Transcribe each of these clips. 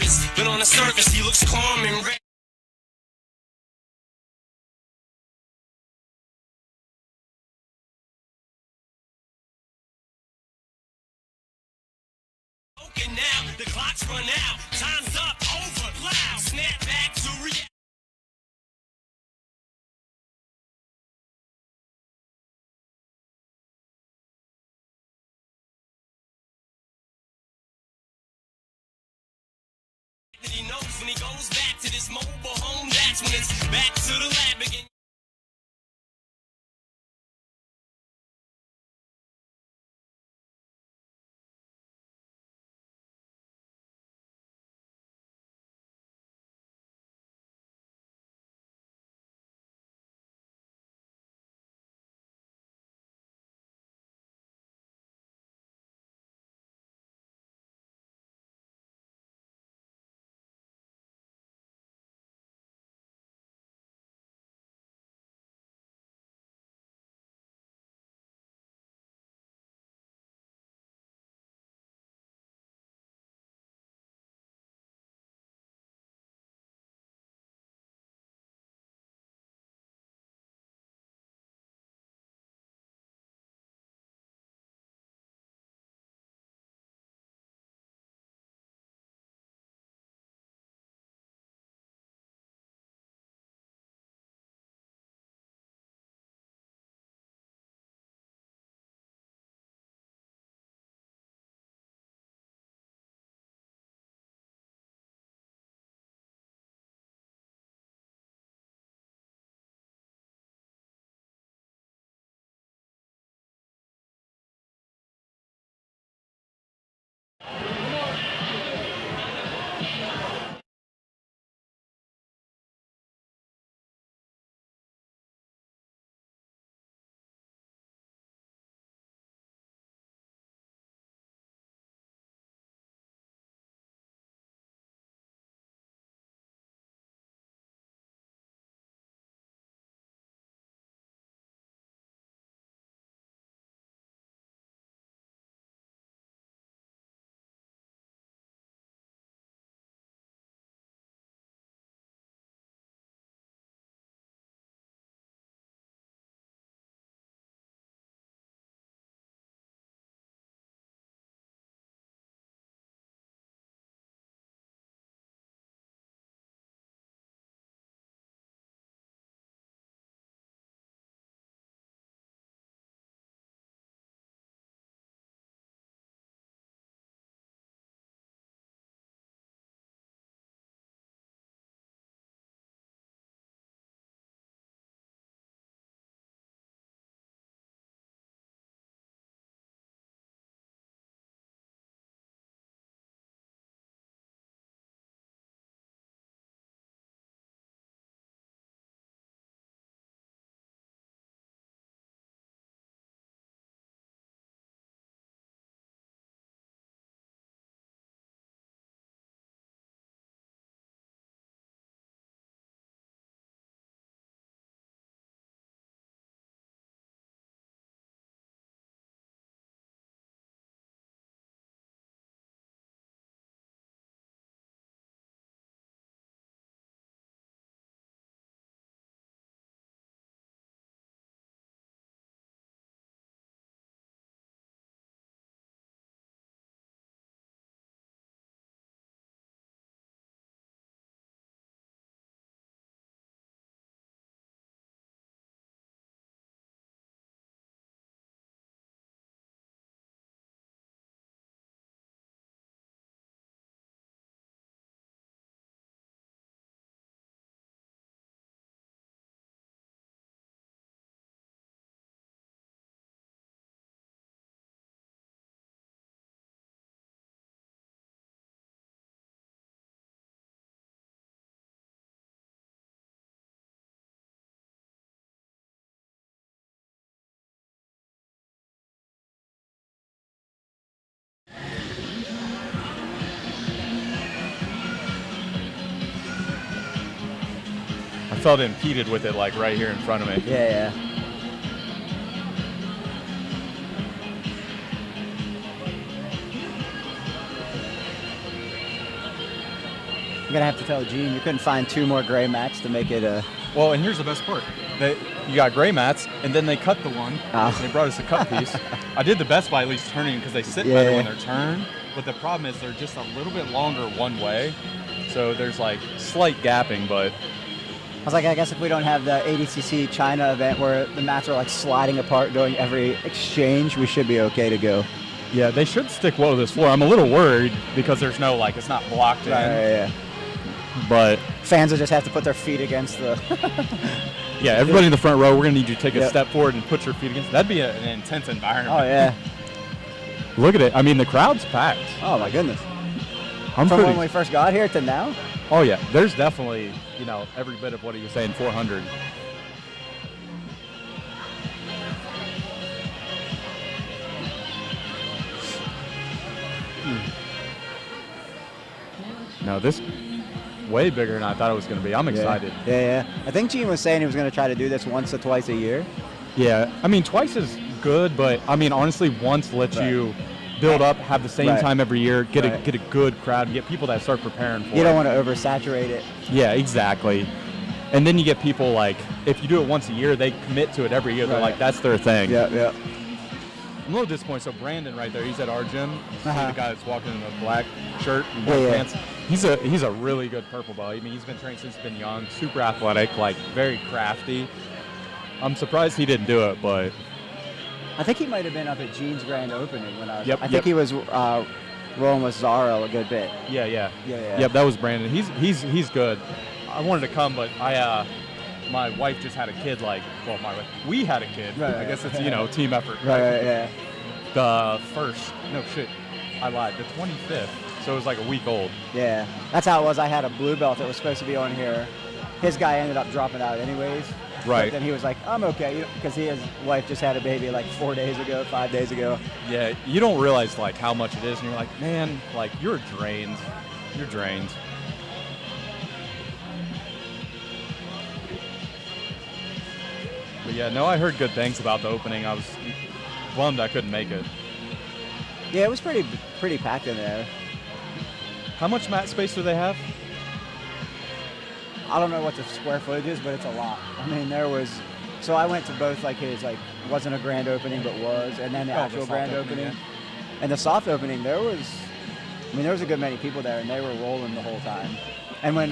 nervous, but on the surface he looks calm and ready. Okay, now the clock's run out, time's up, over, loud, snap back to reality. He knows when he goes back to this mobile home, that's when it's back to the lab again. I felt impeded with it, like right here in front of me. Yeah, yeah. gonna have to tell Gene you couldn't find 2 more gray mats to make it a. Well, and here's the best part. You got gray mats, and then they cut the one. Oh. They brought us a cut piece. I did the best by at least turning because they sit better when they're turned. But the problem is they're just a little bit longer one way. So there's like slight gapping, but I was like, I guess if we don't have the ADCC China event where the mats are like sliding apart during every exchange, we should be okay to go. yeah, they should stick well to this floor. I'm a little worried because there's no, like, it's not blocked in. Yeah. But Fans will just have to put their feet against the. yeah, everybody in the front row, we're going to need you to take a Yep. step forward and put your feet against. That'd be an intense environment. Oh, yeah. Look at it. I mean, the crowd's packed. Oh, my goodness. I'm From pretty. when we first got here to now? Oh, yeah. There's definitely, every bit of what he was saying, 400. No, this way bigger than I thought it was going to be. I'm excited. Yeah. I think Gene was saying he was going to try to do this once or twice a year. Yeah. I mean, twice is good, but I mean, honestly, once lets you build up, have the same time every year, get a good crowd, get people that start preparing for it. You don't want to oversaturate it. Yeah, exactly. And then you get people like, if you do it once a year, they commit to it every year. They're like, that's their thing. Yeah. I'm a little disappointed. So Brandon right there, he's at our gym. See Uh-huh. the guy that's walking in the black shirt and black pants. He's a really good purple belt. I mean, he's been trained since he's been young, super athletic, like very crafty. I'm surprised he didn't do it, but I think he might have been up at Gene's grand opening when I was. Yep, I think he was rolling with Zaro a good bit. yeah. Yeah. Yep, that was Brandon. He's good. I wanted to come, but my wife just had a kid. We had a kid. Right, I guess it's team effort. Right. The first, no shit, I lied. The 25th, so it was like a week old. Yeah. That's how it was. I had a blue belt that was supposed to be on here. His guy ended up dropping out anyways. Right. But then he was like, I'm okay, because his wife just had a baby like 5 days ago. Yeah, you don't realize like how much it is, and you're like, man, like you're drained. You're drained. But yeah, no, I heard good things about the opening. I was bummed I couldn't make it. Yeah, it was pretty packed in there. How much mat space do they have? I don't know what the square footage is, but it's a lot. I mean, so I went to both like his wasn't a grand opening but was, and then the actual soft grand opening, opening. And the soft opening, there was a good many people there, and they were rolling the whole time. And when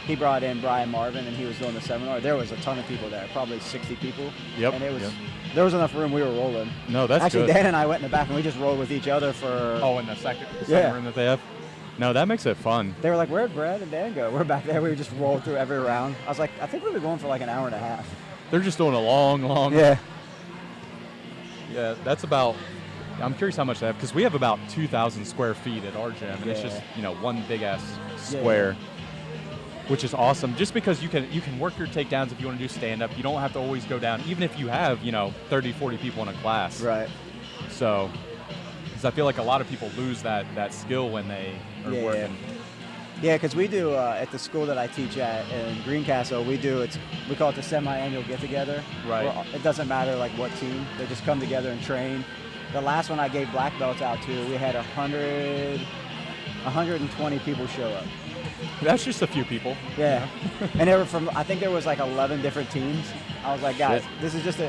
he brought in Brian Marvin and he was doing the seminar, there was a ton of people there, probably 60 people. Yep. And there was enough room, we were rolling. No, that's Actually, good. Dan and I went in the back and we just rolled with each other for... Oh, in the second Yeah. room that they have? No, that makes it fun. They were like, where'd Brad and Dan go? We're back there. We just rolled through every round. I was like, I think we were going for like an hour and a half. They're just doing a long... Yeah. Yeah, that's about... I'm curious how much they have, because we have about 2,000 square feet at our gym, and it's just, one big-ass square, which is awesome. Just because you can work your takedowns if you want to do stand-up. You don't have to always go down, even if you have, 30, 40 people in a class. Right. So, because I feel like a lot of people lose that skill when they are working. Yeah, because we do, at the school that I teach at in Greencastle, we call it the semi-annual get-together. Right. Where it doesn't matter like what team, they just come together and train. The last one I gave black belts out to, we had 120 people show up. That's just a few people. Yeah. And they were I think there was like 11 different teams. I was like, guys, this is just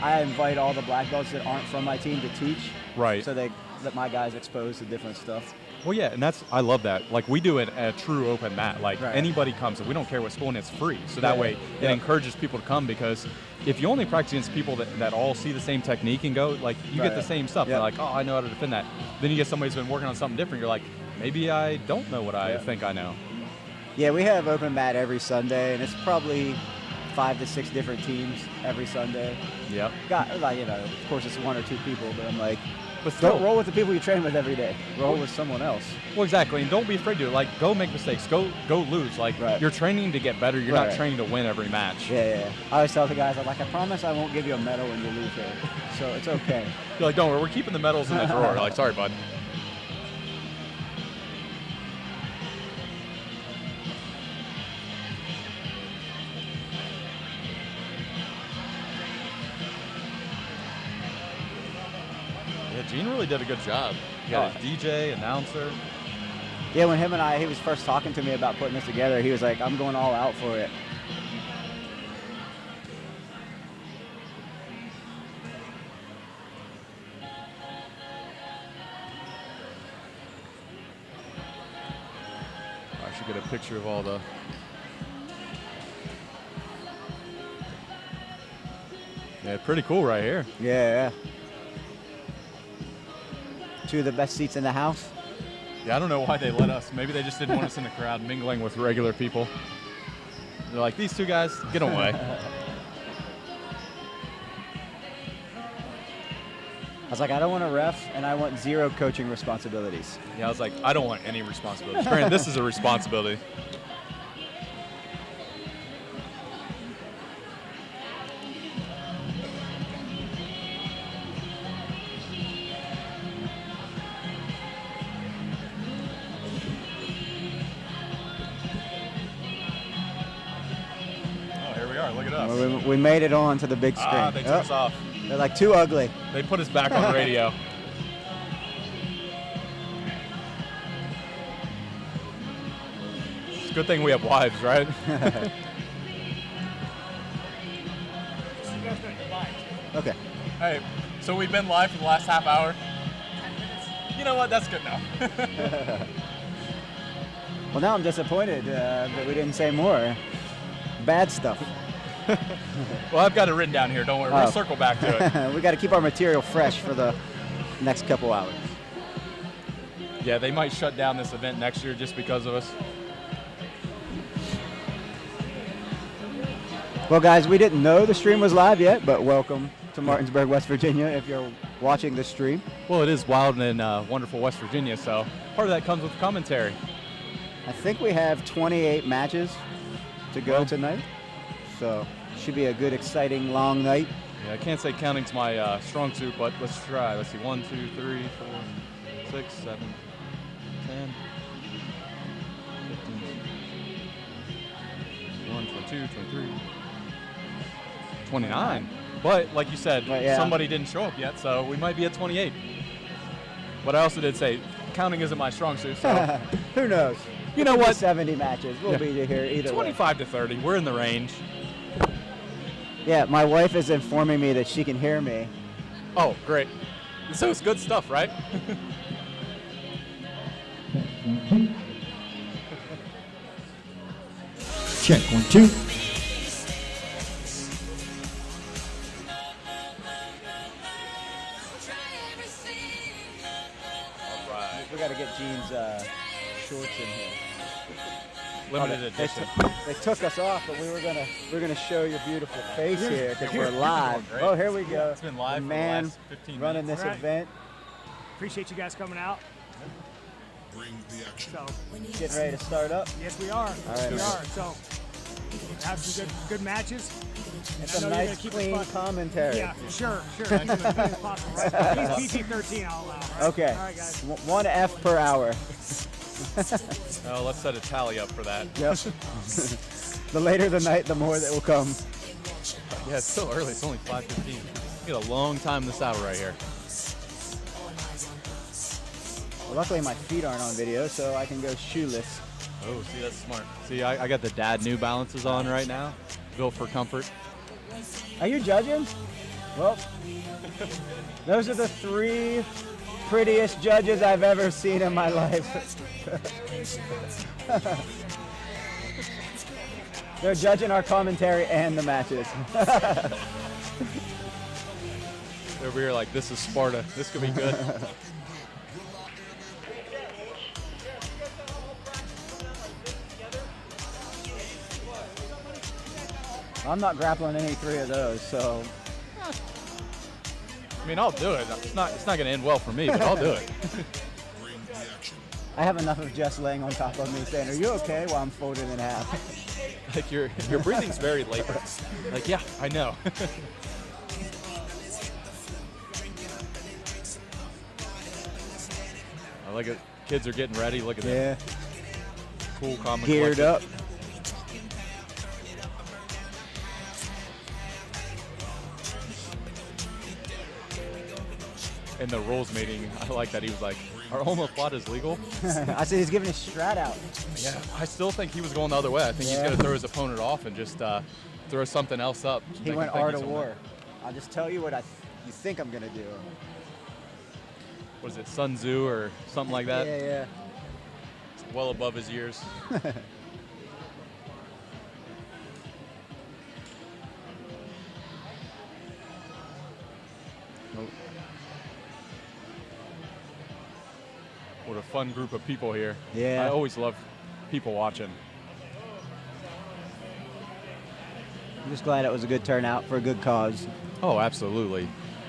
I invite all the black belts that aren't from my team to teach. Right. So they let my guys exposed to different stuff. Well, yeah, and I love that. Like, we do it at a true open mat. Like, Right. anybody comes, and we don't care what school, and it's free. So that way, it encourages people to come, because if you only practice against people that all see the same technique and go, like, you get the same stuff. They're like, oh, I know how to defend that. Then you get somebody who's been working on something different. You're like, maybe I don't know what I think I know. Yeah, we have open mat every Sunday, and it's probably 5 to 6 different teams every Sunday. Yep. Of course it's 1 or 2 people, but I'm like, But still, don't roll with the people you train with every day. Roll with someone else. Well, exactly, and don't be afraid to. Like, go make mistakes. Go lose. Like, you're training to get better. You're not training to win every match. Yeah. I always tell the guys, I'm like, I promise I won't give you a medal when you lose here. So it's okay. You're like, don't worry, we're keeping the medals in the drawer. You're like, sorry, bud. Yeah, Gene really did a good job. You got a DJ, announcer. Yeah, when he was first talking to me about putting this together, he was like, I'm going all out for it. I should get a picture of all the... Yeah, pretty cool right here. Yeah. 2 of the best seats in the house. Yeah, I don't know why they let us. Maybe they just didn't want us in the crowd mingling with regular people. They're like, these 2 guys, get away. I was like, I don't want to ref, and I want 0 coaching responsibilities. Yeah, I was like, I don't want any responsibilities. Granted, this is a responsibility. Look at us. Well, we made it on to the big screen. They took us off. They're like too ugly. They put us back on radio. It's a good thing we have wives, right? Okay. Hey, so we've been live for the last half hour. You know what? That's good enough. Well, now I'm disappointed that we didn't say more. Bad stuff. Well, I've got it written down here. Don't worry. We'll circle back to it. We got to keep our material fresh for the next couple hours. Yeah, they might shut down this event next year just because of us. Well, guys, we didn't know the stream was live yet, but welcome to Martinsburg, West Virginia, if you're watching the stream. Well, it is wild and wonderful West Virginia, so part of that comes with commentary. I think we have 28 matches to go tonight, so should be a good, exciting, long night. Yeah, I can't say counting's my strong suit, but let's try. Let's see, 1, 2, 3, 4, 6, 7, 10, 15, 1, 22, 23, 29. But like you said, somebody didn't show up yet, so we might be at 28. But I also did say counting isn't my strong suit, so who knows? You know what? 70 matches. We'll be here either 25 to 30. We're in the range. Yeah, my wife is informing me that she can hear me. Oh, great. So it's good stuff, right? Check 1, 2. We got to get Gene's shorts in here. Limited edition. They took us off, but we're gonna show your beautiful face here because we're live. Oh, here we go. It's been live the for man the last 15 running minutes. this event. Appreciate you guys coming out. Bring the action. So, Getting ready to start up. yes, we are. right, Yes, we man. are. So, have some good matches. It's And a I know you're nice, gonna keep clean it fun. commentary. Yeah, sure. I can as clean as possible. Right? He's PG-13, I'll allow. Right? Okay. All right, guys. 1 F per hour. Oh, let's set a tally up for that. Yep. The later the night, the more that will come. Yeah, it's still early. It's only 5:15. We got a long time this hour right here. Well, luckily, my feet aren't on video, so I can go shoeless. Oh, see, that's smart. See, I got the dad New Balances on right now. Built for comfort. Are you judging? Well, those are the 3 prettiest judges I've ever seen in my life. They're judging our commentary and the matches. Over here like, this is Sparta. This could be good. I'm not grappling any 3 of those, so I mean, I'll do it. It's not going to end well for me, but I'll do it. Bring the action. I have enough of Jess laying on top of me saying, "Are you okay?" while I'm folded in half. Like, your breathing's very labored. Like, yeah, I know. I like it. Kids are getting ready. Look at Yeah, that. Cool, calm, and geared collected. up. In the rules meeting, I like that he was like, Are omoplatas legal? I said he's giving his strat out. Yeah. I still think he was going the other way. I think he's Yeah. going to throw his opponent off and just throw something else up. He went art of war. I'll just tell you what you think I'm gonna do. What is it, Sun Tzu or something like that? Yeah. It's well above his years. Nope. What a fun group of people here. Yeah. I always love people watching. I'm just glad it was a good turnout for a good cause. Oh, absolutely.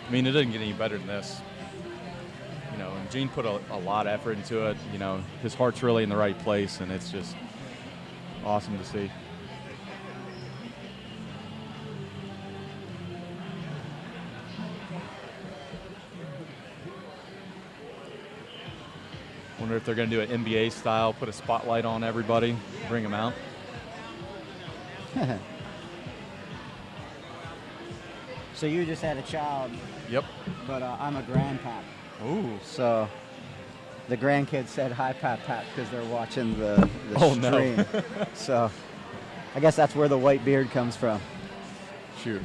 I mean, it doesn't get any better than this. You know, and Gene put a lot of effort into it. You know, his heart's really in the right place, and it's just awesome to see. Wonder if they're going to do an NBA style, put a spotlight on everybody, bring them out. So you just had a child, Yep. but I'm a grandpap. Ooh. So the grandkids said hi, Pap Pap, because they're watching the Oh, no. stream. So I guess that's where the white beard comes from. Shoot.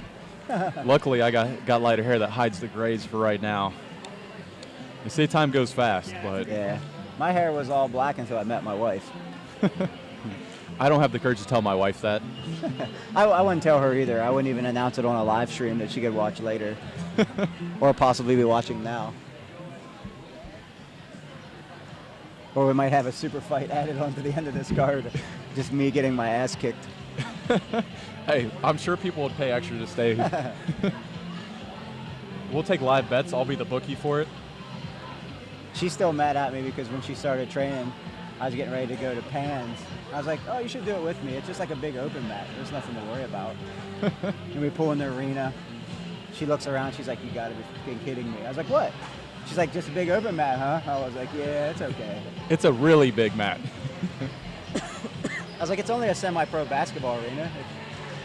Luckily, I got lighter hair that hides the grays for right now. They say time goes fast, but Yeah. My hair was all black until I met my wife. I don't have the courage to tell my wife that. I wouldn't tell her either. I wouldn't even announce it on a live stream that she could watch later. Or possibly be watching now. Or we might have a super fight added onto the end of this card. Just me getting my ass kicked. Hey, I'm sure people would pay extra to stay. We'll take live bets. I'll be the bookie for it. She's still mad at me because when she started training, I was getting ready to go to Pans. I was like, oh, you should do it with me. It's just like a big open mat. There's nothing to worry about. And we pull in the arena. She looks around. She's like, you got to be fucking kidding me. I was like, what? She's like, just a big open mat, huh? I was like, yeah, it's okay. It's a really big mat. I was like, it's only a semi-pro basketball arena.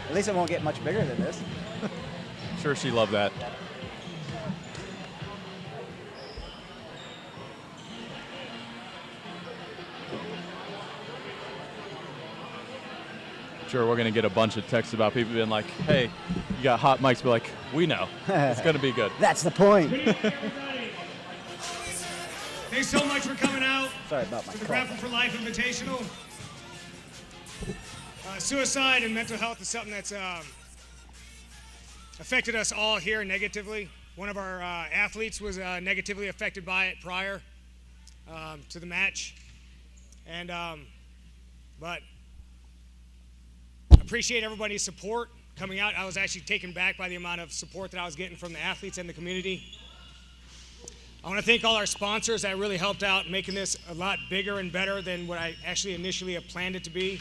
At least it won't get much bigger than this. Sure, she loved that. Sure, we're going to get a bunch of texts about people being like, hey, you got hot mics. Be like, we know. It's going to be good. That's the point. Thanks so much for coming out Sorry about my to the cough. Grapple for Life Invitational. Suicide and mental health is something that's affected us all here negatively. One of our athletes was negatively affected by it prior to the match. And, but appreciate everybody's support coming out. I was actually taken back by the amount of support that I was getting from the athletes and the community. I want to thank all our sponsors that really helped out making this a lot bigger and better than what I actually initially had planned it to be.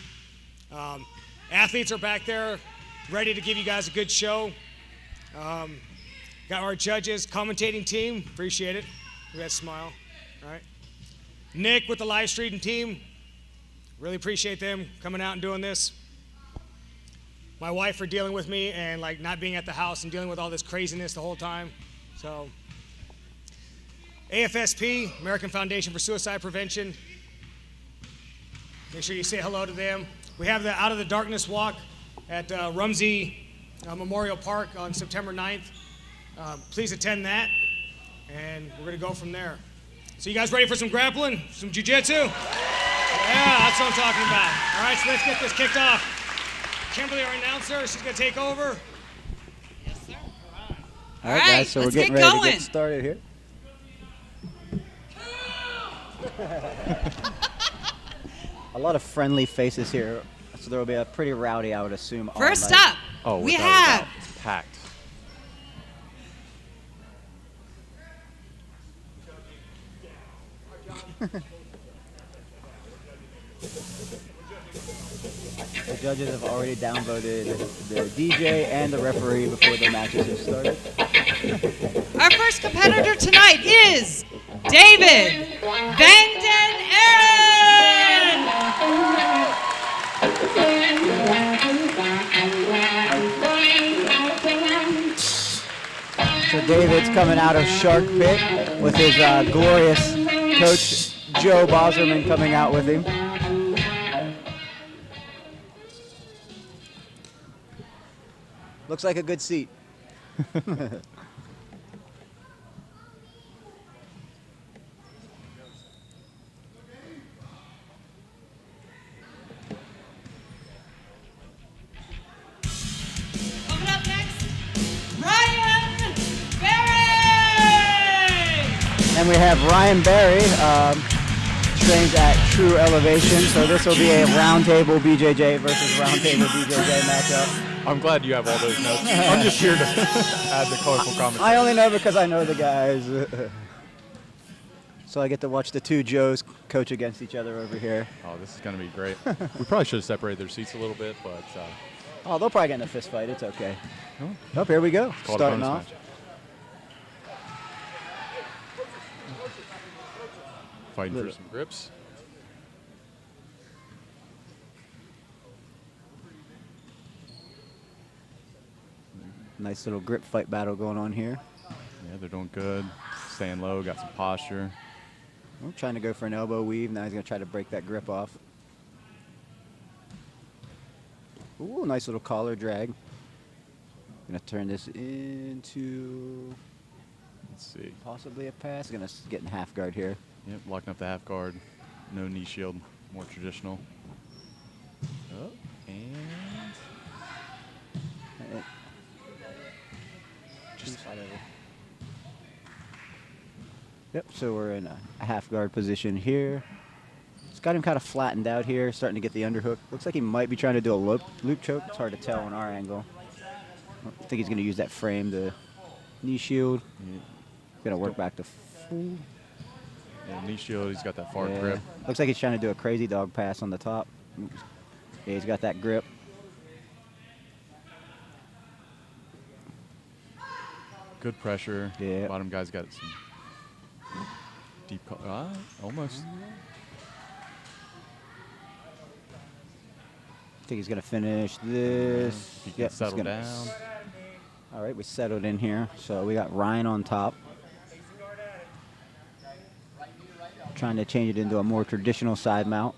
Athletes are back there ready to give you guys a good show. Got our judges, commentating team, appreciate it. Look at that smile, all right. Nick with the live streaming team, really appreciate them coming out and doing this. My wife for dealing with me and like not being at the house and dealing with all this craziness the whole time. So, AFSP, American Foundation for Suicide Prevention. Make sure you say hello to them. We have the Out of the Darkness walk at Rumsey Memorial Park on September 9th. Please attend that, and we're gonna go from there. So you guys ready for some grappling, some jiu-jitsu? Yeah, that's what I'm talking about. All right, so let's get this kicked off. Kimberly, our announcer, she's gonna take over. Yes, sir. All right, guys, so we're let's getting get ready going. to get started here. A lot of friendly faces here, so there will be a pretty rowdy, I would assume. all First night. up, Oh, we without a have doubt. It's packed. The judges have already downvoted the DJ and the referee before the matches have started. our first competitor tonight is David Vanden Aaron. So David's coming out of Shark Pit with his glorious Coach Joe Boserman coming out with him. Looks like a good seat. Coming up next, Ryan Berry. And we have Ryan Berry, trains at True Elevation. So this will be a roundtable BJJ versus roundtable BJJ matchup. I'm glad you have all those notes. I'm just here to add the colorful comments. I only know because I know the guys. So I get to watch the two Joes coach against each other over here. Oh, this is going to be great. We probably should have separated their seats a little bit, but Oh, they'll probably get in a fist fight. It's okay. Oh. Oh, here we go. called a Starting bonus off. match. Fighting for some grips. Nice little grip fight battle going on here. Yeah, they're doing good. Staying low, got some posture. I'm trying to go for an elbow weave. Now he's going to try to break that grip off. Ooh, nice little collar drag. Going to turn this into Let's see. possibly a pass. Going to get in half guard here. Yep, locking up the half guard. No knee shield. More traditional. Oh, and Just Yep, so we're in a half guard position here. It's got him kind of flattened out here, starting to get the underhook. Looks like he might be trying to do a loop choke. It's hard to tell on our angle. I think he's going to use that frame to knee shield. Going to work back to full. yeah, knee shield. He's got that far Yeah. grip. Looks like he's trying to do a crazy dog pass on the top. Oops. Yeah, he's got that grip. Good pressure. Yeah. Bottom guy's got some deep. Almost. I think he's going to finish this. He can Yep, he's settle gonna down. All right, we settled in here. So we got Ryan on top. Trying to change it into a more traditional side mount.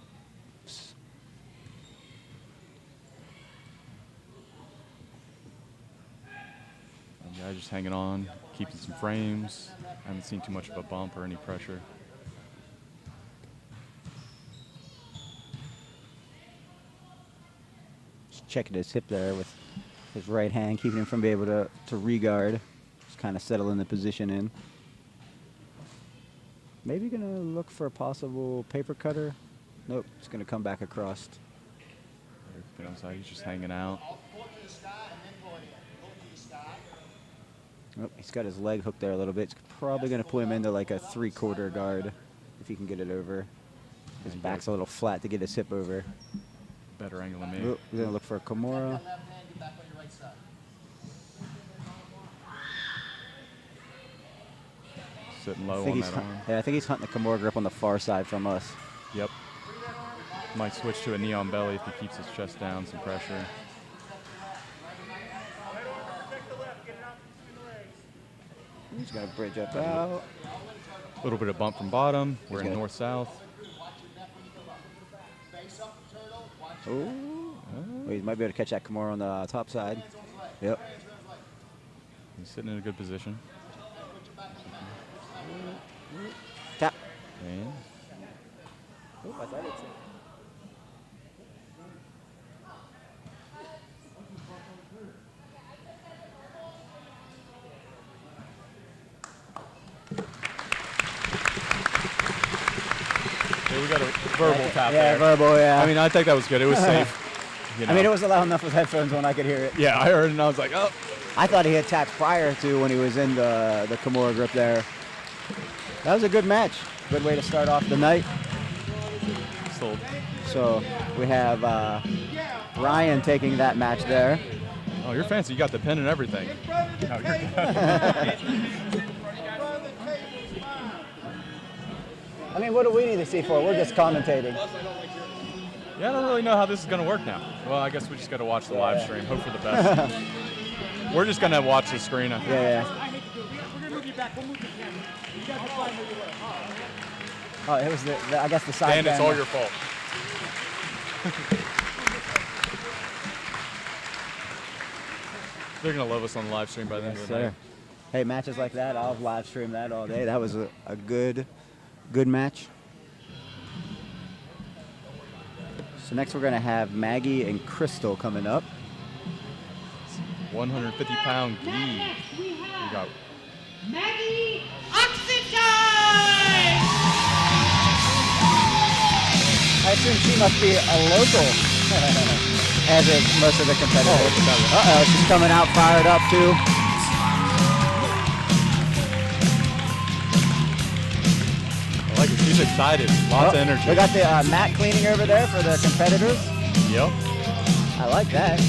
The guy just hanging on, keeping some frames. I haven't seen too much of a bump or any pressure. Just checking his hip there with his right hand, keeping him from being able to re-guard. Just kind of settling the position in. Maybe going to look for a possible paper cutter. Nope, it's going to come back across. Everything else, he's just hanging out. Oh, he's got his leg hooked there a little bit. It's probably going to put him into like a 3/4 guard if he can get it over. His back's a little flat to get his hip over. Better angle than me. Oh, we're going to look for a Kimura. Sitting low I think on he's that arm. yeah, I think he's hunting the Kimura grip on the far side from us. Yep. Might switch to a knee on belly if he keeps his chest down, some pressure. He's going to bridge up out. A little bit of bump from bottom. We're in good. north-south. Oh, he might be able to catch that Kimura on the top side. Yep. He's sitting in a good position. Tap. And Oh, I thought it's yeah, we got a verbal tap yeah, there. verbal, yeah. I mean, I think that was good. It was safe. You know. I mean, it was loud enough with headphones when I could hear it. Yeah, I heard it and I was like, oh. I thought he had tapped prior to when he was in the Kimura grip there. That was a good match. Good way to start off the night. Sold. So we have Ryan taking that match there. Oh, you're fancy. You got the pin and everything. No, you're good. I mean, what do we need to see for? We're just commentating. Yeah, I don't really know how this is going to work now. Well, I guess we just got to watch the live stream. Hope for the best. We're just going to watch the screen. I think. Yeah. I hate to do it. We're going to move you back. We'll move the camera. You guys will find where you were. Oh, it was I guess the side Dan, it's bend. all your fault. They're going to love us on the live stream by the end of the night. Hey, matches like that, I'll live stream that all day. That was a good match. So next we're going to have Maggie and Crystal coming up. 150-pound gi. Next, we We have got Maggie Oxygen! I assume she must be a local, as is most of the competitors. Uh-oh, she's coming out fired up too. I like it. She's excited. Lots of energy. We got the mat cleaning over there for the competitors. Yep. I like that.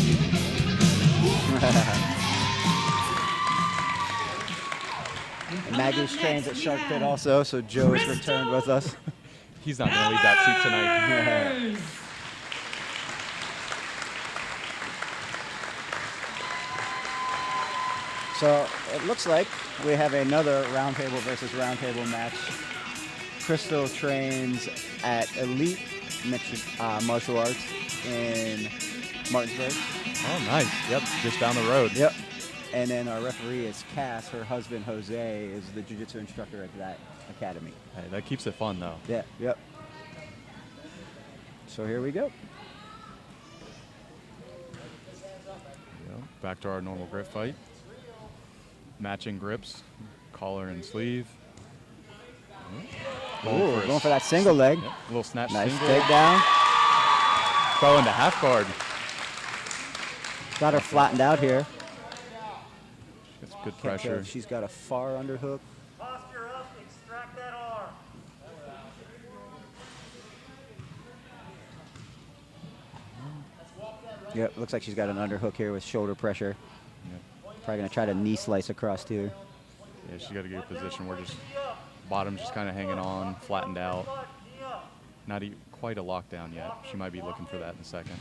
Maggie's trains at Shark Pit also, so Joe is returned with us. He's not going to leave that seat tonight. So it looks like we have another roundtable versus roundtable match. Crystal trains at Elite Martial Arts in Martinsburg. Oh, nice. Yep, just down the road. Yep. And then our referee is Cass. Her husband, Jose, is the jiu-jitsu instructor at that academy. Hey, that keeps it fun, though. Yeah, yep. So here we go. Yep. Back to our normal grip fight. Matching grips, collar and sleeve. Ooh, going for that single leg. Yep. A little snatch Nice single. takedown. Throw into half guard. Got her flattened out here. Gets good Can't tell pressure. if she's got a far underhook. Posture up, extract that arm. Yep, looks like she's got an underhook here with shoulder pressure. Yep. Probably gonna try to knee slice across too. Yeah, she's got to get a position where just bottom's just kind of hanging on, flattened out. Not quite a lockdown yet. She might be looking for that in a second.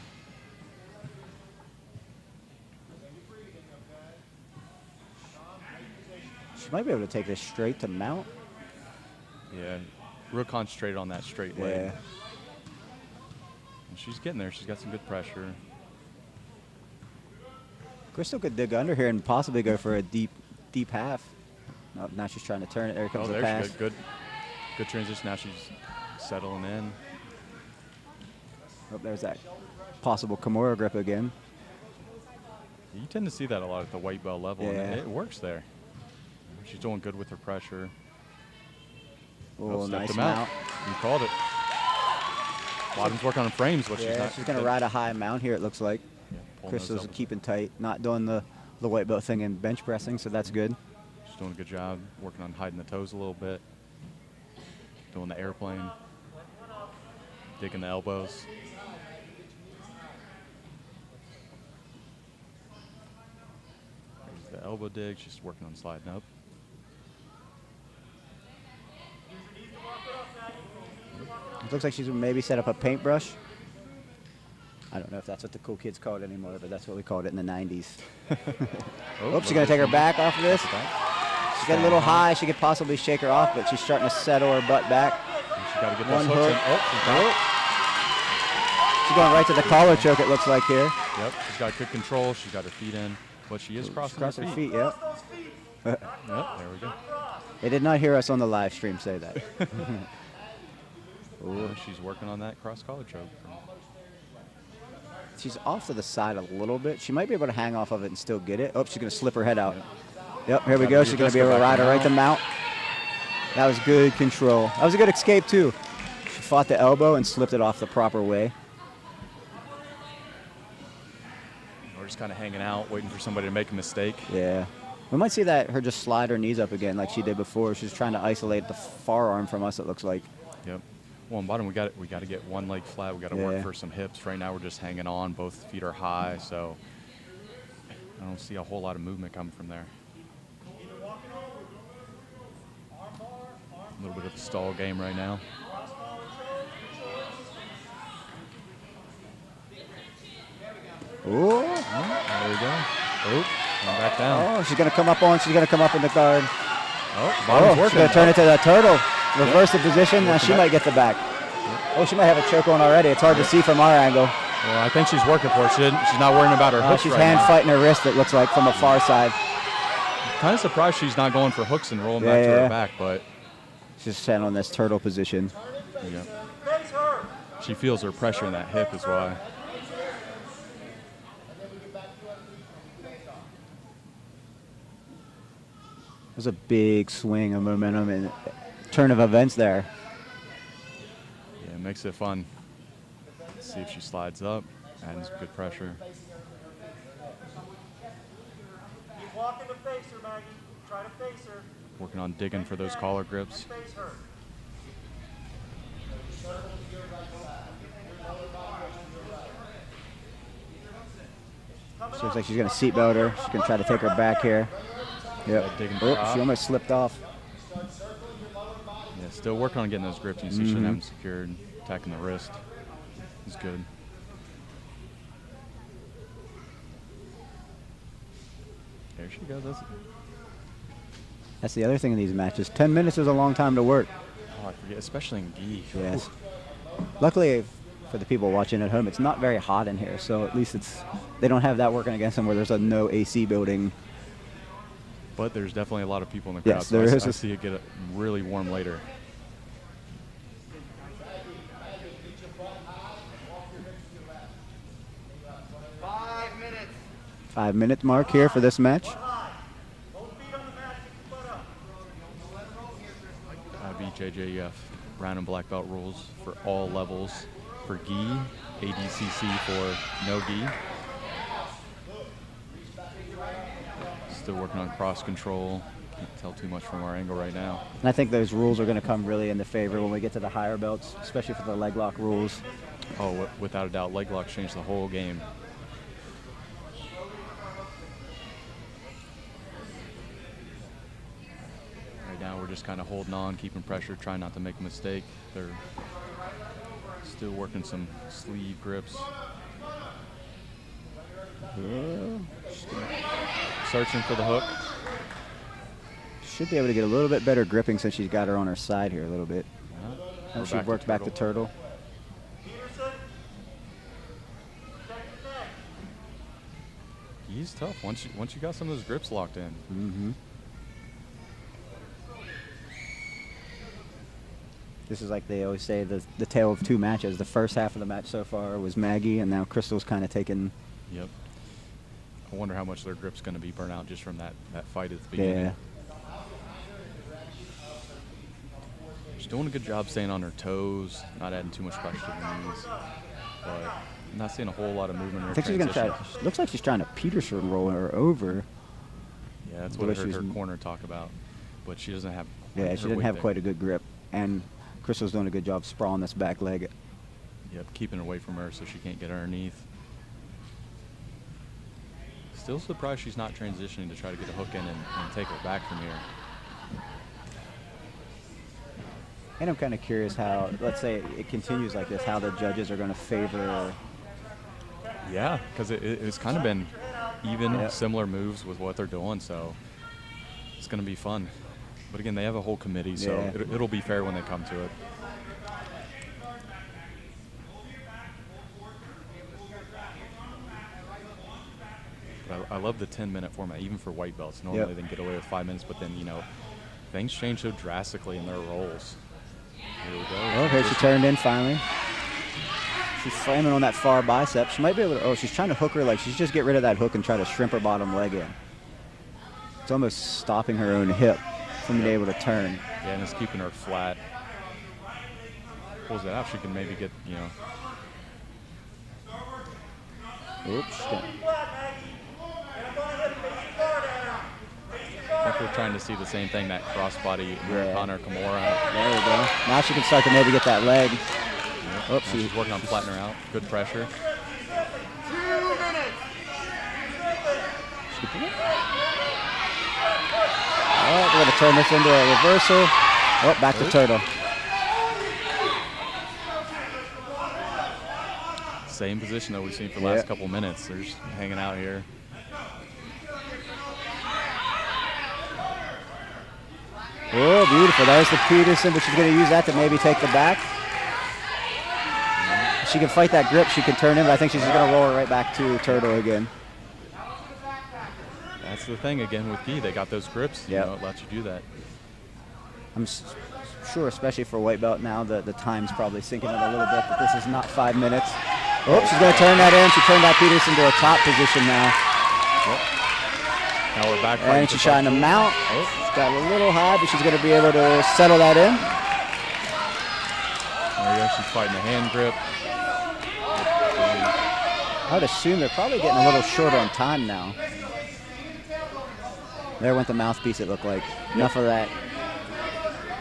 She might be able to take this straight to mount. Yeah, real concentrated on that straight leg. Yeah. And she's getting there. She's got some good pressure. Crystal could dig under here and possibly go for a deep half. No, now she's trying to turn it. There comes Oh, the there pass. she goes. Good transition. Now she's settling in. Oh, there's that possible Kimura grip again. You tend to see that a lot at the white belt level, Yeah. and it works there. She's doing good with her pressure. Oh, Stepped nice him out. mount. You called it. Bottom's working on frames, but Yeah, she's going to ride a high mount here, it looks like. Yeah, pulling those Crystal's elbows. keeping tight, not doing the white belt thing in bench pressing, so that's good. She's doing a good job working on hiding the toes a little bit. Doing the airplane. Digging the elbows. There's the elbow dig. She's working on sliding up. It looks like she's maybe set up a paintbrush. I don't know if that's what the cool kids call it anymore, but that's what we called it in the 90s. Oh, she's going to take her back off of this. She's getting a little high. She could possibly shake her off, but she's starting to settle her butt back. She's got to get One those hooks in. hook. Oh, she's got it. She's going right to the collar choke, it looks like here. Yep, she's got good control. She's got her feet in, but she is crossing Across her her feet. feet, yep. Yep, there we go. They did not hear us on the live stream say that. Ooh, she's working on that cross collar choke. She's off to the side a little bit. She might be able to hang off of it and still get it. Oh, she's going to slip her head out. Yep, here we Gotta go. She's going to readjust be able to her back ride her to right to mount. That was good control. That was a good escape, too. She fought the elbow and slipped it off the proper way. We're just kind of hanging out, waiting for somebody to make a mistake. Yeah. We might see that her just slide her knees up again like she did before. She's trying to isolate the forearm from us, it looks like. Yep. Well, on bottom, we got to get one leg flat. We got to Yeah. work for some hips. Right now, we're just hanging on. Both feet are high, so I don't see a whole lot of movement coming from there. A little bit of a stall game right now. Ooh. There we go. Oh, and back down. Oh, she's going to come up on. She's going to come up in the guard. Oh, Oh, bottom's she's working. going to turn it to the turtle. Reverse the position. Now she might get the back. Oh, she might have a choke on already. It's hard to see from our angle. Well, I think she's working for it. She's not worrying about her hooks She's right hand now. fighting her wrist, it looks like, from a far side. Kind of surprised she's not going for hooks and rolling back to her back, but She's standing on this turtle position. yeah. She feels her pressure in that hip is why. There's a big swing of momentum and turn of events there. Yeah, it makes it fun. Let's see if she slides up, adding some good pressure. Keep walking to face her, Maggie. Try to face her. Working on digging for those collar grips. Face her. Looks like she's going to seatbelt her. She's going to try to take her back here. Yep. Digging Oh, top. she almost slipped off. Yeah, still working on getting those grips. You see she didn't have them secured. Attacking the wrist. It's good. There she goes. That's the other thing in these matches. 10 minutes is a long time to work. Oh, I forget, especially in gi. Yes. Luckily, for the people watching at home, it's not very hot in here, so at least they don't have that working against them where there's a no AC building. But there's definitely a lot of people in the crowd. Yes, so there I, is. I see it get really warm later. Five-minute mark here for this match. IBJJF brown and black belt rules for all levels for gi, ADCC for no gi. Still working on cross control. Can't tell too much from our angle right now. And I think those rules are going to come really into favor when we get to the higher belts, especially for the leg lock rules. Oh, without a doubt, leg locks changed the whole game. Right now, we're just kind of holding on, keeping pressure, trying not to make a mistake. They're still working some sleeve grips. Searching for the hook. Should be able to get a little bit better gripping since she's got her on her side here a little bit. We're She worked back to turtle. He's tough once you got some of those grips locked in. Mm-hmm. This is like they always say, the tale of two matches. The first half of the match so far was Maggie, and now Crystal's kind of taking. Yep. I wonder how much their grip's going to be burnt out just from that fight at the beginning. Yeah. She's doing a good job staying on her toes, not adding too much pressure to the knees. But I'm not seeing a whole lot of movement in her I think she's going to transition. try. Looks like she's trying to Peterson roll her over. Yeah, that's The what way I heard she's- her corner talk about. But she doesn't have. Yeah, she didn't have quite a good grip, and Crystal's doing a good job sprawling this back leg. Yep, keeping away from her so she can't get underneath. Still surprised she's not transitioning to try to get a hook in and take her back from here. And I'm kind of curious how, let's say it continues like this, how the judges are going to favor. Yeah, because it's kind of been even, Yeah. similar moves with what they're doing, so it's going to be fun. But again, they have a whole committee, so Yeah. it'll be fair when they come to it. But I love the 10-minute format, even for white belts. Normally they can get away with 5 minutes, but then, things change so drastically in their roles. Here we go. Oh, here she turned in finally. She's slamming on that far bicep. She might be able to. Oh, she's trying to hook her leg. She's just get rid of that hook and try to shrimp her bottom leg in. It's almost stopping her own hip from being able to turn. Yeah, and it's keeping her flat. Pulls it out, she can maybe get, Oops. I think we're trying to see the same thing, that crossbody Americana or Kimura. There we go. Now she can start to maybe get that leg. Yep. Oops. Now she's working on flattening her out. Good pressure. All right, we're going to turn this into a reversal. Oh, back to turtle. Same position that we've seen for the last couple minutes. They're just hanging out here. Oh, beautiful. There's the Peterson, but she's going to use that to maybe take the back. If she can fight that grip, she can turn in, but I think she's just going to roll it right back to Turtle again. That's the thing again with Guy. They got those grips. Yep. You know, it lets you do that. I'm sure, especially for white belt now, the time's probably sinking in a little bit, but this is not 5 minutes. Oh, she's going to turn that in. She turned that Peterson to a top position now. Yep. Now we're back. And she's trying to mount. Oh. It's got a little high, but she's going to be able to settle that in. There you go. She's fighting the hand grip. I would assume they're probably getting a little short on time now. There went the mouthpiece, it looked like. Enough of that.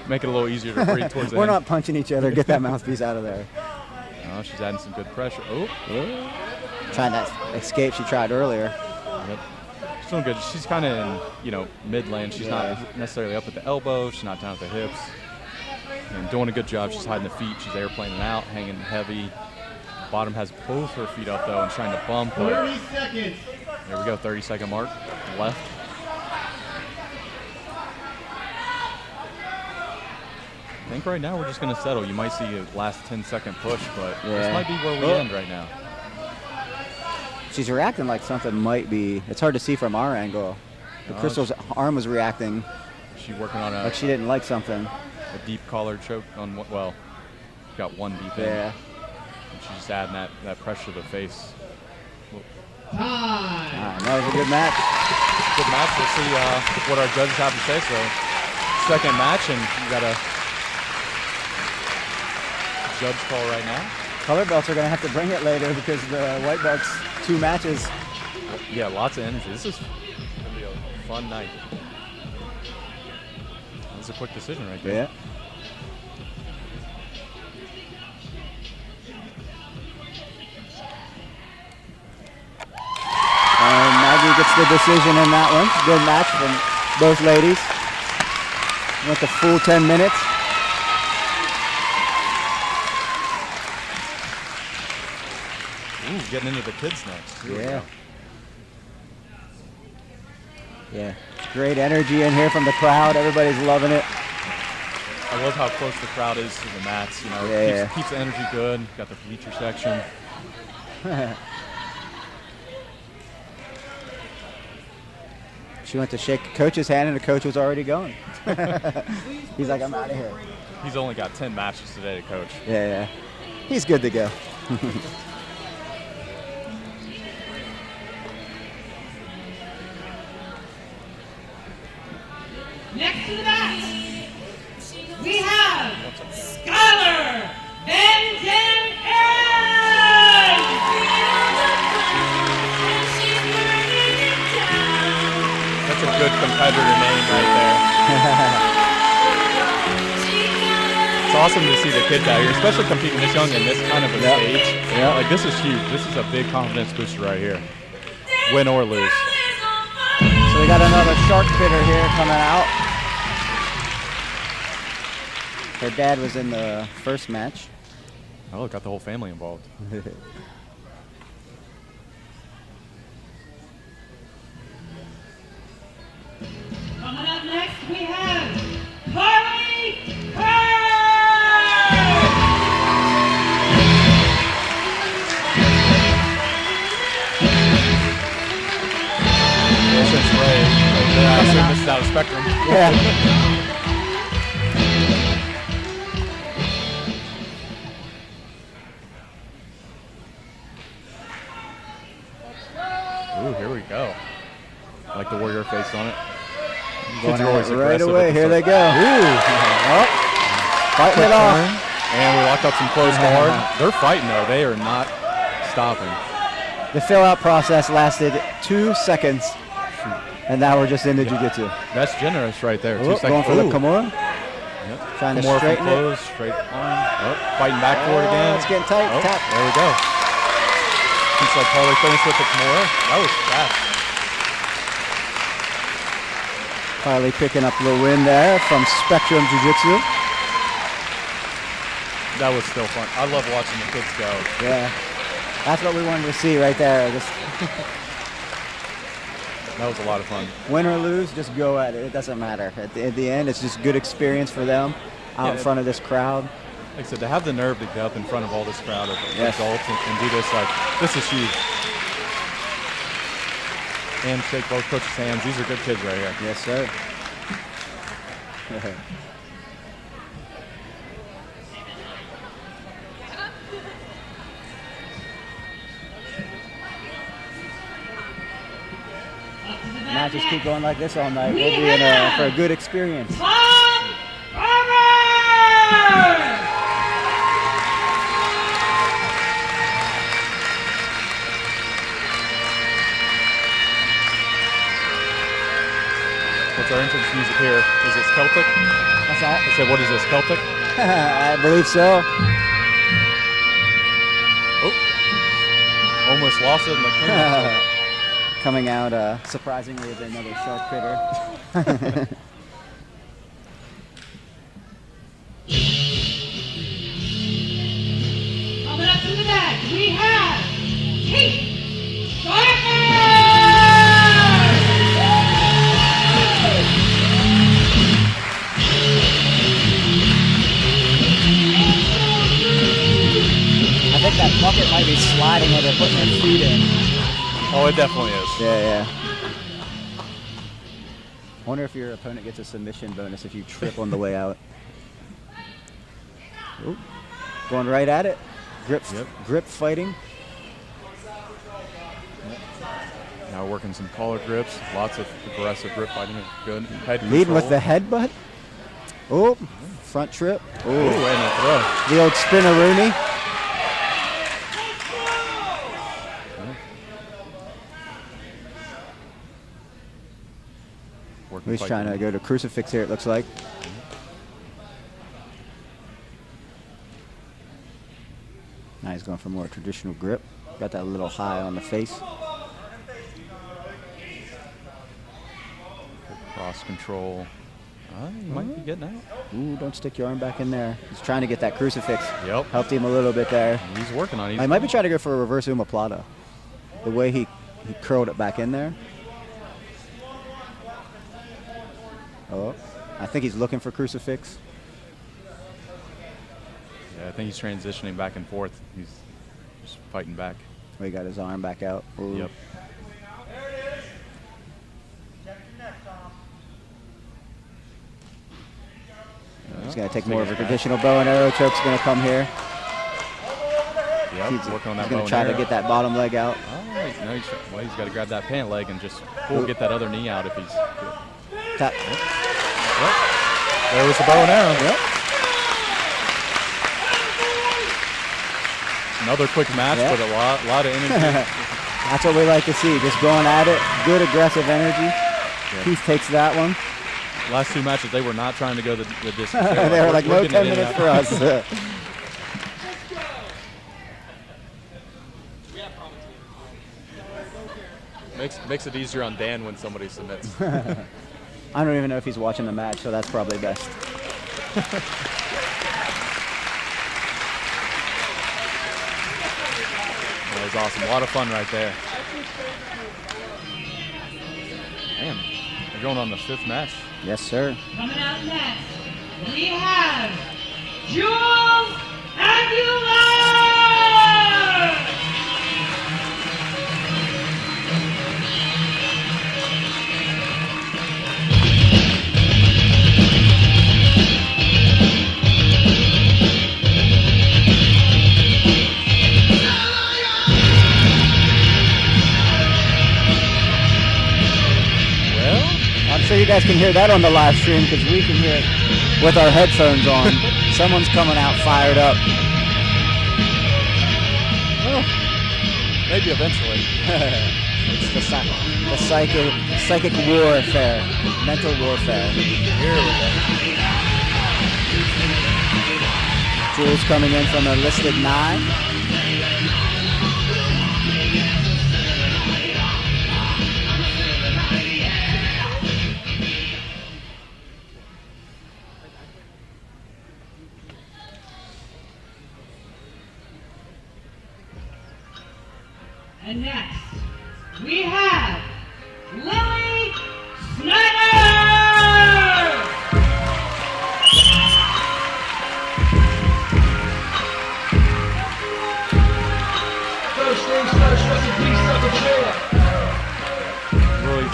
Make it a little easier to breathe towards the We're end. not punching each other. Get that mouthpiece out of there. Oh, she's adding some good pressure. Oh. Trying that escape she tried earlier. Yep. She's doing good. She's kind of in, you know, mid-lane. She's not necessarily up at the elbow. She's not down at the hips. And doing a good job. She's hiding the feet. She's airplaning out, hanging heavy. Bottom has both her feet up, though, and trying to bump. 30 seconds. There we go, 30-second mark left. I think right now we're just going to settle. You might see a last 10-second push, but this might be where we end right now. She's reacting like something might be. It's hard to see from our angle. But Crystal's arm was reacting She's working on like she didn't like something. a deep collar choke on, well, got one deep in. Yeah. And she's just adding that pressure to the face. That was a good match. Good match. We'll see what our judges have to say. So, second match, and you got a judge call right now. Color belts are going to have to bring it later because the white belts, 2 matches. Yeah, lots of energy. This is going to be a fun night. That's a quick decision right there. Yeah. And Maggie gets the decision in that one. Good match from both ladies. Went the full 10 minutes. Ooh, getting into the kids next. Here we Yeah. go. Yeah. Great energy in here from the crowd. Everybody's loving it. I love how close the crowd is to the mats. You know, Yeah. keeps the energy good. Got the bleacher section. She went to shake coach's hand and the coach was already going. He's like, I'm out of here. He's only got 10 matches today to coach. Yeah. He's good to go. Next to the mat, we have Skylar Benjamin. That's a good competitor name right there. It's awesome to see the kids out here, especially competing this young in this kind of a stage. Yeah. Like, this is huge. This is a big confidence booster right here. Win or lose. So we got another shark fitter here coming out. Her dad was in the first match. Oh, got the whole family involved. Coming up next, we have Carly Kerr. Since Ray, right there, I assume this is out of Spectrum. Yeah. Ooh, here we go. Like the warrior face on it. Going Kids are always at it right aggressive away. at the Here they start. go. Oh, fighting Quick it off. turn. And we locked up some close guard. They're fighting though. They are not stopping. The fill-out process lasted 2 seconds, and now we're just into jiu-jitsu. That's generous right there. 2 Oh, seconds. going for the Ooh. Kimura. Yep. Trying to Kimura from straighten it. close, straight line. Oh, fighting back for it again. It's getting tight. Oh, Tap. there we go. Looks like Carly finished with the Kimura. That was fast. Carly picking up the win there from Spectrum Jiu-Jitsu. That was still fun. I love watching the kids go. Yeah, that's what we wanted to see right there. Just That was a lot of fun. Win or lose, just go at it. It doesn't matter. At the end, it's just good experience for them out in front of this crowd. Like I said, to have the nerve to get up in front of all this crowd of Yes. adults and do this, like, this is huge. And shake both coaches' hands. These are good kids right here. Yes, sir. Matches keep going like this all night. We'll be in for a good experience. Tom Barber! What's our entrance music here? Is this Celtic? What's that? I said, what is this, Celtic? I believe so. Oh, almost lost it in the cleanup. Coming out surprisingly with another sharp hitter. Coming up to the back, we have Keith Gardner! I think that bucket might be sliding while they're putting their feet in. Oh, it definitely is. Yeah. Wonder if your opponent gets a submission bonus if you trip on the way out. Ooh. Going right at it. Grip fighting. Now we're working some collar grips. Lots of aggressive grip fighting. Good. Head Leading with the control. headbutt. Oh, front trip. Ooh, and a throw. The old spinneroonie. He's trying to go to crucifix here, it looks like. Now he's going for more traditional grip. Got that little high on the face. Cross control. He might be getting out. Ooh, don't stick your arm back in there. He's trying to get that crucifix. Yep. Helped him a little bit there. He's working on it. I might be trying to go for a reverse omoplata. The way he curled it back in there. Oh, I think he's looking for crucifix. Yeah, I think he's transitioning back and forth. He's just fighting back. Oh, he got his arm back out. Ooh. Yep. He's going to take more of a traditional bow and arrow. Choke's going to come here. Yep, He's working on that going bow to try and to arrow. get that bottom leg out. Oh, no, he's got to grab that pant leg and just get that other knee out if he's good. Tap. Yep. There was the bow and arrow. Yep. Another quick match, Yep. but a lot of energy. That's what we like to see. Just going at it. Good aggressive energy. Keith takes that one. Last two matches, they were not trying to go the distance. They were like, we're no getting 10 it in minutes and for out." us. Makes it easier on Dan when somebody submits. I don't even know if he's watching the match, so that's probably best. That was awesome. A lot of fun right there. Man, we're going on the fifth match. Yes, sir. Coming out next, we have Jules Aguilar! I'm sure you guys can hear that on the live stream because we can hear it with our headphones on. Someone's coming out fired up. Well, maybe eventually. It's the psychic warfare, mental warfare. Here we go. Jules coming in from a listed 9. And next, we have Lily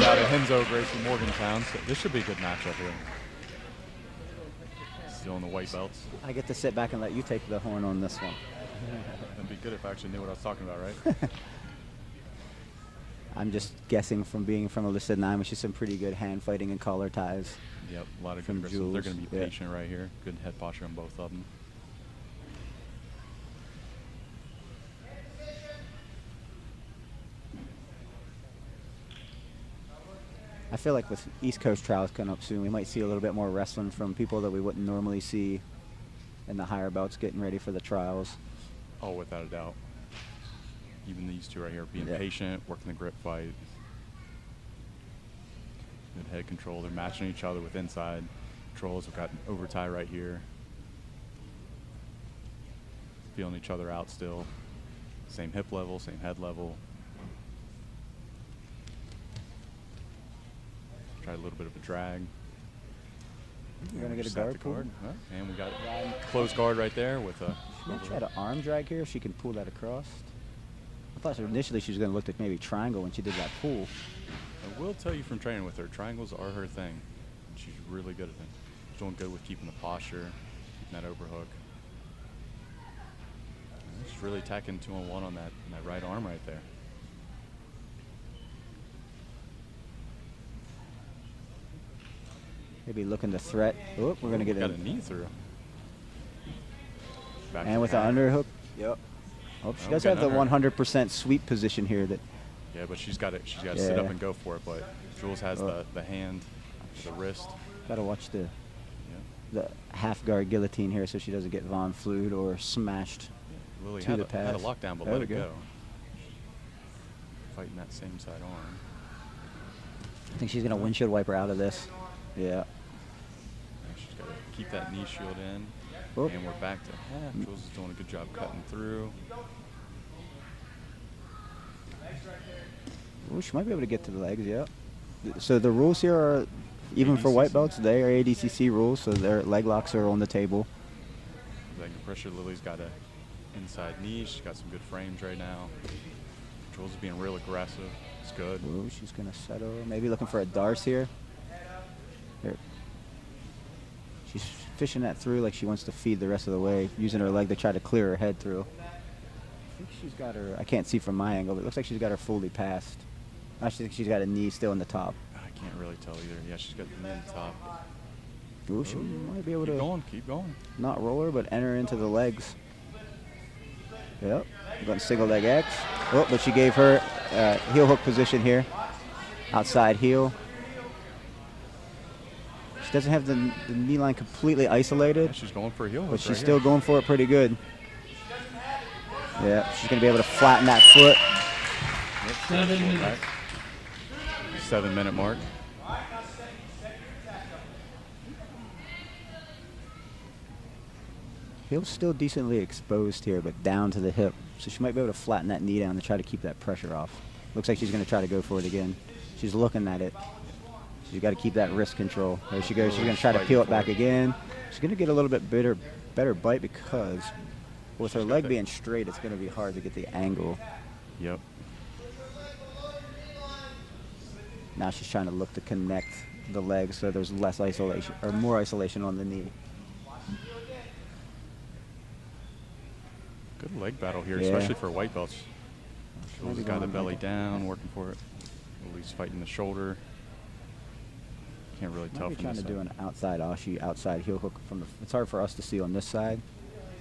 out of Henzo Gracie Morgantown. So this should be a good matchup here. Still in the white belts. I get to sit back and let you take the horn on this one. That'd be good if I actually knew what I was talking about, right? I'm just guessing from being from a listed 9, which is some pretty good hand fighting and collar ties. Yep, a lot of From good wrestlers. They're going to be Jules, patient right here. Good head posture on both of them. I feel like with East Coast trials coming up soon, we might see a little bit more wrestling from people that we wouldn't normally see in the higher belts getting ready for the trials. Oh, without a doubt. Even these two right here, being Yeah. patient, working the grip fight. Good head control. They're matching each other with inside controls. We've got an overtie right here. Feeling each other out still. Same hip level, same head level. Try a little bit of a drag. You're going to get a Just at guard the pull? Huh? And we got a closed guard right there with a. She's going to try to arm drag here. She can pull that across. I thought initially she was going to look at maybe triangle when she did that pull. I will tell you from training with her, triangles are her thing. And she's really good at them. She's doing good with keeping the posture, keeping that overhook. And she's really attacking 2-on-1 on that right arm right there. Maybe looking to threat. Oh, we're going to get got a a knee through. Back and to with an back. underhook. Yep. Oh, she Oh, does got have the an under. 100% sweep position here. That Yeah, but she's got to sit up Yeah. and go for it. But Jules has Oh. the hand, the wrist. got to watch the Yeah. half guard guillotine here so she doesn't get Von Flued or smashed. Lily To had the a pass. lockdown, but There let we it go. go. Fighting that same side arm. I think she's going to windshield wiper out of this. Yeah. Now she's got to keep that knee shield in. Oh. And we're back to half. Jules is doing a good job cutting through. Ooh, she might be able to get to the legs, yeah. So the rules here are, even for white ADCC. belts, they are ADCC rules, so their leg locks are on the table. Leg pressure. Lily's got a inside knee. She's got some good frames right now. Jules is being real aggressive. It's good. Ooh, she's going to settle. Maybe looking for a Darce here. Here. She's fishing that through like she wants to feed the rest of the way, using her leg to try to clear her head through. I think she's got her, I can't see from my angle, but it looks like she's got her fully passed. I think she's got a knee still in the top. I can't really tell either. Yeah, she's got the knee on top. Ooh, she might be able Keep to going. Keep going. not roll her, but enter into the legs. Yep, we're going single leg X. Oh, but she gave her heel hook position here. Outside heel. She doesn't have the knee line completely isolated, Yeah, she's going for a heel hook but she's right still here. going for it pretty good. Yeah, she's going to be able to flatten that foot. Yep, 7 going minutes. back. 7-minute mark. Heel's still decently exposed here, but down to the hip. So she might be able to flatten that knee down to try to keep that pressure off. Looks like she's going to try to go for it again. She's looking at it. So you got to keep that wrist control. There she goes. She's going to try to peel it back again. She's going to get a little bit better bite because with her leg being straight, it's going to be hard to get the angle. Yep. Now she's trying to look to connect the legs so there's less isolation or more isolation on the knee. Good leg battle here, Yeah. especially for white belts. Jules Maybe got the going belly like- down, working for it. Lily's fighting the shoulder. Can't really tell Might be from trying this to do side. an outside ashi, outside heel hook from the. It's hard for us to see on this side.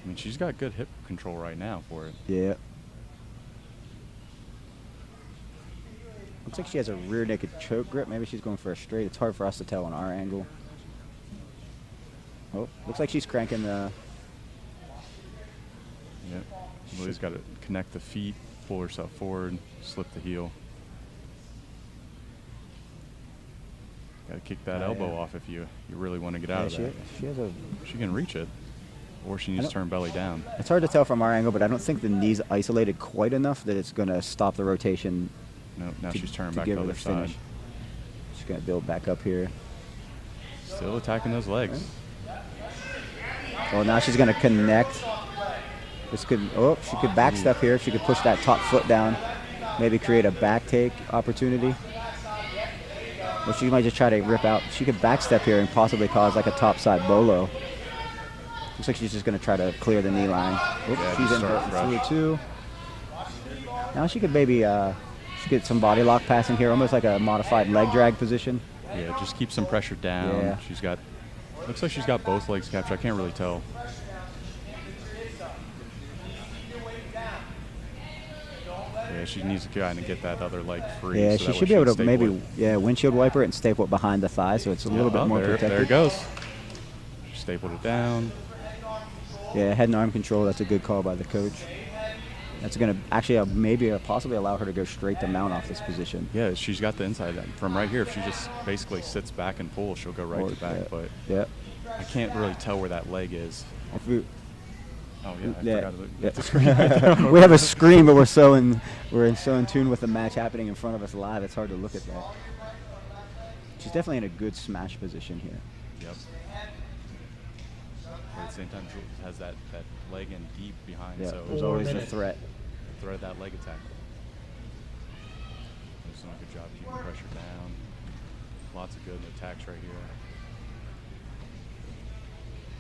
I mean, she's got good hip control right now for it. Yeah. Looks like she has a rear naked choke grip. Maybe she's going for a straight. It's hard for us to tell on our angle. Oh, looks like she's cranking the. Yep. Lily's got to connect the feet, pull herself forward, slip the heel. Got to kick that Oh, elbow yeah. off if you really want to get out Yeah, of that. she has a. She can reach it, or she needs to don't- turn belly down. It's hard to tell from our angle, but I don't think the knee's isolated quite enough that it's going to stop the rotation. No, now to- she's turning to back give to her the the other finish. side. She's going to build back up here. Still attacking those legs. Well, now she's going to connect. This could. Oh, she could back step here. She could push that top foot down. Maybe create a back take opportunity. Well, she might just try to rip out. She could backstep here and possibly cause like a topside bolo. Looks like she's just going to try to clear the knee line. Oops, Yeah, she's just in start through fresh. two. Now she could maybe she get some body lock passing here, almost like a modified leg drag position. Yeah, just keep some pressure down. Yeah. She's got, looks like she's got both legs captured. I can't really tell. Yeah, she needs to kind of get that other leg free. Yeah, so she that way should be able can to staple maybe it. windshield wiper it and staple it behind the thigh, so it's a little bit more there, protected. There it goes. She stapled it down. Yeah, head and arm control. That's a good call by the coach. That's going to actually maybe possibly allow her to go straight to mount off this position. Yeah, she's got the inside. From right here, if she just basically sits back and pulls, she'll go right Or- to back. yeah, But yeah. I can't really tell where that leg is. If we, Oh yeah, I yeah, forgot to yeah. get the screen right there. We have a screen, but we're so in tune with the match happening in front of us live. It's hard to look at that. She's definitely in a good smash position here. Yep. But at the same time, Jules has that leg in deep behind, Yeah, so there's always the threat. thread that leg attack. She's doing a good job keeping pressure down. Lots of good attacks right here.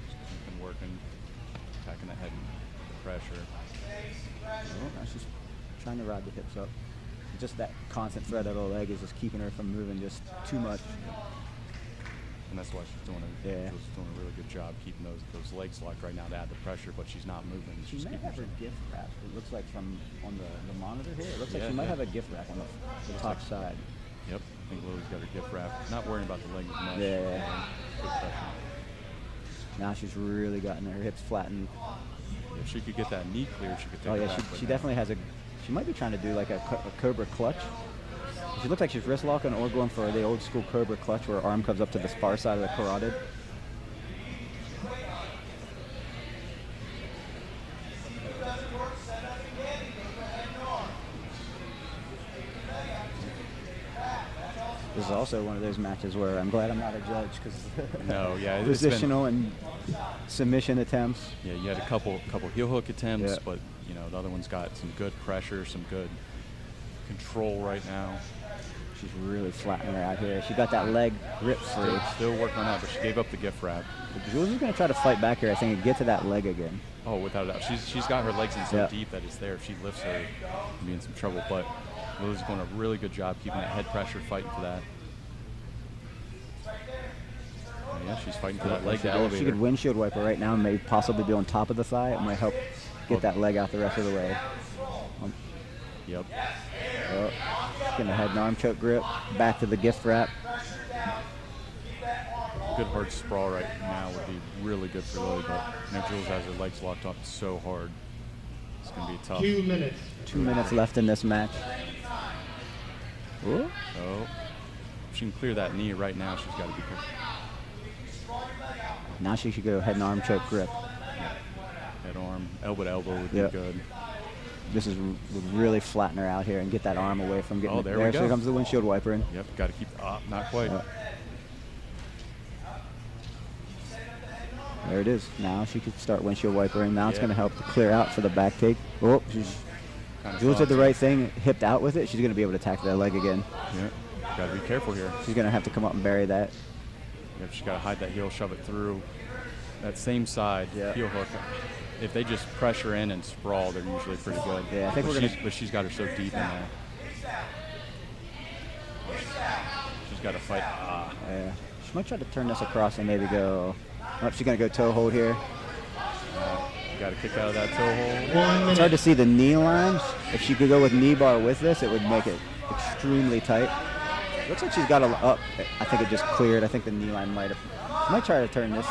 Just keeping working, attacking the head and the pressure. Oh, now she's trying to ride the hips up. Just that constant thread of the leg is just keeping her from moving just too much. And that's why she's doing a really good job keeping those legs locked right now to add the pressure, but she's not moving. She She's may keeping have her herself- gift wrap. It looks like from on the monitor here. It looks like Yeah, she might yeah. have a gift wrap on the top side. Yep, I think Lily's got her gift wrap. Not worrying about the leg as much. Yeah. Good pressure. Now she's really gotten her hips flattened. If she could get that knee clear, she could take Oh it yeah, back, but she no. definitely has a. She might be trying to do like a cobra clutch. She looks like she's wrist locking or going for the old school cobra clutch, where her arm comes up to the far side of the carotid. This is also one of those matches where I'm glad I'm not a judge because No, yeah, it's been- positional and submission attempts. Yeah, you had a couple heel hook attempts, Yeah. but you know the other one's got some good pressure, some good control right now. She's really flattening her out here. She got that leg grip free. Still working on that, but she gave up the gift wrap. Jules is going to try to fight back here, I think, and get to that leg again. Oh, without a doubt, she's got her legs in so Yeah. deep that it's there. If she lifts her, she'll be in some trouble. But Lily's doing a really good job keeping that head pressure, fighting for that. Yeah, she's fighting for that leg to She elevate could her. windshield wiper right now and may possibly be on top of the thigh. It might help get that leg out the rest of the way. Yep. Oh, getting a head and arm choke grip. Back to the gift wrap. Good hard sprawl right now would be really good for Lily, but now Jules has her legs locked up so hard. It's going to be tough. 2 minutes. 2 minutes left in this match. Ooh. So, if she can clear that knee right now, she's got to be careful. Now she should go head and arm choke grip. Head arm, elbow to elbow would Yep. be good. This is would really flatten her out here and get that arm away from getting Oh, it. there we So go. comes the windshield wiper in. Yep, got to keep not quite. Yeah. There it is. Now she could start windshield wipering. Now it's Yeah. going to help to clear out for the back take. Oh, Kinda Jules did the thought right thing, hipped out with it. She's going to be able to attack that leg again. so. Yeah, got to be careful here. She's going to have to come up and bury that. Yep, she's got to hide that heel, shove it through. That same side, Yeah. heel hook. If they just pressure in and sprawl, they're usually pretty good. Yeah, I think but we're gonna- But she's got her so deep in there. She's got to fight. Yeah. She might try to turn this across and maybe go. Oh, she's going to go toe hold here. Got to kick out of that toe hold. 1 It's hard minute. to see the knee lines. If she could go with knee bar with this, it would make it extremely tight. Looks like she's got a up. I think it just cleared. I think the knee line might have. She might try to turn this.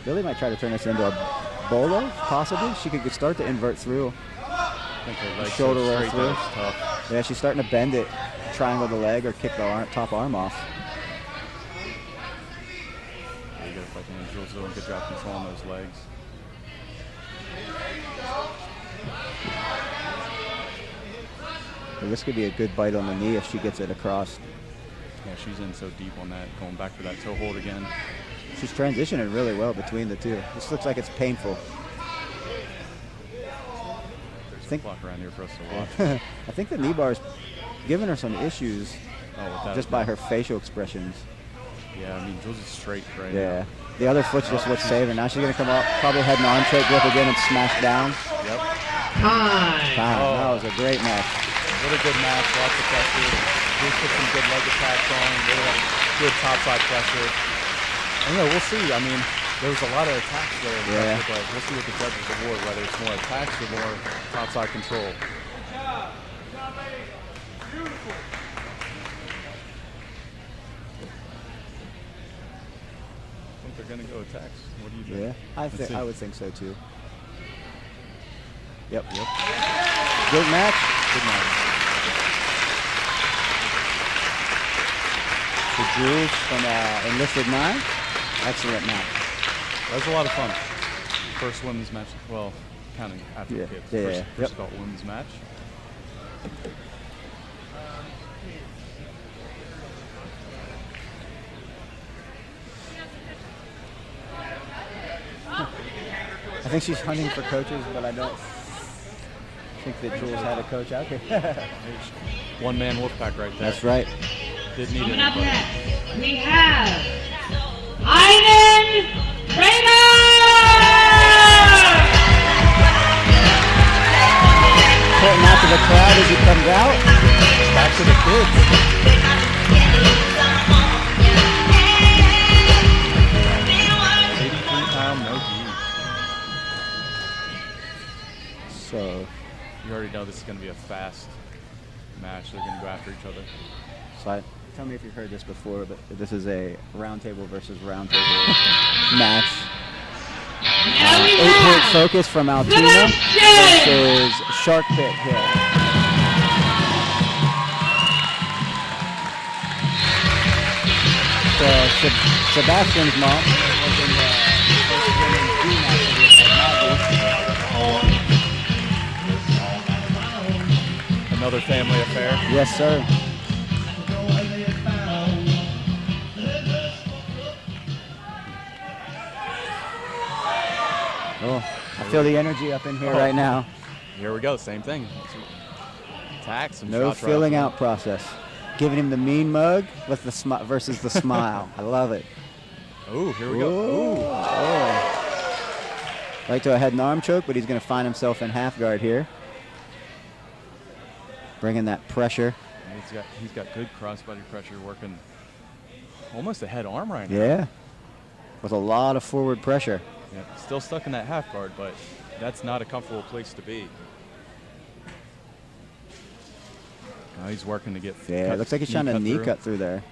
Billy might try to turn this into a bolo, possibly. She could start to invert through. I think her legs Shoulder so roll straight through. that it's tough. Yeah, she's starting to bend it, triangle the leg, or kick the top arm off. Yeah, you got to fight the Jules doing a good job controlling those legs. But this could be a good bite on the knee if she gets it across. Yeah, she's in so deep on that, going back for that toe hold again. She's transitioning really well between the two. This looks like it's painful. There's Think- a clock around here for us to watch. I think the knee bar's giving her some issues. without just a by doubt. her facial expressions. Yeah, I mean, Jules is straight right Yeah. now. The other foot's just what's saving. Now she's going to come up, probably head and arm choke grip again and smash down. Yep. Time. That was a great match. What a good match. Lots of pressure. Jules put some good leg attacks on. Really good topside pressure. And, we'll see. I mean, there was a lot of attacks there. Yeah. But we'll see what the judges award, whether it's more attacks or more topside control. I think they're going to go attacks. What do you think? Yeah, Let's see. I would think so too. Yep. Yep. Good match. Good match. The Jules from Enlisted 9. Excellent match. That was a lot of fun. First women's match. Well, counting after Yeah, the kids. yeah, First, yeah. first Yep. adult women's match. I think she's hunting for coaches, but I don't think that Jules had a coach out here. One man Wolfpack right there. That's right. Didn't need Coming up anybody. next, we have Ivan Rayner! Pointing out to the crowd as he comes out. Back to the kids. 83-pound no gi. So, You already know this is going to be a fast match. They're going to go after each other. tell me if you've heard this before, but this is a round table versus round table match. Now we 8-point have focus from Altoona Sebastian! versus Shark Pit here. So Sebastian's mom was in the first women's D match at Maggie. Another family affair. Yes, sir. Oh, I feel the energy up in here right now. Here we go. Same thing. Attacks and No shots right filling off. out process. Giving him the mean mug with the versus the smile. I love it. Ooh, here we go. Ooh. Right to a head and arm choke, but he's going to find himself in half guard here. Bringing that pressure. He's got good crossbody pressure working almost a head arm right now. Yeah. With a lot of forward pressure. Yeah, still stuck in that half guard, but that's not a comfortable place to be. Now he's working to get Yeah, it looks like he's trying to knee cut through there.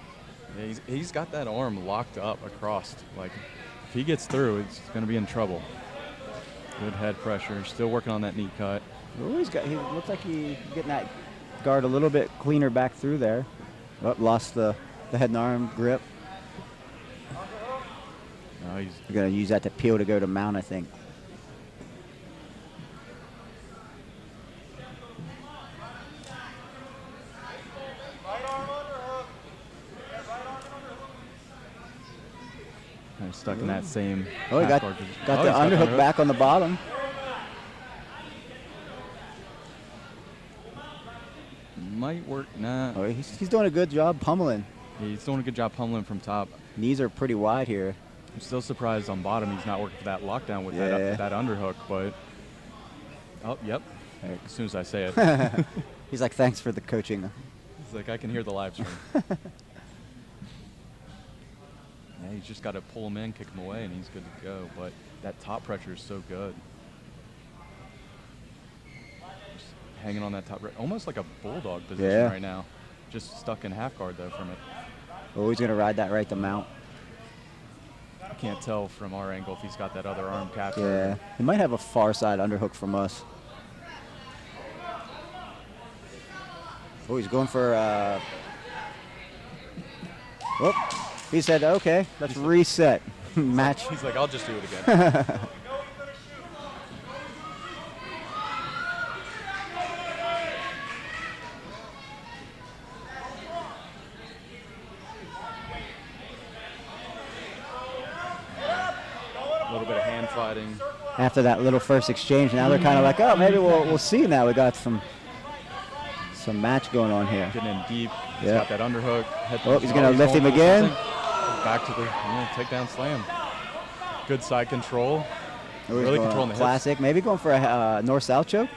Yeah, he's got that arm locked up across. Like, if he gets through, it's going to be in trouble. Good head pressure. Still working on that knee cut. Oh, he looks like he's getting that guard a little bit cleaner back through there. Oh, lost the head and arm grip. Now he's You're going to use that to peel to go to mount, I think. kind of stuck in that same. Oh, he half got guard. the Oh, he's underhook back on the bottom. Might work. Nah. Oh, he's doing a good job pummeling. He's doing a good job pummeling from top. Knees are pretty wide here. I'm still surprised on bottom he's not working for that lockdown with Yeah. that underhook, but. Oh, yep. As soon as I say it. He's like, thanks for the coaching. It's like I can hear the live stream. Yeah, he's just got to pull him in, kick him away, and he's good to go. But that top pressure is so good. Just hanging on that top, almost like a bulldog position Yeah. right now. Just stuck in half guard though from it. Oh, he's going to ride that right to mount. I can't tell from our angle if he's got that other arm captured. Yeah. He might have a far side underhook from us. Oh, he's going for. Oh, he said, okay, let's reset. Match. He's like, I'll just do it again. A little bit of hand fighting. After that little first exchange, now they're kind of like, oh, maybe we'll see now. We got some Some match going on here. Getting in deep. He's Yeah. got that underhook. Head Oh, he's gonna going lift him for again. something. Back to the takedown slam. Good side control. Oh, he's Really going controlling the hips. classic. Maybe going for a north-south choke.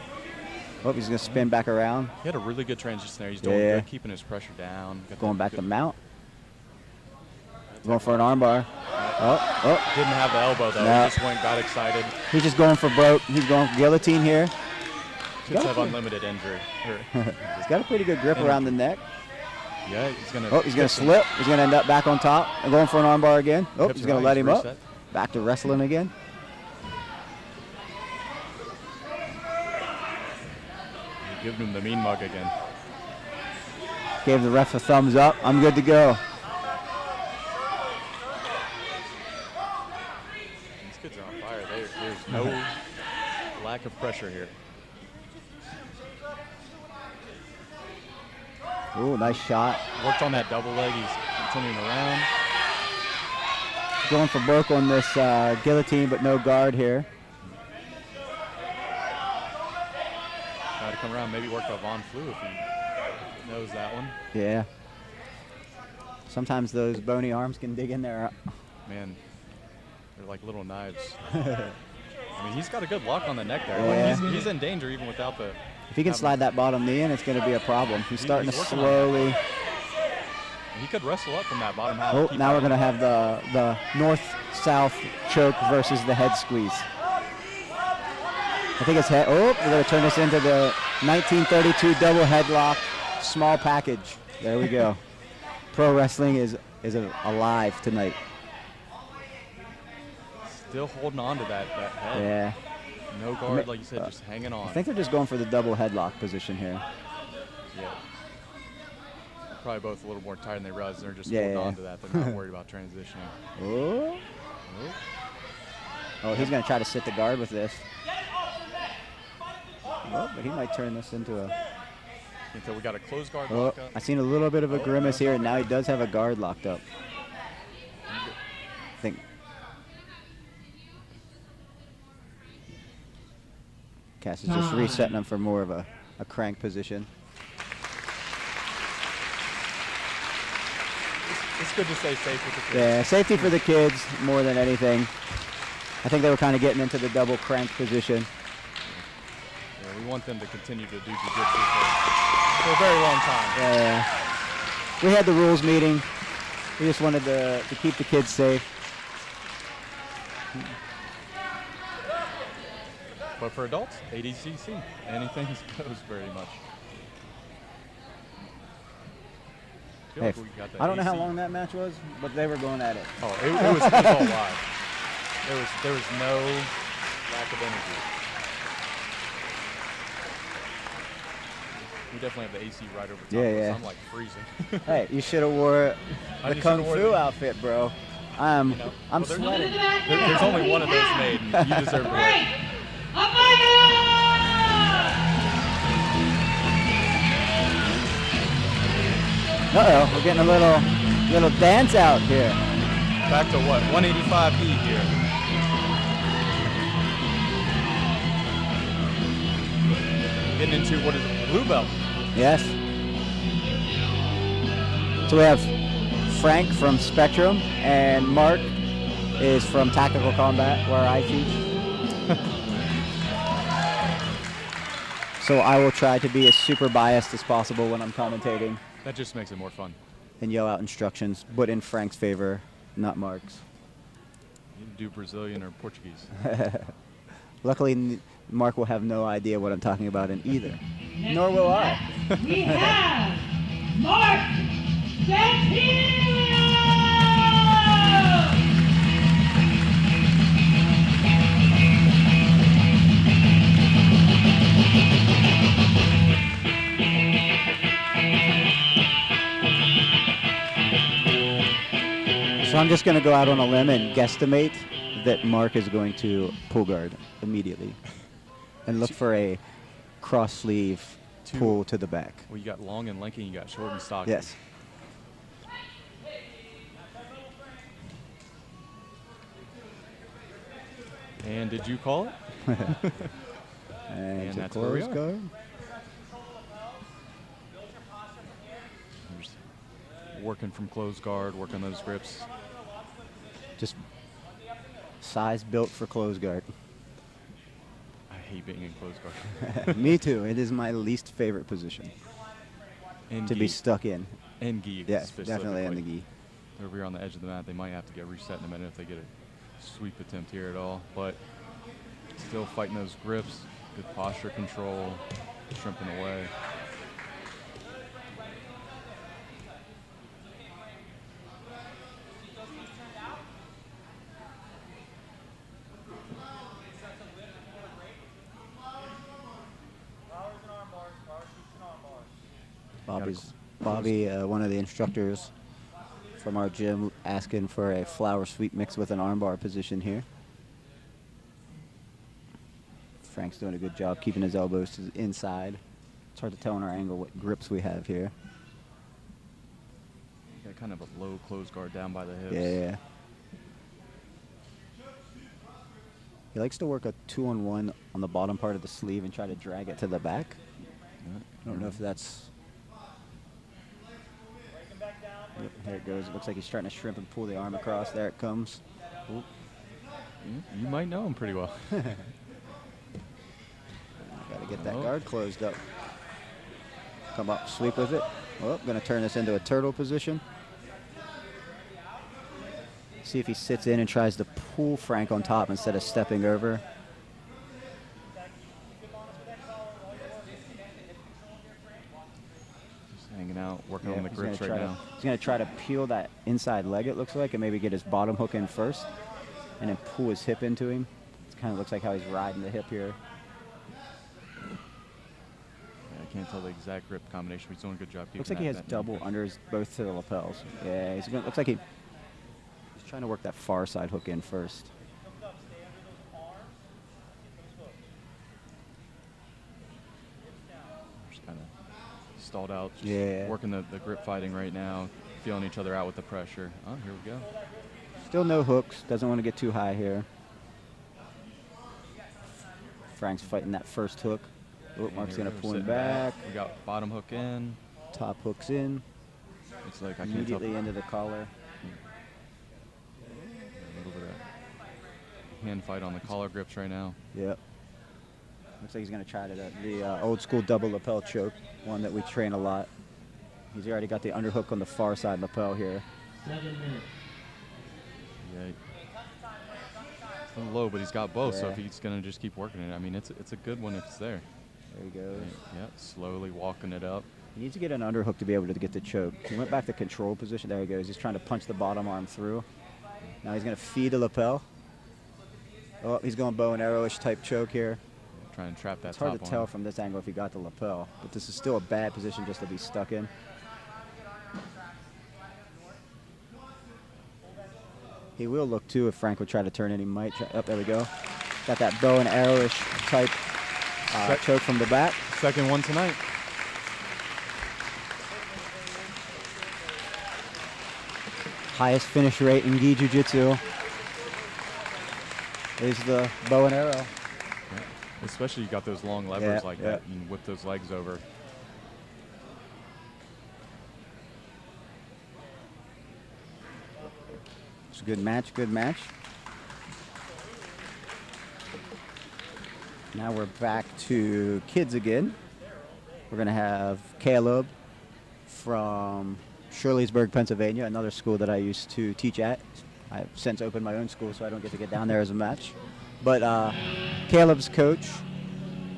Oh, he's gonna spin back around. He had a really good transition there. He's doing Yeah. good, keeping his pressure down. Got Going that back good- to mount. Going for an armbar. Oh, Didn't have the elbow though. No. He just went, got excited. he's just going for broke. He's going for guillotine here. Kids have unlimited injury. He's got a pretty good grip around the neck. Yeah, he's gonna. Oh, he's gonna slip. He's gonna end up back on top and going for an armbar again. Oh, Hips he's are gonna high, let he's him up. reset. Back to wrestling again. Giving him the mean mug again. Gave the ref a thumbs up. I'm good to go. These kids are on fire. There's no lack of pressure here. Ooh, nice shot. Worked on that double leg. He's continuing around. Going for broke on this guillotine, but no guard here. Try to come around. Maybe work a Von Flu if he knows that one. Yeah. Sometimes those bony arms can dig in there. Man, they're like little knives. I mean, he's got a good lock on the neck there. Yeah. Like he's in danger even without the. If he can slide that bottom knee in, it's going to be a problem. He's starting to he's working on slowly. He could wrestle up from that bottom half. Oh, keep now we're fighting. going to have the north-south choke versus the head squeeze. I think it's head. Oh, we're going to turn this into the 1932 double headlock small package. There we go. Pro wrestling is alive tonight. Still holding on to that head. Yeah. No guard, like you said, just hanging on. I think they're just going for the double headlock position here. Yeah. Probably both a little more tired than they realize. They're just Yeah, holding yeah. on to that. They're not worried about transitioning. Oh. Oh, he's going to try to sit the guard with this. Oh, but he might turn this into a... Until we got a closed guard Oh, lock up. I seen a little bit of a grimace here, and now he does have a guard locked up. I think... Cass is just resetting him for more of a crank position. It's good to stay safe with the kids. Yeah, safety for the kids more than anything. I think they were kind of getting into the double crank position. Yeah, we want them to continue to do jiu-jitsu for a very long time. Yeah. We had the rules meeting. We just wanted to keep the kids safe. But for adults, ADCC, anything goes very much. Feel Hey, like we got that I don't know how AC. long that match was, but they were going at it. Oh, it was all live. There was no lack of energy. We definitely have the AC right over top Yeah, of us. yeah. I'm like freezing. Hey, you should have wore I the just Kung should've wore Fu the- outfit, bro. I'm know, I'm well, they're- sweating. There's only one of those made, and you deserve to wear it. Uh-oh, we're getting a little dance out here. Back to what? 185 heat here. Getting into what is it? Blue belt. Yes. So we have Frank from Spectrum, and Mark is from Tactical Combat, where I teach. So I will try to be as super biased as possible when I'm commentating That just makes it more fun. and yell out instructions, but in Frank's favor, not Mark's. You can do Brazilian or Portuguese. Luckily, Mark will have no idea what I'm talking about in either. Nor will I. We have Mark Santino! So I'm just going to go out on a limb and guesstimate that Mark is going to pull guard immediately and look for a cross sleeve pull to the back. Well, you got long and lanky, you got short and stocky. Yes. And did you call it? And And to that's where we close are. guard. working from closed guard, working those grips. Just size built for close guard. I hate being in closed guard. Me too. It is my least favorite position And to gi. be stuck in. And gi. Yeah, specifically. definitely in the gi. Over here on the edge of the mat, they might have to get reset in a minute if they get a sweep attempt here at all. But still fighting those grips, good posture control, shrimping away. Flowers and arm bars, flower shoots and arm bars. Bobby, one of the instructors from our gym, asking for a flower sweep mix with an armbar position here. Frank's doing a good job keeping his elbows to the inside. It's hard to tell on our angle what grips we have here. Got kind of a low close guard down by the hips. Yeah. He likes to work a 2-on-1 on the bottom part of the sleeve and try to drag it to the back. I don't know if that's... Yep, here it goes. It looks like he's starting to shrimp and pull the arm across. There it comes. Ooh. You might know him pretty well. Got to get that guard closed up. Come up, sweep with it. Oh, going to turn this into a turtle position. See if he sits in and tries to pull Frank on top instead of stepping over. Just hanging out, working Yeah, on the he's gonna grips right try now. He's going to try to peel that inside leg, it looks like, and maybe get his bottom hook in first and then pull his hip into him. It kind of looks like how he's riding the hip here. Yeah, I can't tell the exact grip combination, but he's doing a good job keeping Looks like he has that double unders both to the lapels. Yeah, looks like he's trying to work that far side hook in first. Just kind of stalled out. Just Yeah. working the grip fighting right now, feeling each other out with the pressure. Oh, here we go. Still no hooks. Doesn't want to get too high here. Frank's fighting that first hook. Oh, And Mark's here going to we're pull him sitting back. We got bottom hook in. Top hooks in. It's like I can't tell. Immediately into the collar. A little bit of hand fight on the collar grips right now. Yep. Looks like he's going to try the old school double lapel choke, one that we train a lot. He's already got the underhook on the far side lapel here. 7 minutes. Yeah. It's a little low, but he's got both, so Yeah. if he's going to just keep working it, I mean, it's a good one if it's there. There he goes. Yeah, slowly walking it up. He needs to get an underhook to be able to get the choke. He went back to control position. There he goes. He's trying to punch the bottom arm through. Now he's going to feed the lapel. Oh, he's going bow and arrow-ish type choke here. Trying to trap that It's hard top to tell arm. from this angle if he got the lapel, but this is still a bad position just to be stuck in. He will look too if Frank would try to turn it. He might. Oh, there we go. Got that bow and arrow-ish type choke from the back. Second one tonight. Highest finish rate in gi jiu-jitsu is the bow and arrow. Yeah. Especially you got those long levers Yeah, like yeah. that. You can whip those legs over. It's a good match, good match. Now we're back to kids again. We're going to have Caleb from Shirleysburg, Pennsylvania, another school that I used to teach at. I've since opened my own school, so I don't get to get down there as a match. But Caleb's coach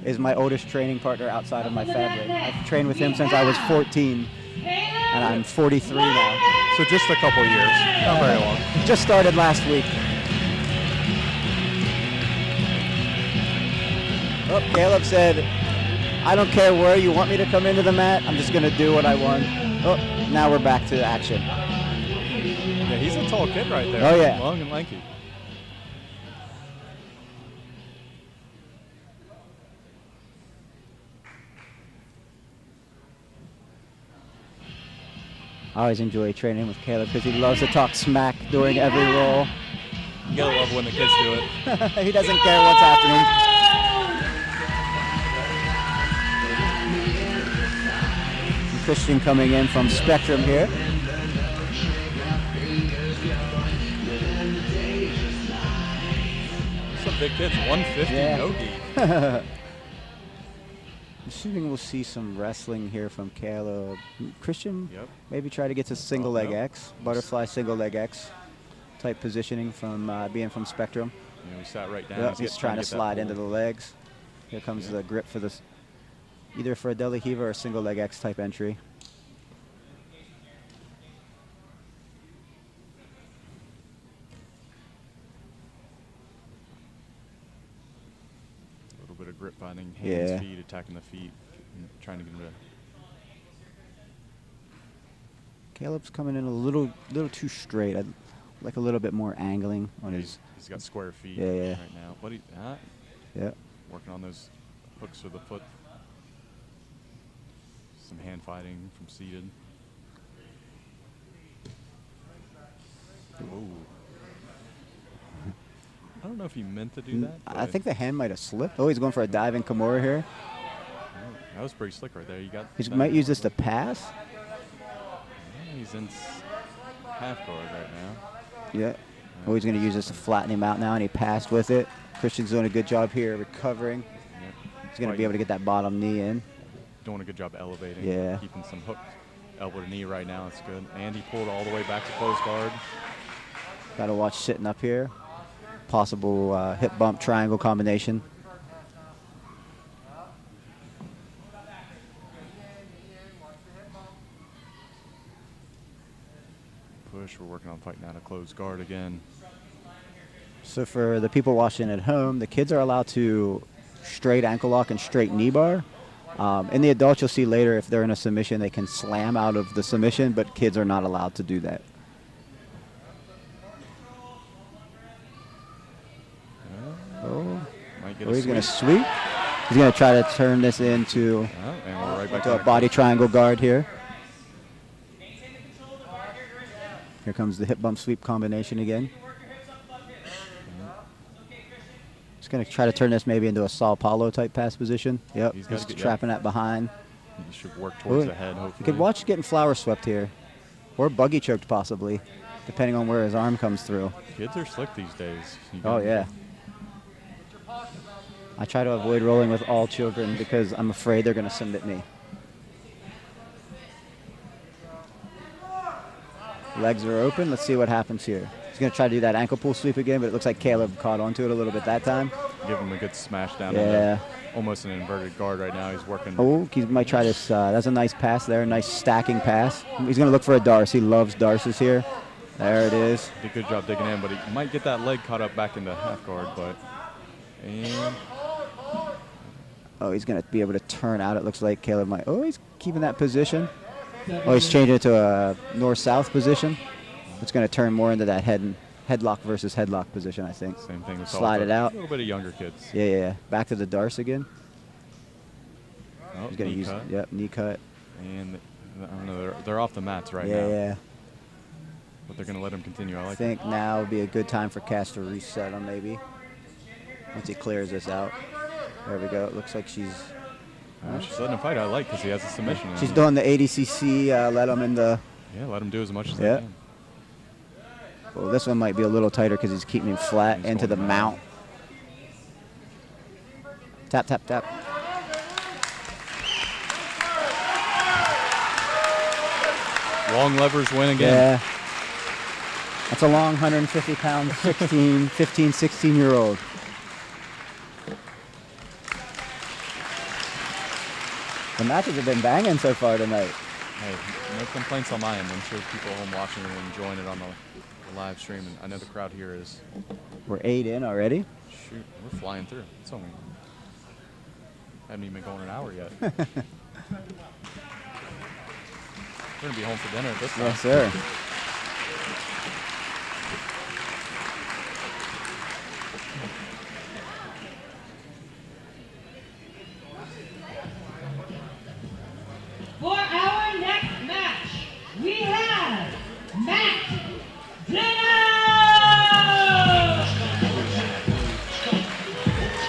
is my oldest training partner outside of my family. I've trained with him since I was 14, and I'm 43 now. So just a couple years, not very long. Just started last week. Oh, Caleb said, I don't care where you want me to come into the mat. I'm just going to do what I want. Oh, now we're back to action. Yeah, he's a tall kid right there. Oh, yeah. Long and lanky. I always enjoy training with Caleb because he loves to talk smack during every roll. You gotta love when the kids do it. He doesn't care what's happening. Christian coming in from Spectrum here. big kids. 150 Yeah. no gi. I'm assuming we'll see some wrestling here from Caleb. Christian, Yep. maybe try to get to single leg no. X, butterfly single leg X type positioning from being from Spectrum. You know, he sat right down. Yep, he's trying to get that slide pull. into the legs. Here comes the grip for this, either for a De La Hiva or a single leg X type entry. A little bit of grip finding hands, Yeah. feet, attacking the feet, and trying to get him to. Caleb's coming in a little too straight. I'd like a little bit more angling on his. He's got square feet Yeah. right now. But Yeah. working on those hooks with the foot. Some hand fighting from seated. Ooh. I don't know if he meant to do that. I but think the hand might have slipped. Oh, he's going for a diving Kimura here. that was pretty slick right there. You got. He that. might use this to pass. Yeah, he's in half guard right now. Yeah. Oh, he's going to use this to flatten him out now, and he passed with it. Christian's doing a good job here recovering. Yep. He's going to be able to get that bottom knee in. Doing a good job elevating. Yeah. Keeping some hooked elbow to knee right now. It's good. And he pulled all the way back to close guard. Got to watch sitting up here. Possible hip bump triangle combination. Push. We're working on fighting out of close guard again. So for the people watching at home, the kids are allowed to straight ankle lock and straight knee bar. In the adults, you'll see later if they're in a submission, they can slam out of the submission, but kids are not allowed to do that. Might get Oh, he's going to sweep. sweep. He's going to try to turn this into, And we're right back into a to body triangle guard here. Here comes the hip bump sweep combination again. Just going to try to turn this maybe into a Sao Paulo type pass position. Yep, He's he's gotta get- trapping that behind. You should work towards Ooh. the head, hopefully. You could watch getting flower swept here. Or buggy choked possibly, depending on where his arm comes through. Kids are slick these days. You Oh, gotta- yeah. I try to avoid rolling with all children because I'm afraid they're going to submit me. Legs are open. Let's see what happens here. He's going to try to do that ankle pull sweep again, but it looks like Caleb caught onto it a little bit that time. Give him a good smash down. Yeah. Into almost an inverted guard right now. He's working. Oh, he might try this. That's a nice pass there. Nice stacking pass. He's going to look for a Darce. He loves Darces here. There it is. Did a good job digging in, but he might get that leg caught up back into half guard. But and Oh, he's going to be able to turn out. It looks like Caleb might. Oh, he's keeping that position. Oh, he's changing it to a north-south position. It's going to turn more into that headlock versus headlock position, I think. same thing with Slide it out. A little bit of younger kids. Yeah. Back to the Darce again. Oh, He's going to knee use cut. Yep, knee cut. And I don't know. They're off the mats right Yeah, now. yeah. But they're going to let him continue. I I like think now would be a good time for Cass to reset him maybe. Once he clears this out. There we go. It looks like she's She's letting him fight. I like because he has a submission. she's doing the ADCC. Let him in the. Yeah, let him do as much as Yeah. they can. Well, this one might be a little tighter because he's keeping him flat He's into the going mount. Tap, tap, tap. Long levers win again. Yeah. That's a long 150-pound 15, 16-year-old. The matches have been banging so far tonight. Hey, no complaints on my end. I'm sure people home watching are enjoying it on the live stream. And I know the crowd here is. We're 8 in already. Shoot, we're flying through. It's only. Haven't even been going an hour yet. We're gonna be home for dinner at this time. Yes, sir. For our next match, we have Matt Dinner!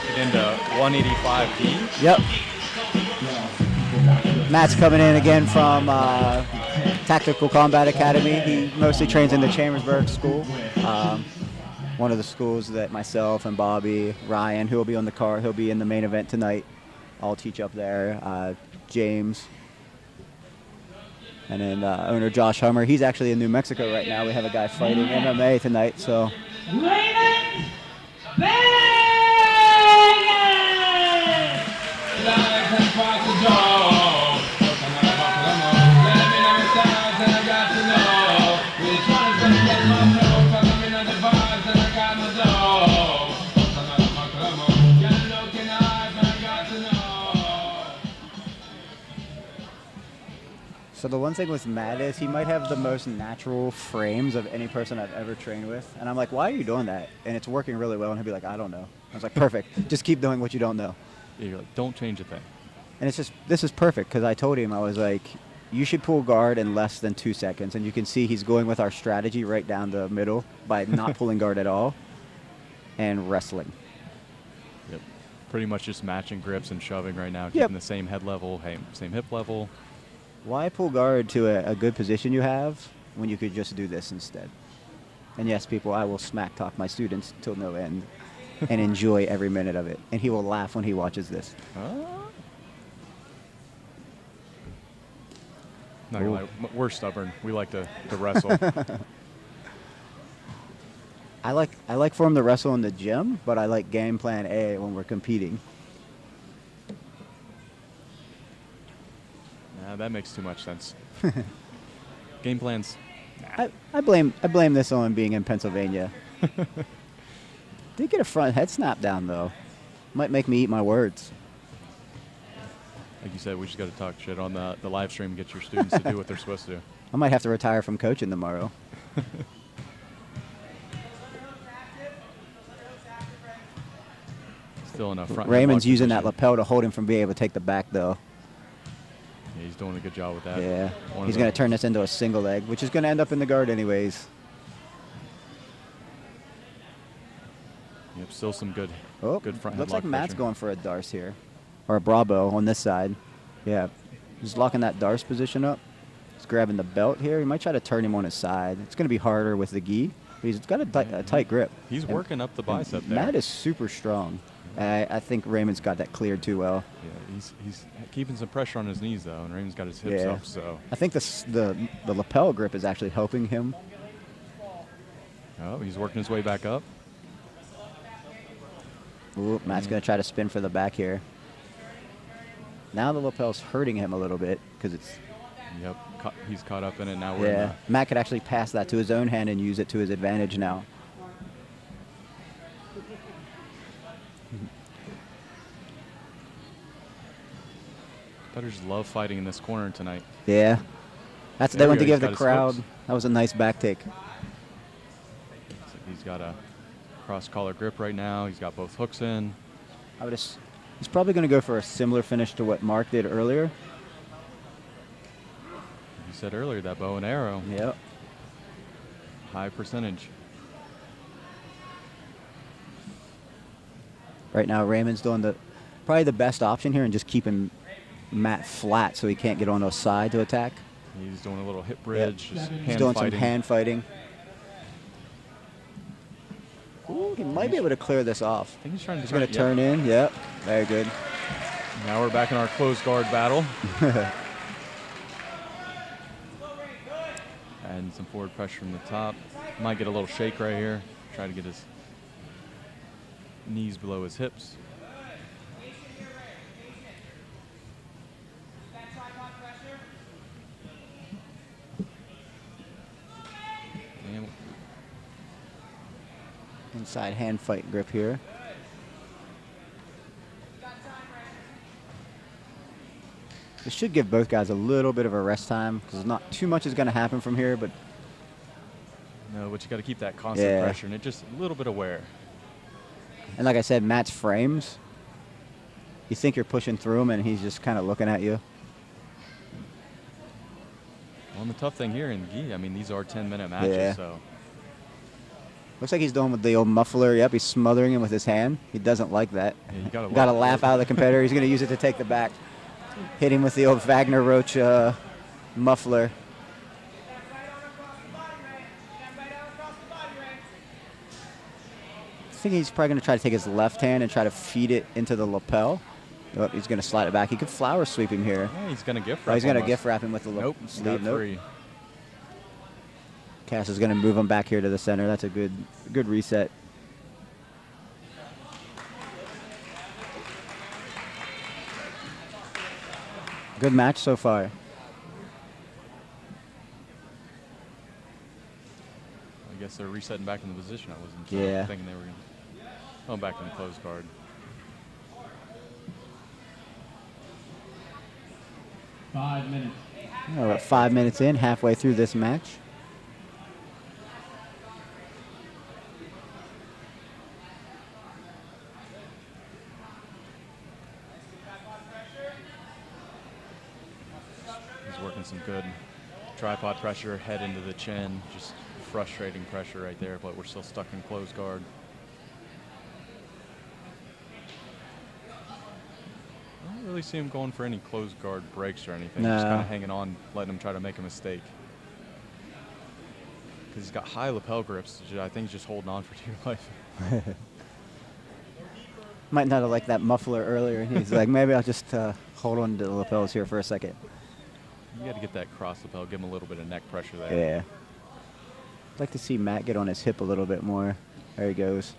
Get into 185 Yep. Matt's coming in again from Tactical Combat Academy. He mostly trains in the Chambersburg school. one of the schools that myself and Bobby, Ryan, who will be on the card, he'll be in the main event tonight. I'll teach up there. James. And then owner Josh Hummer. He's actually in New Mexico right now. We have a guy fighting MMA tonight. So Raymond Vegas! So the one thing with Matt is he might have the most natural frames of any person I've ever trained with. And I'm like, why are you doing that? And it's working really well. And he'll be like, I don't know. I was like, perfect. Just keep doing what you don't know. Yeah, you're like, don't change a thing. And it's just, this is perfect because I told him, I was like, you should pull guard in less than 2 seconds. And you can see he's going with our strategy right down the middle by not pulling guard at all and wrestling. Yep. Pretty much just matching grips and shoving right now, keeping the same head level, same hip level. Why pull guard to a good position you have when you could just do this instead? And yes, people, I will smack talk my students till no end and enjoy every minute of it. And he will laugh when he watches this. Not gonna lie, we're stubborn. We like to wrestle. I like for him to wrestle in the gym, but I like game plan A when we're competing. Nah, that makes too much sense. Game plans. Nah. I blame this on being in Pennsylvania. Did get a front head snap down though. Might make me eat my words. Like you said, we just got to talk shit on the live stream and get your students to do what they're supposed to do. I might have to retire from coaching tomorrow. Still in a front. Raymond's headlock using that position. lapel to hold him from being able to take the back though. Yeah, he's doing a good job with that. Yeah. One He's of going the- to turn this into a single leg, which is going to end up in the guard anyways. Yep, still some good front looks headlock like Matt's pressure. going for a Darce here. Or a Bravo on this side. Yeah. He's locking that Darce position up. He's grabbing the belt here. He might try to turn him on his side. It's going to be harder with the gi, but he's got a tight grip. He's And- working up the and bicep there. Matt is super strong. I think Raymond's got that cleared too well. Yeah, he's keeping some pressure on his knees though, and Raymond's got his hips Yeah. up. So I think the lapel grip is actually helping him. oh, he's working his way back up. Ooh, Matt's going to try to spin for the back here. Now the lapel's hurting him a little bit because it's... Yep, he's caught up in it now. We're in Yeah, Matt could actually pass that to his own hand and use it to his advantage now. Fighters love fighting in this corner tonight. Yeah. That's There they we want go, to give he's got the his crowd. hooks. That was a nice back take. So he's got a cross collar grip right now. He's got both hooks in. He's probably going to go for a similar finish to what Mark did earlier. You said earlier that bow and arrow, Yep. high percentage. Right now, Raymond's doing probably the best option here and just keeping Matt flat so he can't get on his side to attack. He's doing a little hip bridge, just He's hand doing fighting. some hand fighting. Ooh, he might be able to clear this off. I think he's trying to He's going to turn in. Yep. Very good. Now we're back in our closed guard battle. Adding some forward pressure from the top. Might get a little shake right here. Try to get his knees below his hips. And Inside hand fight grip here. This should give both guys a little bit of a rest time because not too much is going to happen from here, but no, but you got to keep that constant Yeah. pressure and it just a little bit of wear. and like I said, Matt's frames, you think you're pushing through him and he's just kind of looking at you. Well, and the tough thing here in gi, I mean, these are 10-minute matches, Yeah. so Looks like he's doing with the old muffler. Yep, he's smothering him with his hand. He doesn't like that. yeah, you got to Got to laugh out of the competitor. He's going to use it to take the back. Hit him with the old Wagner Roach muffler. think he's probably going to try to take his left hand and try to feed it into the lapel. Oh, he's going to slide it back. He could flower sweep him here. Yeah, he's going to gift Oh, wrap. he's going to almost. gift wrap him with the Nope. sleeve. Got free. Cass is going to move him back here to the center. That's a good reset. Good match so far. I guess they're resetting back in the position. I wasn't thinking they were going back in the closed guard. We're about 5 minutes in, halfway through this match. He's working some good tripod pressure, head into the chin. Just frustrating pressure right there, but we're still stuck in closed guard. I don't really see him going for any closed guard breaks or anything. Just kind of hanging on, letting him try to make a mistake. Because he's got high lapel grips. I think he's just holding on for dear life. Might not have liked that muffler earlier. He's like, maybe I'll just hold on to the lapels here for a second. You got to get that cross lapel, give him a little bit of neck pressure there. Yeah. I'd like to see Matt get on his hip a little bit more. There he goes.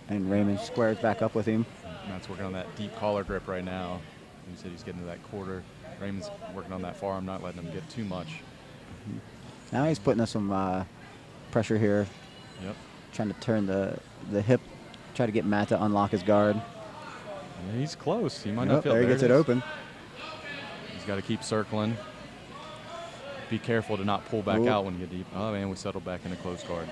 And Raymond squares back up with him. Matt's working on that deep collar grip right now. He said he's getting to that quarter. Raymond's working on that forearm, not letting him get too much. Now he's putting us some pressure here. Yep. Trying to turn the hip, try to get Matt to unlock his guard. Yeah, he's close. He might not feel there he gets it is. open. He's got to keep circling. Be careful to not pull back out when you get deep. Oh, man, we settled back into closed guard.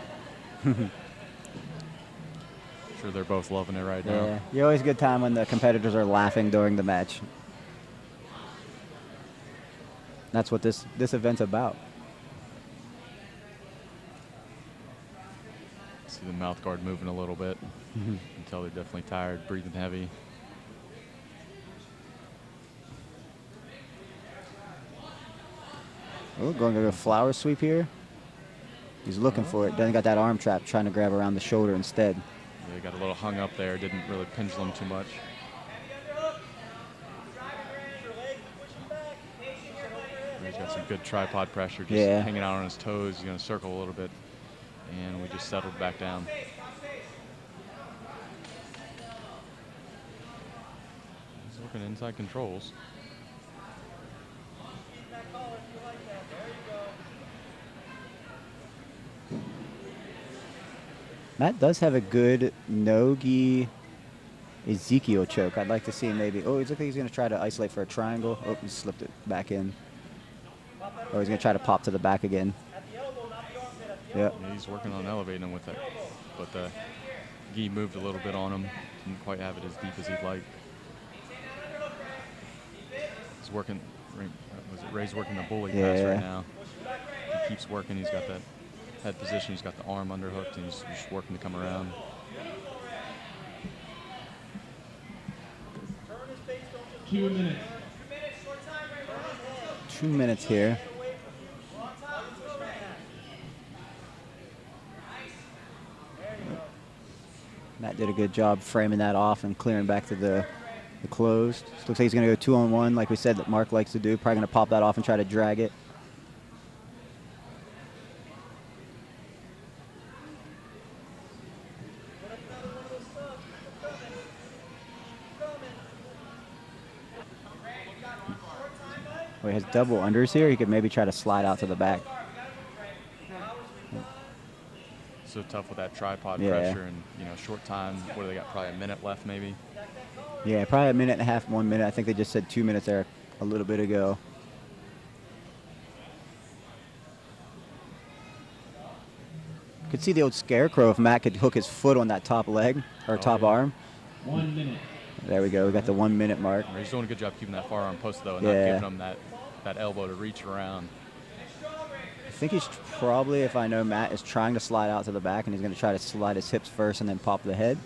Sure they're both loving it right now. Yeah, you always good time when the competitors are laughing during the match. That's what this event's about. See the mouth guard moving a little bit. You can tell they're definitely tired, breathing heavy. Oh, going to go flower sweep here. He's looking for it. Then got that arm trap, trying to grab around the shoulder instead. Yeah, got a little hung up there. Didn't really pendulum too much. He's got some good tripod pressure, just hanging out on his toes. He's going to circle a little bit. And we just settled back down. He's working inside controls. Matt does have a good no-gi Ezekiel choke. I'd like to see him maybe. Oh, he's looking like he's going to try to isolate for a triangle. Oh, he slipped it back in. Oh, he's going to try to pop to the back again. Yeah, he's working on elevating him with it. But the gi moved a little bit on him. Didn't quite have it as deep as he'd like. He's working. Ray's working the bully pass right now. He keeps working. He's got that head position. He's got the arm underhooked, and he's just working to come around. Two minutes. 2 minutes here. Matt did a good job framing that off and clearing back to the closed. Looks like he's going to go 2-on-1, like we said that Mark likes to do. Probably going to pop that off and try to drag it. Well, he has double unders here. He could maybe try to slide out to the back. So tough with that tripod pressure and, you know, short time. What do they got? Probably a minute left, maybe. Yeah, probably a minute and a half, 1 minute. I think they just said 2 minutes there a little bit ago. Could see the old scarecrow if Matt could hook his foot on that top leg or top arm. 1 minute. There we go. We got the 1 minute mark. He's doing a good job keeping that forearm posted, though, and not giving him that elbow to reach around. I think he's probably, if I know Matt, is trying to slide out to the back, and he's going to try to slide his hips first and then pop the head.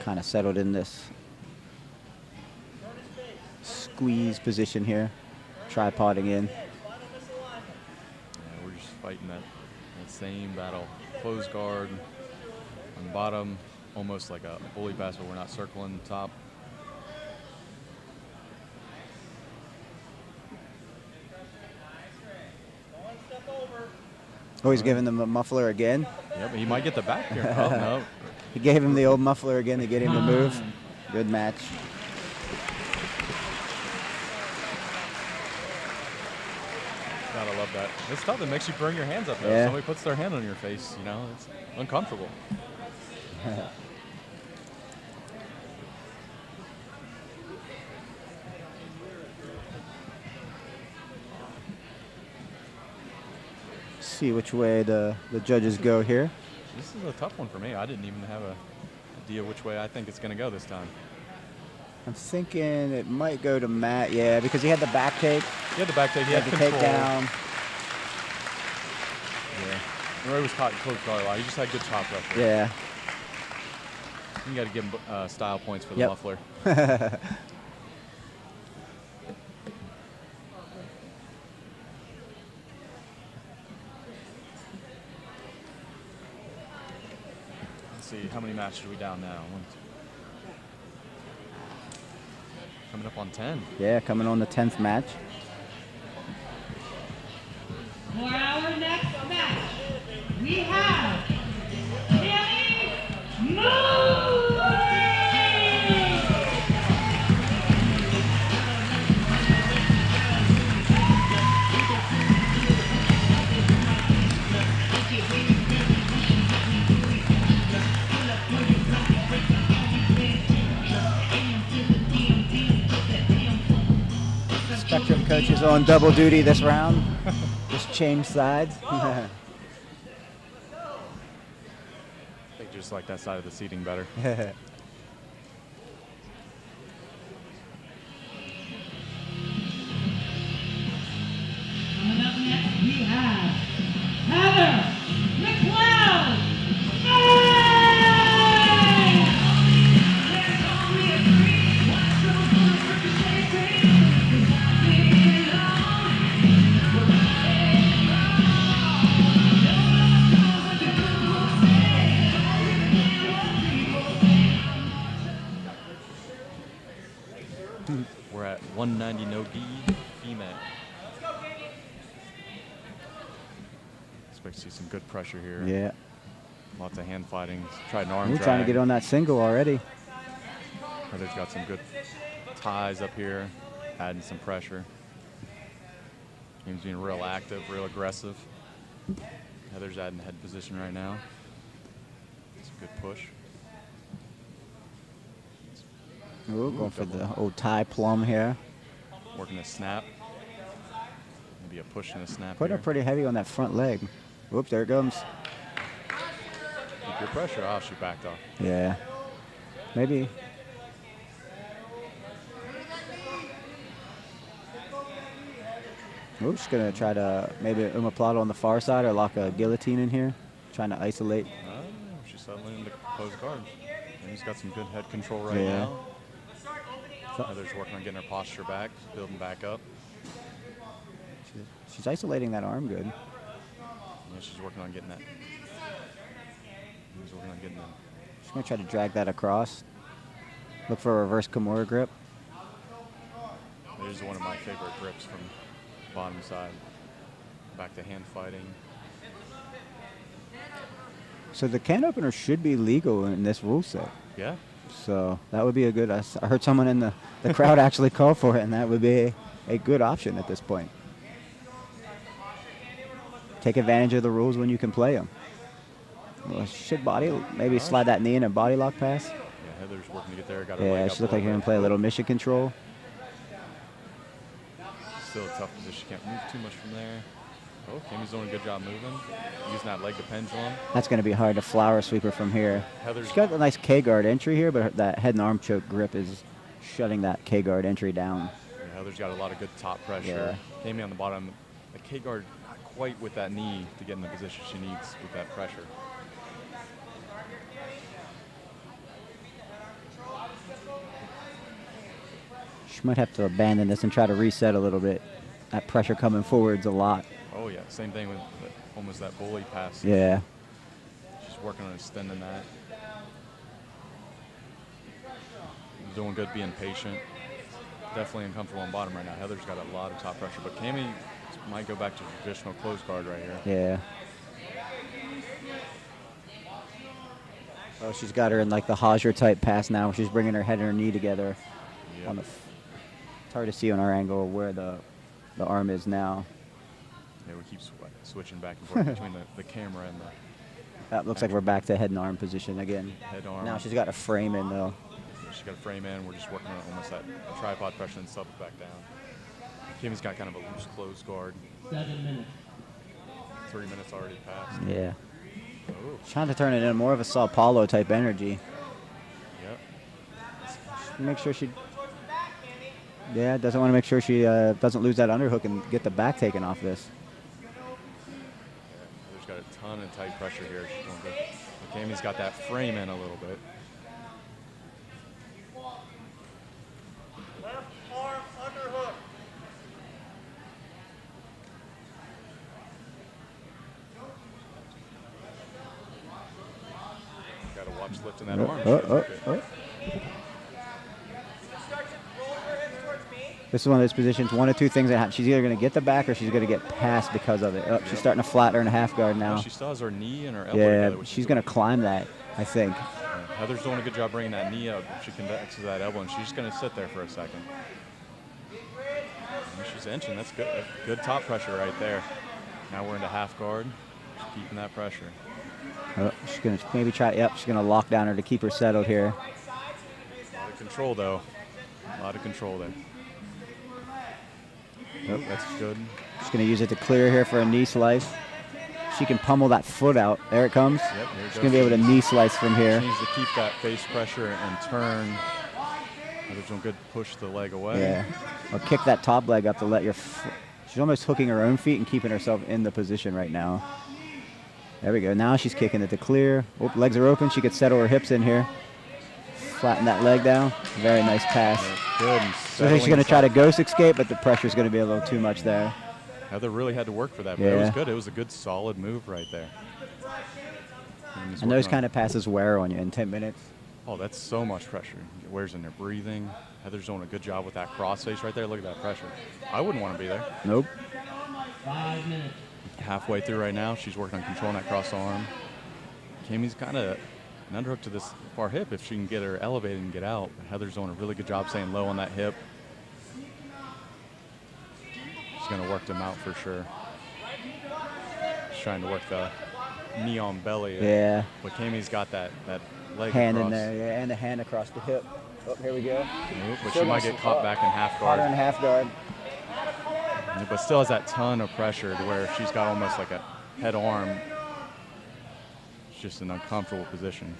kind of settled in this squeeze position here, tripoding in. Yeah, we're just fighting that same battle. Close guard on the bottom, almost like a bully pass, but we're not circling the top. Oh, he's giving them a muffler again. Yeah, but he might get the back here. Oh, no. He gave him the old muffler again to get him to move. Good match. Gotta love that. It's tough. It makes you burn your hands up, though. Yeah. Somebody puts their hand on your face, you know, it's uncomfortable. See which way the judges go here. This is a tough one for me. I didn't even have a idea which way I think it's going to go this time. I'm thinking it might go to Matt, yeah, because he had the back take. He had the back take. He He had had the control. takedown. Yeah. Roy was caught in close guard a lot. He just had good top pressure. Yeah. You got to give him style points for the Yep. muffler. Let's see, how many matches are we down now? 1, 2. Coming up on 10. Yeah, coming on the 10th match. For our next match, we have Kelly Moon. Spectrum coaches on double duty this round. Just change sides. I think just like that side of the seating better. Coming up next, we have Heather McLeod. There's only a dream, what's so good, ricochet, We're at 190 no gi female. Expect to see some good pressure here. Yeah. Lots of hand fighting. Tried an arm We're drag. trying to get on that single already. Heather's got some good ties up here, adding some pressure. He's being real active, real aggressive. Heather's adding head position right now. It's a good push. Ooh, going for the old tie plum here. Working a snap. Maybe a push and a snap Putting here. her pretty heavy on that front leg. Whoops, there it comes. Keep your pressure. Oh, she backed off. Yeah. Maybe. Oops, she's going to try to maybe omoplata on the far side or lock a guillotine in here. Trying to isolate. She's settling into close guard. And he's got some good head control right Yeah. now. Heather's working on getting her posture back, building back up. She's isolating that arm good. Yeah, she's working on getting that. He's working on getting that. She's going to try to drag that across. Look for a reverse Kimura grip. There's one of my favorite grips from bottom side. Back to hand fighting. So the can opener should be legal in this rule set. Yeah. So that would be a good. I heard someone in the crowd actually call for it, and that would be a good option at this point. Take advantage of the rules when you can play them. Well, should body maybe slide that knee in a body lock pass. Yeah, Heather's working to get there. Got her Yeah, leg she up looked like she can play a little mission control. Still a tough position. Can't move too much from there. Oh, Kimmy's doing a good job moving. Using that leg to pendulum. That's going to be hard to flower sweeper from here. Heather's She's got a nice K-guard entry here, but that head and arm choke grip is shutting that K-guard entry down. Yeah, Heather's got a lot of good top pressure. Kimmy on the bottom. The K-guard not quite with that knee to get in the position she needs with that pressure. She might have to abandon this and try to reset a little bit. That pressure coming forwards a lot. Oh, yeah. Same thing with almost that bully pass. Yeah. She's working on extending that. Doing good being patient. Definitely uncomfortable on bottom right now. Heather's got a lot of top pressure, but Cammie might go back to traditional close guard right here. Yeah. Oh, she's got her in like the Hodger type pass now. She's bringing her head and her knee together. Yep. On the it's hard to see on our angle where the arm is now. Yeah, we keep switching back and forth between the camera and the That looks like we're back to head and arm position again. head arm. Now she's got a frame in though. She's got a frame in. We're just working on almost that tripod pressure and sub it back down. Cammie's got kind of a loose close guard. 7 minutes. 3 minutes already passed. Yeah. Oh, She's trying to turn it into more of a Sao Paulo type energy. yep. Make sure she. Yeah, doesn't want to make sure she doesn't lose that underhook and get the back taken off this. There's got a ton of tight pressure here. She's doing good. Cammie's got that frame in a little bit. Left arm underhook. Got to watch lifting that arm. This is one of those positions, one of two things that happen. She's either going to get the back or she's going to get passed because of it. Oh, she's starting to flatten her in a half guard now. Well, she still has her knee and her elbow Yeah, together. she's going to climb that, I think. Heather's doing a good job bringing that knee up. She connects to that elbow, and she's just going to sit there for a second. And she's inching. That's good. Good top pressure right there. Now we're into half guard. Just keeping that pressure. Oh, she's going to maybe try. Yep, she's going to lock down her to keep her settled here. A lot of control, though. A lot of control there. Yep, that's good. She's going to use it to clear here for a knee slice. She can pummel that foot out. There it comes. Yep, here it She's goes. going to be able to knee slice from here. She needs to keep that face pressure and turn. Heather's doing good. Push the leg away. Yeah. Or kick that top leg up to let your foot. She's almost hooking her own feet and keeping herself in the position right now. There we go. Now she's kicking it to clear. Oh, legs are open. She could settle her hips in here. Flatten that leg down. Very nice pass. Good. So I think she's going to try to ghost escape, but the pressure's going to be a little too much there. Heather really had to work for that, but it was good. It was a good, solid move right there. And those kind of passes wear on you in 10 minutes. Oh, that's so much pressure. It wears in their breathing. Heather's doing a good job with that crossface right there. Look at that pressure. I wouldn't want to be there. Nope. 5 minutes. Halfway through right now, she's working on controlling that cross arm. Cammie's kind of an underhook to this far hip if she can get her elevated and get out. Heather's doing a really good job staying low on that hip. She's going to work them out for sure. She's trying to work the knee on belly. Yeah. But Cammie's got that leg Hand across. in there, yeah, and the hand across the hip. Oh, here we go. Nope, but she might get caught back in half Caught guard. her in half guard. But still has that ton of pressure to where she's got almost like a head arm. It's just an uncomfortable position.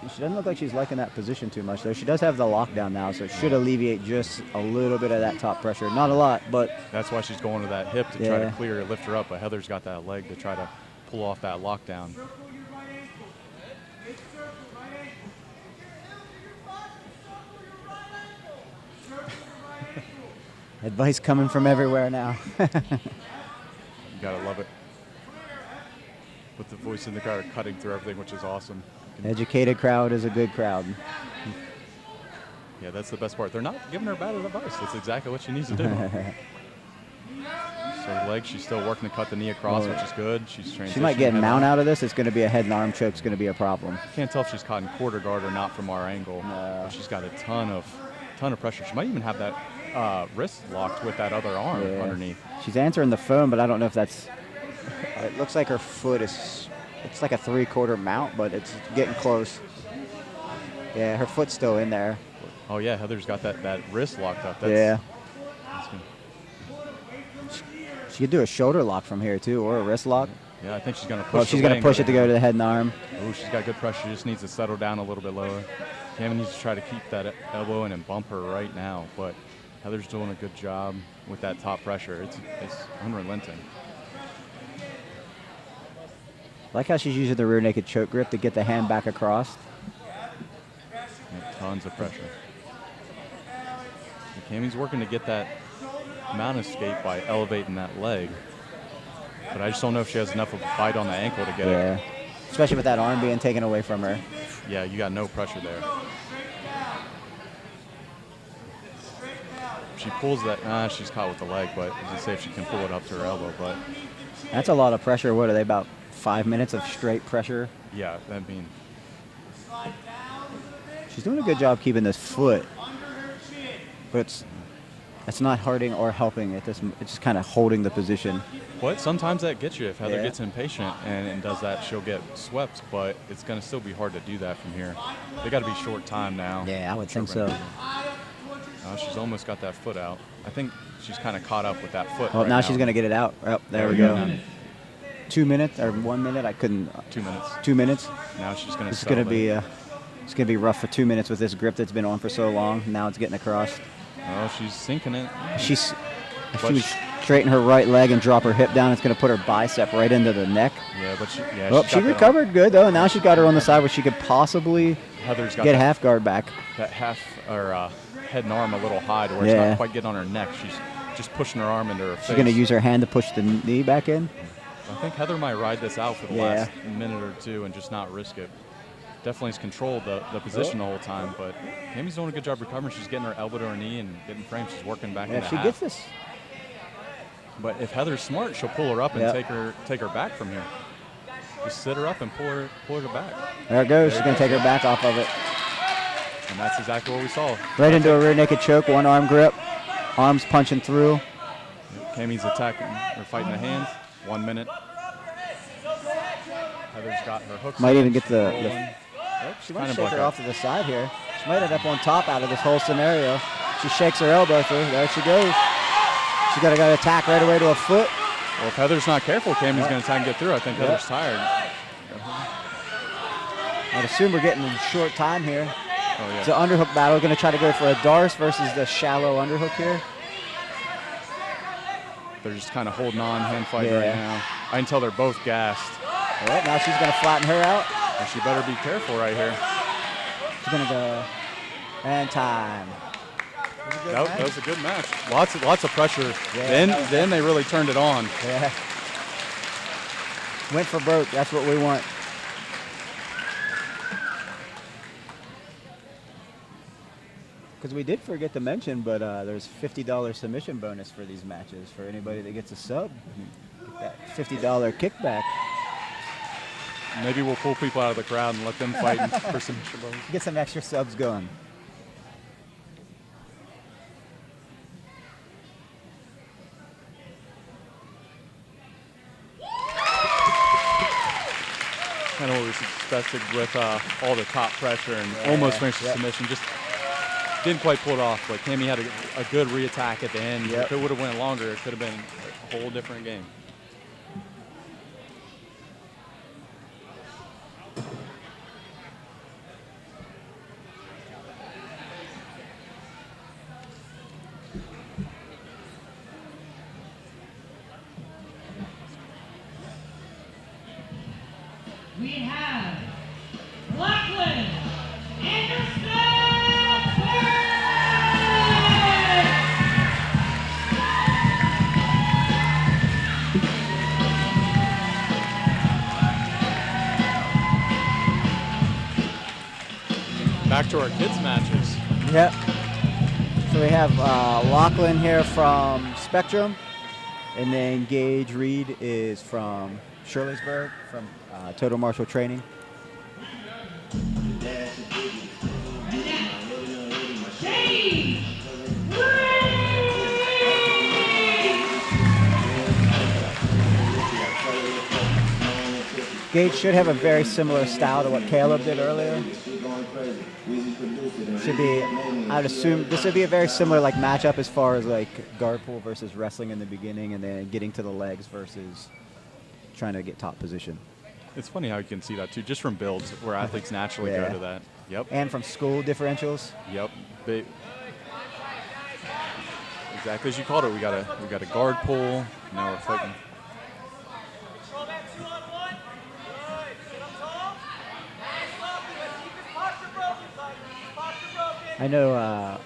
She doesn't look like she's liking that position too much, though. She does have the lockdown now, so it should alleviate just a little bit of that top pressure. Not a lot, but That's why she's going to that hip to try to clear, lift her up. But Heather's got that leg to try to pull off that lockdown. advice coming from everywhere now. You gotta love it. With the voice in the crowd cutting through everything, which is awesome. Educated crowd is a good crowd. Yeah, that's the best part. They're not giving her bad advice. That's exactly what she needs to do. So leg, she's still working to cut the knee across, which is good. She's transitioning. She might get head mount on. out of this. It's going to be a head and arm choke. It's going to be a problem. Can't tell if she's caught in quarter guard or not from our angle. But she's got a ton of pressure. She might even have that wrist locked with that other arm underneath. She's answering the phone, but I don't know if that's. It looks like her foot is. It's like a 3/4 mount, but it's getting close. Yeah, her foot's still in there. Oh yeah, Heather's got that wrist locked up. Yeah. That's good. She could do a shoulder lock from here too, or a wrist lock. Yeah, I think she's gonna push. Oh, she's gonna push it to go to the head and arm. Oh, she's got good pressure. She just needs to settle down a little bit lower. Cammie needs to try to keep that elbow in and bump her right now, but Heather's doing a good job with that top pressure. It's unrelenting. I like how she's using the rear naked choke grip to get the hand back across. And tons of pressure. Cammie's working to get that mount escape by elevating that leg. But I just don't know if she has enough of a bite on the ankle to get it. Especially with that arm being taken away from her. Yeah, you got no pressure there. She pulls that, she's caught with the leg, but I was gonna say if she can pull it up to her elbow, but. That's a lot of pressure. What are they, about 5 minutes of straight pressure? Yeah, I mean. She's doing a good job keeping this foot, but it's not hurting or helping. It's just kind of holding the position. But sometimes that gets you. If Heather gets impatient and does that, she'll get swept, but it's going to still be hard to do that from here. They got to be short time now. Yeah, I would think so. She's almost got that foot out. I think she's kind of caught up with that foot. Well, right now she's going to get it out. Oh, there we go. 2 minutes or 1 minute? I couldn't. 2 minutes. 2 minutes? Now she's going to. It's going to be. It's going to be rough for 2 minutes with this grip that's been on for so long. Now it's getting across. Oh, she's sinking it. If she would straighten her right leg and drop her hip down, it's going to put her bicep right into the neck. Yeah, but she recovered good though. Now she's got her on the side where she could possibly Heather's got get half guard back. That half or head and arm a little high to where it's not quite getting on her neck. She's just pushing her arm into her face. She's going to use her hand to push the knee back in. I think Heather might ride this out for the last minute or two and just not risk it. Definitely has controlled the position the whole time, but Cammie's doing a good job recovering. She's getting her elbow to her knee and getting framed. She's working back into half. She gets this. But if Heather's smart, she'll pull her up and take her back from here. Just sit her up and pull her back. There it goes. She's going to take her back off of it. And that's exactly what we saw. Right into a rear naked choke, one arm grip. Arms punching through. Cammie's attacking or fighting the hands. 1 minute. Heather's got her hooks. Might even get she might shake her off to the side here. She might end up on top out of this whole scenario. She shakes her elbow through. There she goes. She's got to attack right away to a foot. Well, if Heather's not careful, Cammie's going to try and get through. I think Heather's tired. I'd assume we're getting in short time here. Oh, yeah. It's an underhook battle. Going to try to go for a Darce versus the shallow underhook here. They're just kind of holding on, hand fighting right now. I can tell they're both gassed. Well, now she's going to flatten her out. Well, she better be careful right here. She's going to go. And time. That was a good match. Lots of pressure. Yeah, then they really turned it on. Yeah. Went for broke. That's what we want. Because we did forget to mention, but there's $50 submission bonus for these matches for anybody that gets a sub. Get that $50 kickback. Maybe we'll pull people out of the crowd and let them fight for submission bonus. Get some extra subs going. Kind of what we expected with all the top pressure and almost finished the submission. Just didn't quite pull it off, but Cammie had a good re-attack at the end. If it would have went longer, it could have been a whole different game. We have Lachlan Anderson. Back to our kids matches. Yep. So we have Lachlan here from Spectrum, and then Gage Reed is from Shirleysburg, from Total Martial Training. Gage should have a very similar style to what Caleb did earlier. Should be, I would assume, this would be a very similar like matchup as far as like guard pull versus wrestling in the beginning and then getting to the legs versus trying to get top position. It's funny how you can see that too, just from builds where athletes naturally go to that. Yep. And from school differentials. Yep. Exactly as you called it. We got a guard pull. Now we're fighting. I know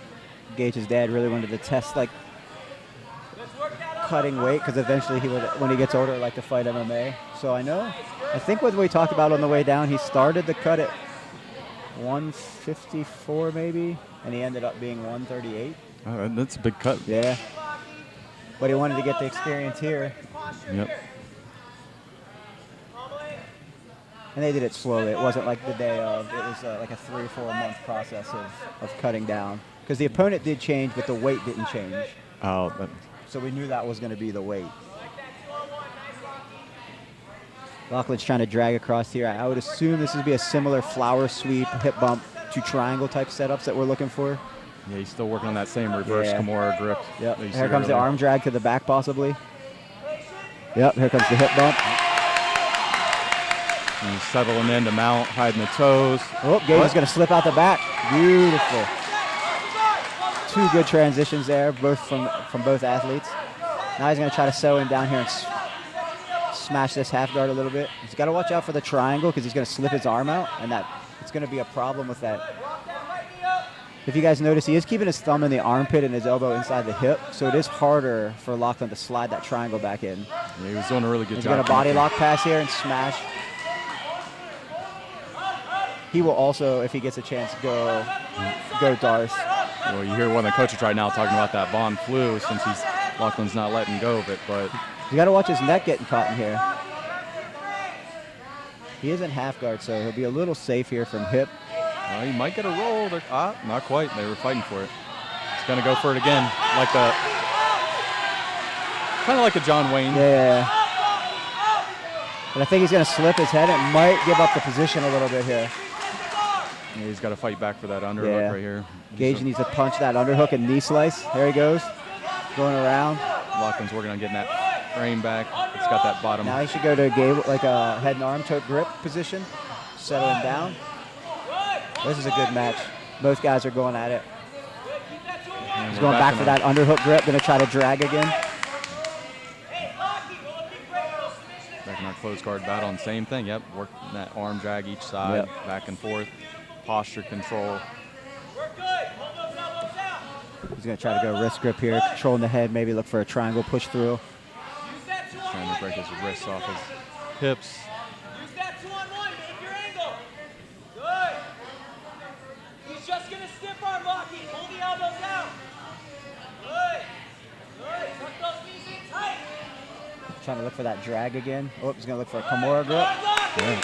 Gage's dad really wanted to test like cutting weight because eventually he would, when he gets older, like to fight MMA. So I think what we talked about on the way down, he started the cut at 154 maybe, and he ended up being 138. Oh, that's a big cut. Yeah. But he wanted to get the experience here. Yep. And they did it slowly. It wasn't like the day of. It was like a 3 or 4 month process of cutting down. Because the opponent did change, but the weight didn't change. Oh, So we knew that was going to be the weight. Lachlan's trying to drag across here. I would assume this would be a similar flower sweep, hip bump to triangle type setups that we're looking for. yeah, he's still working on that same reverse Kimura grip. Yep. that you Here see comes the earlier. arm drag to the back possibly. Yep, here comes the hip bump. And he's settling in to mount, hiding the toes. Oh, Gage is going to slip out the back. Beautiful. 2 good transitions there, both from both athletes. Now he's going to try to settle him down here and smash this half guard a little bit. He's got to watch out for the triangle because he's going to slip his arm out, and it's going to be a problem with that. If you guys notice, he is keeping his thumb in the armpit and his elbow inside the hip, so it is harder for Lachlan to slide that triangle back in. Yeah, he was doing a really good He's job. going to body lock pass here and smash. He will also, if he gets a chance, go Darth. Well, you hear one of the coaches right now talking about that Von flu since Lachlan's not letting go of it, but You got to watch his neck getting caught in here. He is in half guard, so he'll be a little safe here from hip. he might get a roll. Not quite. They were fighting for it. He's going to go for it again, kind of like a John Wayne. Yeah. But I think he's going to slip his head. It might give up the position a little bit here. Yeah, he's got to fight back for that underhook right here. Gage needs to punch that underhook and knee slice. There he goes. Going around. Lachlan's working on getting that frame back. It's got that bottom. Now he should go to like a head and arm choke grip position. Settle him down. This is a good match. Both guys are going at it. And He's we're going back in for that underhook grip. Going to try to drag again. Back in our close guard battle, and same thing. Yep, working that arm drag each side, back and forth, posture control. He's going to try to go wrist grip here, controlling the head, maybe look for a triangle push through. Trying to break his wrists off his hips. Use that 2-on-1, make your angle. Good. He's just going to stiff arm locking. Hold the elbows out. Good. Good. Tuck those knees in tight. Trying to look for that drag again. Oh, he's going to look for a Kimura grip. Yeah.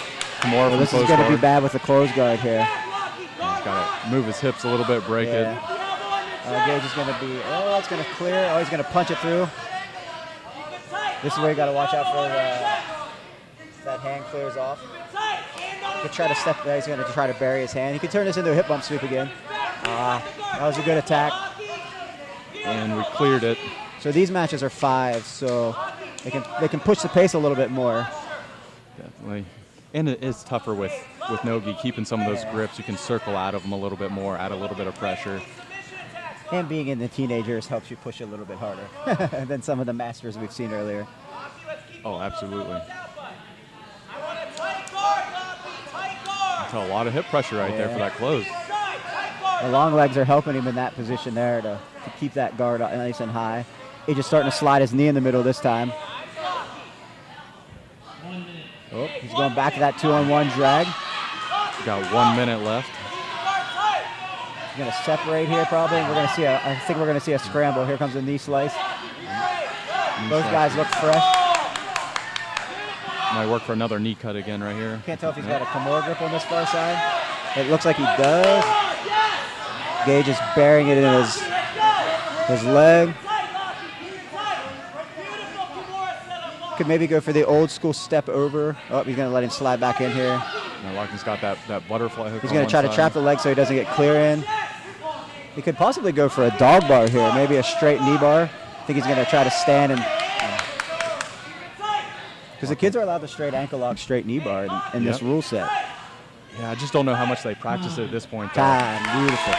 More Well, this is going to be bad with the close guard here. He's got to move his hips a little bit, break it. Gage is going to be, it's going to clear. Oh, he's going to punch it through. This is where you got to watch out for that hand clears off. He could try to step there. He's going to try to bury his hand. He could turn this into a hip bump sweep again. That was a good attack. And we cleared it. So these matches are 5, so they can push the pace a little bit more. Definitely. And it is tougher with Nogi, keeping some of those grips. You can circle out of them a little bit more, add a little bit of pressure. And being in the teenagers helps you push a little bit harder than some of the masters we've seen earlier. Oh, absolutely. A lot of hip pressure right there for that close. The long legs are helping him in that position there to keep that guard nice and high. He's just starting to slide his knee in the middle this time. Oh, he's going back to that 2-on-1 drag. Got 1 minute left. He's going to separate here probably. We're going to see I think we're going to see a scramble. Here comes a knee slice. Both guys look fresh. Might work for another knee cut again right here. Can't tell if he's got a Kimura grip on this far side. It looks like he does. Gage is burying it in his leg. Could maybe go for the old school step over. Oh, he's going to let him slide back in here. Now Larkin's got that butterfly hook. He's going to try to trap the leg so he doesn't get clear in. He could possibly go for a dog bar here, maybe a straight knee bar. I think he's going to try to stand and... Because the kids are allowed to straight ankle lock, straight knee bar in this rule set. Yeah, I just don't know how much they practice it at this point. Beautiful.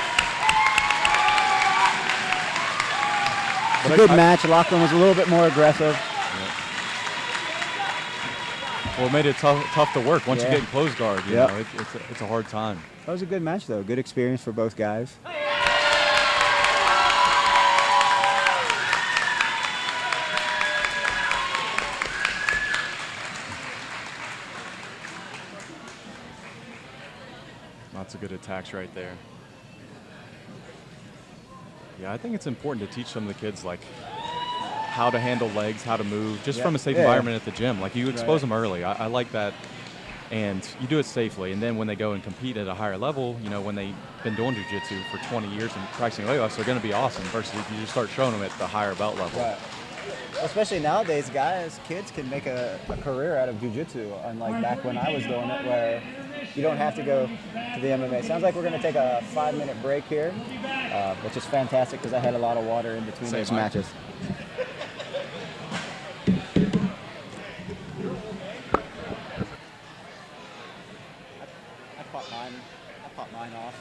It's a good match. Lachlan was a little bit more aggressive. Well, it made it tough to work once you get in close guard. You know, it's a hard time. That was a good match, though. Good experience for both guys. Lots of good attacks right there. Yeah, I think it's important to teach some of the kids like how to handle legs, how to move, just from a safe environment at the gym. Like you expose them early. I like that. And you do it safely. And then when they go and compete at a higher level, you know, when they've been doing jiu-jitsu for 20 years and practicing leg lifts, they're going to be awesome versus if you just start showing them at the higher belt level. Right. Especially nowadays, kids can make a career out of jiu-jitsu, unlike back when I was doing it, where you don't have to go to the MMA. Sounds like we're going to take a 5-minute break here, which is fantastic because I had a lot of water in between those matches. I popped mine off.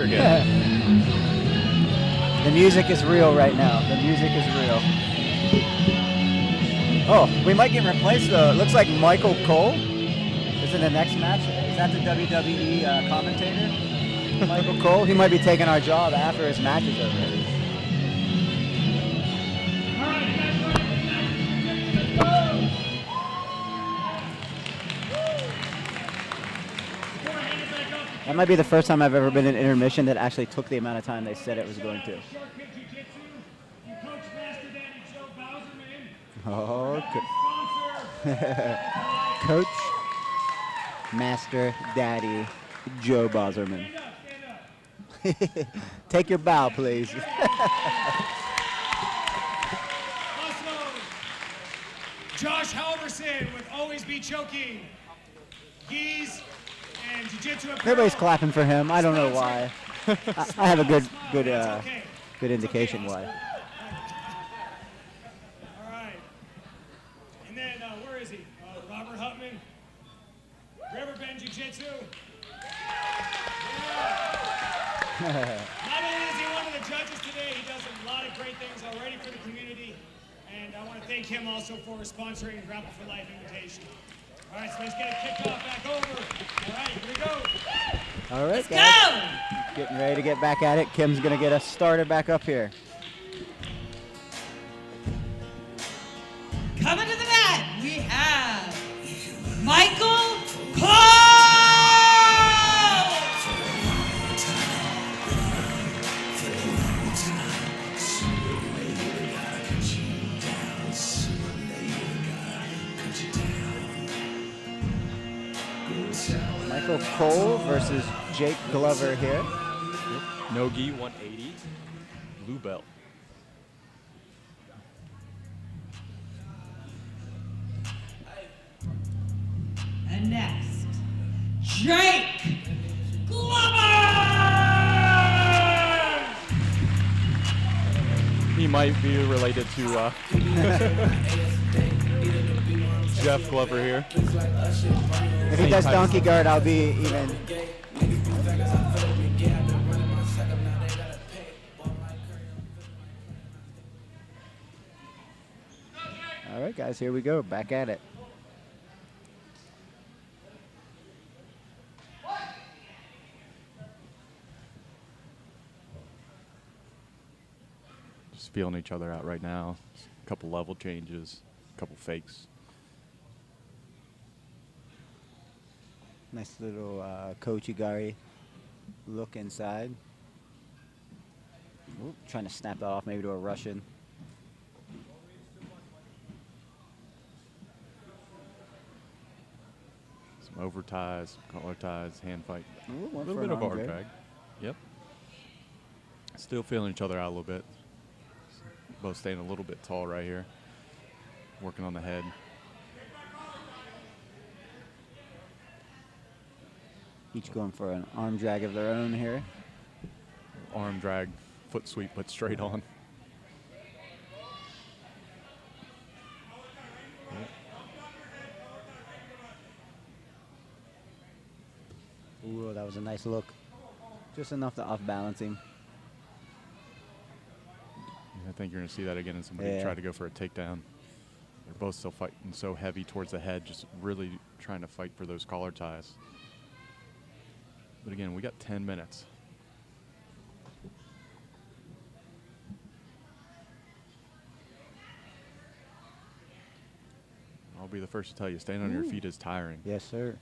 again. The music is real right now. The music is real. Oh, we might get replaced though. It looks like Michael Cole is in the next match. Is that the WWE commentator? Michael Cole? He might be taking our job after his match is over. That might be the first time I've ever been in intermission that actually took the amount of time they said it was going to. Oh, Coach Master Daddy Joe Boserman. Take your bow, please. Josh Halverson with Always Be Choking. Geese and Jiu-Jitsu Apparel. Everybody's clapping for him. I don't know why. I have a good indication why. All right. And then, where is he? Robert Hutman. Riverbend Jiu-Jitsu. Yeah. Not only is he one of the judges today, he does a lot of great things already for the community. And I want to thank him also for sponsoring Grapple for Life Invitation. All right, so let's get it kicked off back over. All right, here we go. All right, Let's guys. go! Getting ready to get back at it. Kim's going to get us started back up here. Coming to the mat, we have Michael Cole! Michael Cole versus Jake Glover here. No-gi 180, blue belt. And next, Jake Glover! He might be related to Jeff Glover here. If he does donkey guard, I'll be even. All right, guys, here we go. Back at it. Just feeling each other out right now. A couple level changes, a couple fakes. Nice little Kochigari look inside. Ooh, trying to snap that off maybe to a Russian. Some over ties, collar ties, hand fight. Ooh, A one little for bit an of arm arm drag. drag. Yep. Still feeling each other out a little bit. Both staying a little bit tall right here. Working on the head. Each going for an arm drag of their own here. Arm drag, foot sweep, but straight on. Ooh, that was a nice look. Just enough to off-balance him. I think you're going to see that again in somebody Yeah. try to go for a takedown. They're both still fighting so heavy towards the head, just really trying to fight for those collar ties. But again, we got 10 minutes. I'll be the first to tell you, staying on your feet is tiring. Yes, sir.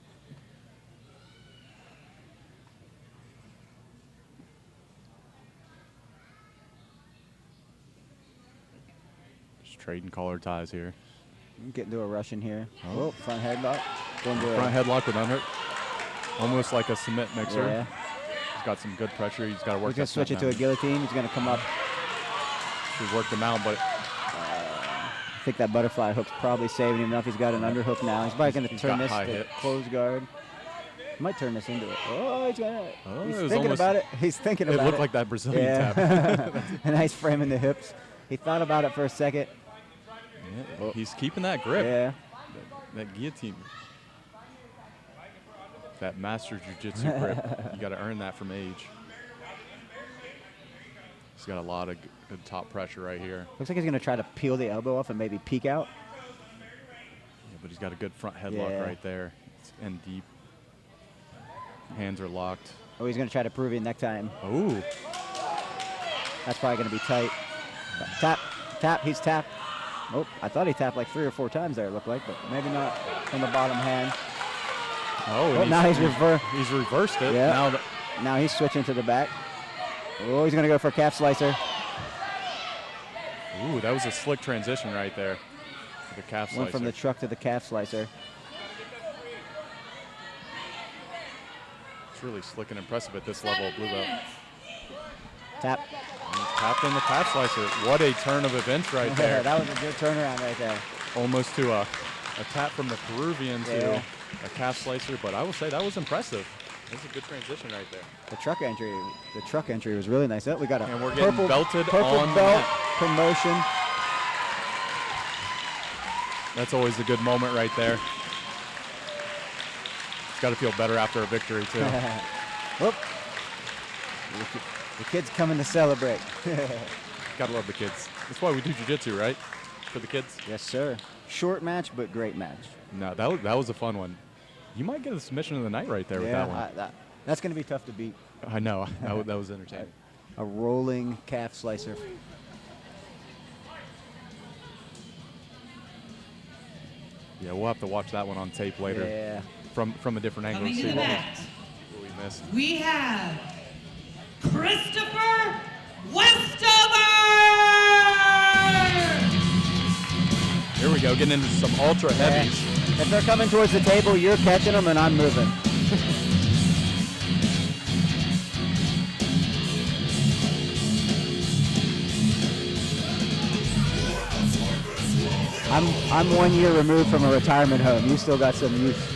Just trading collar ties here. Getting to a Russian here. Oh, front headlock. Going to Front a headlock with unhurt. Almost like a cement mixer. Yeah. He's got some good pressure. He's got to work He's going to switch it to a guillotine. He's going to come up. He's worked him out, but I think that butterfly hook's probably saving him enough. He's got an underhook now. He's probably going to He's turn got this high to hips. close guard. Might turn this into it. Oh, he's Oh, he's it was thinking almost- about it. He's thinking it about it. looked like that Brazilian Yeah. tap. A nice frame in the hips. He thought about it for a second. Yeah, he's keeping that grip. Yeah. That guillotine. That master jiu-jitsu grip. You got to earn that from age. He's got a lot of good top pressure right here. Looks like he's going to try to peel the elbow off and maybe peek out. Yeah, but he's got a good front headlock Yeah. right there. And deep. Hands are locked. Oh, he's going to try to Peruvian necktie him. Ooh. That's probably going to be tight. Tap, tap, he's tapped. Oh, I thought he tapped like 3 or 4 times there, it looked like, but maybe not from the bottom hand. Oh, now he's he's reversed it. Yeah. Now he's switching to the back. Oh, he's going to go for a calf slicer. Ooh, that was a slick transition right there. The calf slicer. Went from the truck to the calf slicer. It's really slick and impressive at this level of blue belt. Tap. And he's tapped in the calf slicer. What a turn of events right there. That was a good turnaround right there. Almost to a tap from the Peruvian to Yeah. a calf slicer, but I will say that was impressive. That was a good transition right there. The truck entry was really nice. Oh, we got a And we're getting belted purple on the belt mat. promotion. That's always a good moment right there. Got to feel better after a victory too. Whoop. The kids coming to celebrate. Gotta love the kids. That's why we do jiu-jitsu, right? For the kids. Yes, sir. Short match, but great match. No, that was a fun one. You might get a submission of the night right there with that one. That's going to be tough to beat. I know. That was entertaining. A rolling calf slicer. Yeah, we'll have to watch that one on tape later. Yeah. From a different angle. Coming to see the mat, what we missed. we have Christopher Westover! Here we go, getting into some ultra heavies. If they're coming towards the table, you're catching them and I'm moving. I'm 1 year removed from a retirement home. You still got some youth.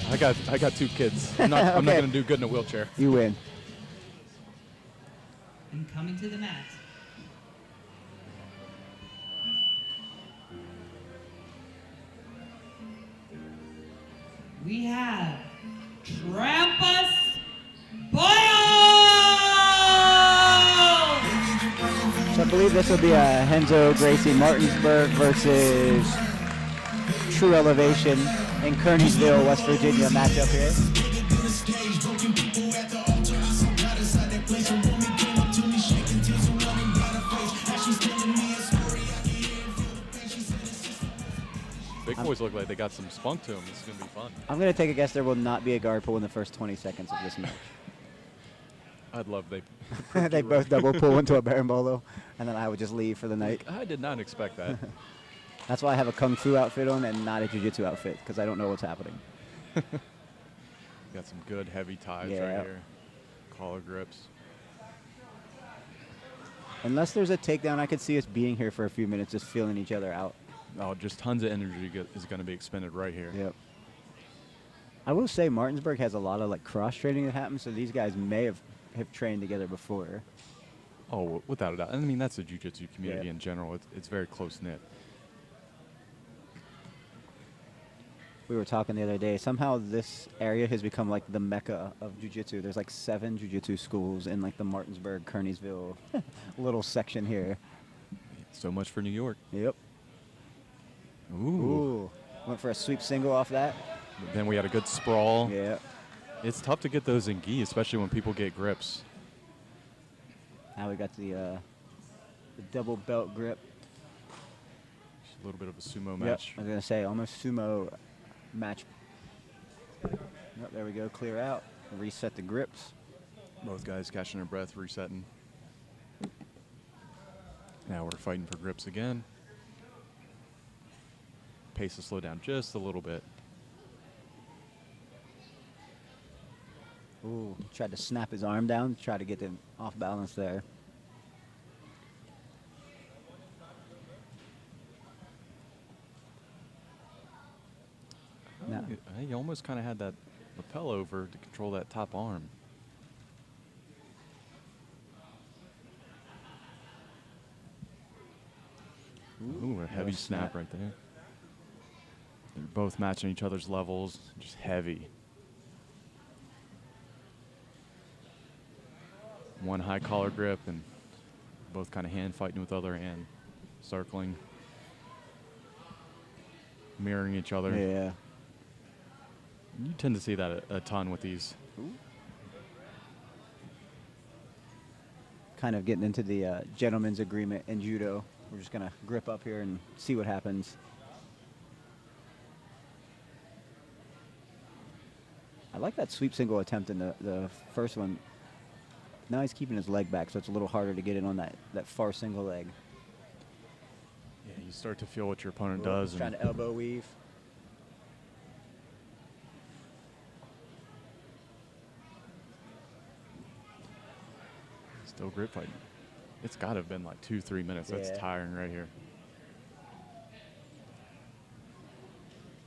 I got 2 kids. I'm not Okay. going to do good in a wheelchair. You win. And coming to the mat, we have Trampus Boyle! So I believe this will be a Henzo Gracie Martinsburg versus True Elevation in Kearneysville, West Virginia matchup here. Big boys look like they got some spunk to them. This is going to be fun. I'm going to take a guess there will not be a guard pull in the first 20 seconds of this match. I'd love they. They both double pull into a berimbolo, and then I would just leave for the night. I did not expect that. That's why I have a Kung Fu outfit on and not a Jiu-Jitsu outfit, because I don't know what's happening. Got some good heavy ties Yeah. right here. Collar grips. Unless there's a takedown, I could see us being here for a few minutes, just feeling each other out. Oh, just tons of energy is going to be expended right here. Yep. I will say Martinsburg has a lot of like cross training that happens, so these guys may have trained together before. Oh, without a doubt. I mean, that's the jiu-jitsu community Yep. in general. It's very close-knit. We were talking the other day. Somehow this area has become like the mecca of jiu-jitsu. There's like 7 jiu-jitsu schools in like the Martinsburg, Kearneysville little section here. So much for New York. Yep. Ooh. Ooh. Went for a sweep single off that. Then we had a good sprawl. Yeah. It's tough to get those in gi, especially when people get grips. Now we got the double belt grip. Just a little bit of a sumo Yep. match. I was gonna say almost sumo match. Yep, there we go. Clear out. Reset the grips. Both guys catching their breath, resetting. Now we're fighting for grips again. Pace to slow down just a little bit. Ooh, tried to snap his arm down, try to get him off balance there. Now, He almost kind of had that lapel over to control that top arm. Ooh, a heavy Nice snap snap. right there. They're both matching each other's levels, just heavy. One high collar grip and Both kind of hand fighting with other hand, circling, mirroring each other. Yeah. You tend to see that a ton with these. Kind of getting into the gentleman's agreement in judo. We're just going to grip up here and see what happens. I like that sweep single attempt in the first one. Now he's keeping his leg back, so it's a little harder to get in on that far single leg. Yeah, you start to feel what your opponent does. He's trying to elbow weave. Still grip fighting. It's got to have been like 2-3 minutes. That's Yeah. tiring right here.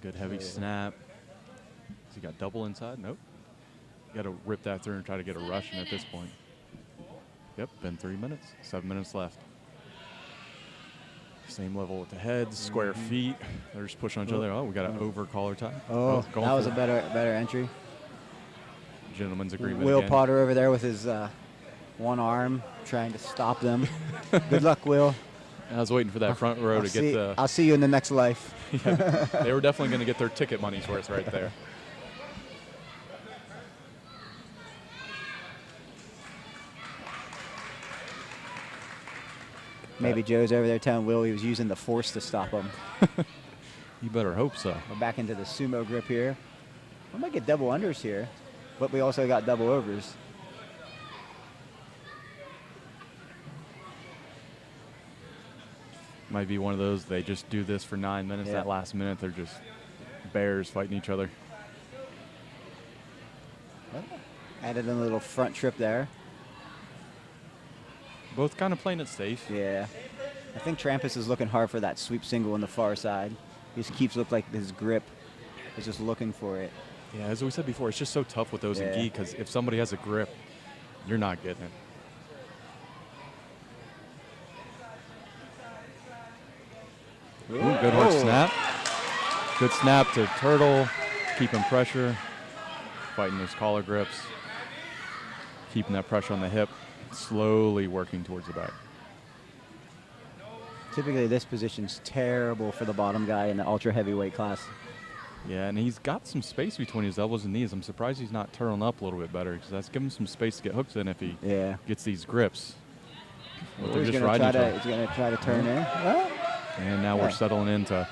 Good heavy snap. Has he got double inside? Nope. You got to rip that through and try to get a Russian at this point. Yep, been 3 minutes. 7 minutes left. Same level with the heads, square feet. They're just pushing on each other. Oh, we got an over collar tie. Oh, going that was for a better entry. Gentleman's agreement Will again. Potter over there with his one arm trying to stop them. Good luck, Will. I was waiting for that front row to get the. I'll see you in the next life. Yeah, they were definitely going to get their ticket money's worth right there. Maybe Joe's over there telling Will he was using the force to stop him. You better hope so. We're back into the sumo grip here. We might get double unders here, but we also got double overs. Might be one of those, they just do this for 9 minutes. Yeah. That last minute, they're just bears fighting each other. Added in a little front trip there. Both kind of playing it safe. Yeah. I think Trampus is looking hard for that sweep single on the far side. He just keeps looking like his grip is just looking for it. Yeah, as we said before, it's just so tough with those in Yeah. gi because if somebody has a grip, you're not getting it. Ooh, good hard snap. Good snap to Turtle, keeping pressure, fighting those collar grips, keeping that pressure on the hip, slowly working towards the back. Typically, this position's terrible for the bottom guy in the ultra heavyweight class. Yeah, and he's got some space between his elbows and knees. I'm surprised he's not turtling up a little bit better because that's giving him some space to get hooks in if he gets these grips. But they're He's just going riding each other. to try to turn in. Well, And now we're settling into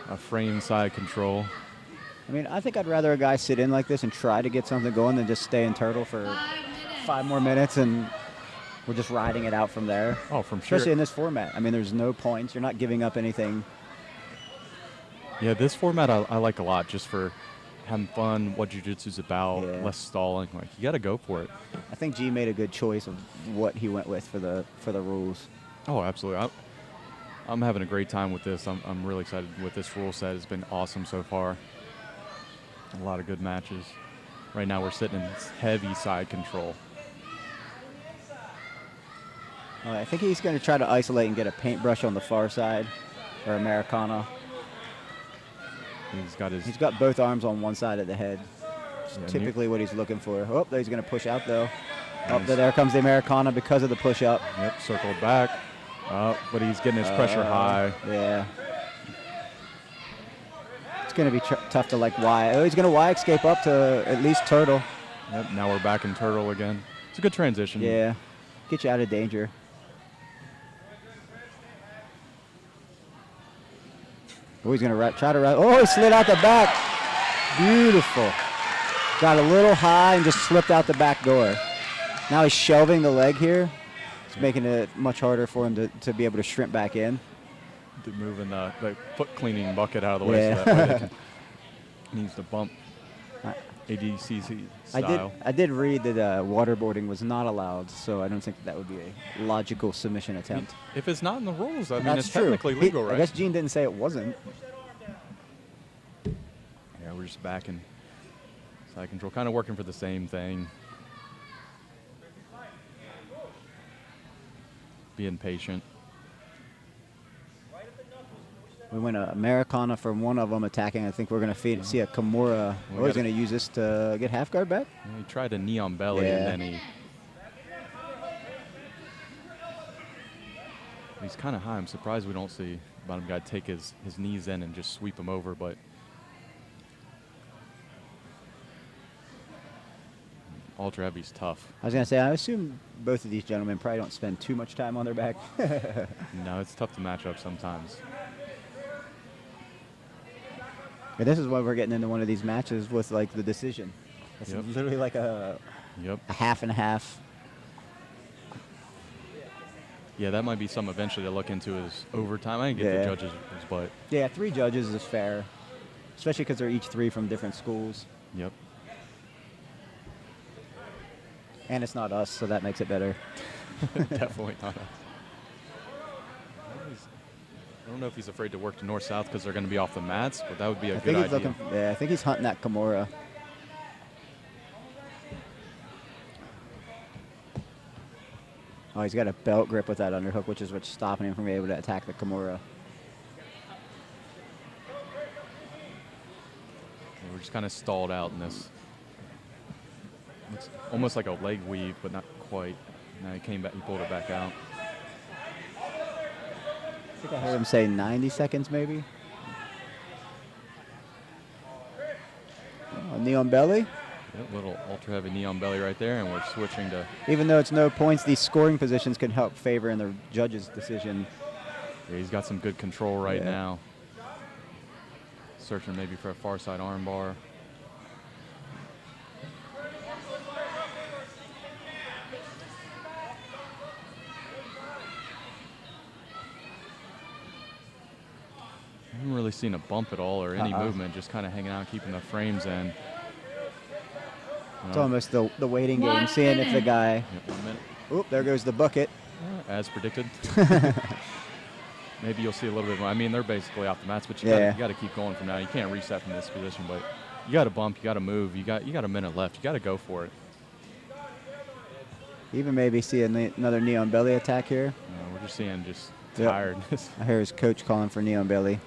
a frame side control. I mean, I think I'd rather a guy sit in like this and try to get something going than just stay in turtle for 5 more minutes and we're just riding it out from there. Oh, from sure. Especially in this format. I mean, there's no points. You're not giving up anything. Yeah, this format I like a lot just for having fun, what jiu-jitsu's about, Yeah. less stalling. Like, you got to go for it. I think G made a good choice of what he went with for the rules. Oh, absolutely. I'm having a great time with this. I'm really excited with this rule set. It's been awesome so far. A lot of good matches. Right now we're sitting in heavy side control. I think he's going to try to isolate and get a paintbrush on the far side or Americana. He's got both arms on one side of the head. It's typically what he's looking for. Oh, he's going to push out though. Oh, there comes the Americana because of the push up. Yep, circled back. But he's getting his pressure high. Yeah. It's going to be tough to like Y. Oh, he's going to Y escape up to at least turtle. Yep, now we're back in turtle again. It's a good transition. Yeah. Get you out of danger. Oh, he's going to try to run. Oh, he slid out the back. Beautiful. Got a little high and just slipped out the back door. Now he's shelving the leg here. It's making it much harder for him to be able to shrimp back in. Moving the foot cleaning bucket out of the way so that way they can needs to bump ADCC style. I did read that waterboarding was not allowed, so I don't think that would be a logical submission attempt. If it's not in the rules, I mean, That's it's true. technically legal, right? I guess Gene didn't say it wasn't. Yeah, we're just back in side control, kind of working for the same thing. Being patient. We went a Americana from one of them attacking. I think we're going to see a Kimura. Oh, he's going to use this to get half guard back. He tried a knee on belly, Yeah. and then he He's kind of high. I'm surprised we don't see bottom guy take his knees in and just sweep him over, but ultra heavy's tough. I was going to say, I assume both of these gentlemen probably don't spend too much time on their back. No, it's tough to match up sometimes. And this is why we're getting into one of these matches with like the decision. It's Yep. literally like a half and a half. Yeah, that might be something eventually to look into is overtime. I didn't get the judges, but Yeah, 3 judges is fair, especially because they're each 3 from different schools. yep. And it's not us, so that makes it better. Definitely not us. I don't know if he's afraid to work to north-south because they're going to be off the mats, but that would be a good idea. I think he's hunting that Kimura. Oh, he's got a belt grip with that underhook, which is what's stopping him from being able to attack the Kimura. We're just kind of stalled out in this. It's almost like a leg weave, but not quite. Now he came back, he pulled it back out. I think I heard him say 90 seconds, maybe. Oh, knee on belly. Yep, little ultra heavy knee on belly right there, and we're switching to. Even though it's no points, these scoring positions can help favor in the judge's decision. Yeah, he's got some good control right Yeah. now. Searching maybe for a far side arm bar. I haven't really seen a bump at all or any movement, just kind of hanging out, keeping the frames in. It's almost the waiting game, 1 seeing if the minute. guy. Yep, 1 minute. Oop, there goes the bucket. As predicted. Maybe you'll see a little bit more. I mean, they're basically off the mats, but you got to keep going from now. You can't reset from this position, but you got to bump, you got to move. You got a minute left. You got to go for it. Even maybe see another knee on belly attack here. We're just seeing just Yep. tiredness. I hear his coach calling for knee on belly.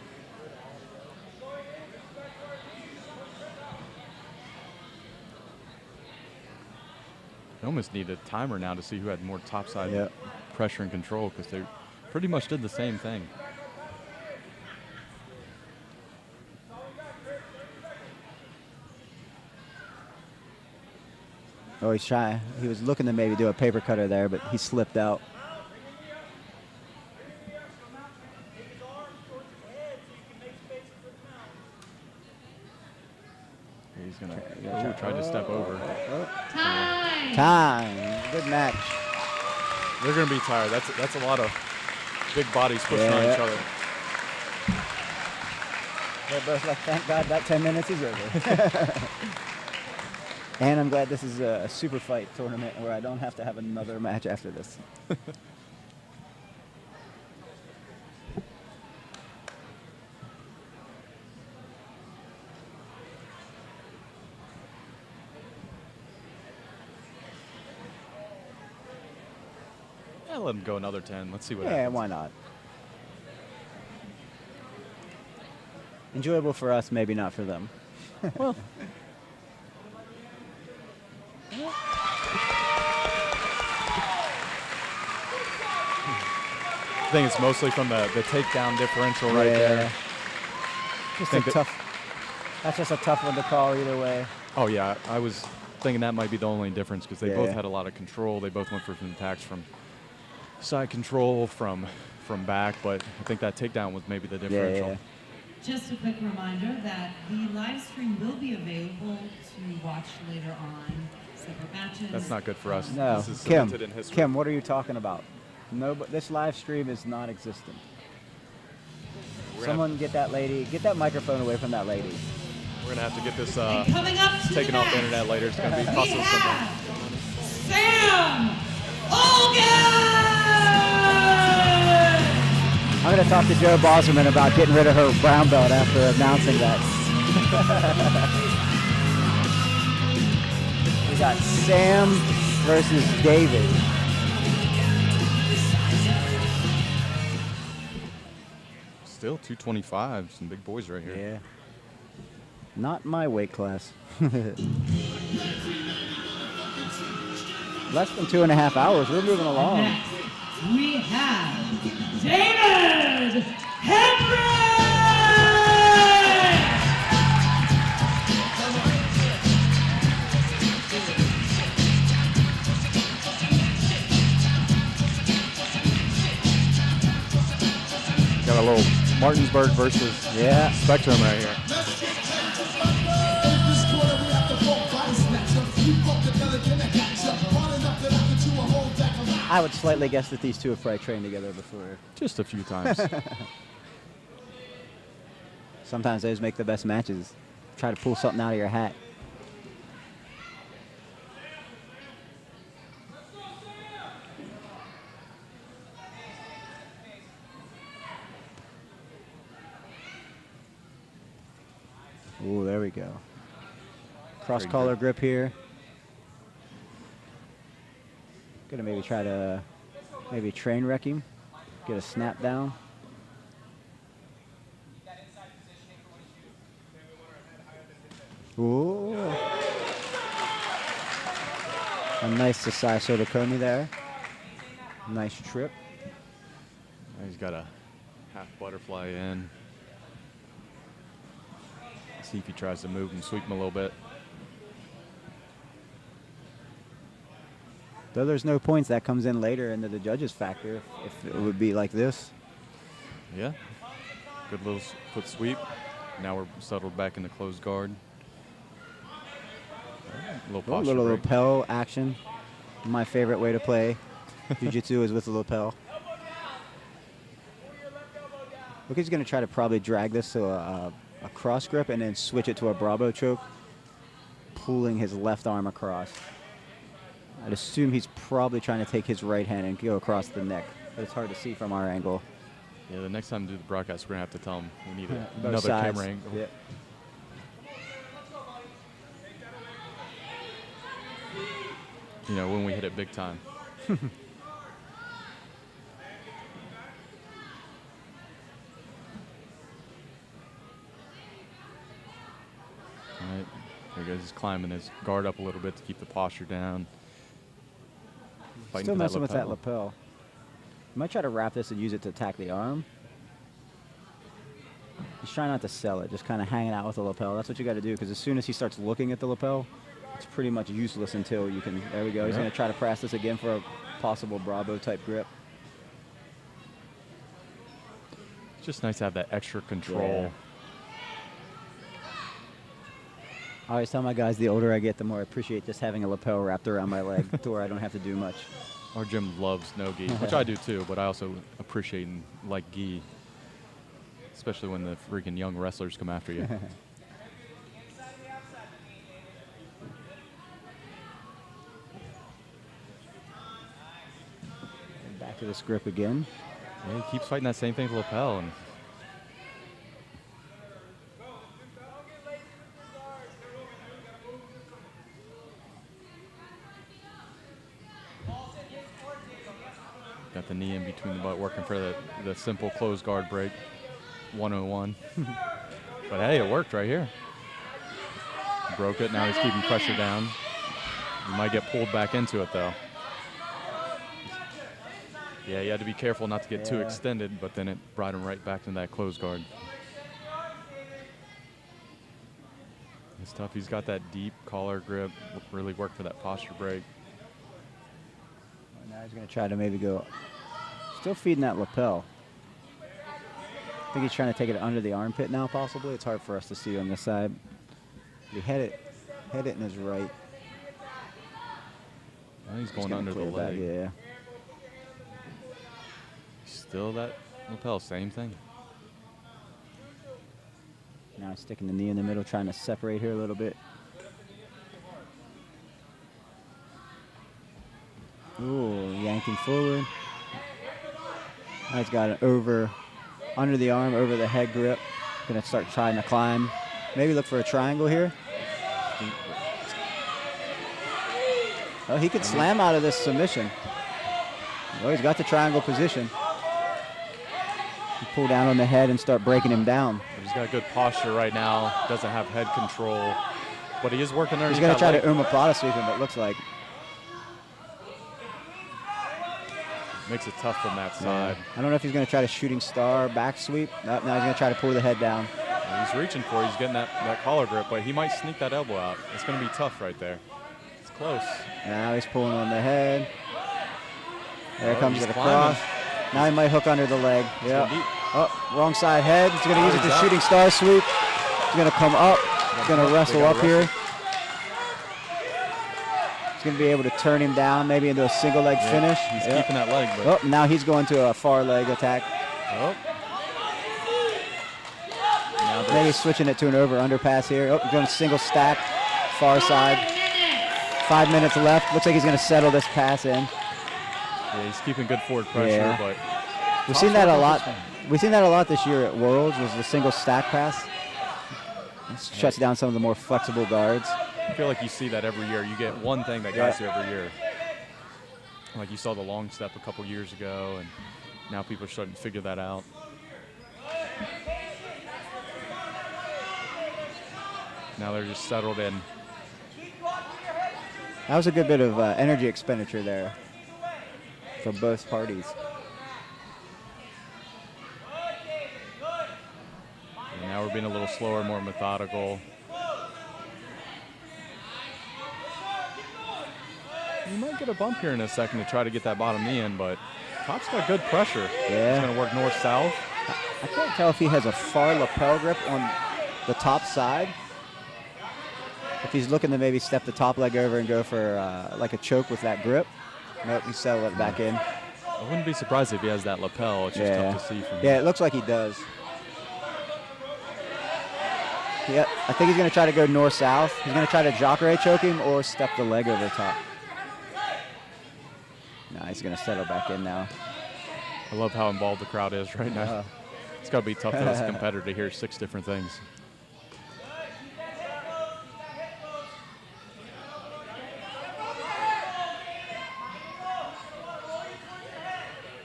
They almost need a timer now to see who had more topside Yep. pressure and control because they pretty much did the same thing. Oh, he's shy. He was looking to maybe do a paper cutter there, but he slipped out. He's gonna try to step over. Time. Time. Good match. They're gonna be tired. That's a lot of big bodies pushing on Yeah. each other. They're both like, thank God that 10 minutes is over. And I'm glad this is a super fight tournament where I don't have to have another match after this. Yeah, let them go another 10. Let's see what Yeah, happens. why not? Enjoyable for us, maybe not for them. Well, I think it's mostly from the takedown differential right there. Just Think a that- tough. That's just a tough one to call either way. Oh, yeah. I was thinking that might be the only difference because they both Yeah. had a lot of control. They both went for some attacks from side control, from back, but I think that takedown was maybe the differential. Yeah. Just a quick reminder that the live stream will be available to watch later on. Separate matches. That's not good for us. No, This is Kim. cemented in history. Kim, what are you talking about? No, but this live stream is non-existent. We're gonna Someone get that lady, get that microphone away from that lady. We're going to have to get this And coming up to taken the off the mat, internet later. It's going to be we costing us something. have Sam Olgan! I'm going to talk to Joe Bosserman about getting rid of her brown belt after announcing that. We got Sam versus David. Still 225. Some big boys right here. Yeah. Not my weight class. Less than 2.5 hours. We're moving along. Next, we have David Henry! Got a little Martinsburg versus Spectrum right here. I would slightly guess that these two have probably trained together before. Just a few times. Sometimes those make the best matches. Try to pull something out of your hat. Ooh, there we go. Cross collar grip here. Gonna maybe try to train wreck him. Get a snap down. Ooh. A nice Sasai Sotokomi there. Nice trip. He's got a half butterfly in. See if he tries to move and sweep him a little bit. Though there's no points, that comes in later into the judges' factor if it would be like this. Yeah. Good little foot sweep. Now we're settled back in the closed guard. A little posture little break. lapel action. My favorite way to play jiu-jitsu is with the lapel. Look, he's going to try to probably drag this to a cross grip and then switch it to a Bravo choke, pulling his left arm across. I'd assume he's probably trying to take his right hand and go across the neck, but it's hard to see from our angle. Yeah, the next time we do the broadcast, we're going to have to tell him we need Both another sides. camera angle. Yeah. You know, when we hit it big time. All right, there he goes. He's climbing his guard up a little bit to keep the posture down. Fighting Still for that messing with that lapel. lapel. You might try to wrap this and use it to attack the arm. He's trying not to sell it, just kind of hanging out with the lapel. That's what you got to do, because as soon as he starts looking at the lapel, it's pretty much useless until you can. There we go. He's Yeah. going to try to press this again for a possible Bravo type grip. It's just nice to have that extra control. Yeah. I always tell my guys, the older I get, the more I appreciate just having a lapel wrapped around my leg to where I don't have to do much. Our gym loves no gi, which I do too, but I also appreciate and like gi, especially when the freaking young wrestlers come after you. Back to this grip again. Yeah, he keeps fighting that same thing with lapel. And got the knee in between the butt, working for the simple closed guard break, 101. But hey, it worked right here. Broke it, now he's keeping pressure down. He might get pulled back into it though. Yeah, you had to be careful not to get too extended, but then it brought him right back into that closed guard. It's tough. He's got that deep collar grip, really worked for that posture break. Now he's going to try to maybe go, still feeding that lapel. I think he's trying to take it under the armpit now, possibly. It's hard for us to see on this side. He had it in his right. Now he's going under the clear back, leg. yeah. Still that lapel, same thing. Now he's sticking the knee in the middle, trying to separate here a little bit. Ooh, yanking forward. Now he's got it under the arm, over the head grip. Gonna start trying to climb. Maybe look for a triangle here. Oh, he could slam out of this submission. Oh, he's got the triangle position. Pull down on the head and start breaking him down. He's got good posture right now. Doesn't have head control, but he is working there. He's going to try to omoplata sweep him, it looks like. Makes it tough from that side. I don't know if he's going to try to shooting star back sweep. Nope, now he's going to try to pull the head down. He's reaching for it. He's getting that collar grip, but he might sneak that elbow out. It's going to be tough right there. It's close. Now he's pulling on the head. There Oh, comes he's it climbing. across. Now he might hook under the leg. Yeah. Indeed. Oh, wrong side head. He's going to use it he's to up. shooting star sweep. He's going to come up. He's going to wrestle up here. He's going to be able to turn him down, maybe into a single leg finish. He's Yep. keeping that leg, but Oh, now he's going to a far leg attack. oh. Now Maybe there's switching it to an over-under pass here. Oh, he's going to single stack, far side. 5 minutes left. Looks like he's going to settle this pass in. yeah, he's keeping good forward pressure, Yeah. but We've seen that a lot. We've seen that a lot this year at Worlds. Was the single stack pass. It shuts down some of the more flexible guards. I feel like you see that every year. You get one thing that guys do every year. Like you saw the long step a couple years ago, and now people are starting to figure that out. Now they're just settled in. That was a good bit of energy expenditure there for both parties. And now we're being a little slower, more methodical. You might get a bump here in a second to try to get that bottom knee in, but Top's got good pressure. Yeah. He's going to work north-south. I can't tell if he has a far lapel grip on the top side. If he's looking to maybe step the top leg over and go for like a choke with that grip. Nope, he settled it back in. I wouldn't be surprised if he has that lapel. It's just tough to see from Yeah, here. it looks like he does. Yeah, I think he's going to try to go north-south. He's going to try to jacare choke him or step the leg over the top. No, he's going to settle back in now. I love how involved the crowd is right now. It's got to be tough as a competitor to hear 6 different things.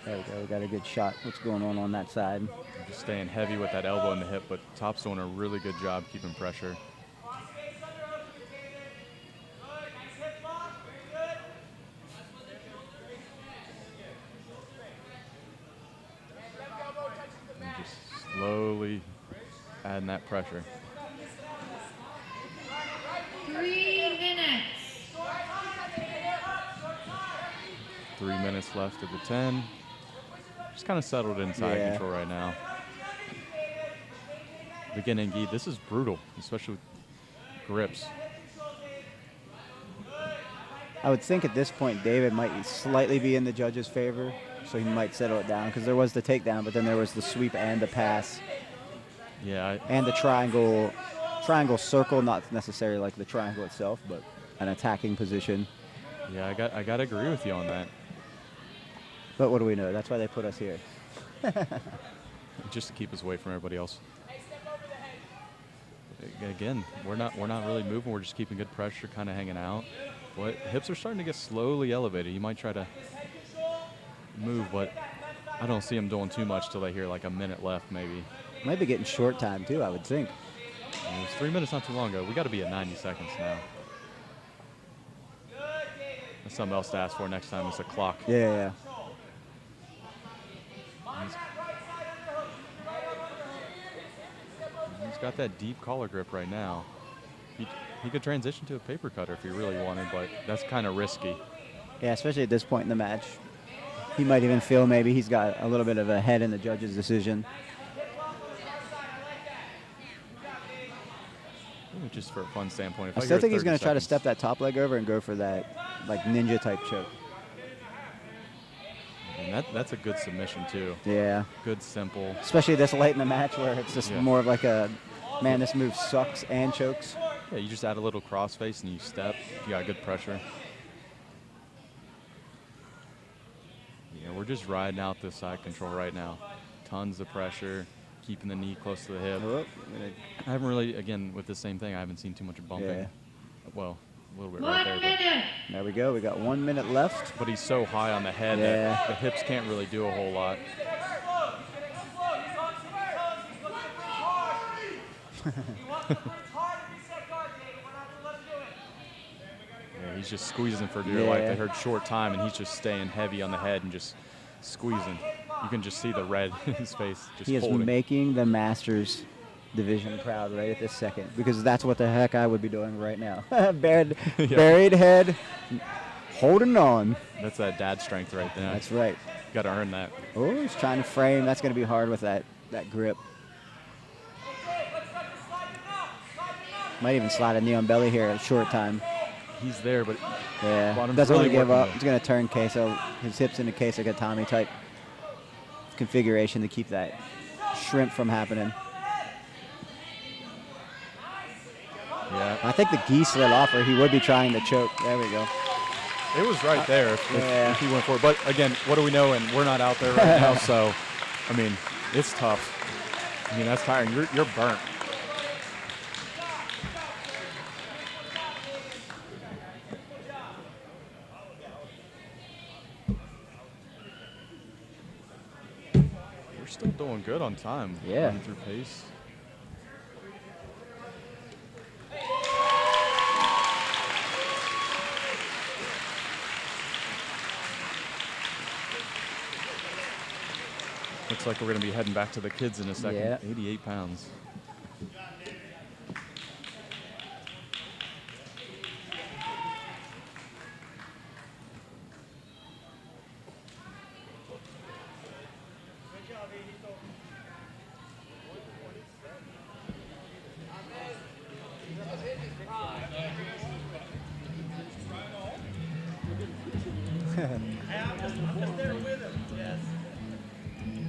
There we go. We got a good shot. What's going on that side? Just staying heavy with that elbow in the hip, but Top's doing a really good job keeping pressure. And just slowly adding that pressure. 3 minutes. 3 minutes left of the 10. Just kind of settled in side control right now. Again, Guy, this is brutal, especially with grips. I would think at this point David might slightly be in the judge's favor, so he might settle it down because there was the takedown, but then there was the sweep and the pass. Yeah. And the triangle circle, not necessarily like the triangle itself, but an attacking position. Yeah, I got to agree with you on that. But what do we know? That's why they put us here. Just to keep us away from everybody else. Again, we're not really moving. We're just keeping good pressure, kind of hanging out. But hips are starting to get slowly elevated. You might try to move, but I don't see them doing too much till they hear like a minute left, maybe. Might be getting short time too, I would think. It was 3 minutes not too long ago. We got to be at 90 seconds now. That's something else to ask for next time. It's a clock. Yeah. He's got that deep collar grip right now. He could transition to a paper cutter if he really wanted, but that's kind of risky. Yeah, especially at this point in the match. He might even feel maybe he's got a little bit of a head in the judge's decision. Just for a fun standpoint. If I still hear think he's 30 going to try to seconds- step that top leg over and go for that like ninja type choke. And that's a good submission too. Yeah. Good, simple. Especially this late in the match where it's just Yeah. more of like a, man, this move sucks and chokes. Yeah, you just add a little crossface and you step. You got good pressure. Yeah, we're just riding out this side control right now. Tons of pressure, keeping the knee close to the hip. Oh, I haven't really, again, with the same thing, I haven't seen too much bumping. Yeah. Well, a little bit right 1 there. minute. there we go. We got 1 minute left. But he's so high on the head Yeah. that the hips can't really do a whole lot. Yeah, he's just squeezing for dear life. Yeah. They heard short time, and he's just staying heavy on the head and just squeezing. You can just see the red in his face. Just He is folding. making the Masters division proud right at this second, because that's what the heck I would be doing right now. Buried, Yeah. buried head, holding on. That's that dad strength right there. That's right. Got to earn that. Oh, he's trying to frame. That's going to be hard with that grip. Might even slide a knee on belly here in a short time. He's there, but Yeah, Bottom's doesn't really want to give working up. though. He's going to turn queso, his hips into queso gatame type configuration to keep that shrimp from happening. Yeah, I think the gi slid off, or he would be trying to choke. There we go. it was right there yeah. if he went for it. But again, what do we know? And we're not out there right now, so I mean, it's tough. I mean, that's tiring. You're burnt. We're still doing good on time. Yeah. Running through pace. Looks like we're going to be heading back to the kids in a second. Yeah. 88 pounds.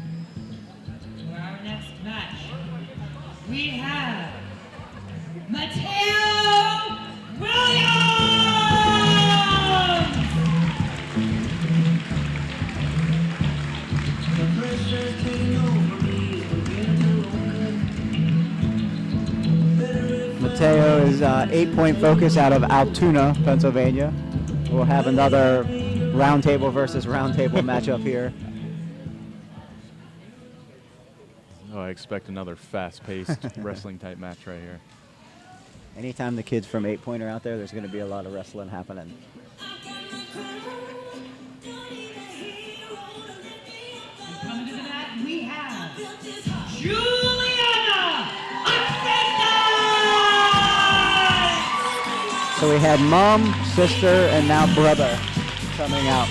For our next match, we have Mateo Williams! Mateo is 8-point focus out of Altoona, Pennsylvania. We'll have another roundtable versus roundtable matchup here. Oh, I expect another fast-paced wrestling-type match right here. Anytime the kids from 8-point are out there, there's going to be a lot of wrestling happening. Coming to the mat, we have Juliana Acesta! So we had mom, sister, and now brother coming out.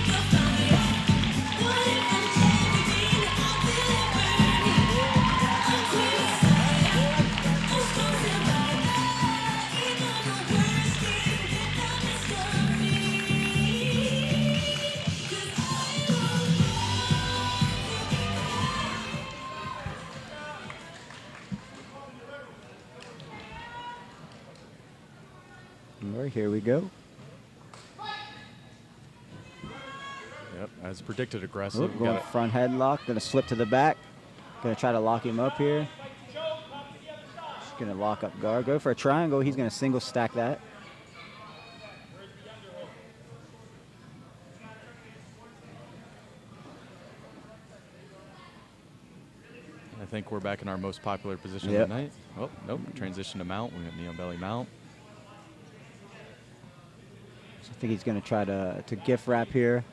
All right, here we go. Yep, as predicted, aggressive. Oop, We going got it. front headlock, gonna slip to the back. Gonna try to lock him up here. Just gonna lock up guard. Go for a triangle. He's gonna single stack that. I think we're back in our most popular position Yep. of the night. Oh, nope. Transition to mount. We got knee on belly mount. So I think he's gonna try to gift wrap here.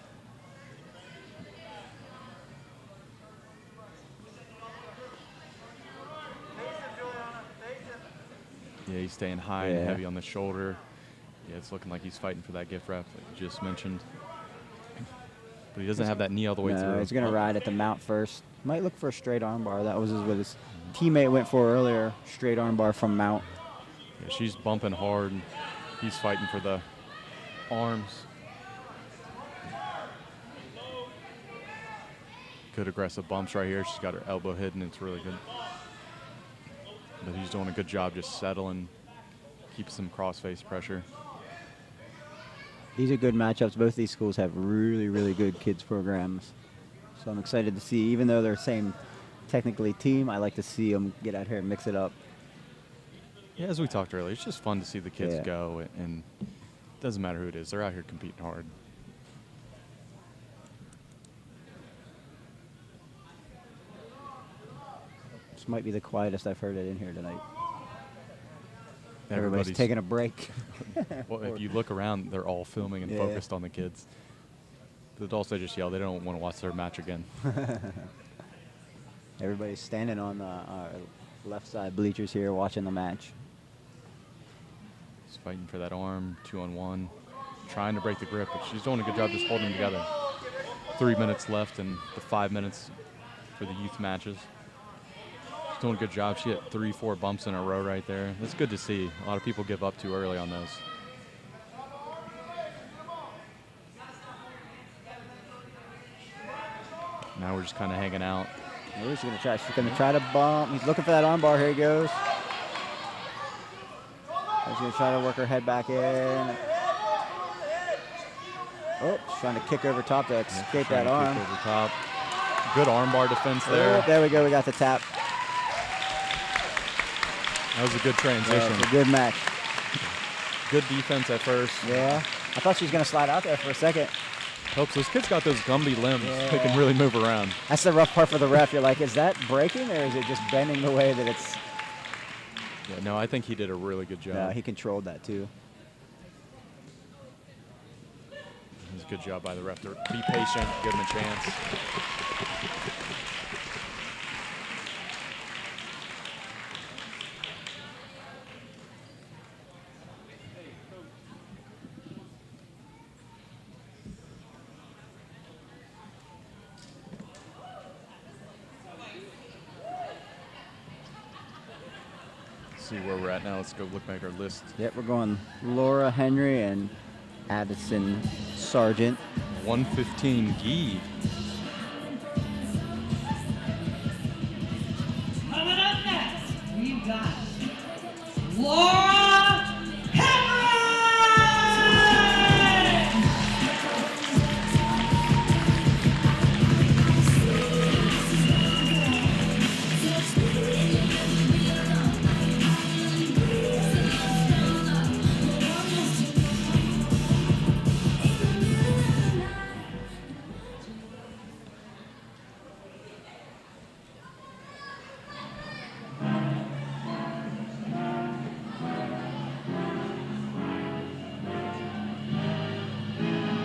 Yeah, he's staying high and Yeah. heavy on the shoulder. Yeah, it's looking like he's fighting for that gift wrap that you just mentioned. But he doesn't have that knee all the way No, through. he's gonna ride at the mount first. Might look for a straight armbar. That was what his teammate went for earlier. Straight armbar from mount. Yeah, she's bumping hard. And he's fighting for the arms. Good aggressive bumps right here. She's got her elbow hidden. It's really good. But he's doing a good job just settling, keeps some cross-face pressure. These are good matchups. Both these schools have really, really good kids programs. So I'm excited to see, even though they're the same technically team, I like to see them get out here and mix it up. Yeah, as we talked earlier, it's just fun to see the kids Yeah. go, and it doesn't matter who it is. They're out here competing hard. This might be the quietest I've heard it in here tonight. Everybody's Everybody's taking a break. Well, if you look around, they're all filming and Yeah. focused on the kids. The adults, they just yell. They don't want to watch their match again. Everybody's standing on the left side bleachers here watching the match. She's fighting for that arm, 2-on-1. Trying to break the grip, but she's doing a good job just holding them together. 3 minutes left in the 5 minutes for the youth matches. She's doing a good job. She hit 3-4 bumps in a row right there. That's good to see. A lot of people give up too early on those. Now we're just kind of hanging out. She's going to try. She's going to try to bump. He's looking for that armbar. Here he goes. She's going to try to work her head back in. Oh, she's trying to kick over top to escape that arm. Kick over top. Good armbar defense there. Oh, there we go. We got the tap. That was a good transition. Yeah, it's a good match. Good defense at first. Yeah. I thought she was going to slide out there for a second. Helps. Those kids got those Gumby limbs. Yeah. They can really move around. That's the rough part for the ref. You're like, is that breaking or is it just bending the way that it's... Yeah, no, I think he did a really good job. Yeah, he controlled that too. It was a good job by the ref to be patient, give him a chance. See where we're at now. Let's go look back at our list. Yep, we're going Laura Henry and Addison Sargent. 115 Gee. Coming up next, we've got Laura Henry!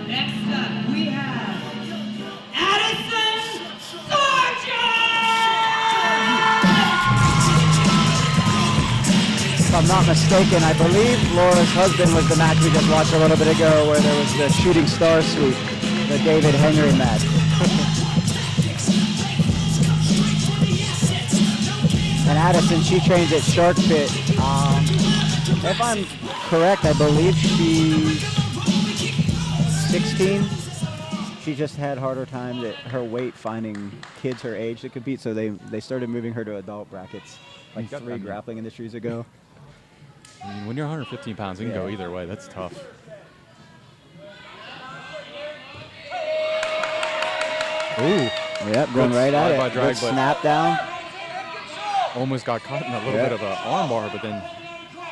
Next up, we have Addison Sargent! If I'm not mistaken, I believe Laura's husband was the match we just watched a little bit ago where there was the Shooting Star Sweep, the David Henry match. And Addison, she trains at Shark Pit. If I'm correct, I believe she's 16. She just had harder times at her weight finding kids her age to compete, so they started moving her to adult brackets like 3 grappling industries ago. I mean, when you're 115 pounds, you can go either way. That's tough. Ooh. Yep, going right at it. Good snap down. Almost got caught in a little bit of an arm bar, but then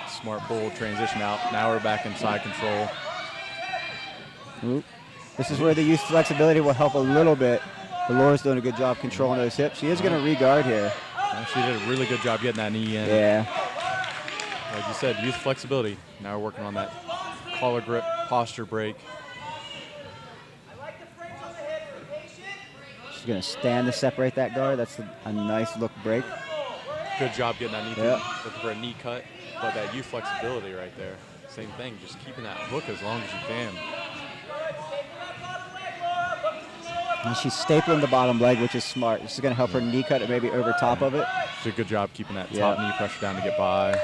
smart pull, transition out. Now we're back inside control. Ooh. This is where the youth flexibility will help a little bit. But Laura's doing a good job controlling those hips. She is going to re-guard here. She did a really good job getting that knee in. Yeah. Like you said, youth flexibility. Now we're working on that collar grip, posture break. She's going to stand to separate that guard. That's a nice look break. Good job getting that knee through. Looking for a knee cut. But that youth flexibility right there. Same thing, just keeping that hook as long as you can. And she's stapling the bottom leg, which is smart. This is going to help her knee cut it maybe over top of it. She did a good job keeping that top knee pressure down to get by.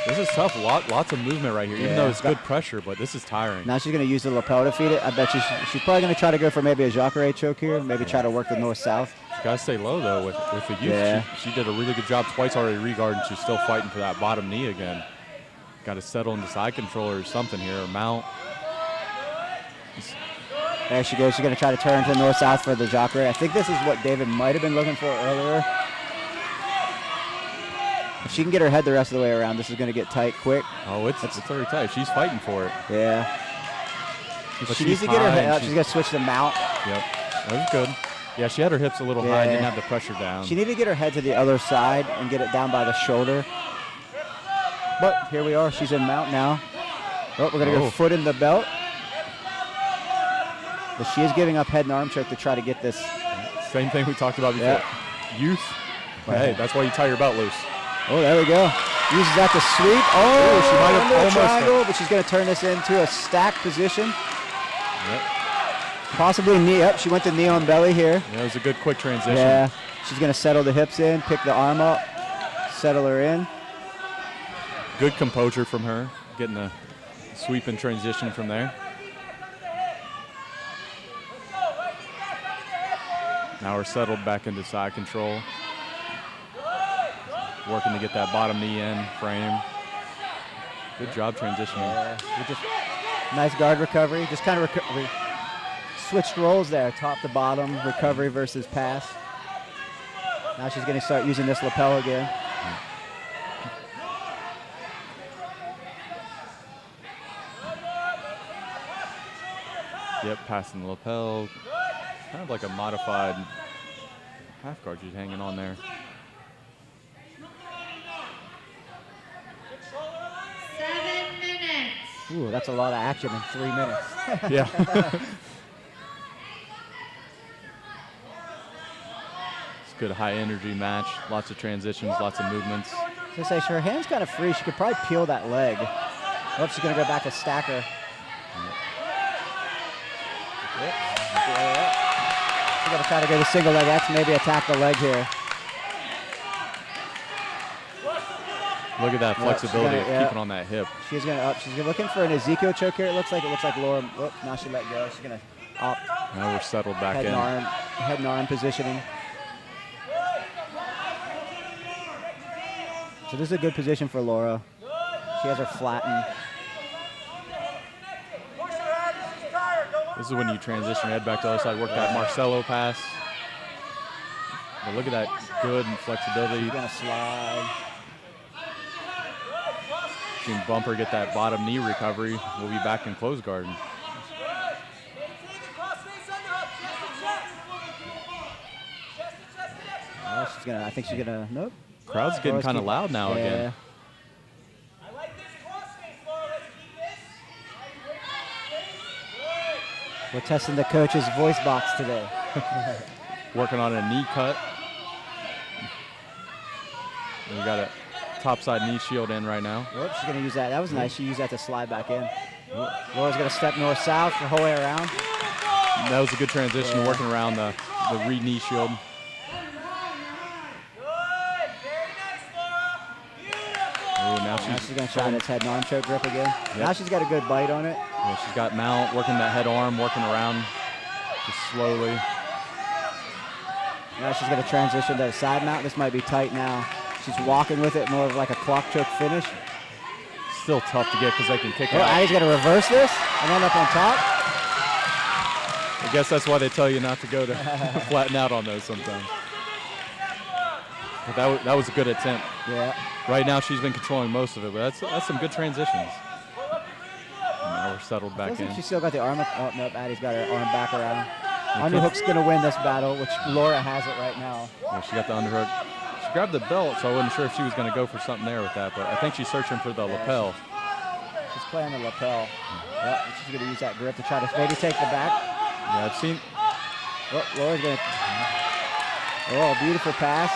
This is tough. Lots of movement right here, even though it's good pressure, but this is tiring. Now she's going to use the lapel to feed it. I bet she's probably going to try to go for maybe a Jacare choke here, maybe try to work the north-south. She's got to stay low, though, with the youth. Yeah. She did a really good job twice already re-guard, and she's still fighting for that bottom knee again. Got to settle into side control or something here, or mount. There she goes. She's going to try to turn to the north-south for the Jacare. I think this is what David might have been looking for earlier. If she can get her head the rest of the way around, this is going to get tight quick. Oh, it's already tight. She's fighting for it. Yeah. But she needs to get her head up. She's going to switch to mount. Yep. That was good. Yeah, she had her hips a little high, didn't have the pressure down. She needed to get her head to the other side and get it down by the shoulder. But here we are. She's in mount now. Oh, we're going to go foot in the belt. But she is giving up head and arm choke to try to get this. Same thing we talked about before. Youth. But hey, that's why you tie your belt loose. Oh, there we go. Uses that to sweep. Oh, she might have under a almost triangle, but she's going to turn this into a stack position. Yep. Possibly knee up. She went to knee on belly here. Yeah, it was a good quick transition. Yeah. She's going to settle the hips in, pick the arm up, settle her in. Good composure from her, getting the sweep and transition from there. Now we're settled back into side control. Working to get that bottom knee in frame. Good job transitioning. Yeah. Just nice guard recovery. Just kind of switched roles there, top to bottom, recovery versus pass. Now she's going to start using this lapel again. Yep, passing the lapel. Kind of like a modified half guard she's hanging on there. 7 minutes. Ooh, that's a lot of action in 3 minutes. Yeah. It's a good high energy match. Lots of transitions, lots of movements. So say her hand's kind of free. She could probably peel that leg. Oh, she's going to go back to stacker. She's going to try to go to single leg X, maybe attack the leg here. Look at that flexibility of yeah. keeping on that hip. She's going to up. She's looking for an Ezekiel choke here. It looks like Laura. Oh, now she let go. She's going to up. Now we're settled back in. Head and arm positioning. So this is a good position for Laura. She has her flattened. This is when you transition your head back to the other side, work that Marcelo pass. But look at that good flexibility. She's going to slide. She can bump her, get that bottom knee recovery. We'll be back in close guard. Oh, she's gonna. I think she's gonna. Nope. Crowd's getting kind of loud now again. We're testing the coach's voice box today. Working on a knee cut. And we got a topside knee shield in right now. Whoops, she's going to use that. That was nice. She used that to slide back in. Laura's going to step north-south the whole way around. That was a good transition, working around the reed knee shield. Ooh, now she's going to try this head and arm choke grip again. Yep. Now she's got a good bite on it. Yeah, she's got mount, working that head arm, working around just slowly. Now she's going to transition to the side mount. This might be tight now. She's walking with it, more of like a clock choke finish. Still tough to get because they can kick it out. Addie's going to reverse this and end up on top. I guess that's why they tell you not to go to flatten out on those sometimes. But that was a good attempt. Yeah. Right now she's been controlling most of it, but that's some good transitions. And now we're settled back in. She's still got the arm up. Oh, nope, Addie's got her arm back around. Underhook's going to win this battle, which Laura has it right now. Yeah, she got the underhook. She grabbed the belt, so I wasn't sure if she was going to go for something there with that, but I think she's searching for the lapel. She's playing the lapel. Yep, she's going to use that grip to try to maybe take the back. Yeah, I've seen. Oh, Laura's going to. Oh, beautiful pass.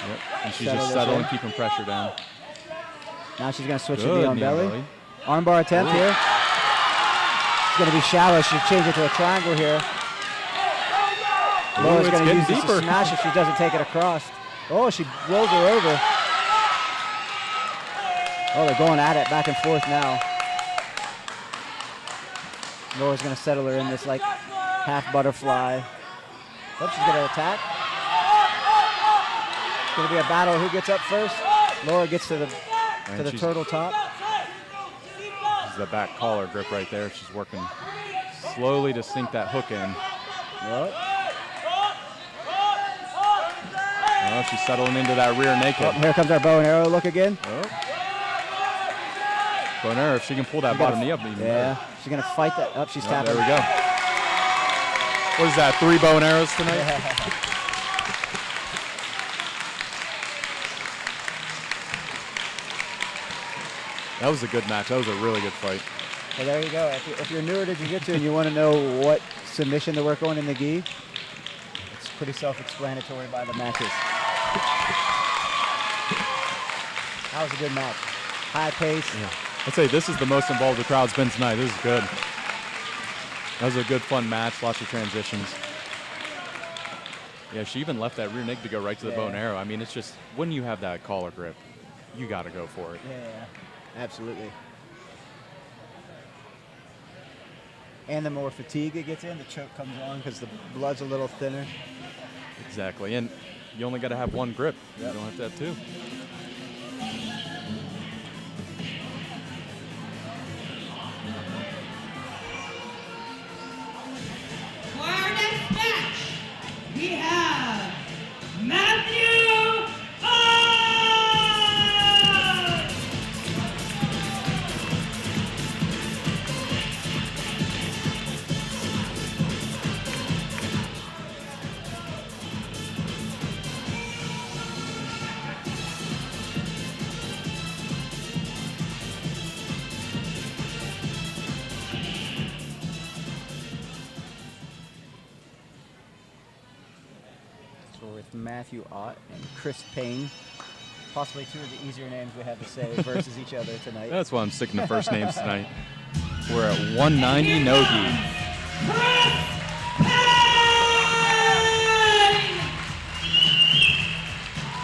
Yep, and she's just settling, keeping pressure down. Now she's going to switch Good to knee on belly. Armbar attempt here. It's going to be shallow. She'll change it to a triangle here. Laura's going to use this to smash if she doesn't take it across. Oh, she rolls her over. Oh, they're going at it back and forth now. Laura's going to settle her in this like half butterfly. Oh, she's going to attack. It's going to be a battle. Who gets up first? Laura gets to the turtle top. This is the back collar grip right there. She's working slowly to sink that hook in. Yep. Oh, she's settling into that rear naked. Oh, here comes our bow and arrow look again. Oh. Bow and arrow, if she can pull that bottom knee up even better. She's going to fight that up. She's tapping. There we go. What is that, 3 bow and arrows tonight? That was a good match. That was a really good fight. Well, there you go. If you're newer to jiu-jitsu and you want to know what submission to work on in the gi, it's pretty self-explanatory by the matches. That was a good match. High pace. Yeah. I'd say this is the most involved the crowd's been tonight. This is good. That was a good, fun match. Lots of transitions. Yeah, she even left that rear naked to go right to the bow and arrow. I mean, it's just, when you have that collar grip, you got to go for it. Yeah, absolutely. And the more fatigue it gets in, the choke comes on because the blood's a little thinner. Exactly. And you only got to have one grip. Yep. You don't have to have two. For our next match, we have Matthew Ott! So with Matthew Ott and Chris Payne, possibly two of the easier names we have to say versus each other tonight. That's why I'm sticking to first names tonight. We're at 190 no-gi.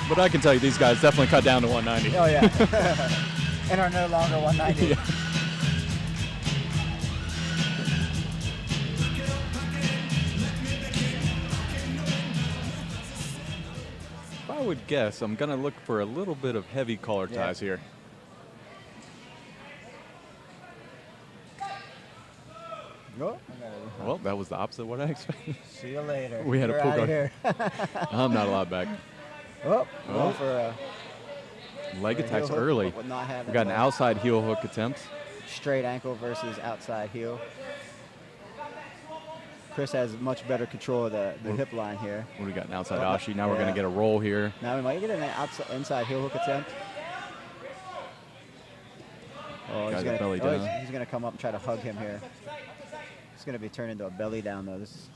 But I can tell you, these guys definitely cut down to 190. Oh, yeah. And are no longer 190. Yeah. If I would guess, I'm going to look for a little bit of heavy collar ties here. Oh, Well, that was the opposite of what I expected. see you later. We had a You're pull outta guard. here. I'm not allowed back. Oh, Oh. going for a Leg heel attacks hook, early. but not having We got an a outside heel hook attempt. straight ankle versus outside heel. Chris has much better control of the hip line here. What do we got? An outside Oh, ashi. Now we're going yeah. to get a roll here. Now we might get an inside heel hook attempt. Oh, Got the belly down. he's going to come up and try to hug him here. It's going to be turned into a belly down, though. This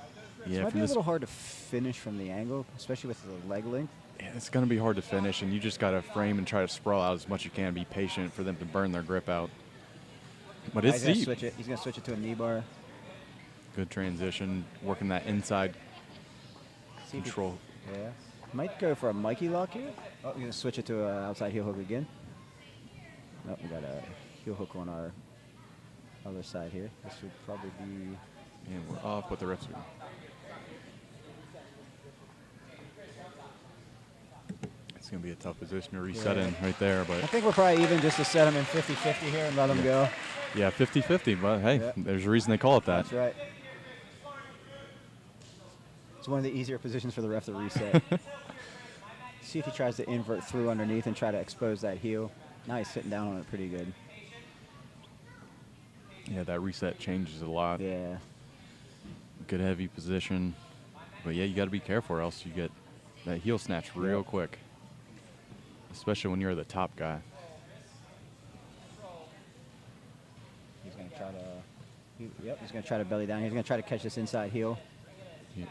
Yeah, might from be a this, little hard to finish from the angle, especially with the leg length. yeah, it's going to be hard to finish, and you just got to frame and try to sprawl out as much as you can. Be patient for them to burn their grip out. But it's He's going to deep. switch it. He's going to switch it to a knee bar. Good transition, working that inside See if he- control. Yeah. Might go for a Mikey lock here. Oh, we're going to switch it to an outside heel hook again. Nope, we got a heel hook on our other side here. This would probably be... And we're off, but the refs are. It's going to be a tough position to reset in right there, I but think we're probably even just to set him in 50-50 here and let him go. yeah, 50-50. But hey, Yeah. there's a reason they call it that. That's right. It's one of the easier positions for the ref to reset. See if he tries to invert through underneath and try to expose that heel. Now he's sitting down on it pretty good. Yeah, that reset changes a lot. Yeah. Good heavy position. But yeah, you got to be careful or else you get that heel snatch real quick. Especially when you're the top guy. He's going to try to... Yep, he's going to try to belly down. He's going to try to catch this inside heel. Yeah.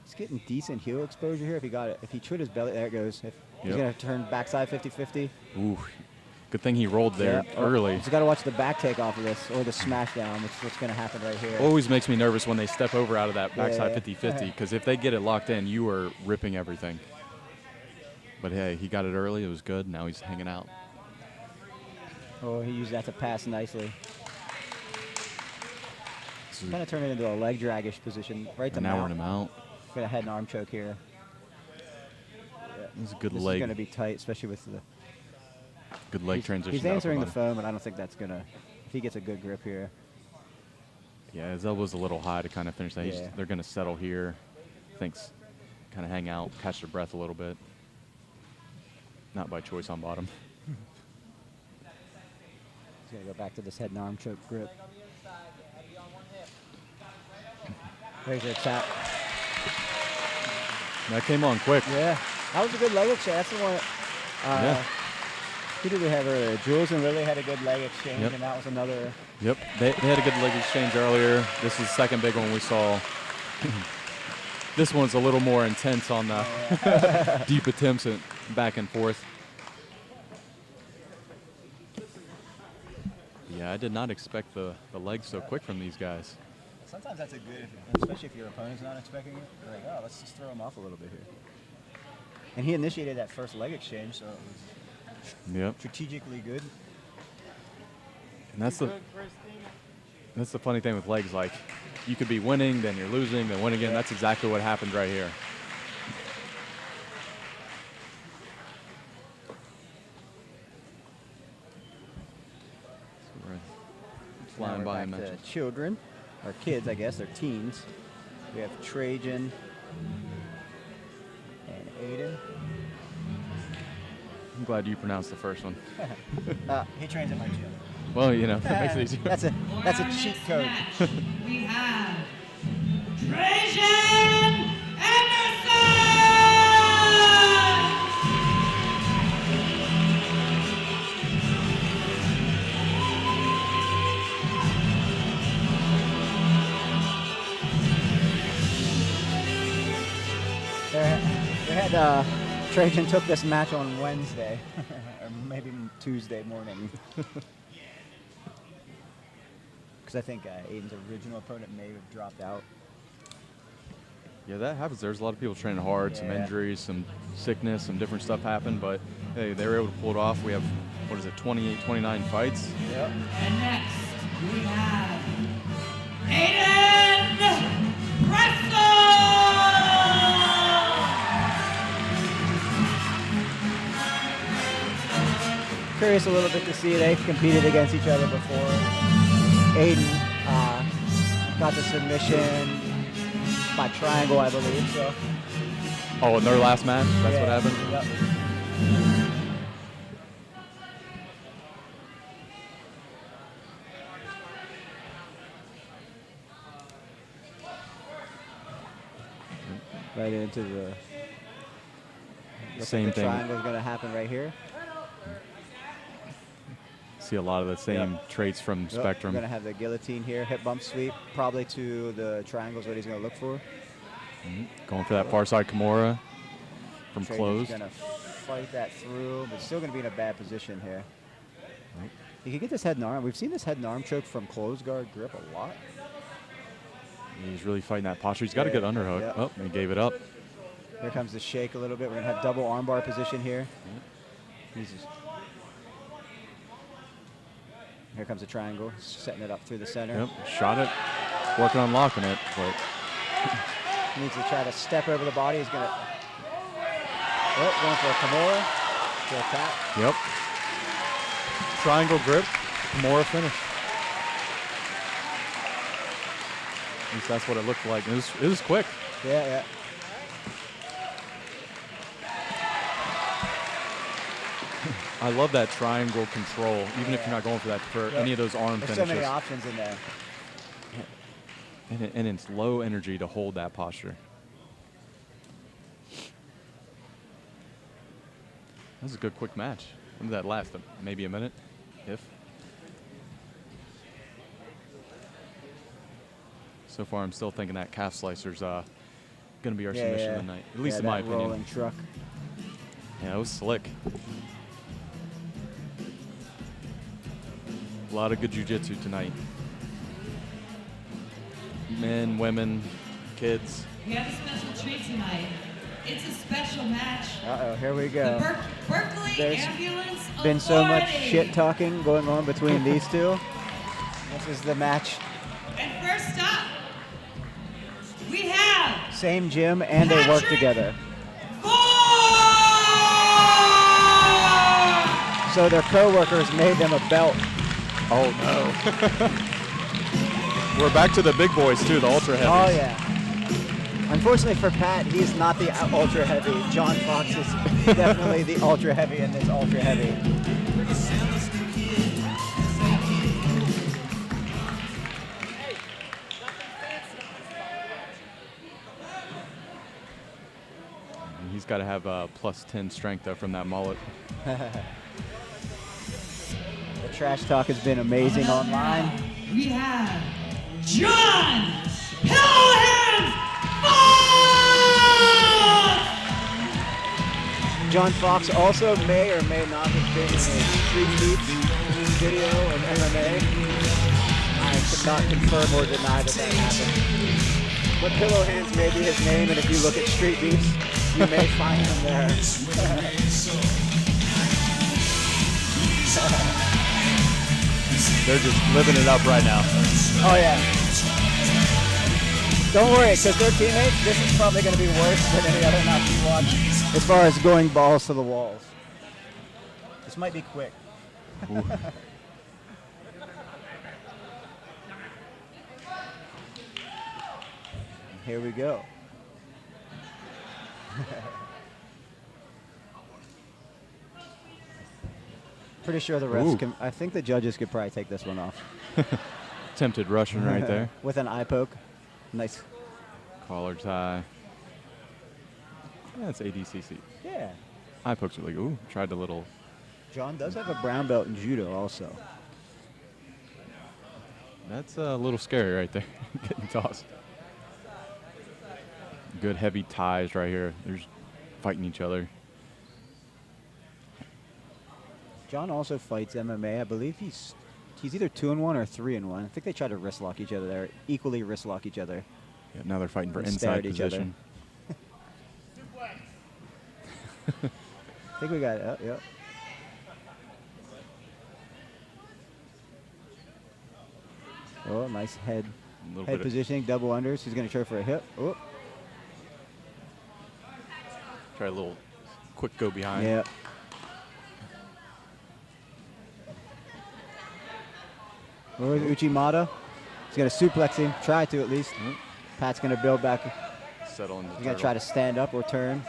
He's getting decent heel exposure here. If he got it, if he tried his belly, there it goes. If he's Yep. going to turn backside 50-50. Ooh, good thing he rolled there Yeah. early. He's got to watch the back take off of this or the smash down, which is what's going to happen right here. Always makes me nervous when they step over out of that backside Yeah. 50-50 because if they get it locked in, you are ripping everything. But hey, he got it early. It was good. Now he's hanging out. Oh, he used that to pass nicely. So Kind of turn it into a leg drag-ish position. Right to and now we're mount. in a mount. Got a head and arm choke here. This is a good This leg. is going to be tight, especially with the... Good leg transition. He's to upper answering the body. phone, but I don't think that's going to... If he gets a good grip here. Yeah, his elbow's a little high to kind of finish that. Yeah. They're going to settle here. Thinks kind of hang out, catch their breath a little bit. Not by choice on bottom. He's going to go back to this head and arm choke grip. There's your tap. That came on quick. Yeah, that was a good leg exchange. That's the one. Yeah. Who did we have earlier? Jules and Lily had a good leg exchange, Yep. and that was another Yep, they had a good leg exchange earlier. This is the second big one we saw. This one's a little more intense on the deep attempts and back and forth. Yeah, I did not expect the legs so quick from these guys. Sometimes that's a good, especially if your opponent's not expecting it. You're like, oh, let's just throw him off a little bit here. And he initiated that first leg exchange, so it was Yep. strategically good. And that's the funny thing with legs. Like, you could be winning, then you're losing, then win again. That's exactly what happened right here. So we're flying Now by we're and back mentioned. to children, or kids, I guess. They're teens. We have Trajan and Aiden. I'm glad you pronounced the first one. He trains at my gym. Well, you know, that makes it easier. That's a cheat code. We have Trajan Anderson! Trajan took this match on Wednesday, or maybe Tuesday morning. Because I think Aiden's original opponent may have dropped out. Yeah, that happens. There's a lot of people training hard, some Yeah. injuries, some sickness, some different stuff happened, but hey, they were able to pull it off. We have, 28, 29 fights? Yep. And next, we have Aiden Presto! Curious a little bit to see they've competed against each other before. Aiden got the submission by triangle, I believe. So. Oh, in their last match? That's what Yeah. happened? Yep. Right into the Same thing. Triangle is going to happen right here. See a lot of the same traits from Yep, Spectrum. We're going to have the guillotine here, hip bump sweep, probably to the triangle is what he's going to look for. Going for that far side Kimura from close. Going to fight that through, but still going to be in a bad position here. He could get this head and arm. We've seen this head and arm choke from close guard grip a lot. He's really fighting that posture. He's got a good underhook. Yeah. Oh, he gave it up. Here comes the shake a little bit. We're going to have double armbar position here. Here comes the triangle, setting it up through the center. Yep, shot it. Working on locking it, but Needs to try to step over the body. He's going to... Oh, going for a Kimura. To attack. yep. Triangle grip, Kimura finish. At least that's what it looked like. It was quick. Yeah. I love that triangle control, even if you're not going for that for any of those arm There's finishes. so many options in there. And it's low energy to hold that posture. That was a good quick match. When did that last? Maybe a minute, if. So far, I'm still thinking that calf slicer's going to be our submission of the night, at least in my opinion. Rolling truck. Yeah, it was slick. A lot of good jiu-jitsu tonight. Men, women, kids. We have a special treat tonight. It's a special match. Uh-oh, here we The go. Berkeley There's Ambulance Been so much Authority. shit talking going on between these two. This is the match. And first up, we have Same gym and they work Patrick together. Ford! So their co-workers made them a belt. Oh, no. We're back to the big boys, too, the ultra heavies. Oh, yeah. Unfortunately for Pat, he's not the ultra heavy. John Fox is definitely the ultra heavy in this ultra heavy. He's got to have +10 strength, though, from that mullet. The trash talk has been amazing online. We have John Pillowhands Fox! John Fox also may or may not have been in a Street Beats video of MMA. I cannot confirm or deny that happened. But Pillow Hands may be his name, and if you look at Street Beats, you may find him there. They're just living it up right now. Oh yeah. Don't worry, because they're teammates, this is probably going to be worse than any other match you watch as far as going balls to the walls. This might be quick. Here we go. Pretty sure the refs can. I think the judges could probably take this one off. Tempted Russian right there. With an eye poke. Nice. Collar tie. Yeah, it's ADCC. Yeah. Eye pokes are like, ooh, tried the little. John does have a brown belt in judo also. That's a little scary right there. Getting tossed. Good heavy ties right here. They're just fighting each other. John also fights MMA. I believe he's either 2-1 or 3-1. I think they try to wrist lock each other there, equally wrist lock each other. Yeah, now they're fighting for And stare inside at each other. position. I think we got it. Yep. Oh, nice head positioning, double unders. He's going to try for a hip. Oh. Try a little quick go behind. Yeah. Where's Uchimata? He's going to suplex him. Try to at least. Pat's going to build back. Settle in the He's going to try to stand up or turn.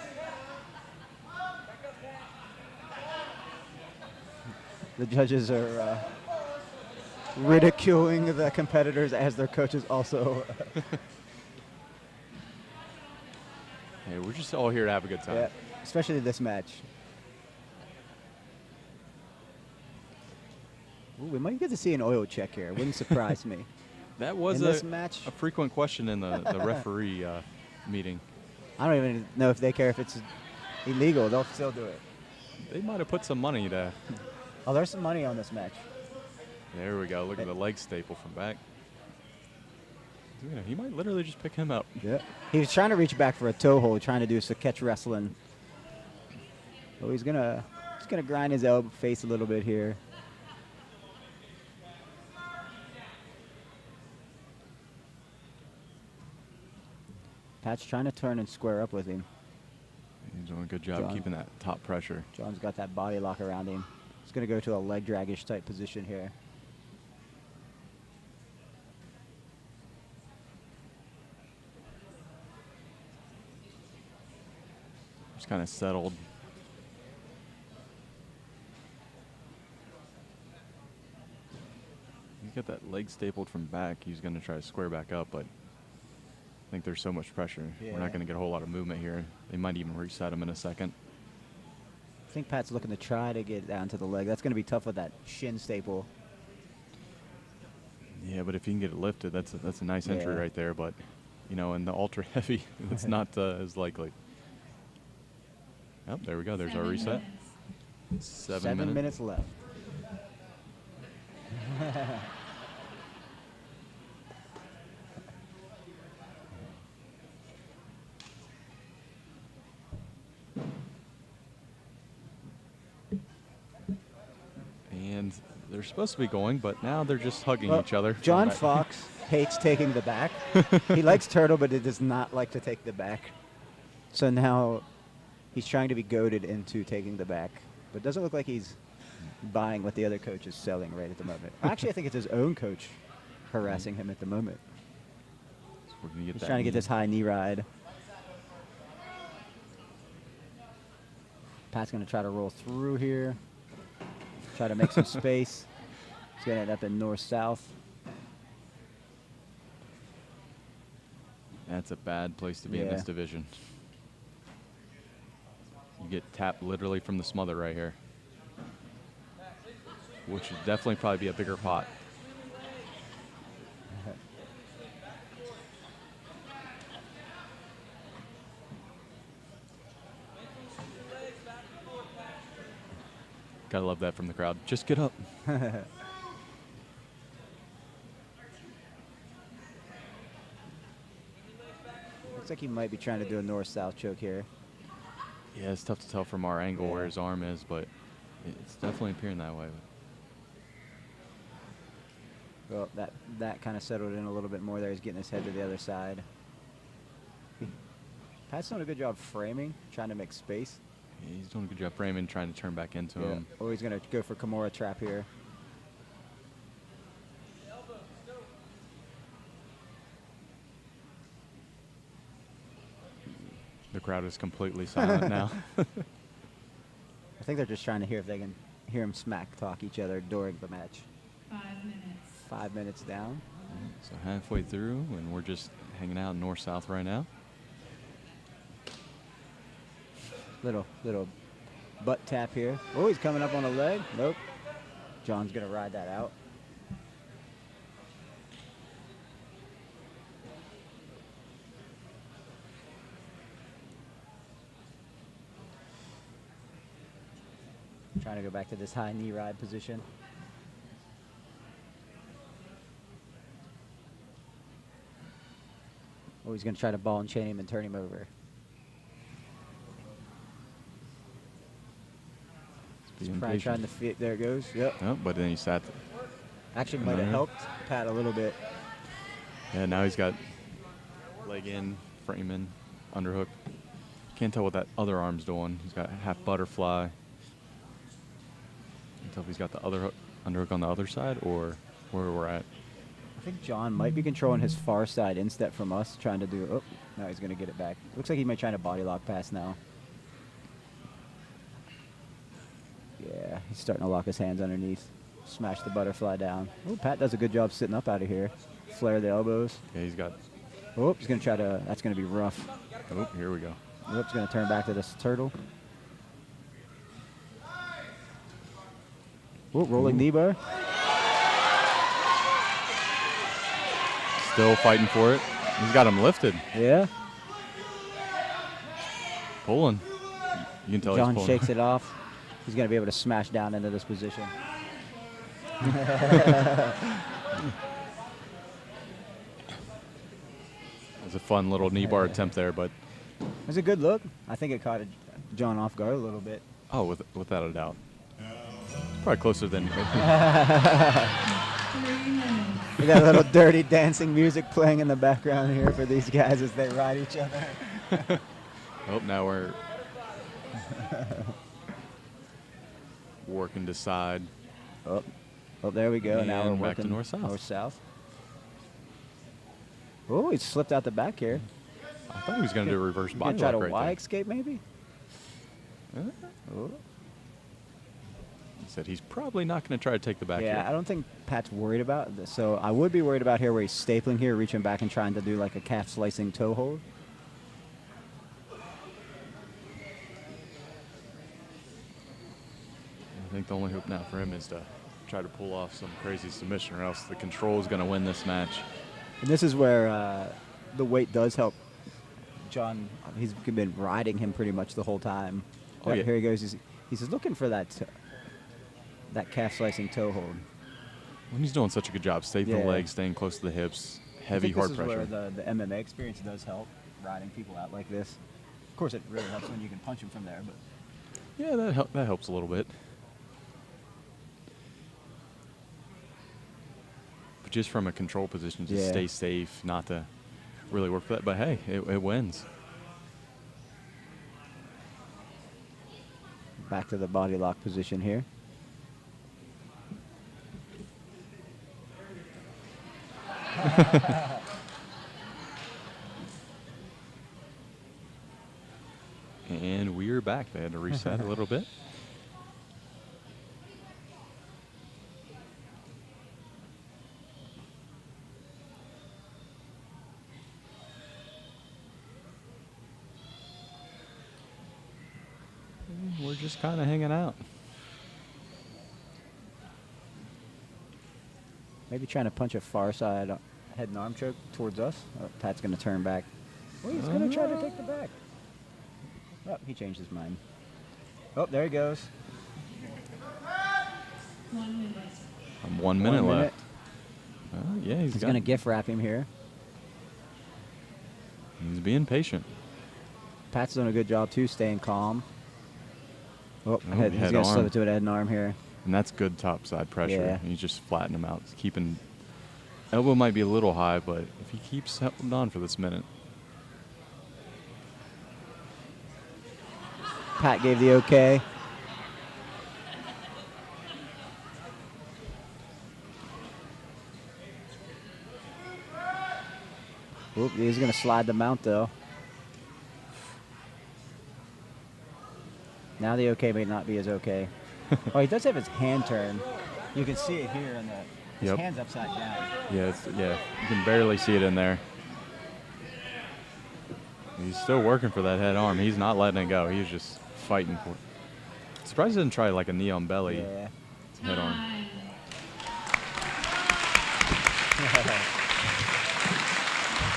The judges are ridiculing the competitors as their coaches also. Hey, we're just all here to have a good time. Yeah, especially this match. Ooh, we might get to see an oil check here. It wouldn't surprise me. That was in this match, a frequent question in the referee meeting. I don't even know if they care if it's illegal. They'll still do it. They might have put some money to. Oh, there's some money on this match. There we go. Look at the leg staple from back. Yeah, he might literally just pick him up. Yeah. He was trying to reach back for a toe hold, trying to do some catch wrestling. Oh, he's gonna grind his elbow face a little bit here. Pat's trying to turn and square up with him. He's doing a good job keeping that top pressure. John's got that body lock around him. He's going to go to a leg drag-ish type position here. Just kind of settled. He's got that leg stapled from back. He's going to try to square back up, but I think there's so much pressure. Yeah. We're not going to get a whole lot of movement here. They might even reset him in a second. I think Pat's looking to try to get down to the leg. That's going to be tough with that shin staple. Yeah, but if you can get it lifted, that's a nice entry right there. But, you know, in the ultra heavy, it's not as likely. Oh, there we go. There's our reset. 7 minutes left. And they're supposed to be going, but now they're just hugging each other. John Fox hates taking the back. He likes turtle, but he does not like to take the back. So now he's trying to be goaded into taking the back. But it doesn't look like he's buying what the other coach is selling right at the moment. Actually, I think it's his own coach harassing him at the moment. So we're gonna get He's that trying to get knee. this high knee ride. Pat's going to try to roll through here. Try to make some space. He's going to end up in north-south. That's a bad place to be in this division. You get tapped literally from the smother right here. which would definitely probably be a bigger pot. Gotta love that from the crowd. Just get up. Looks like he might be trying to do a north-south choke here. Yeah, it's tough to tell from our angle where his arm is, but it's definitely appearing that way. Well, that kind of settled in a little bit more there. He's getting his head to the other side. Pat's doing a good job framing, trying to make space. Yeah, he's doing a good job framing, trying to turn back into him. Oh, he's going to go for Kimura trap here. The crowd is completely silent now. I think they're just trying to hear if they can hear him smack talk each other during the match. 5 minutes. 5 minutes down. So halfway through, and we're just hanging out north-south right now. Little butt tap here. Oh, he's coming up on a leg. Nope. John's going to ride that out. Trying to go back to this high knee ride position. Oh, he's going to try to ball and chain him and turn him over. Be Probably impatient. trying to fit. There it goes. Yep. Oh, but then he sat. Actually might have helped Pat a little bit. Yeah, now he's got leg in, frame in, underhook. Can't tell what that other arm's doing. He's got half butterfly. Can't tell if he's got the other underhook on the other side or where we're at. I think John might be controlling his far side instep from us, trying to do. Oh, now he's going to get it back. Looks like he might try to body lock pass now. Yeah, he's starting to lock his hands underneath. Smash the butterfly down. Oh, Pat does a good job sitting up out of here. Flare the elbows. Yeah, he's got. Oh, he's going to try to. That's going to be rough. Oh, here we go. Oh, he's going to turn back to this turtle. Oh, rolling knee bar. Still fighting for it. He's got him lifted. Yeah. Pulling. You can tell John he's pulling. shakes it off. He's going to be able to smash down into this position. It was a fun little knee bar attempt there, but It was a good look. I think it caught John off guard a little bit. oh, without a doubt. Probably closer than 3 minutes. We got a little dirty dancing music playing in the background here for these guys as they ride each other. Oh, now we're working to side. Oh, there we go. Now we're And back working to north-south. North-south. Oh, he slipped out the back here. I thought he was going to do a reverse Gonna body try lock to right Y there. escape maybe? Oh. He said he's probably not going to try to take the back Yeah, here. I don't think Pat's worried about this. So I would be worried about here where he's stapling here, reaching back and trying to do like a calf slicing toe hold. I think the only hope now for him is to try to pull off some crazy submission, or else the control is going to win this match. And this is where the weight does help John. He's been riding him pretty much the whole time. Oh, yeah. Here he goes. He's looking for that calf slicing toe hold. When he's doing such a good job, staying the Yeah. legs, staying close to the hips, heavy I think hard this pressure. is where the MMA experience does help, riding people out like this. Of course, it really helps when you can punch them from there. But Yeah, that helps a little bit. But just from a control position, just Yeah. stay safe, not to really work for that. But hey, it wins. back to the body lock position here. And we're back. They had to reset a little bit. We're just kind of hanging out. Maybe trying to punch a far side head and arm choke towards us. Oh, Pat's going to turn back. Oh, he's going to try to take the back. Oh, he changed his mind. Oh, there he goes. 1 minute. 1 minute left. Yeah, He's going to gift wrap him here. He's being patient. Pat's doing a good job, too, staying calm. Oh, Oh, he's head going to slip arm. it to an head and arm here. And that's good top side pressure. Yeah. He's just flattening him out. He's keeping elbow might be a little high, but if he keeps holding on for this minute. Pat gave the okay. Oop, he's going to slide the mount, though. Now the okay may not be as okay. Oh, he does have his hand turn. You can see it here in the his Yep. hand's upside down. Yeah, you can barely see it in there. He's still working for that head arm. He's not letting it go. He's just fighting for it. Surprised he didn't try like a knee on belly Yeah. head arm. Time.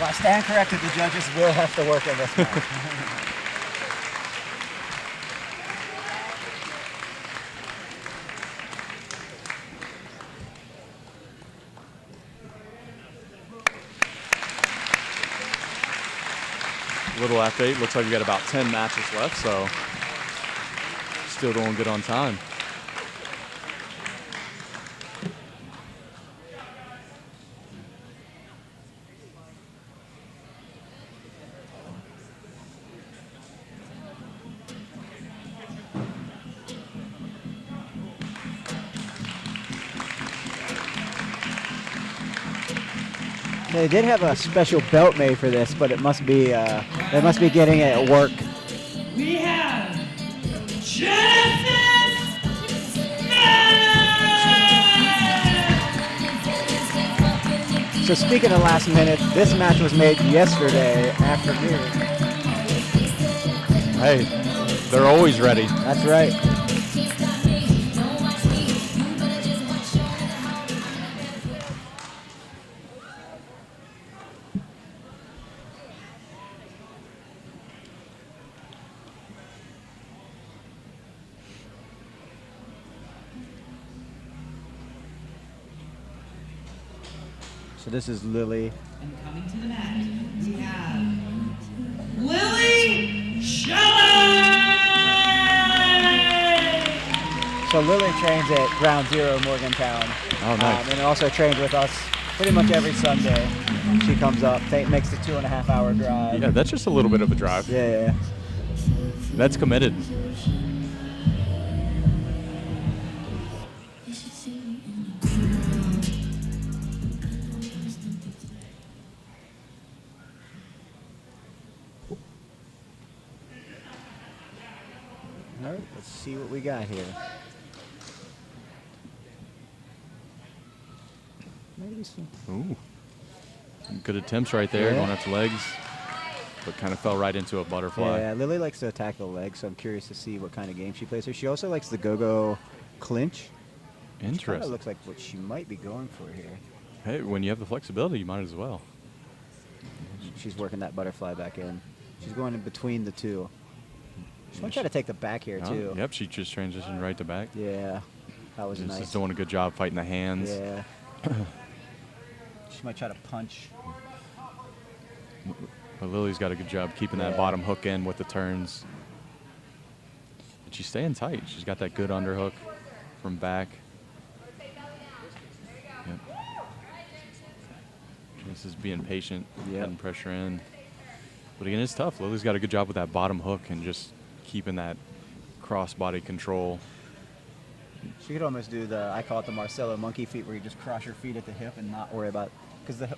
Well, I stand corrected. The judges will have to work on this match. Little update. Looks like we got about 10 matches left, so still doing good on time. They did have a special belt made for this, but it must be they must be getting it at work. We have Genesis So speaking of last minute, this match was made yesterday afternoon. Hey, they're always ready. That's right. So this is Lily. And coming to the mat, we have Lily Shelley. So Lily trains at Ground Zero Morgantown. Oh, nice. And also trains with us pretty much every Sunday. She comes up, makes the 2.5 hour drive. Yeah, that's just a little bit of a drive. Yeah. That's committed. All right, let's see what we got here. Maybe some. Ooh. Some good attempts right there, Yeah. going after legs, but kind of fell right into a butterfly. Yeah, Lily likes to attack the legs, so I'm curious to see what kind of game she plays here. She also likes the go-go clinch. Kind of Interesting. looks like what she might be going for here. Hey, when you have the flexibility, you might as well. She's working that butterfly back in. She's going in between the two. She might try to take the back here, Oh, too. Yep, she just transitioned right to back. Yeah, that was Just nice. is doing a good job fighting the hands. Yeah. She might try to punch. But Lily's got a good job keeping that Yeah. bottom hook in with the turns. And she's staying tight. She's got that good underhook from back. Yep. This is being patient, Yep. adding pressure in. But again, it's tough. Lily's got a good job with that bottom hook and just keeping that cross-body control. She could almost do the, I call it the Marcelo monkey feet, where you just cross your feet at the hip and not worry about, because the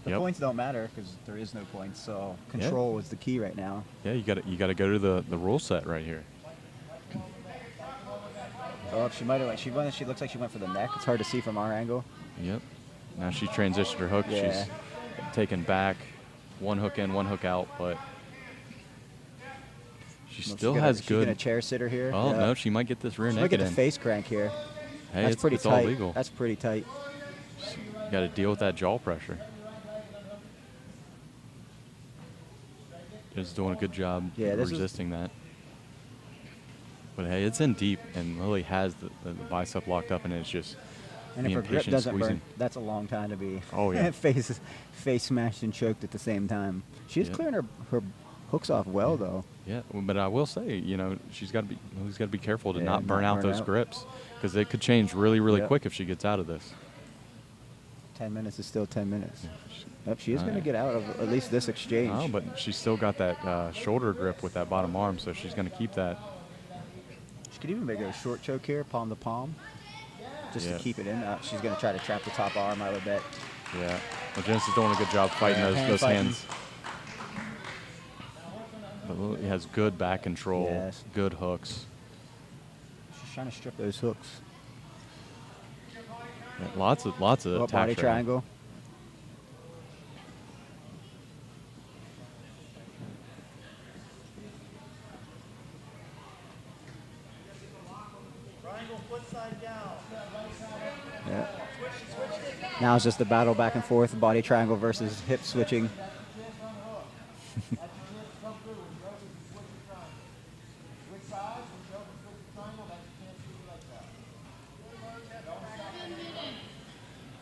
Yep. points don't matter, because there is no points. So control is the key right now. Yeah, you got to go to the rule set right here. Oh, she might have went. She looks like she went for the neck. It's hard to see from our angle. Yep. Now she transitioned her hook. Yeah. She's taken back, one hook in, one hook out, but she still has She's good. gonna chair sitter here. Oh Yeah. no, she might get this rear She might naked get the in. face crank here. Hey, That's it's, pretty it's tight. all legal. That's pretty tight. got to deal with that jaw pressure. Just doing a good job resisting that. But hey, it's in deep, and Lily has the bicep locked up, and it's just And if being her grip patient, doesn't squeezing. burn, that's a long time to be face smashed and choked at the same time. She's clearing her hooks off well, though. Yeah, but I will say, you know, Lily's got to be careful to not burn out those grips, because it could change really quick if she gets out of this. 10 minutes is still 10 minutes. Yep, she is going to get out of at least this exchange. Oh, but she's still got that shoulder grip with that bottom arm, so she's going to keep that. She could even make a short choke here, palm to palm, just to keep it in. She's going to try to trap the top arm, I would bet. Yeah. Well, Janice is doing a good job fighting those hands. But Lily has good back control, good hooks. She's trying to strip those hooks. Yeah, lots of attack. Body triangle. Yeah. Now it's just the battle back and forth, body triangle versus hip switching.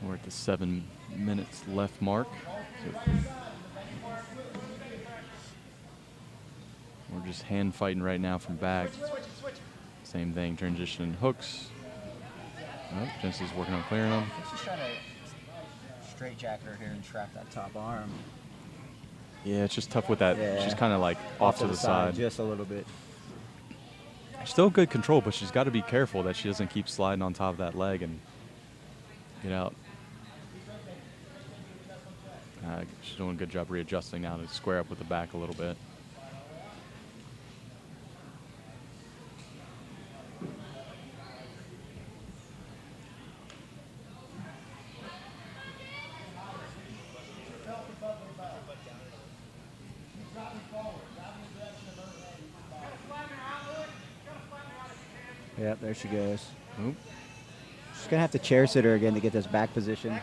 We're at the 7 minutes left mark. So we're just hand fighting right now from back. Same thing, transition hooks. Oh, Jensen's working on clearing them. She's trying to straight jacket her here and trap that top arm. Yeah, it's just tough with that. Yeah. She's kind of like off to the side. Just a little bit. Still good control, but she's got to be careful that she doesn't keep sliding on top of that leg and get out. She's doing a good job readjusting now to square up with the back a little bit. Yep, there she goes. Oop. She's going to have to chair sit her again to get this back position.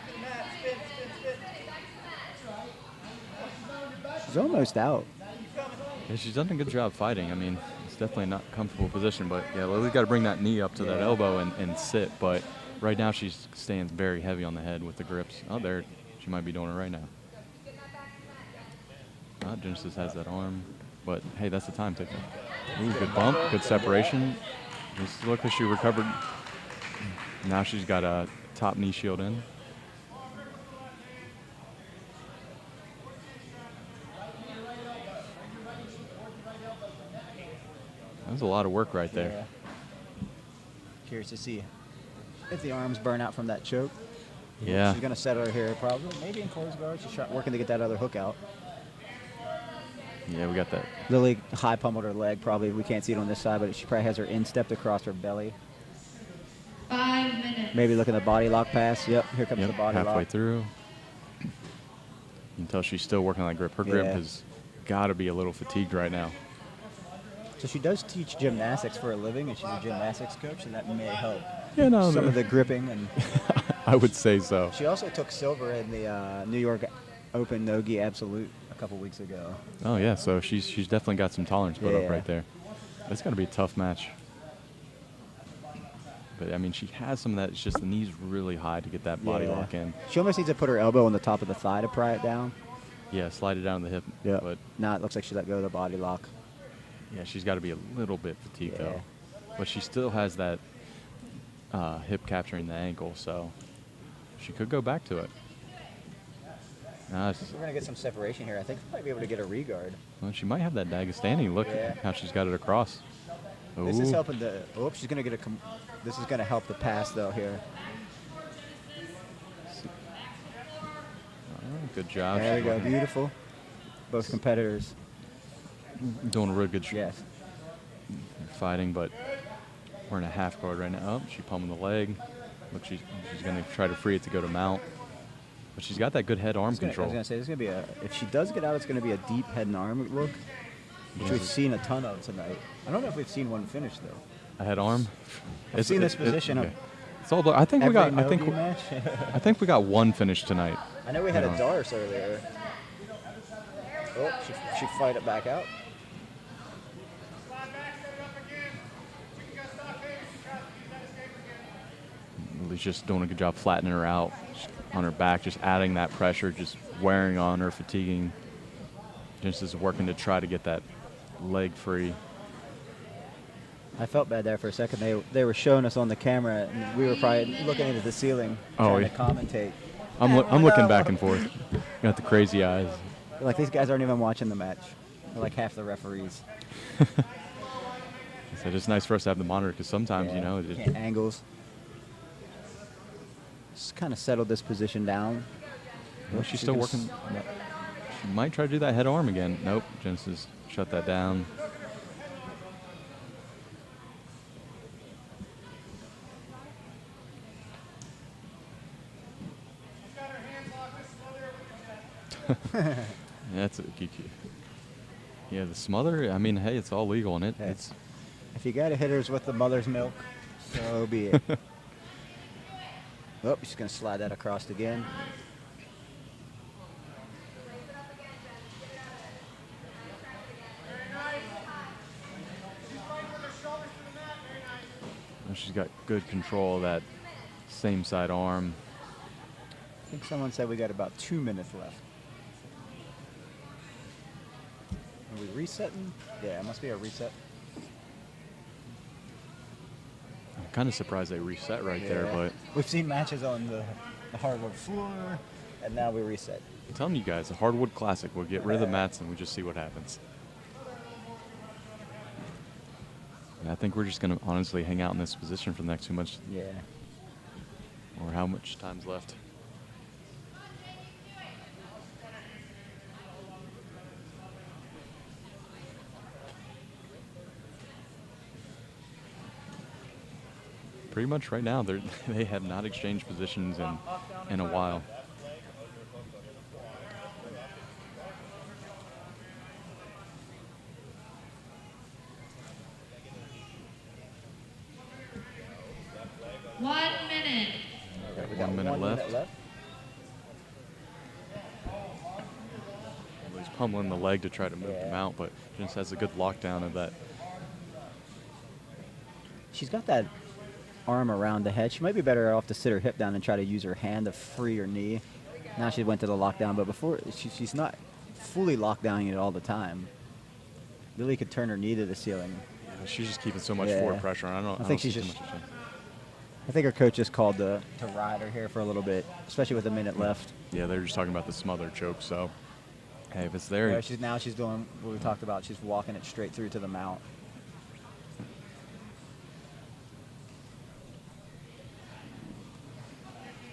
She's almost out. Yeah, she's done a good job fighting. I mean, it's definitely not a comfortable position, but yeah, Lily's got to bring that knee up to that elbow and sit. But right now she's staying very heavy on the head with the grips. Oh, there, she might be doing it right now. Genesis has that arm, but hey, that's the time taker. Ooh, good bump, good separation. Just look as she recovered. Now she's got a top knee shield in. That was a lot of work right there. Yeah. Curious to see if the arms burn out from that choke. Yeah. She's going to settle her here probably. Maybe in closed guard. She's working to get that other hook out. Yeah, we got that. Lily high pummeled her leg probably. We can't see it on this side, but she probably has her instepped across her belly. 5 minutes. Maybe look at the body lock pass. Yep, here comes the body lock. Halfway through. You can tell she's still working on that grip. Her grip has got to be a little fatigued right now. So she does teach gymnastics for a living, and she's a gymnastics coach, and that may help. Yeah, no, some of the gripping. And I would say so. She also took silver in the New York Open Nogi Absolute a couple weeks ago. Oh yeah, so she's definitely got some tolerance put up right there. It's going to be a tough match. But I mean, she has some of that. It's just the knee's really high to get that body lock in. She almost needs to put her elbow on the top of the thigh to pry it down. Yeah, slide it down the hip. Yeah. But now it looks like she let go of the body lock. Yeah, she's got to be a little bit fatigued though. But she still has that hip capturing the ankle, so she could go back to it. We're going to get some separation here. I think we'll probably be able to get a regard. Well, she might have that Dagestani. Look at how she's got it across. This is helping the. Oh, she's going to get a. This is going to help the pass though here. Good job. There we go. Beautiful. Both competitors doing a real good fighting, but we're in a half guard right now. Oh, she pummeled the leg. Look, she's going to try to free it to go to mount. But she's got that good head-arm control. I was going to say, there's going to be a. If she does get out, it's going to be a deep head and arm look, which we've seen a ton of tonight. I don't know if we've seen one finish though. A head arm? I've seen this position. Okay. It's all. I think we got. Every I think. no-gi match. I think we got one finish tonight. I know we had a Hold on. Dars earlier. Oh, she fight it back out. Lily's just doing a good job flattening her out on her back, just adding that pressure, just wearing on her, fatiguing. Just is working to try to get that leg free. I felt bad there for a second. They were showing us on the camera, and we were probably looking into the ceiling trying to commentate. I'm looking back and forth. Got the crazy eyes. Like, these guys aren't even watching the match. They're like half the referees. So it's nice for us to have the monitor because sometimes, you know, angles. Just kind of settled this position down. well, she's still working. She might try to do that head arm again. Nope. Genesis shut that down. Yeah, that's a geeky. Yeah, the smother. I mean, hey, it's all legal, and it's. If you got to hit hers with the mother's milk, so be it. Oh, she's gonna slide that across again. Well, she's got good control of that same side arm. I think someone said we got about 2 minutes left. Are we resetting? Yeah, it must be a reset. I'm kind of surprised they reset right there, but we've seen matches on the hardwood floor, and now we reset. I'm telling you guys, the hardwood classic. We'll get rid of the mats and we just see what happens. And I think we're just going to honestly hang out in this position for the next 2 months. Yeah. Or how much time's left? Pretty much right now, they have not exchanged positions in a while. One minute. We got 1 minute left. left. He's pummeling the leg to try to move him out, but just has a good lockdown of that. She's got that arm around the head. She might be better off to sit her hip down and try to use her hand to free her knee. Now she went to the lockdown, but before she's not fully locked down it all the time. Really could turn her knee to the ceiling. She's just keeping so much forward pressure on. I think she's just. I think her coach just called to ride her here for a little bit, especially with a minute left. Yeah, they're just talking about the smother choke. So, hey, if it's there, Yeah, she's doing what we talked about. She's walking it straight through to the mount.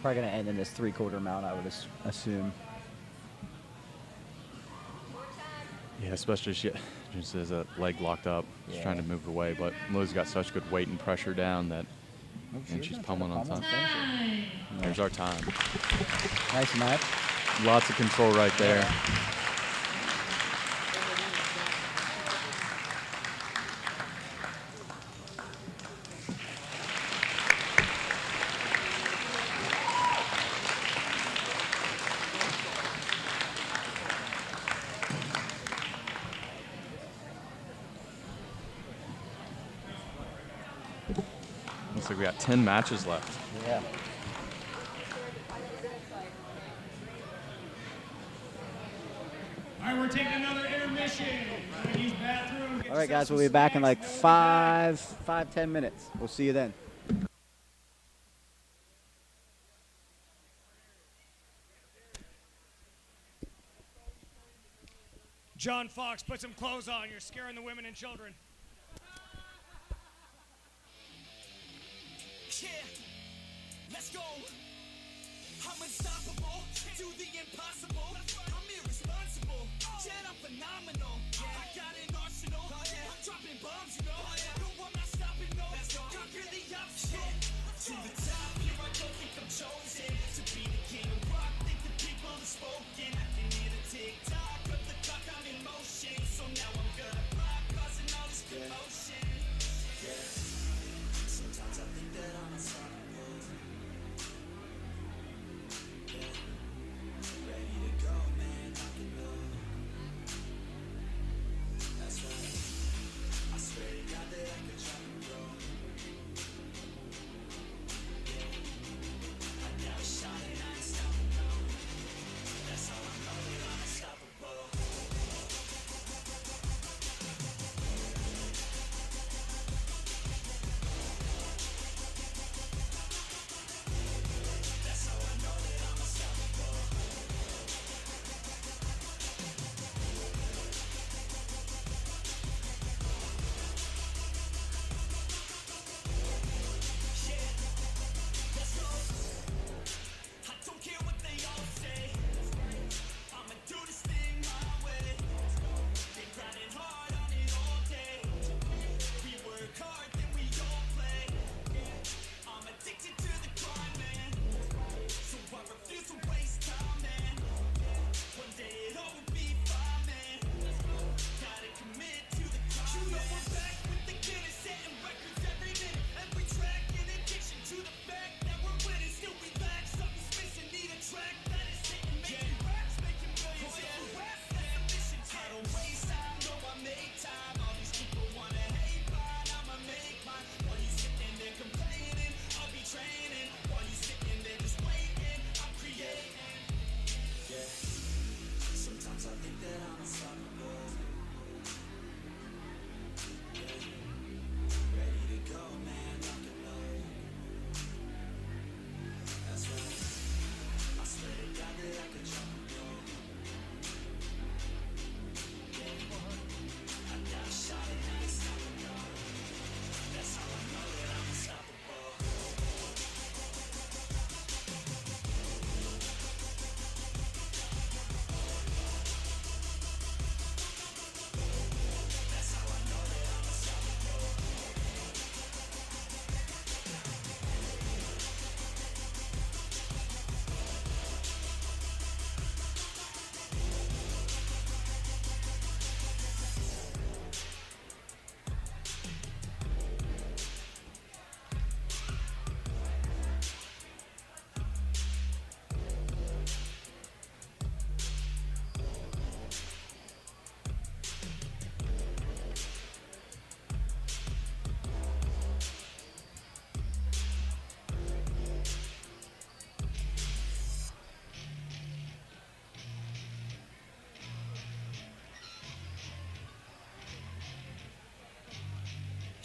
Probably going to end in this 3/4 mount, I would assume. yeah, especially she just has a leg locked up. She's trying to move it away, but Lily's got such good weight and pressure down that, and she's pummeling on top. Time. There's our time. Nice match. Lots of control right there. Looks like we got 10 matches left. Yeah. All right, we're taking another intermission. Gonna use bathroom. All right, guys, we'll be back in like 5-10 minutes. We'll see you then. John Fox, put some clothes on. You're scaring the women and children. Yeah, let's go. I'm unstoppable, do the impossible. I'm irresponsible, yet I'm phenomenal. I got an arsenal, I'm dropping bombs, you know. No, I'm not stopping, no. Conquer the obstacle. To the top, here I go, think I'm chosen to be the king of rock. Think the people have spoken. I can hear the tick-tock of the clock, I'm in motion. So now I'm gonna rock, causing all this commotion. Sometimes I think that I'm unstoppable.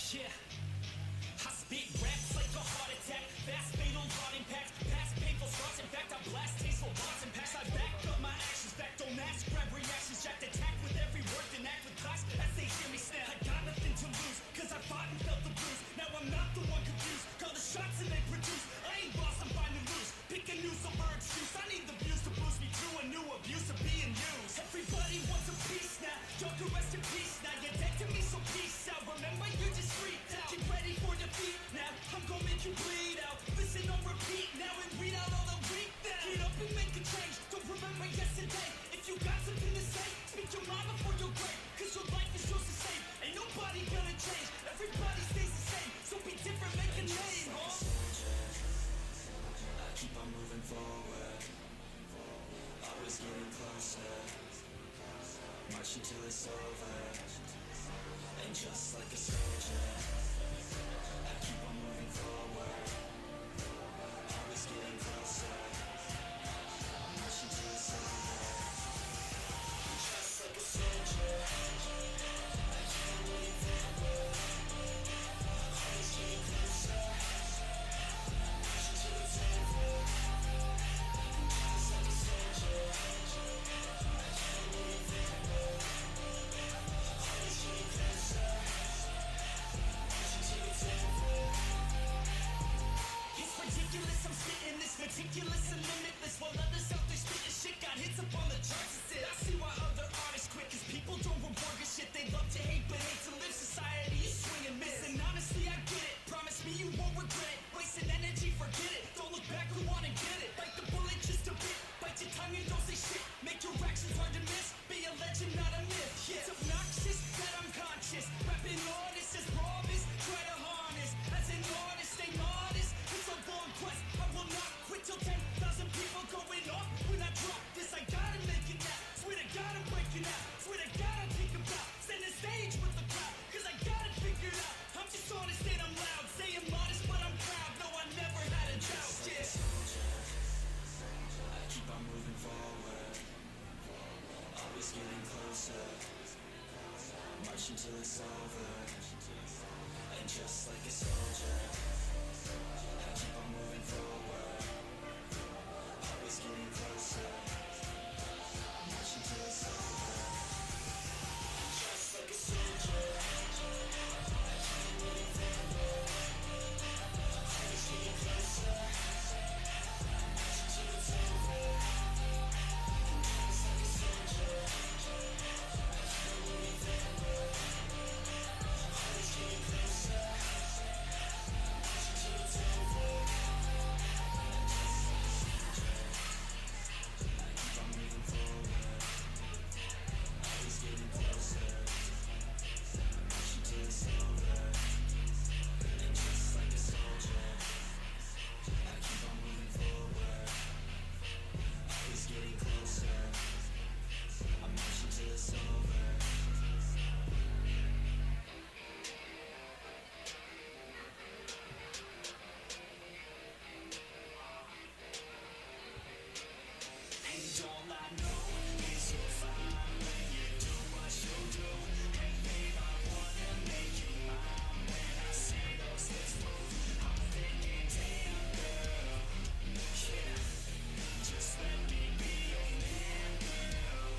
Yeah. I spit raps like a heart attack. Fast, fatal, hard impact. Past painful scars. In fact, I blast tasteful bars and packs. I back up my actions. Back, don't ask, grab reactions. Jacked attack with every word, then act with class as they hear me snap. I got nothing to lose, cause I fought and felt the bruise. Now I'm not the one confused. Call the shots and they produce. I ain't lost, I'm finding loose. Pick a new silver excuse. I need the views to boost me to a new abuse of being used. Everybody wants a piece now. Joker, rest in peace. Now you're dead to me, so peace out. Remember, you're just freaked out. Get ready for defeat now. I'm gonna make you bleed out. Listen on repeat now and read out all the weak now. Get up and make a change. Don't remember yesterday. If you got something to say, speak your mind before your grave. Cause your life is yours to save. Ain't nobody gonna change. Everybody stays the same. So be different, make a name, huh? I keep on moving forward. Always getting closer. Marching till it's over. And just like a soldier, I keep on moving forward. Always getting closer. Marching till it's over. Just like a soldier, I keep on moving forward. Always getting closer. Marching till it's over. Just like a soldier, I keep on moving forward. Always getting closer. Marching till it's over. It's ridiculous, I'm spitting this meticulous and limitless. While others out there spitting shit got hits up on the charts and shit. I see why other artists quit, cause people don't reward good shit. They love to hate but hate to live. Society is swing and miss. And honestly I get it, promise me you won't regret it. Wasting energy, forget it. Don't look back, go on and get it. Bite the bullet just a bit. Bite your tongue and don't say shit. Make your actions hard to miss. Be a legend, not a myth. Yeah. It's obnoxious that I'm conscious. Rapping artists as promise. Try to harness. As an artist, stay modest. It's a long quest. I will not quit till 10,000 people going off. When I drop this, I gotta make it now. Swear to God, I'm breaking out. Swear to God, I'll think about. Stand the stage with the crowd. Cause I got it figured out. I'm just honest and I'm loud. Saying modest, but I'm proud. No, I never had a doubt. Yeah. I keep on moving forward. Always getting closer. Marching till it's over. And just like a soldier, I keep on moving forward. Always getting closer. Marching till it's over. Just like a soldier, I keep on moving forward. Always getting closer. Marching till it's over. Just like a soldier, I keep on moving forward. Always getting closer. Marching till it's over. I keep on moving forward. Always getting closer. Marching till it's over. And just like a soldier, I keep on moving forward. Always getting closer. I'm marching till it's over. And all I know is you're fine when you do what you do. Hey babe, I wanna make you mine. When I see those lips move, I'm thinking, damn girl, yeah, just let me be your man, girl.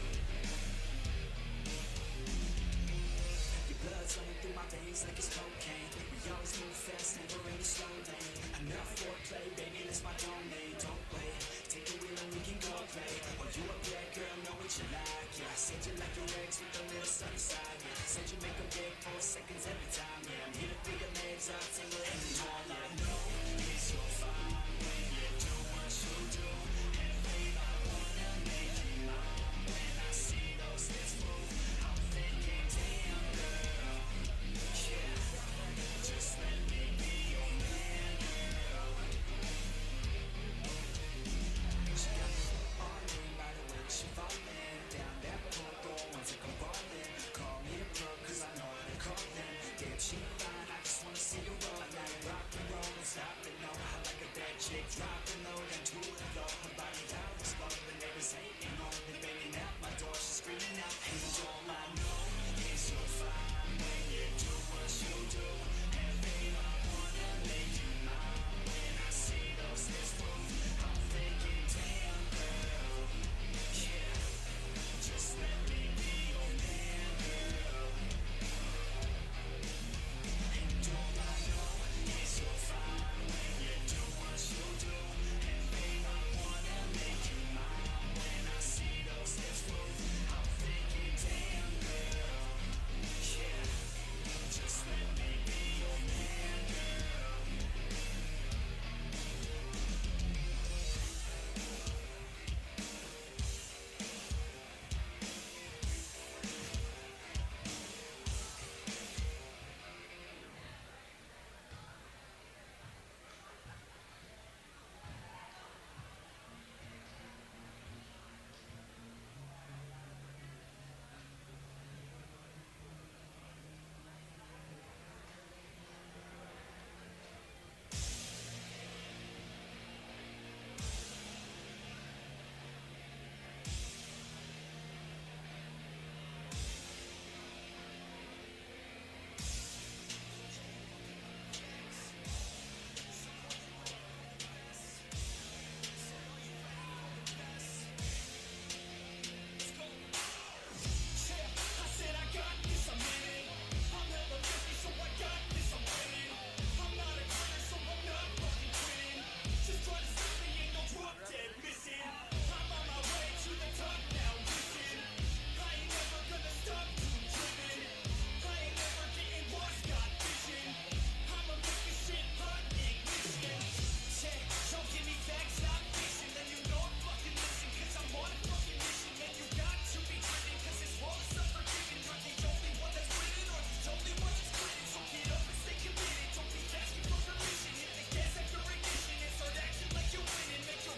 Your blood's running through my veins like it's cocaine. We always move fast, never in the slow lane. Enough foreplay, baby, that's my domain. Don't wait, take the wheel and we can go play. Or you a bad girl, know what you like. Yeah, I said you like your legs with a little sunny side. Yeah, said you make a big 4 seconds every time. Yeah, I'm here to feel your legs up, tingle every time. All I know is you're fine when you do what you do. And babe, I wanna make you mine. When I see those lips move, I'm thinking, damn girl, yeah, just let me be your man, girl. She got me falling by the way she falling down that pole, once I come falling. Call me a pro, cause I know how to call them. Damn, she fine, I just wanna see you roll. Like rock and roll.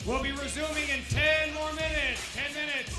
We'll be resuming in 10 more minutes. 10 minutes.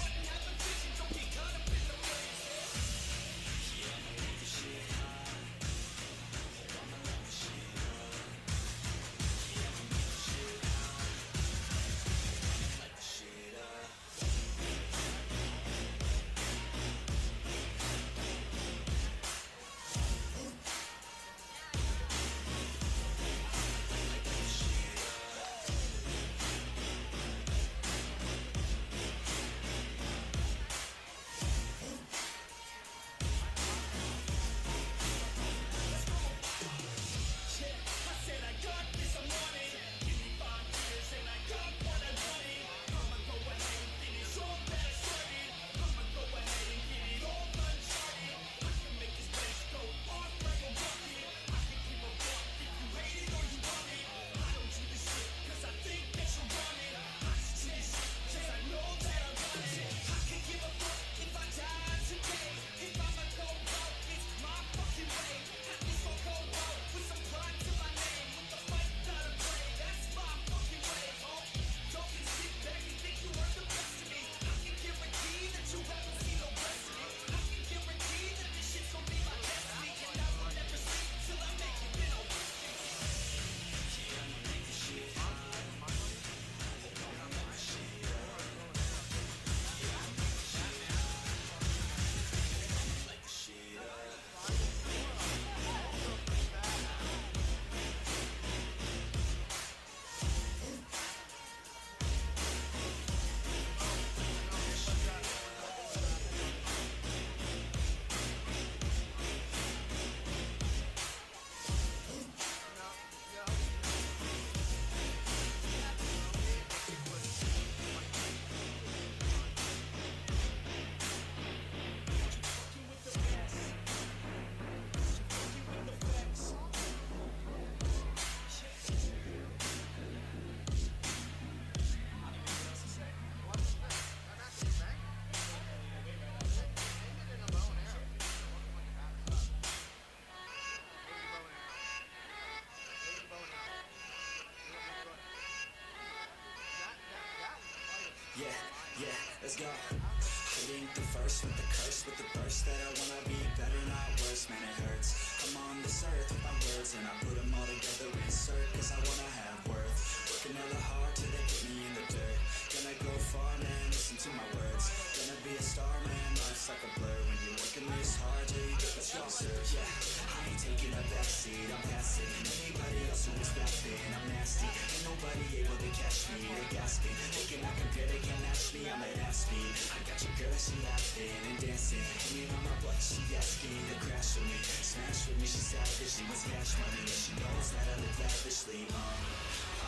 Yeah, let's go. It ain't the first with the curse, with the burst that I wanna be better, not worse, man it hurts. I'm on this earth with my words and I put them all together, insert, cause I wanna have worth. Working hella hard till they put me in the dirt. Gonna go far, man, listen to my words. Gonna be a star, man, life's like a blur. When you're working this hard till you get the closer. Yeah, I ain't taking a backseat, I'm passing. Anybody else who is rapping, I'm nasty. Ain't nobody able to catch me, they gas me. They cannot compare, they can't match me, I'm at half speed. I got your girl, she laughing and dancing. Hanging on my butt, she asking to crash with me. Smash with me, she savage, she wants cash money. And she knows that I live lavishly. I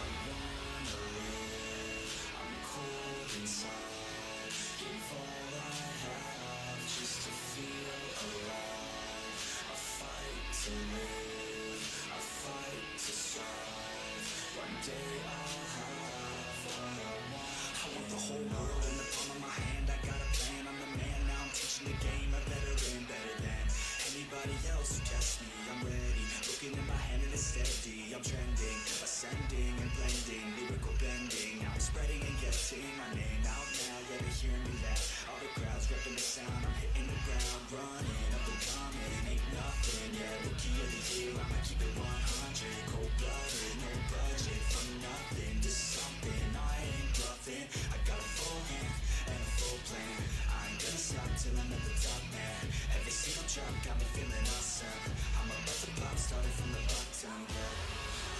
wanna live, I'm cold inside. Give all I have just to feel alive. I fight to live, I fight to strive. One day I'll have what I want. I want the whole world in the palm of my hand. I got a plan, I'm the man. Now I'm teaching the game, a veteran, better than anybody else who tests me. I'm ready, looking in my hand and it's steady. I'm trending, ascending and blending, lyrical bending. Now I'm spreading and getting my name out now. Yeah, they hearing me laugh. All the crowds repping the sound. I'm hitting the ground, running up and coming. Ain't nothing, yeah, rookie of the year. I'ma keep it 100, cold-blooded, no budget. From nothing to something, I ain't bluffing. I got a full hand and a full plan. I ain't gonna stop till I'm at the top, man. Every single drop got me feeling awesome. I'm about to pop, started from the bottom, yeah.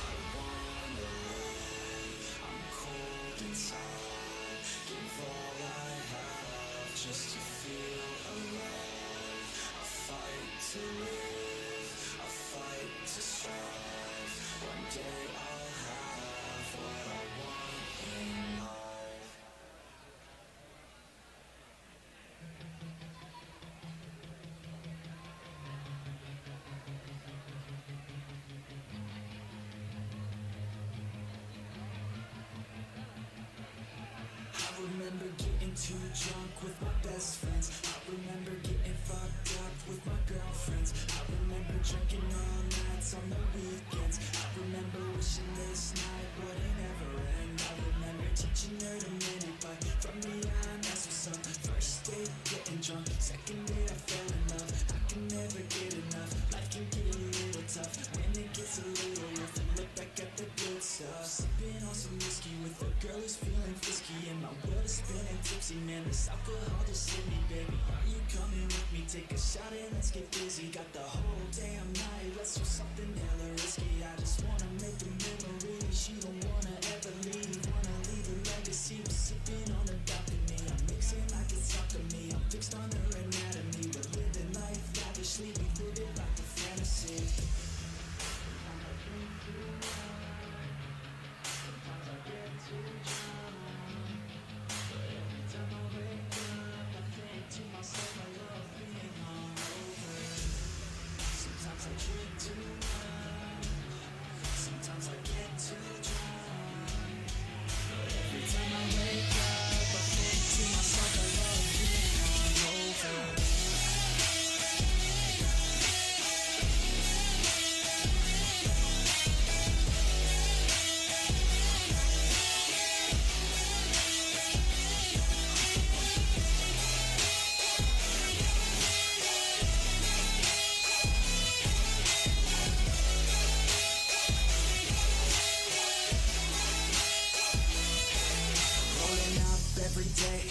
I wanna live, I'm cold inside. Give all I have just to feel alive. I fight to live, I fight to strive. One day I'll have what I want in life. I remember getting too drunk with my best friends. I remember getting fucked up with my girlfriends. I remember drinking all nights on the weekends. I remember wishing this night wouldn't ever end. I remember teaching girl is feeling frisky and my world is spinning tipsy. Man, this alcohol just hit me, baby. Are you coming with me? Take a shot and let's get busy. Got the whole damn night, let's do something hella risky. I just wanna make a memory. She don't wanna ever leave, wanna leave a legacy. We're sipping on the balcony. I'm mixing like it's soccer me. I'm fixed on her anatomy. We're living life lavishly. We live it like a fantasy.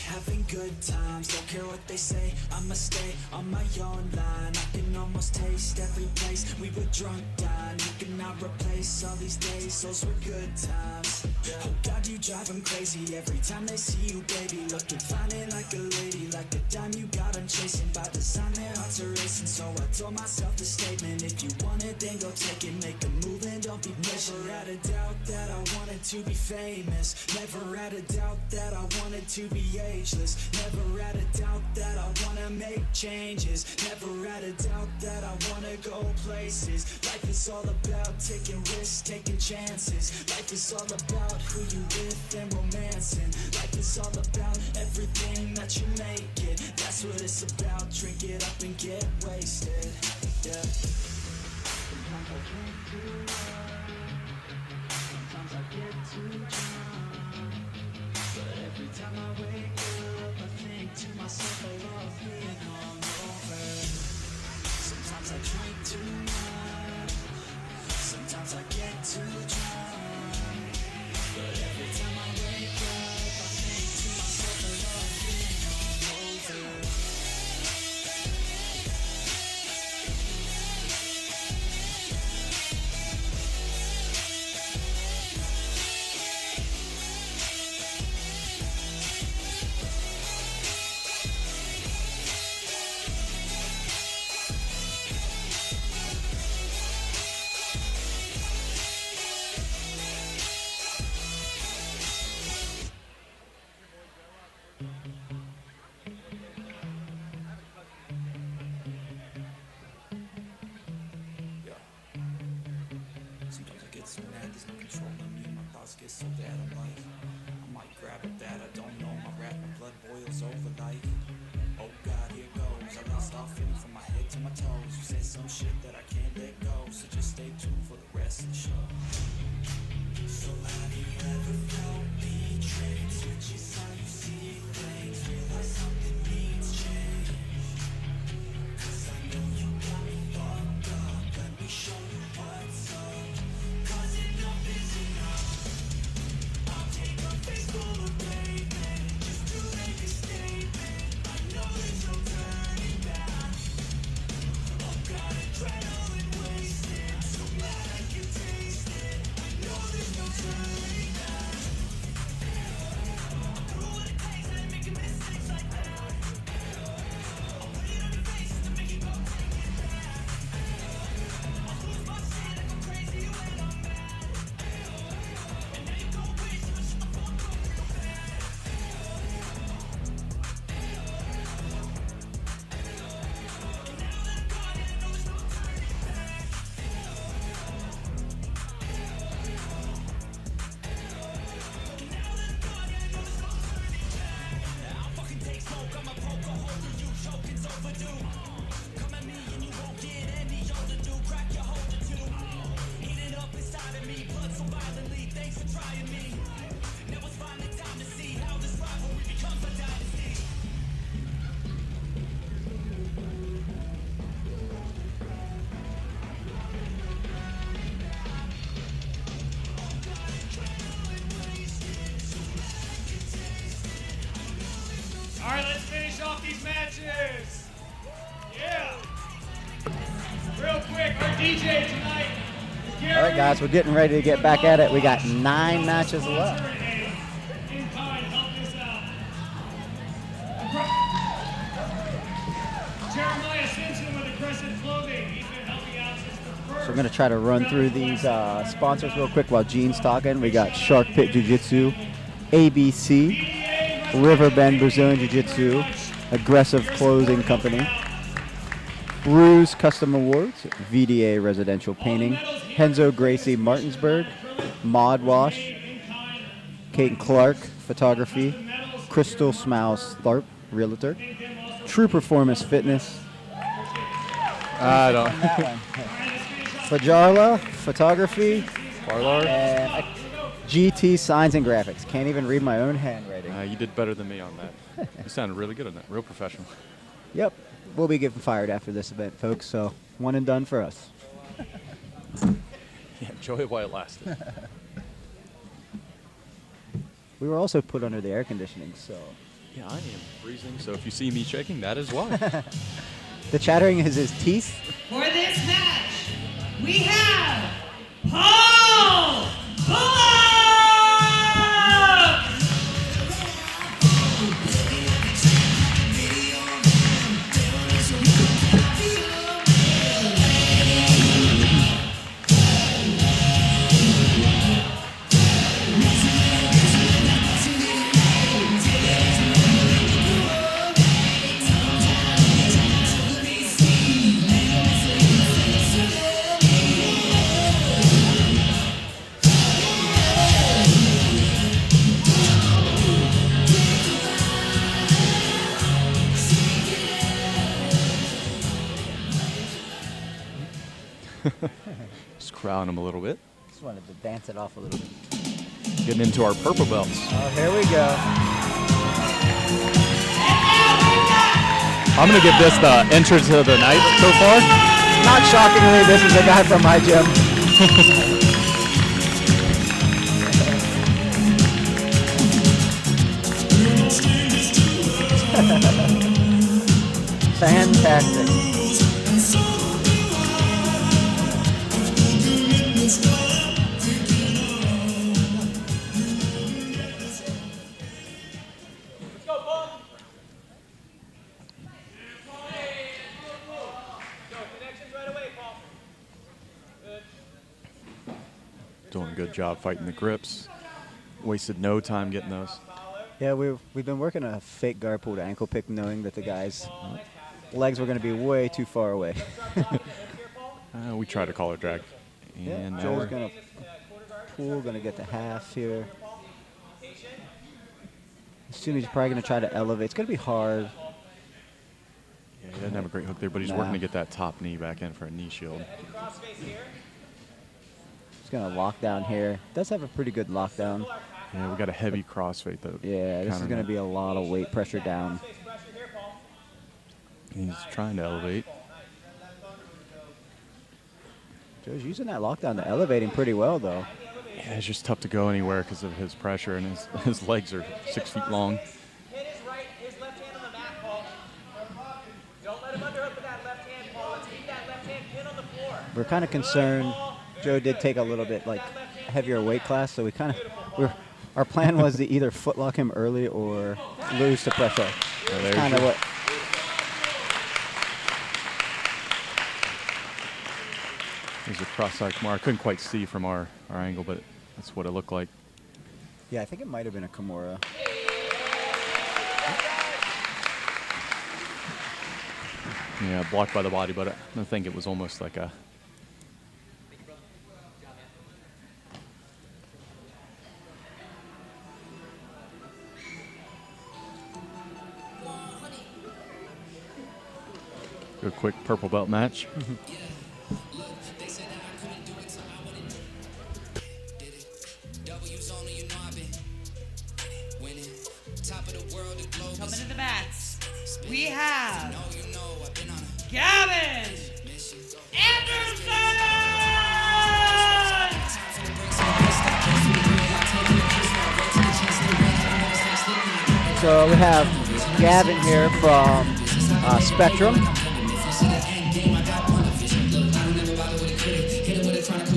Having good times, don't care what they say. I'ma stay on my own line. I can almost taste every place we were drunk down. You cannot replace all these days, those were good times. Oh God, you drive them crazy every time they see you, baby. Looking fine and like a lady, like a dime you got them chasing. By design, their hearts are racing, so I told myself the statement: if you want it, then go take it. Make a move and don't be patient. Never had a doubt that I wanted to be famous. Never had a doubt that I wanted to be ageless. Never had a doubt that I wanna make changes. Never had a doubt that I wanna go places. Life is all about taking risks, taking chances. Life is all about who you with and romancing. Life is all about everything that you make it. That's what it's about. Drink it up and get wasted. Yeah. Sometimes I drink too much. Sometimes I get too drunk. But every time I wake up, I think to myself, I love being hungover. Sometimes I drink too much. Sometimes I get too drunk. But every time I wake up, I think to myself, I love being hungover. So mad, there's no control on me. My thoughts get so bad, I'm like, I might grab a bat, I don't know. My rap, my blood boils over like, oh God, here goes. I lost all feeling from my head to my toes. You said some shit that I can't let go, so just stay tuned for the rest of the show. So have you ever felt betrayed? Switches how you see things, realize something needs change. Cause I know you got me fucked up. Let me show you what's up. Adrenaline wasted, so glad I can taste it. these matches. Yeah. Real quick, our DJ tonight is Gary. All right, guys, we're getting ready to get back at it. We got 9 matches left. In kind, help this out. Jeremiah Simpson with Aggressive Clothing. He's been helping out since the first. So we're going to try to run through these sponsors real quick while Gene's talking. We got Shark Pit Jiu-Jitsu, ABC, Riverbend Brazilian Jiu-Jitsu, Aggressive Clothing Company, Ruse Custom Awards, VDA Residential Painting, Henzo Gracie Martinsburg, Mod Wash, Kate Clark Photography, Crystal Smiles Tharp Realtor, True Performance Fitness, I don't. Fajarla Photography, Parlar? and GT Signs and Graphics. Can't even read my own handwriting. You did better than me on that. You sounded really good on that. Real professional. Yep. We'll be getting fired after this event, folks, so one and done for us. Yeah, enjoy it while it lasted. We were also put under the air conditioning, so. Yeah, I am freezing, so if you see me shaking, that is why. The chattering is his teeth. For this match, we have Paul Bullock! Just crowding them a little bit. Just wanted to dance it off a little bit. Getting into our purple belts. Oh, here we go. I'm going to give this the entrance of the night so far. Not shockingly, this is a guy from my gym. Fantastic. Doing a good job fighting the grips. Wasted no time getting those. Yeah, we've been working a fake guard pull to ankle pick, knowing that the guy's legs were going to be way too far away. We try to collar drag. Yeah, And now Joe's we're going to pull, going to get the half here. As soon as he's probably going to try to elevate. It's going to be hard. Yeah, he doesn't have a great hook there, but he's Nah. working to get that top knee back in for a knee shield. He's going to lock down here. Does have a pretty good lockdown. Yeah, we got a heavy crossfade though. Yeah, this is going to be a lot of weight pressure down. He's trying to elevate. Joe's using that lockdown to elevating pretty well, though. Yeah, it's just tough to go anywhere because of his pressure, and his legs are 6 feet long. Hit his left hand on the mat, Paul. Don't let him underhook with that left hand, Paul. Let's keep that left hand pin on the floor. We're kind of concerned. Joe did take a little bit heavier weight class, so our plan was to either footlock him early or lose to pressure. there's Kind of your- what. There's a cross-side Kimura. I couldn't quite see from our angle, but that's what it looked like. Yeah, I think it might have been a Kimura. Yeah, blocked by the body, but I think it was almost like a... Good quick purple belt match. Coming to the mats, we have Gavin Anderson! So we have Gavin here from Spectrum.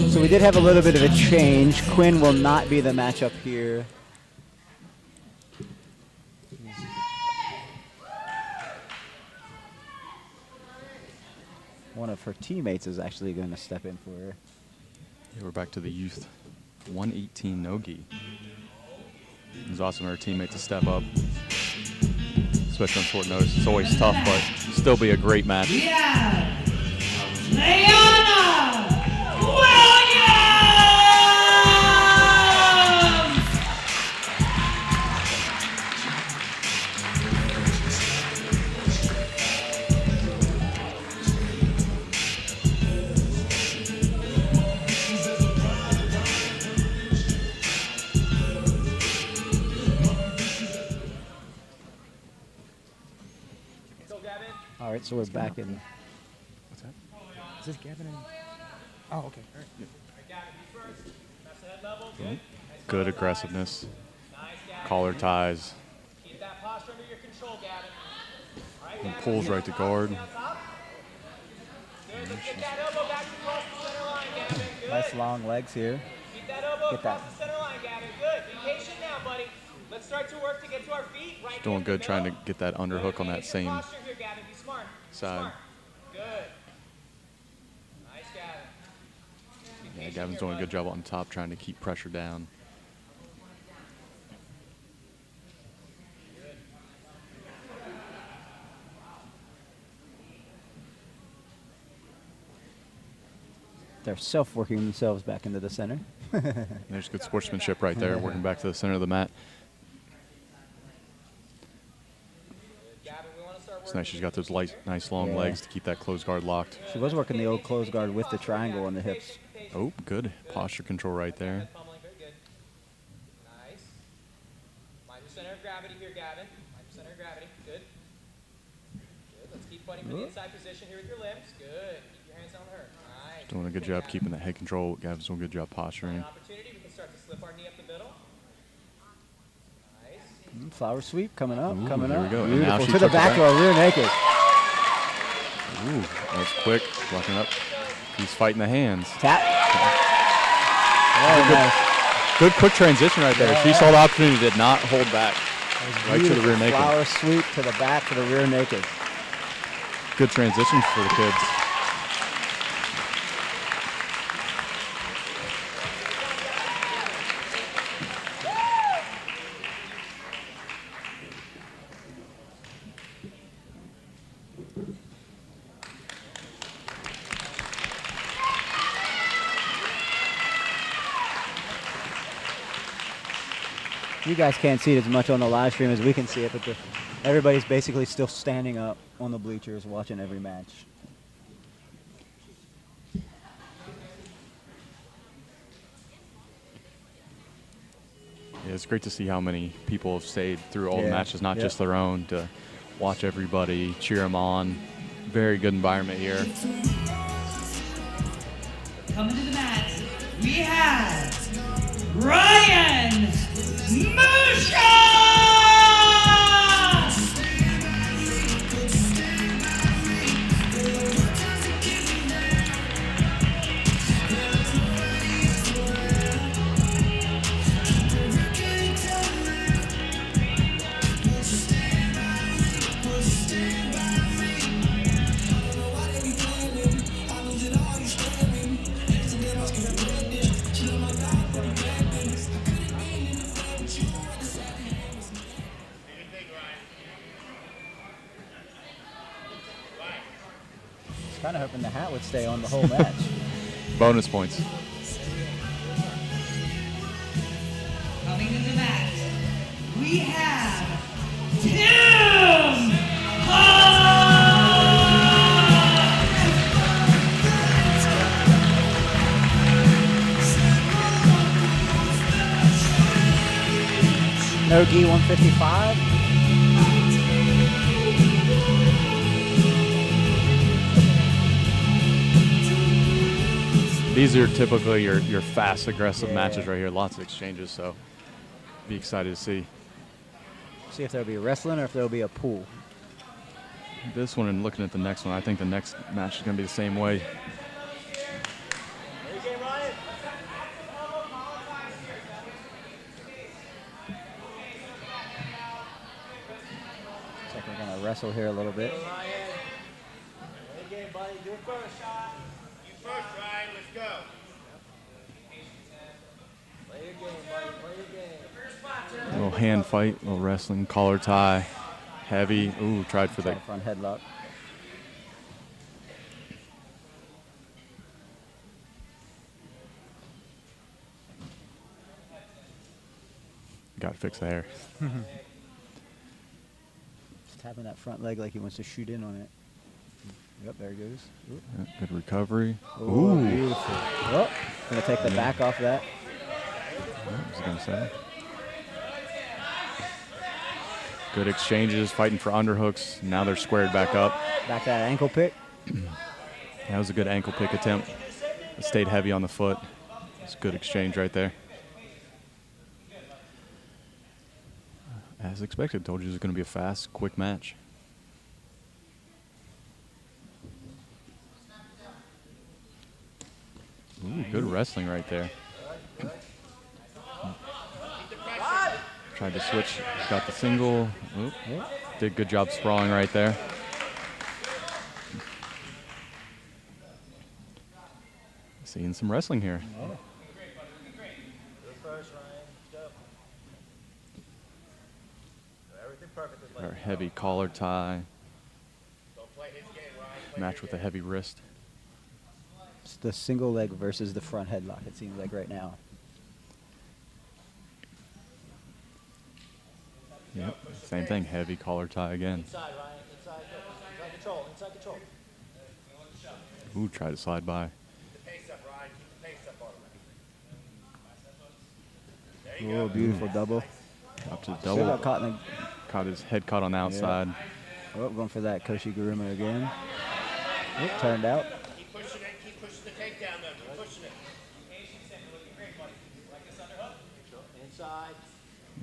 So we did have a little bit of a change. Quinn will not be the matchup here. One of her teammates is actually going to step in for her. Yeah, we're back to the youth 118 no-gi. It was awesome for her teammate to step up, especially on short notice. It's always tough, but still be a great match. Yeah. Leona Williams! All right, so we're back in. What's that? Is this Gavin? Oh, okay. All right. Good aggressiveness. Collar ties. Keep that posture under your control, Gavin. All right, And Gavin, pulls right to guard. Good, let's get that elbow back across the center line, Gavin. Good. Nice long legs here. Keep that elbow Get across that. the center line, Gavin. Good. Be patient now, buddy. Let's start to work to get to our feet. Right She's doing hand in good the trying to middle. get that underhook on that Good. same Posture here, Gavin. Be smart. Be side. smart. Good. Nice, Gavin. Be Yeah, patient Gavin's here, doing a bud. good job on top trying to keep pressure down. They're self-working themselves back into the center. There's good sportsmanship right there, working back to the center of the mat. Gavin, we want to start It's working. nice she's got those light, nice long Yeah. legs to keep that closed guard locked. She was working the old closed guard with the triangle on the hips. Oh, good posture control right there. Pummeling, very good. Nice. Mind your center of gravity here, Gavin. Mind your center of gravity. Good. Good. Let's keep fighting for the inside position here with your limbs. Good. Keep your hands on her. Nice. Doing a good job keeping that head control. Gavin's doing a good job posturing. An opportunity. We can start to slip our knee up the middle. Nice. Flower sweep coming up, Ooh, coming here up. we go. And now Beautiful. she To the took it back back. row, rear naked. Ooh, that was quick. Blocking up. He's fighting the hands. Tap. Very nice. Good quick transition right there. Yeah, She yeah. saw the opportunity, did not hold back. Right to the Beautiful rear naked. Flower sweep to the back to the rear naked. Good transition for the kids. You guys can't see it as much on the live stream as we can see it, but everybody's basically still standing up on the bleachers watching every match. Yeah, it's great to see how many people have stayed through all the Yeah, matches, not yep. just their own, to watch everybody, cheer them on. Very good environment here. Coming to the mat, we have Ryan Musha! Kind of hoping the hat would stay on the whole match. Bonus points. Coming to the mat, we have Tim Hart! No gi 155. These are typically your fast, aggressive Yeah. matches right here. Lots of exchanges, so be excited to see. See if there'll be wrestling or if there'll be a pool. This one and looking at the next one, I think the next match is going to be the same way. Looks like we're going to wrestle here a little bit. Play the game, buddy. Do it first. You first, Ryan. Let's go. Play your game, buddy. Play your game. Little hand fight, little wrestling, collar tie, heavy. Ooh, tried for the Front headlock. Got to fix the hair. Just tapping that front leg like he wants to shoot in on it. Yep, there it goes. Ooh. Yeah, good recovery. Ooh, beautiful. Oh, gonna take the back off that. I was going to say. Good exchanges, fighting for underhooks. Now they're squared back up. Back that ankle pick. That was a good ankle pick attempt. It stayed heavy on the foot. It's a good exchange right there. As expected, told you it was going to be a fast, quick match. Ooh, good wrestling right there. Tried to switch, got the single. Oop. Did a good job sprawling right there. Seeing some wrestling here. Our heavy collar tie. Match with a heavy wrist. It's the single leg versus the front headlock, it seems like right now. Yep, same thing, heavy collar tie again. Inside, Ryan. Inside. Inside control. Inside control. Ooh, try to slide by. Oh, beautiful double. Up to the Still double. got caught in the, Caught his head caught on the outside. oh, going for that Koshiguruma again. Oh, turned out. Keep pushing it. Keep pushing the takedown, though. Keep pushing it. Inside.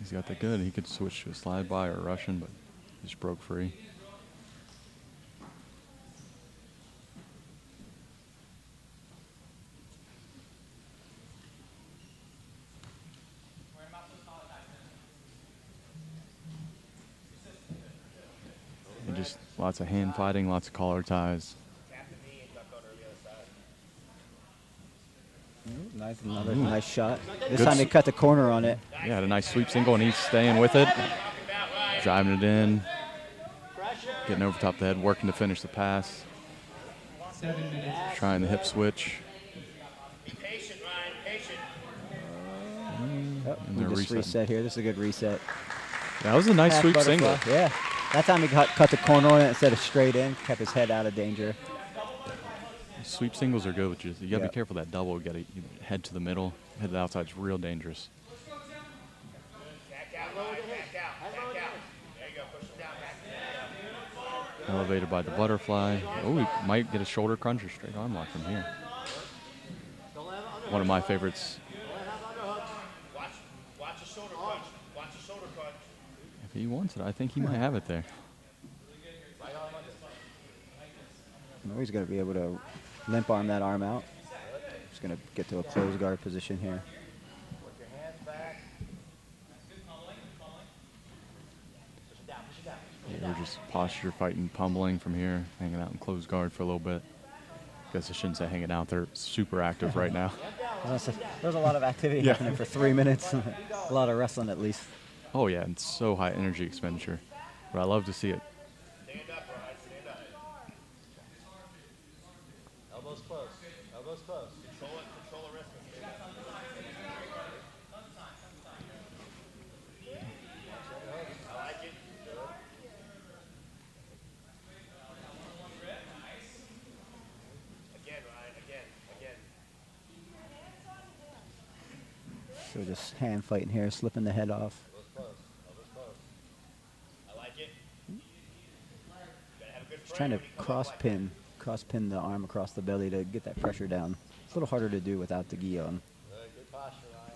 He's got that good. He could switch to a slide by or Russian, but he just broke free. And just lots of hand fighting, lots of collar ties. Nice, another nice shot. This time he cut the corner on it. Yeah, had a nice sweep single, and he's staying with it. Driving it in. Getting over top of the head, working to finish the pass. 7 minutes. Trying the hip switch. Patient, Ryan. Patient. Yep, And we they're just resetting. reset here. This is a good reset. That was a nice Half sweep butterfly. single. Yeah. That time he cut the corner on it instead of straight in. Kept his head out of danger. Sweep singles are good, but you got to Yep. be careful of that double. You got to head to the middle, head to the outside. It's real dangerous. Back out, Ryan. Back out. Back out. There you go. Push him down. Back. Elevated by the butterfly. Oh, he might get a shoulder crunch or straight arm lock from here. One of my favorites. Watch a shoulder crunch. Watch a shoulder crunch. If he wants it, I think he might have it there. No, he's going to be able to limp arm that arm out. Just going to get to a closed guard position here. Yeah, we're just posture fighting, pummeling from here, hanging out in closed guard for a little bit. Guess I shouldn't say hanging out. They're super active right now. There's a lot of activity happening for 3 minutes. A lot of wrestling at least. Oh yeah, and so high energy expenditure. But I love to see it. Stand up, Ryan. Stand up. Elbows close. Elbows close. Control it. Control the wrestling. Stand up. I like it. Again, Ryan. Again. So just hand fighting here, slipping the head off. I like it. Gotta have a good Just trying to cross pin the arm across the belly to get that pressure down. It's a little harder to do without the gi on. Good posture, Ryan.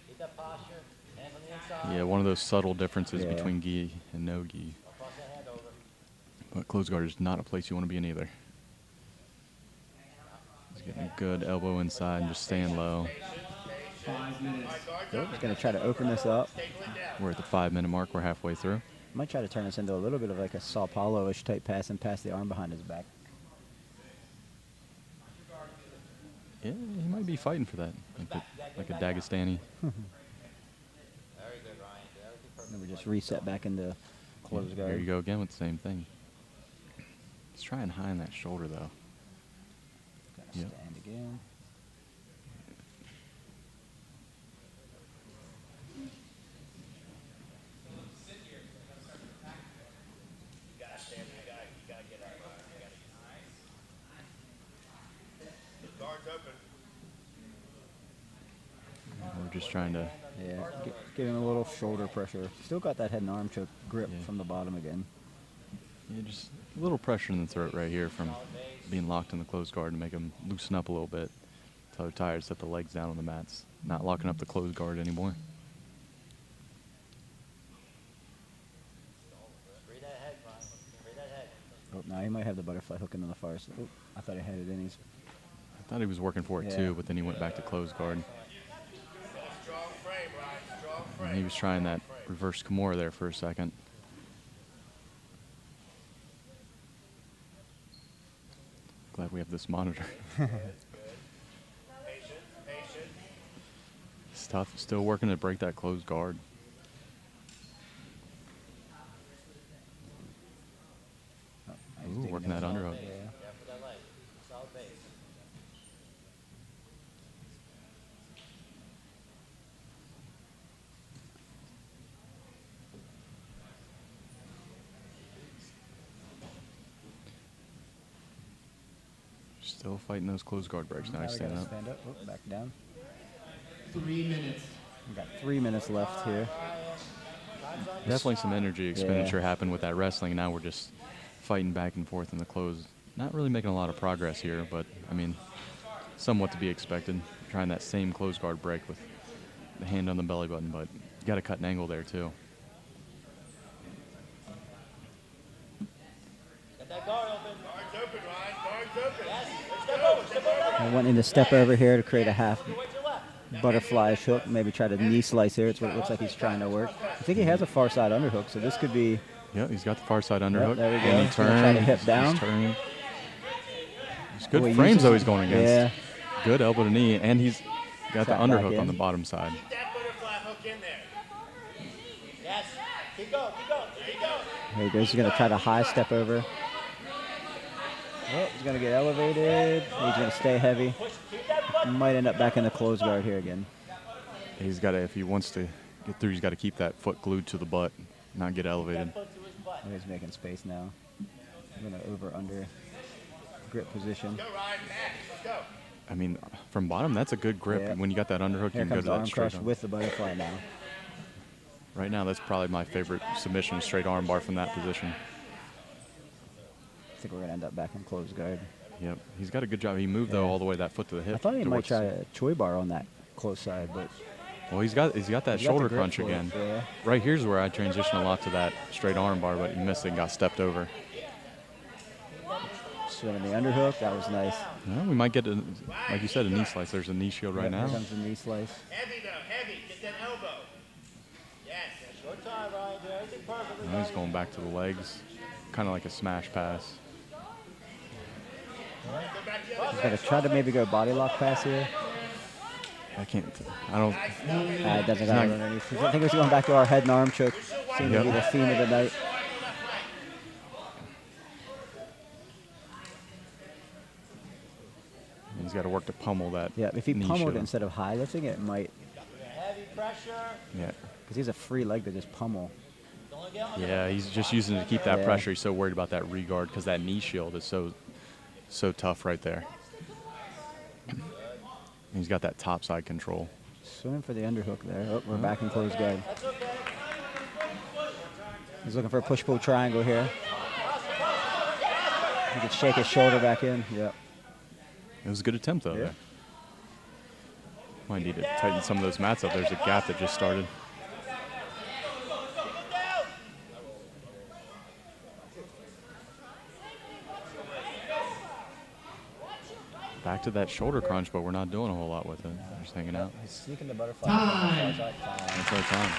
Keep that posture. Hands on the Yeah, one of those subtle differences between gi and no gi. But closed guard is not a place you want to be in either. He's getting a good elbow inside and just staying low. 5 minutes. He's going to try to open this up. We're at the 5-minute mark. We're halfway through. Might try to turn this into a little bit of like a Sao Paulo-ish type pass and pass the arm behind his back. Yeah, he might be fighting for that, like a Dagestani. And we just reset back into closed guard. Here you go again with the same thing. He's trying high on that shoulder, though. Stand again. We're just trying to... Yeah, give him a little shoulder pressure. Still got that head and arm choke grip from the bottom again. Yeah, just a little pressure in the throat right here from being locked in the closed guard to make him loosen up a little bit. Until they're tired, set the legs down on the mats. Not locking up the closed guard anymore. Oh, now he might have the butterfly hook into the far side. Oh, I thought he had it in. I thought he was working for it too, but then he went back to closed guard. And he was trying that reverse Kimura there for a second. Glad we have this monitor. It's tough. Still working to break that closed guard. Ooh, working that underhook. Still fighting those closed guard breaks. Now he's standing up. Stand up. Oh, back down. 3 minutes. We've got 3 minutes left here. Definitely some energy expenditure happened with that wrestling. Now we're just fighting back and forth in the close. Not really making a lot of progress here, but, I mean, somewhat to be expected. Trying that same closed guard break with the hand on the belly button, but you got to cut an angle there, too. Get that guard open. Guard's open, Ryan. Guard's open. Yes. Step over. Step over. I went in to step over here to create a half butterfly hook. Maybe try to knee slice here. It's what it looks like he's trying to work. I think he has a far side underhook, so this could be... Yeah, he's got the far side underhook. Yep, there we go. And he turns. Try to hip down. He's turning. He's good frames, though, he's going against. Yeah. Good elbow to knee, and he's got the Trap underhook back on the in. bottom side. Keep that butterfly hook in there. Yes. Keep going. Keep going. Keep going. There he goes. He's going to try to high step over. Oh, he's going to get elevated. He's going to stay heavy. Might end up back in the closed guard here again. He's got to, if he wants to get through, he's got to keep that foot glued to the butt, not get elevated. Oh, he's making space now. I'm going to over-under grip position. Go, Ryan. Back. Let's go. I mean, from bottom, that's a good grip. Yeah. When you got that underhook, Here you can go comes to the that arm straight crush arm. with the butterfly now. Right now, that's probably my favorite submission, straight arm bar from that position. I think we're going to end up back in closed guard. Yep, he's got a good job. He moved, though, all the way that foot to the hip. I thought he might towards- try a Choi bar on that close side, but Well, he's got that He's got the shoulder grip crunch for it, again. yeah. Right here's where I transition a lot to that straight arm bar, but he missed it and got stepped over. swimming the underhook. That was nice. Well, we might get, like you said, a knee slice. There's a knee shield right now. Here comes the knee slice. Heavy though, heavy. Get that elbow. Yes. Good time, Ryan. Do everything perfectly. Now he's going back to the legs, kind of like a smash pass. He's going to try to maybe go body lock pass here. I don't. It doesn't go underneath. I think we're going back to our head and arm choke. Seems to be the theme of the night. He's got to work to pummel that. Yeah, if he knee pummeled shield. it instead of high lifting it, might. Heavy pressure. Yeah. Because he's a free leg to just pummel. Yeah, he's just using it to keep that Yeah. pressure. He's so worried about that regard because that knee shield is so tough right there. And he's got that top side control. Swimming for the underhook there. Oh, we're back in closed guard. He's looking for a push-pull triangle here. He could shake his shoulder back in. Yep. It was a good attempt, though. Yeah. There. Might need to tighten some of those mats up. There's a gap that just started. Back to that shoulder crunch, but we're not doing a whole lot with it. We're just hanging out. He's sneaking the butterfly. Time. That's our time.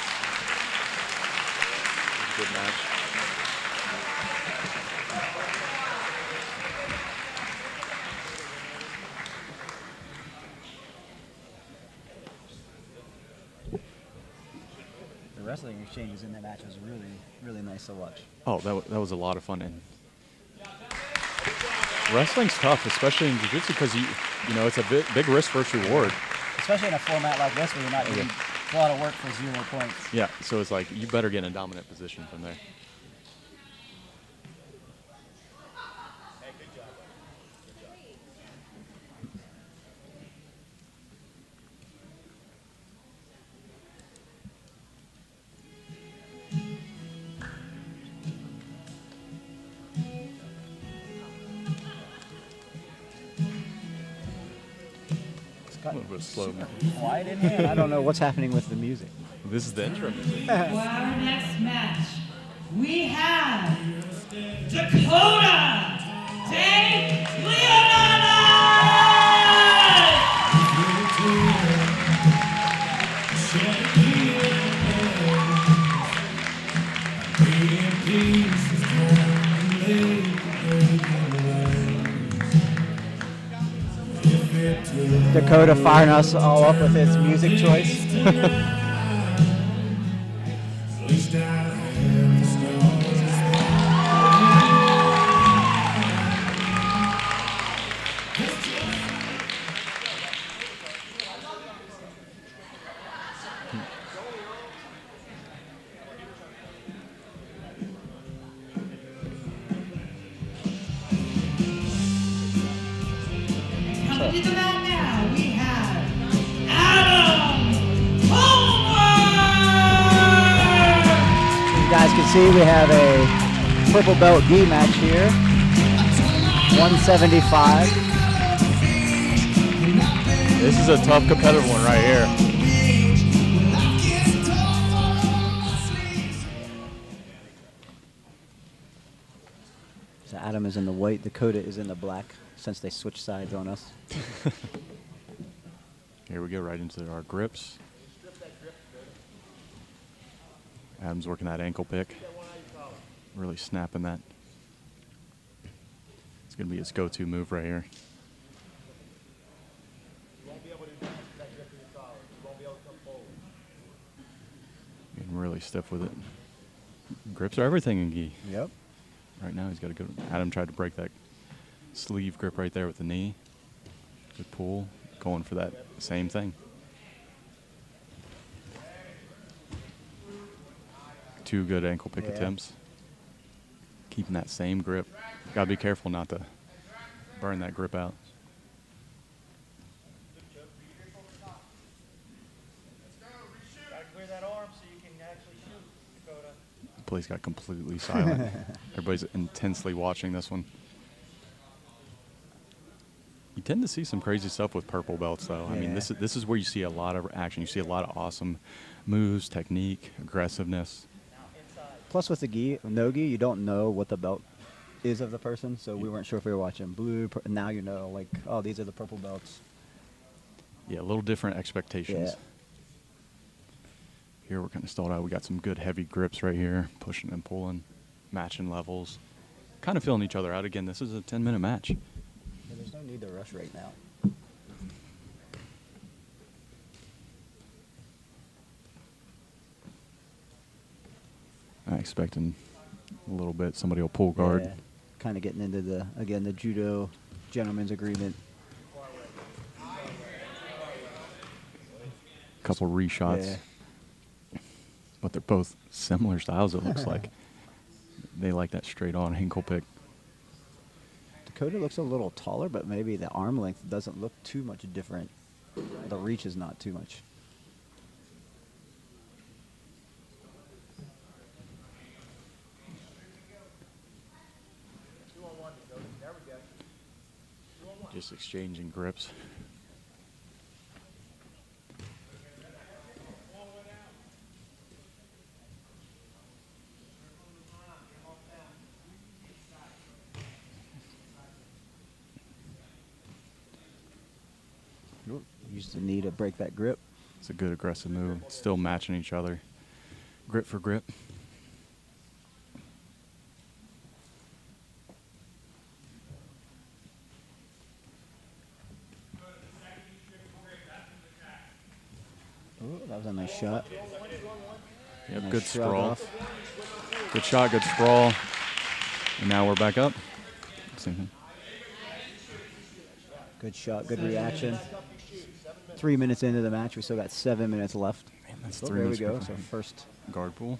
It's a good match. The wrestling exchanges in that match was really, really nice to watch. Oh, that was a lot of fun. And wrestling's tough, especially in jiu-jitsu, because you know it's a big risk versus reward. Especially in a format like this where you're not doing a lot of work for 0 points. Yeah, so it's like you better get in a dominant position from there. A little bit slow. Quiet in here. I don't know what's happening with the music. This is the intro music. For our next match, we have Dakota De Dakota firing us all up with his music choice. Coming to the mat now, we have Adam Palmer! You guys can see we have a purple belt gi match here. 175. This is a tough competitive one right here. So Adam is in the white, Dakota is in the black, since they switched sides on us. Here we go, right into our grips. Adam's working that ankle pick. Really snapping that. It's going to be his go-to move right here. Getting really stiff with it. Grips are everything in gi. Yep. Right now he's got a good one. Adam tried to break that sleeve grip right there with the knee. Good pull. Going for that same thing. Two good ankle pick attempts. Keeping that same grip. Got to be careful not to burn that grip out. The place got completely silent. Everybody's intensely watching this one. You tend to see some crazy stuff with purple belts, though. I mean, this is where you see a lot of action. You see a lot of awesome moves, technique, aggressiveness. Plus with the gi, no gi, you don't know what the belt is of the person, so we weren't sure if we were watching blue. Now you know, like, oh, these are the purple belts. Yeah, a little different expectations. Yeah. Here we're kind of stalled out. We got some good heavy grips right here, pushing and pulling, matching levels, kind of filling each other out. Again, this is a 10-minute match. Yeah, there's no need to rush right now. I'm expecting a little bit. Somebody will pull guard. Yeah. Kind of getting into the, again, the judo gentleman's agreement. Couple reshots. Yeah. But they're both similar styles, it looks like. They like that straight-on ankle pick. Dakota looks a little taller, but maybe the arm length doesn't look too much different. The reach is not too much. Just exchanging grips. Use the knee to break that grip. It's a good aggressive move. Still matching each other. Grip for grip. Ooh, that was a nice shot. Yep, Nice good shrug sprawl. off. Good shot, good sprawl. And now we're back up. Same thing. Good shot, good reaction. 3 minutes into the match, we still got 7 minutes left. Man, that's Oh, 3 there we minutes. go. quickly. So first, Guard pull.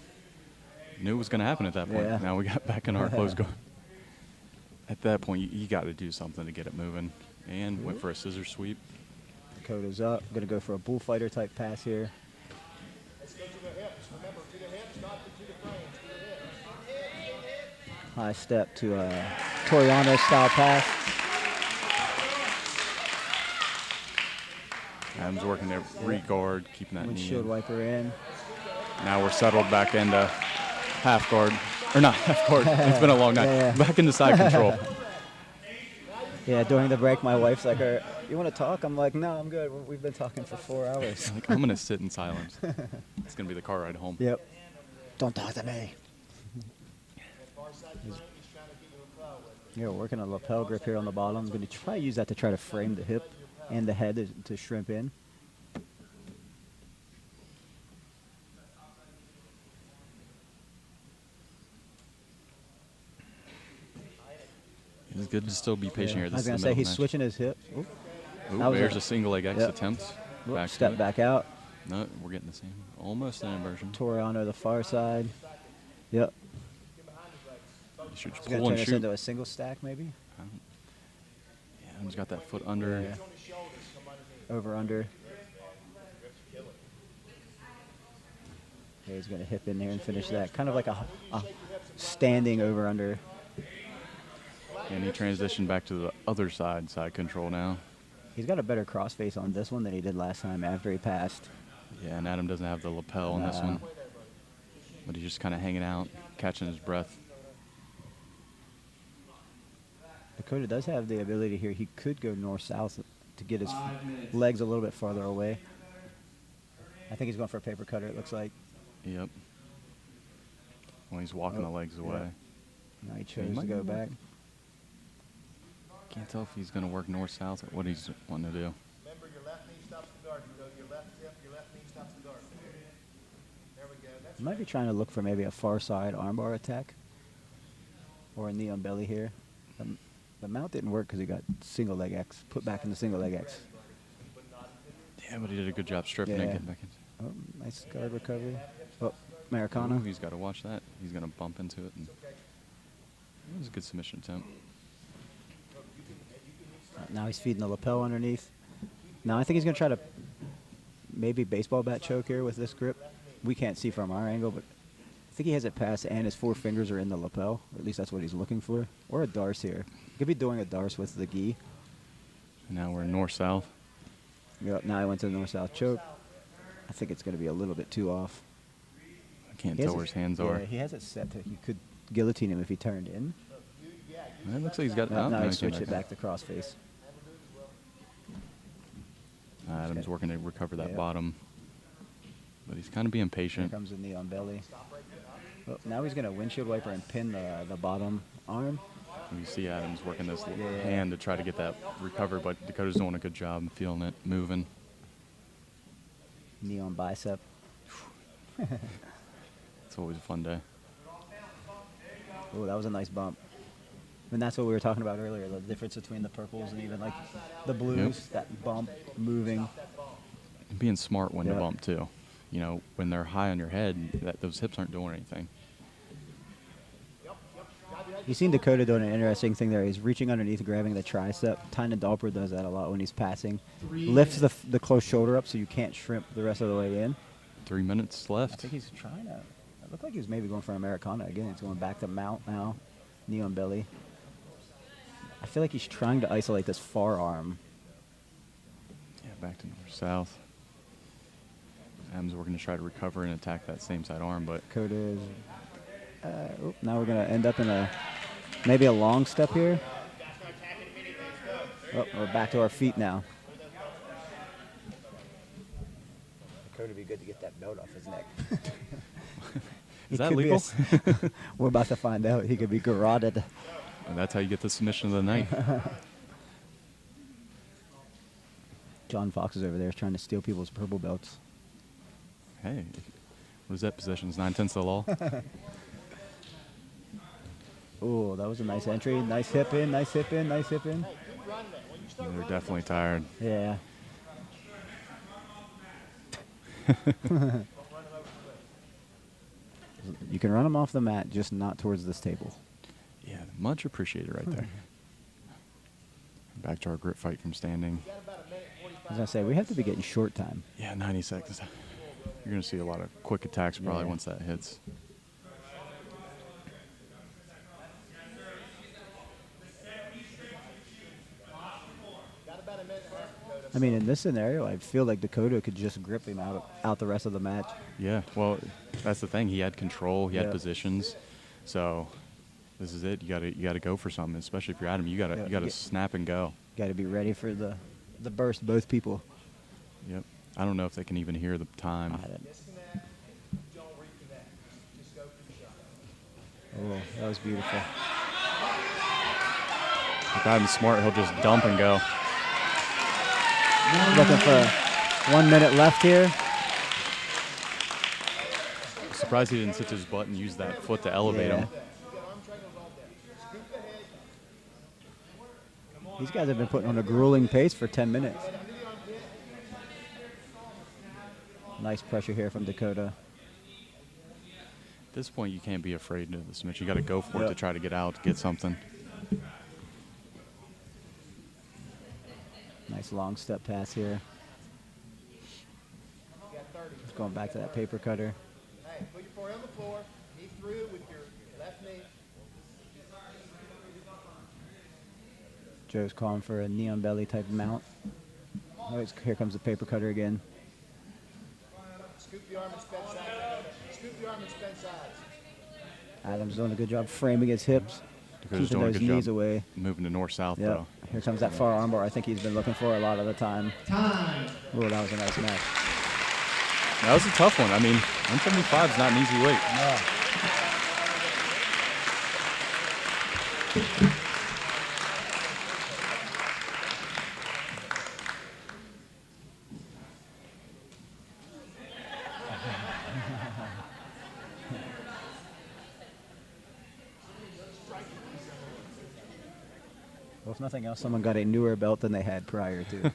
Knew it was going to happen at that point. Yeah. Now we got back in our close guard. At that point, you got to do something to get it moving. And went for a scissor sweep. Dakota's up. Going to go for a bullfighter type pass here. Let's go to the hips. Remember, to the hips, not to the frames. To the hips. High step to a Toriano style pass. Adams working there, re-guard, keeping that knee Windshield in. wiper in. Now we're settled back into half guard. Or not half guard. It's been a long night. Yeah. Back into side control. Yeah, during the break, my wife's like, you want to talk? I'm like, no, I'm good. We've been talking for 4 hours. Like, I'm going to sit in silence. It's going to be the car ride home. Yep. Don't talk to me. Yeah, we're working a lapel grip here on the bottom. I'm going to try to use that to try to frame the hip and the head to shrimp in. It's good to still be patient here. I This was is going the to say middle he's match. switching his hip. Oop. Ooh, That was there's a- a single leg X Yep. attempt. Whoop, Back to step it. back out. No, we're getting the same. Almost an inversion. Toriano the far side. Yep. You should He's pull going to turn and this shoot. into a single stack maybe. Yeah, Adams got that foot under. Yeah. Over under. Okay, he's going to hip in there and finish that. Kind of like a standing over under. And he transitioned back to the other side control now. He's got a better crossface on this one than he did last time after he passed. Yeah, and Adam doesn't have the lapel on this No. one. But he's just kind of hanging out, catching his breath. Dakota does have the ability here. He could go north-south to get his legs a little bit farther away. I think he's going for a paper cutter, it looks like. Yep. Well, he's walking the legs away. Now he chose to might go be back. Can't tell if he's going to work north-south or what he's wanting to do. Remember, your left knee stops the guard. You go your left hip, your left knee stops the guard. There we go. That's He might be trying to look for maybe a far side armbar attack or a knee on belly here. The mount didn't work because he got single leg X, put back in the single leg X. Yeah, but he did a good job stripping it, Yeah. getting back in. Oh, nice guard recovery. Oh, Americana. Ooh, he's got to watch that. He's going to bump into it. And it was a good submission attempt. Now he's feeding the lapel underneath. Now I think he's going to try to maybe baseball bat choke here with this grip. We can't see from our angle, but I think he has it passed and his 4 fingers are in the lapel. Or at least that's what he's looking for. Or a darce here. Could be doing a darce with the gi. And now we're north-south. Yep, now he went to the north-south choke. I think it's going to be a little bit too off. I can't He has tell where it- his hands yeah, are. he has it set to you could guillotine him if he turned in. It looks like he's got Now, no, now no, he came switched it out. back to crossface. Adams working to recover that Yep. bottom. But he's kind of being Here patient. comes the knee on belly. Well, now he's going to windshield wiper and pin the bottom arm. You see Adams working this Yeah. hand to try to get that recovered, but Dakota's doing a good job feeling it, moving. Knee on bicep. It's always a fun day. Oh, that was a nice bump. And that's what we were talking about earlier, the difference between the purples and even like the blues, that bump, moving. And being smart when to Yeah. bump, too. You know, when they're high on your head, those hips aren't doing anything. You've seen Dakota doing an interesting thing there. He's reaching underneath, grabbing the tricep. Tynan Dalper does that a lot when he's passing. Lifts the close shoulder up so you can't shrimp the rest of the way in. 3 minutes I left. think he's trying to. It looked like he was maybe going for an Americana again. He's going back to mount now. Knee on belly. I feel like he's trying to isolate this far arm. Yeah, back to north-south. Adams working to try to recover and attack that same side arm, but Dakota is. Now we're going to end up in maybe a long step here. Oh, we're back to our feet now. Cody would be good to get that belt off his neck. Is that legal? We're about to find out. He could be garroted. And that's how you get the submission of the night. John Fox is over there trying to steal people's purple belts. Hey, what is that position? 9/10 of the law? Oh, that was a nice entry. Nice hip in, nice hip in, nice hip in. They're definitely tired. Yeah. You can run them off the mat, just not towards this table. Yeah, much appreciated right there. Back to our grip fight from standing. As I say, we have to be getting short time. Yeah, 90 seconds. You're going to see a lot of quick attacks probably once that hits. I mean, in this scenario, I feel like Dakota could just grip him out the rest of the match. Yeah, well, that's the thing. He had control. He had positions. So this is it. You got to go for something, especially if you're Adam. You got to snap and go. Got to be ready for the burst, both people. Yep. I don't know if they can even hear the time. Oh, that was beautiful. If Adam's smart, he'll just dump and go. Looking for 1 minute left here. Surprised he didn't sit to his butt and use that foot to elevate him. These guys have been putting on a grueling pace for 10 minutes. Nice pressure here from Dakota. At this point, you can't be afraid of the submit. You got to go for it to try to get out, get something. Nice long step pass here. Just going back to that paper cutter. Hey, put your forehead on the floor, knee through with your left knee. Joe's calling for a knee on belly type mount. Oh, here comes the paper cutter again. Scoop the arm and spin sides. Scoop the arm and spin sides. Adam's doing a good job framing his hips, Dakota's keeping doing a those good knees job away. moving to north-south, Yep. though. Here comes that far armbar I think he's been looking for a lot of the time. Time. Oh, that was a nice match. That was a tough one. I mean, 175 is not an easy weight. Well, if nothing else, someone got a newer belt than they had prior to.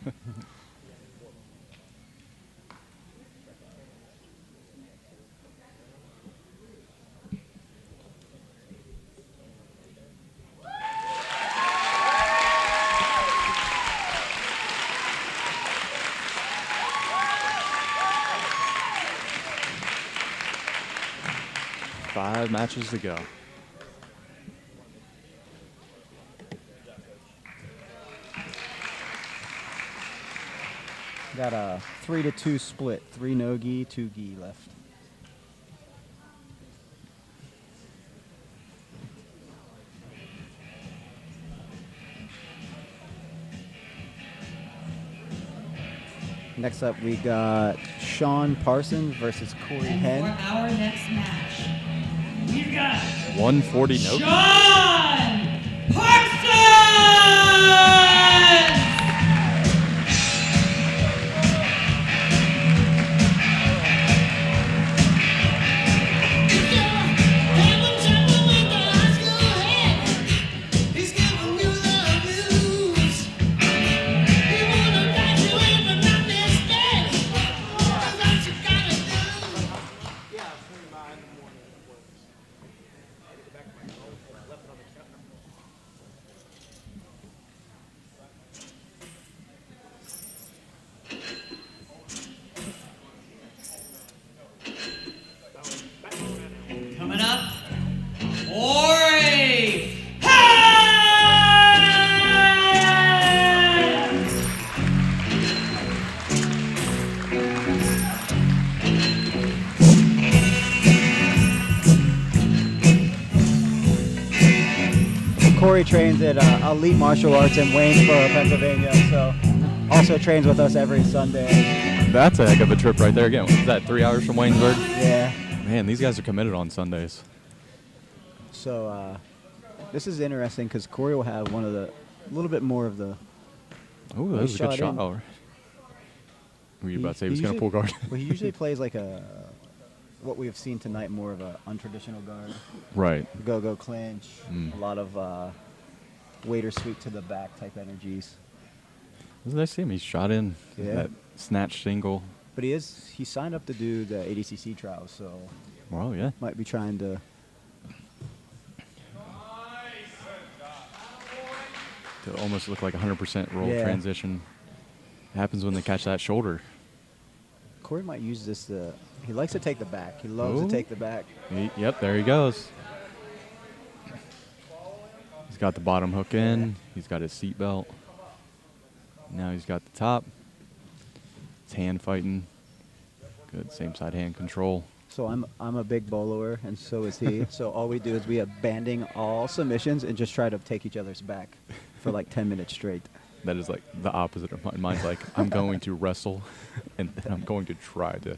Five matches to go. Got a 3-2 split. 3 no gi, 2 gi left. Next up, we got Sean Parsons versus Corey And Henn. for our next match, we've got 140 notes. Sean Parsons! Coming up, Corey Henn! Corey trains at Elite Martial Arts in Waynesboro, Pennsylvania, so also trains with us every Sunday. That's a heck of a trip right there. Again, what is that, 3 hours from Waynesburg? Yeah. Man, these guys are committed on Sundays. So this is interesting because Corey will have a little bit more of the. Oh, that was a good shot. In. All right. Were you about to say he was going to pull guard? Well, he usually plays like what we have seen tonight, more of a untraditional guard. Right. Go clinch. A lot of waiter sweep to the back type energies. As I see him, he's shot in that snatch single. But he signed up to do the ADCC trials, so. Well, yeah. Might be trying to. To almost look like 100% roll transition. Happens when they catch that shoulder. Corey might use this he likes to take the back. He loves to take the back. Yep, there he goes. He's got the bottom hook in. He's got his seat belt. Now he's got the top. It's hand fighting. Good same side hand control. So I'm a big boloer, and so is he. So all we do is we abandon all submissions and just try to take each other's back for like 10 minutes straight. That is like the opposite of mine. Mine's like, I'm going to wrestle, and then I'm going to try to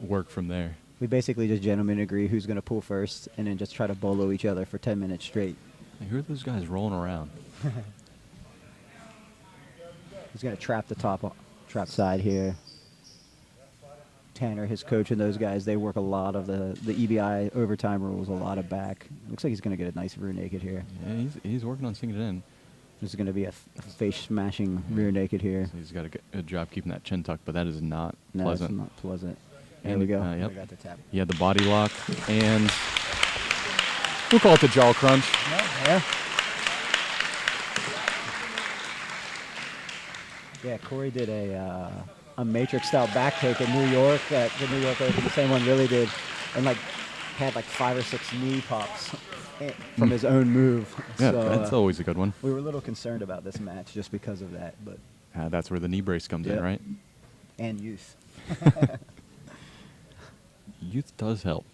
work from there. We basically just gentlemen agree who's going to pull first, and then just try to bolo each other for 10 minutes straight. Hey, who are those guys rolling around? He's going to trap the trap side here. Tanner, his coach, and those guys, they work a lot of the EBI overtime rules, a lot of back. Looks like he's going to get a nice rear naked here. Yeah, he's working on sinking it in. This is going to be a face-smashing rear naked here. So he's got a good job keeping that chin tucked, but that is not pleasant. pleasant. It's not pleasant. There we go. Yep. We got the tap. He had the body lock, and we'll call it the jaw crunch. Yeah, Corey did a Matrix-style back take in New York at the New York Open. The same one really did, and had 5 or 6 knee pops from his own move. Yeah, so, that's always a good one. We were a little concerned about this match just because of that, but that's where the knee brace comes in, right? And youth. Youth does help.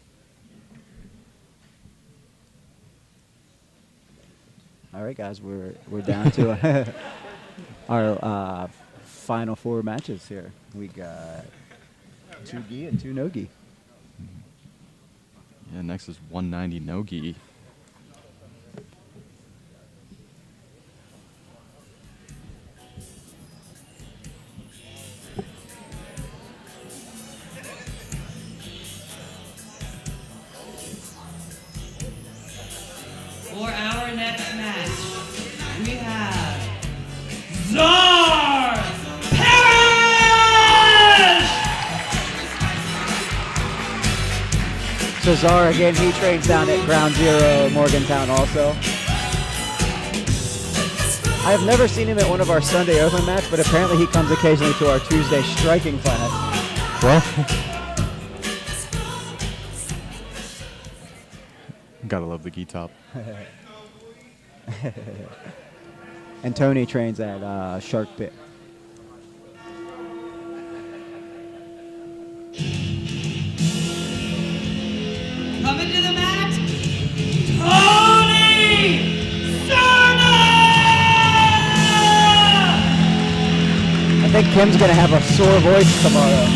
All right, guys, we're down to our final 4 matches here. We got 2 gi and 2 no gi. Yeah, next is 190 no gi. For our next match, we have Czar Parrish! So Czar, again, he trains down at Ground Zero, Morgantown also. I have never seen him at one of our Sunday Open matches, but apparently he comes occasionally to our Tuesday striking class. Well, gotta love the gi top. And Tony trains at Shark Pit. Coming to the mat, Tony Serna! I think Kim's going to have a sore voice tomorrow.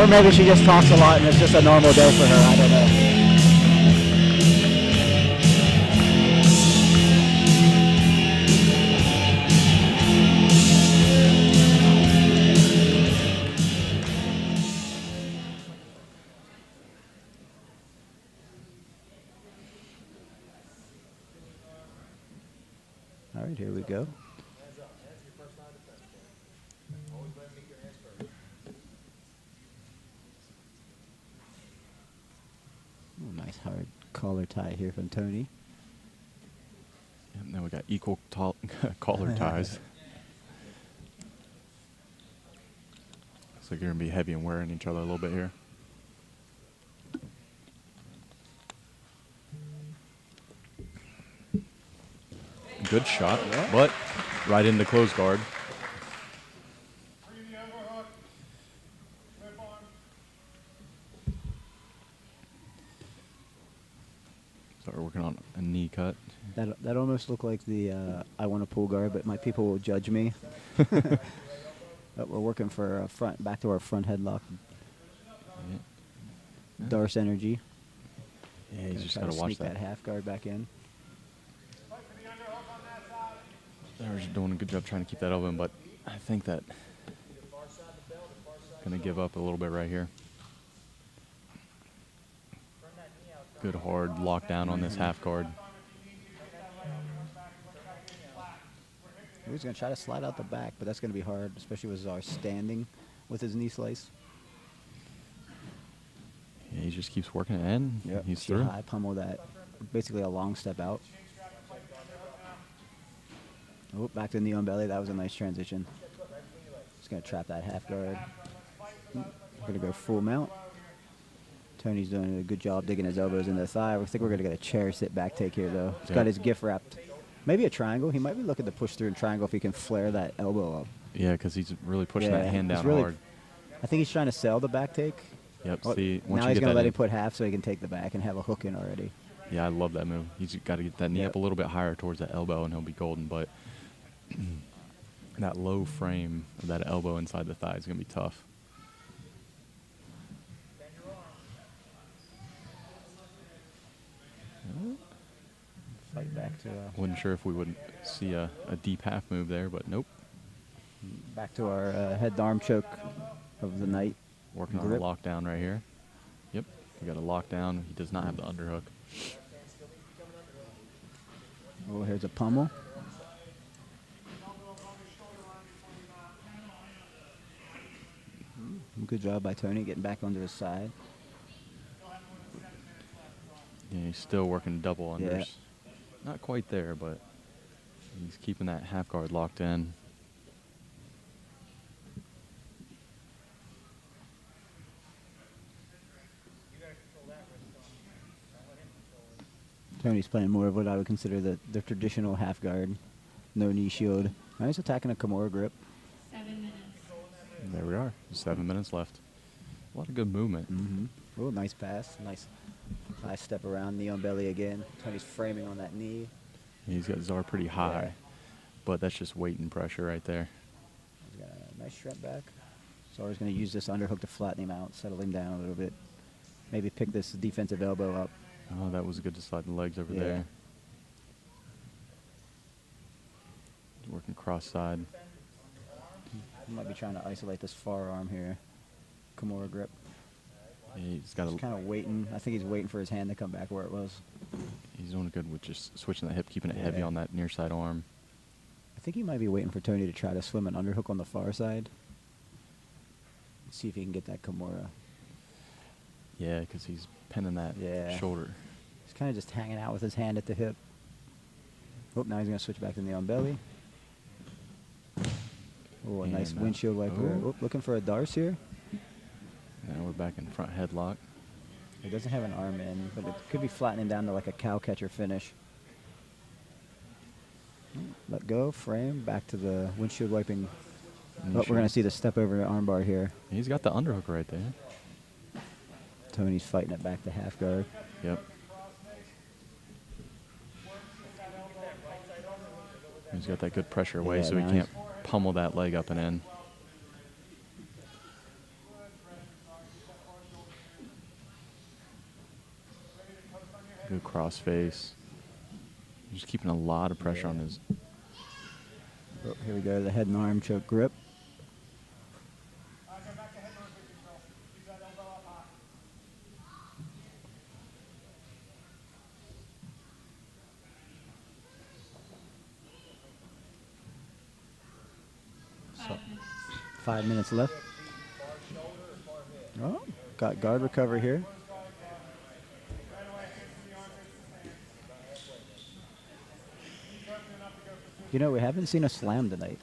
Or maybe she just talks a lot and it's just a normal day for her. I don't know. All right, here we go. Oh, nice hard collar tie here from Tony. And then we got equal collar ties. Looks like you're gonna be heavy and wearing each other a little bit here. Good shot, but right into close guard. Start working on a knee cut. That almost looked like the I want to pull guard, but my people will judge me. But we're working for a back to our front headlock. Darce energy. Yeah, he's just got to watch sneak that half guard back in. They're doing a good job trying to keep that open, but I think that going to give up a little bit right here. Good hard lockdown on this half guard. He's going to try to slide out the back, but that's going to be hard, especially with Czar standing with his knee slice. Yeah, he just keeps working it in. Yep. He's through. High pummel that. Basically a long step out. Oh, back to the knee on belly. That was a nice transition. Just going to trap that half guard. Going to go full mount. Tony's doing a good job digging his elbows into the thigh. I think we're going to get a chair sit back take here, though. He's got his gift wrapped. Maybe a triangle. He might be looking to push through a triangle if he can flare that elbow up. Yeah, because he's really pushing that hand down hard. I think he's trying to sell the back take. Yep. Well, See, now he's going to let him put half so he can take the back and have a hook in already. Yeah, I love that move. He's got to get that knee up a little bit higher towards that elbow, and he'll be golden. But that low frame of that elbow inside the thigh is going to be tough. Fight back to... Wasn't sure if we would see a deep half move there, but nope. Back to our head to arm choke of the night. Working on a lockdown right here. Yep, we got a lockdown. He does not have the underhook. Oh, here's a pummel. Good job by Tony getting back onto his side. Yeah, he's still working double unders. Yeah. Not quite there, but he's keeping that half guard locked in. Tony's playing more of what I would consider the traditional half guard. No knee shield. Now he's attacking a Kimura grip. 7 minutes. There we are. 7 minutes left. A lot of good movement. Oh, nice pass. Nice high step around, knee on belly again. Tony's framing on that knee. He's got Czar pretty high, but that's just weight and pressure right there. He's got a nice shrimp back. Czar's going to use this underhook to flatten him out, settle him down a little bit. Maybe pick this defensive elbow up. Oh, that was good to slide the legs over there. Working cross side. He might be trying to isolate this far arm here. Kimura grip. Yeah, he's got kind of waiting. I think he's waiting for his hand to come back where it was. He's doing good with just switching the hip, keeping it heavy on that near side arm. I think he might be waiting for Tony to try to swim an underhook on the far side. See if he can get that Kimura. Yeah, because he's pinning that shoulder. He's kind of just hanging out with his hand at the hip. Oh, now he's going to switch back to the on belly. Oh, a nice windshield wiper. Oh, looking for a Darce here. Now we're back in front headlock. He doesn't have an arm in, but it could be flattening down to like a cow catcher finish. Let go, frame, back to the windshield wiping. Oh, we're going to see the step over the arm bar here. He's got the underhook right there. Tony's fighting it back to half guard. Yep. He's got that good pressure away, so he can't pummel that leg up and in. Good cross face. Just keeping a lot of pressure on his. Oh, here we go, the head and arm choke grip. So, 5 minutes left. Oh, got guard recovery here. You know, we haven't seen a slam tonight.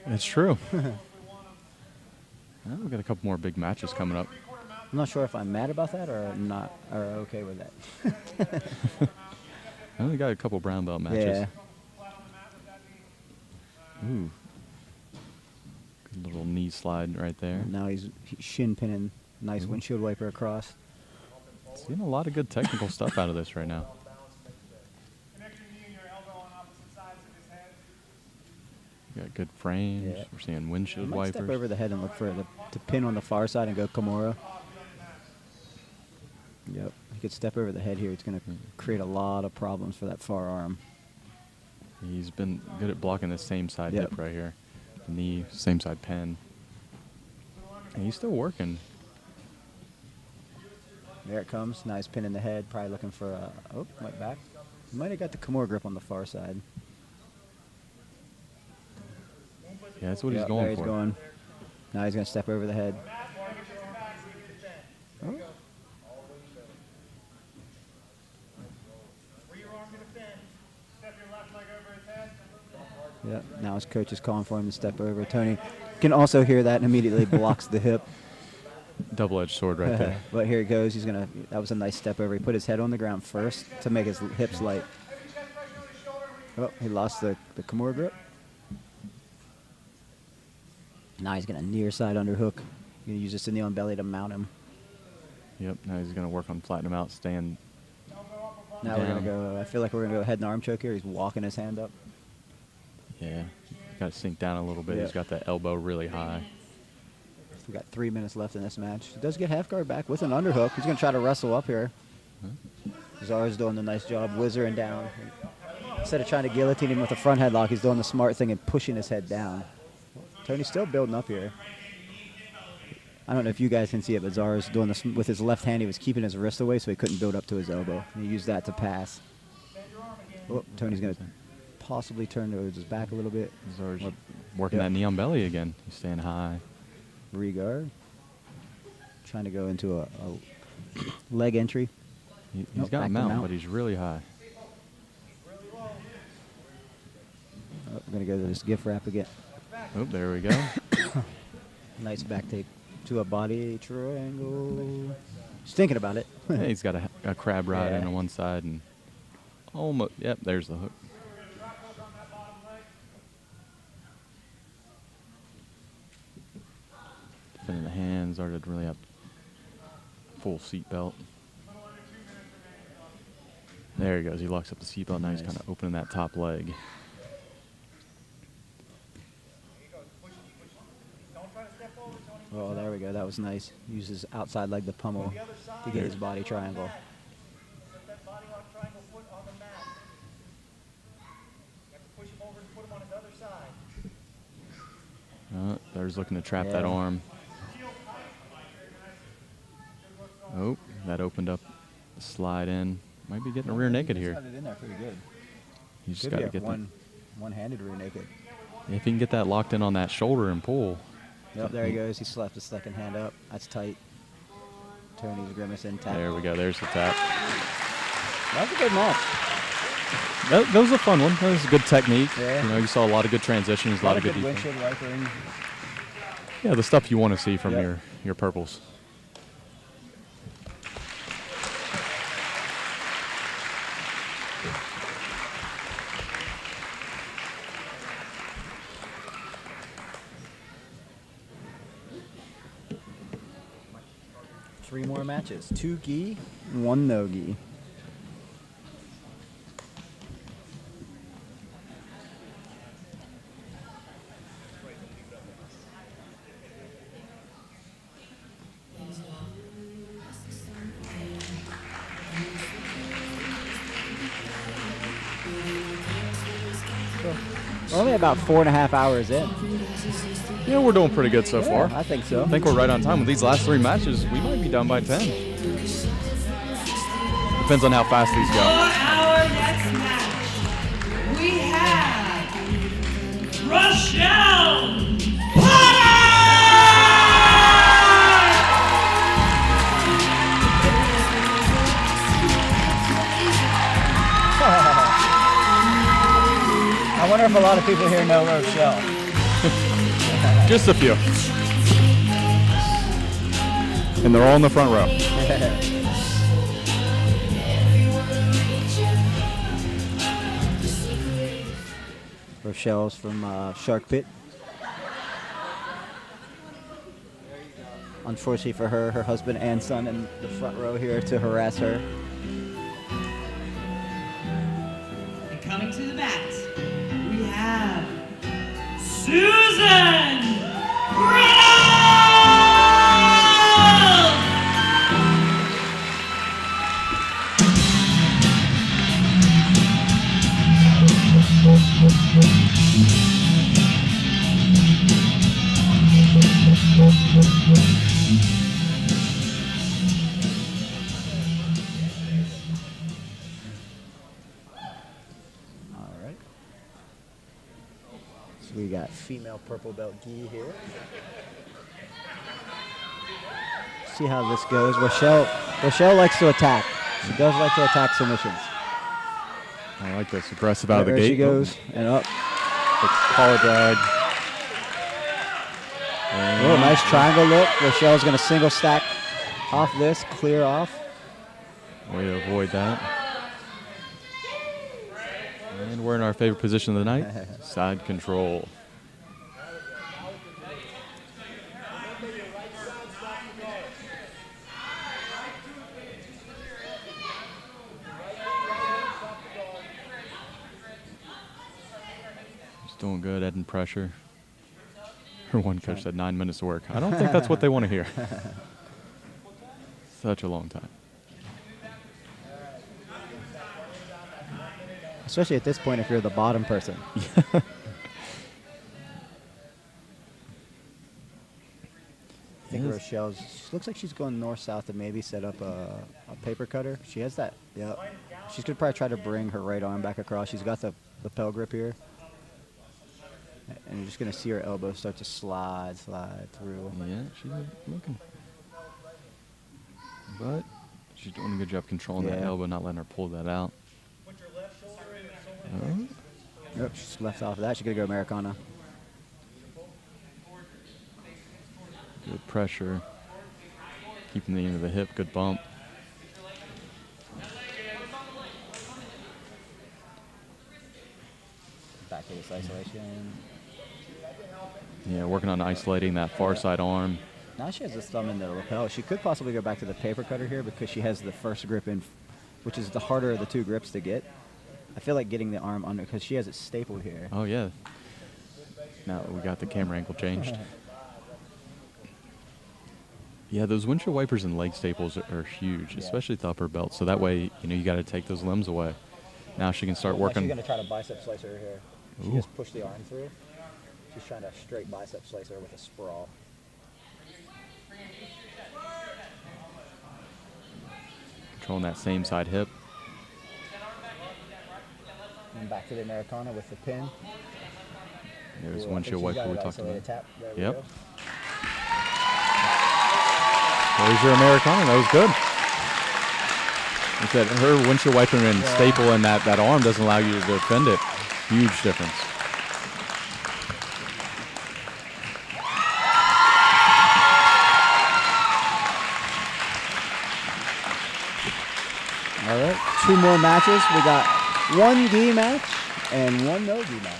It's true. Well, we've got a couple more big matches coming up. I'm not sure if I'm mad about that or not, or okay with that. I only got a couple brown belt matches. Yeah. Ooh. Good little knee slide right there. And now he's shin pinning. Nice windshield wiper across. Seeing a lot of good technical stuff out of this right now. Got good frames. Yeah. We're seeing windshield Might wipers. step over the head and look for to pin on the far side and go Kimura. Yep. He could step over the head here. It's going to create a lot of problems for that far arm. He's been good at blocking the same side Yep. hip right here. The knee, same side pen. And he's still working. There it comes. Nice pin in the head. Probably looking for a... Oh, went back. Might have got the Kimura grip on the far side. Yeah, that's what he's Yep, going there he's for. going. Now he's going to step over the head. Oh. Yep. Now his coach is calling for him to step over. Tony can also hear that and immediately blocks the hip. Double-edged sword right there. But here it goes. He's gonna. That was a nice step over. He put his head on the ground first to make his hips light. Oh, he lost the Kimura grip. Now he's gonna near side underhook. Gonna use this knee on belly to mount him. Yep. Now he's going to work on flattening him out, staying Now we're gonna go. I feel like we're gonna go head and arm choke here. He's walking his hand up. Yeah. Got to sink down a little bit. Yeah. He's got the elbow really high. We got 3 minutes left in this match. He does get half guard back with an underhook. He's gonna try to wrestle up here. Zara's doing a nice job whizzering down. Instead of trying to guillotine him with a front headlock, he's doing the smart thing and pushing his head down. Tony's still building up here. I don't know if you guys can see it, but Zara's doing this with his left hand. He was keeping his wrist away so he couldn't build up to his elbow. He used that to pass. Oh, Tony's going to possibly turn towards his back a little bit. Zara's working that knee on belly again. He's staying high. Regard. Trying to go into a leg entry. He's got mount, but he's really high. Oh, we're going to go to this gift wrap again. Oh, there we go. Nice back take to a body triangle. Just thinking about it. Yeah, he's got a crab ride Yeah. in on one side and almost. Yep, there's the hook. Defending the hands, Zara didn't really have full seatbelt. There he goes. He locks up the seatbelt. Now he's kind of opening that top leg. Oh, there we go. That was nice. Use his outside leg to pummel to get his body triangle. There's looking to trap that arm. Oh, that opened up the slide in. Might be getting a rear naked here. Got it in there pretty good. You just got to get that. One-handed rear naked. If he can get that locked in on that shoulder and pull. Yep, there he goes. He slapped his second hand up. That's tight. Tony's grimacing tap. There we go. There's the tap. That was a good match. That was a fun one. That was a good technique. Yeah. You know, you saw a lot of good transitions, a lot of good defense. windshield wipering. Yeah, the stuff you want to see from your purples. Three more matches. 2 gi, 1 no gi. We're only about 4.5 hours in. Yeah, we're doing pretty good so far. I think so. I think we're right on time with these last 3 matches. We might be done by 10. Depends on how fast these For go. our next match, we have Rochelle I wonder if a lot of people here know Rochelle. Just a few. And they're all in the front row. Rochelle's from Shark Pit. Unfortunately for her, her husband and son in the front row here to harass her. And coming to the mat, we have Susan Grapple. All right. So we got female purple belt gi here. See how this goes. Rochelle likes to attack. She does like to attack submissions. I like this. Aggressive out of the There gate. she goes. And up. Collar drag. Oh, nice triangle look. Rochelle's going to single stack off this, clear off. Way to avoid that. And we're in our favorite position of the night. Side control. She's doing good, adding pressure. Her one coach said 9 minutes of work. I don't think that's what they want to hear. Such a long time. Especially at this point if you're the bottom person. I think Rochelle's, looks like she's going north-south to maybe set up a paper cutter. She has that, yep. She's going to probably try to bring her right arm back across. She's got the lapel grip here. And you're just going to see her elbow start to slide through. Yeah, she's looking. But she's doing a good job controlling that elbow, not letting her pull that out. Yep, she's left off of that. She's going to go Americana. Good pressure. Keeping the end of the hip, good bump. Back to this isolation. Yeah, working on isolating that far side arm. Now she has this thumb in the lapel. She could possibly go back to the paper cutter here because she has the first grip in, which is the harder of the two grips to get. I feel like getting the arm under because she has it stapled here. Oh, yeah. Now that we got the camera angle changed. Yeah, those windshield wipers and leg staples are huge, especially at the upper belt. So that way, you got to take those limbs away. Now she can start working. She's going to try to bicep slicer her here. She Ooh. just pushed the arm through. She's trying to straight bicep slicer with a sprawl. Controlling that same side hip. And back to the Americana with the pin. There's windshield wiper we talked about. Tap. There we Yep. go. There's your Americana. That was good. Like I said, her windshield wiper and staple in that arm doesn't allow you to defend it. Huge difference. All right, 2 more matches. We got 1 gi match and 1 no gi match.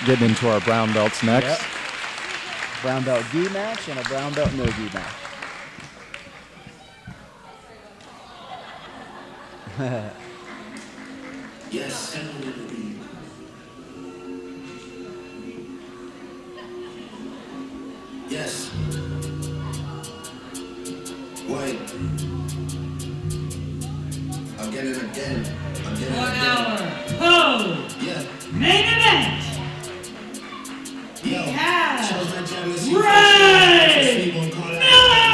Getting into our brown belts next. Yep. Brown belt gi match and a brown belt no gi match. Yes. Yes. Wait. Again and again. Again and again. Pose. Yeah. Main event. We Yo. have Ray Miller.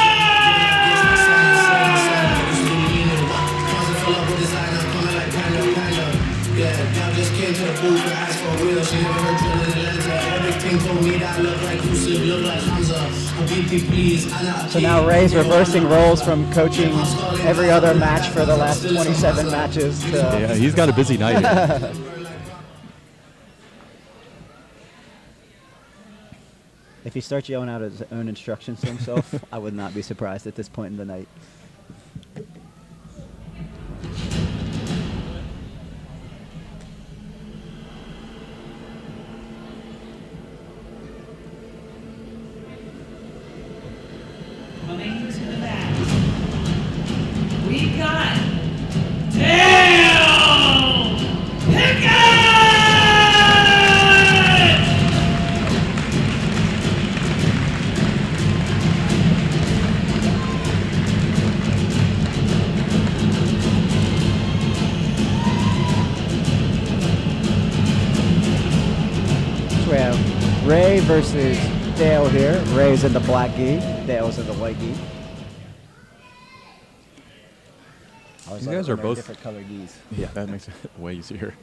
Yeah, now just came to the booth and asked for a wheel. She never heard drill in Atlanta. Everything told me that I look like Yusuf, look like Hamza. Habibti, please. So now Ray's reversing roles from coaching every other match for the last 27 matches. To Yeah, he's got a busy night here. If he starts yelling out his own instructions to himself, I would not be surprised at this point in the night. Ray versus Dale here. Ray's in the black gi. Dale's in the white gi. These guys are both different color gis. Yeah, that makes it way easier.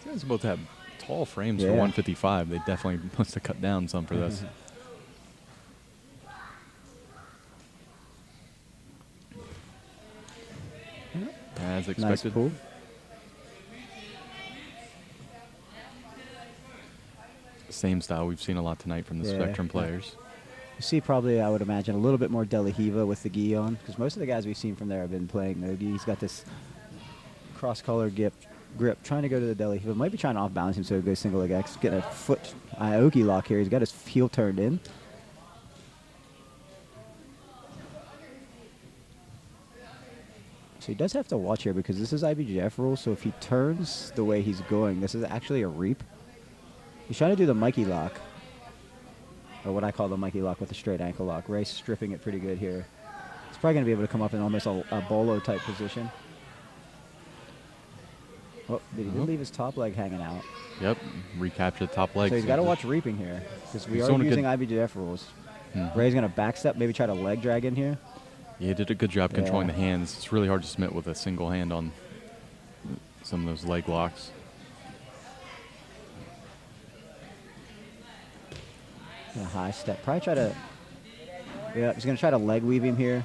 These guys both have tall frames for Yeah. 155. They definitely must have cut down some for this. As expected. Nice pull. Same style we've seen a lot tonight from the Spectrum players. You see probably, I would imagine, a little bit more De La Hiva with the gi on, because most of the guys we've seen from there have been playing no gi. He's got this cross-collar grip, trying to go to the De La Hiva. Might be trying to off-balance him so he goes single leg X. Getting a foot Aoki lock here. He's got his heel turned in. So he does have to watch here because this is IBJF rule, so if he turns the way he's going, this is actually a reap. He's trying to do the Mikey lock, or what I call the Mikey lock with a straight ankle lock. Ray's stripping it pretty good here. He's probably going to be able to come up in almost a bolo type position. Oh, but he did leave his top leg hanging out. Yep, recapture the top leg. So he's got to watch reaping here because we He's are doing a using good- IBJF rules. Ray's going to backstep, maybe try to leg drag in here. Yeah, he did a good job controlling the hands. It's really hard to submit with a single hand on some of those leg locks. A high step. Probably try to. Yeah, he's going to try to leg weave him here.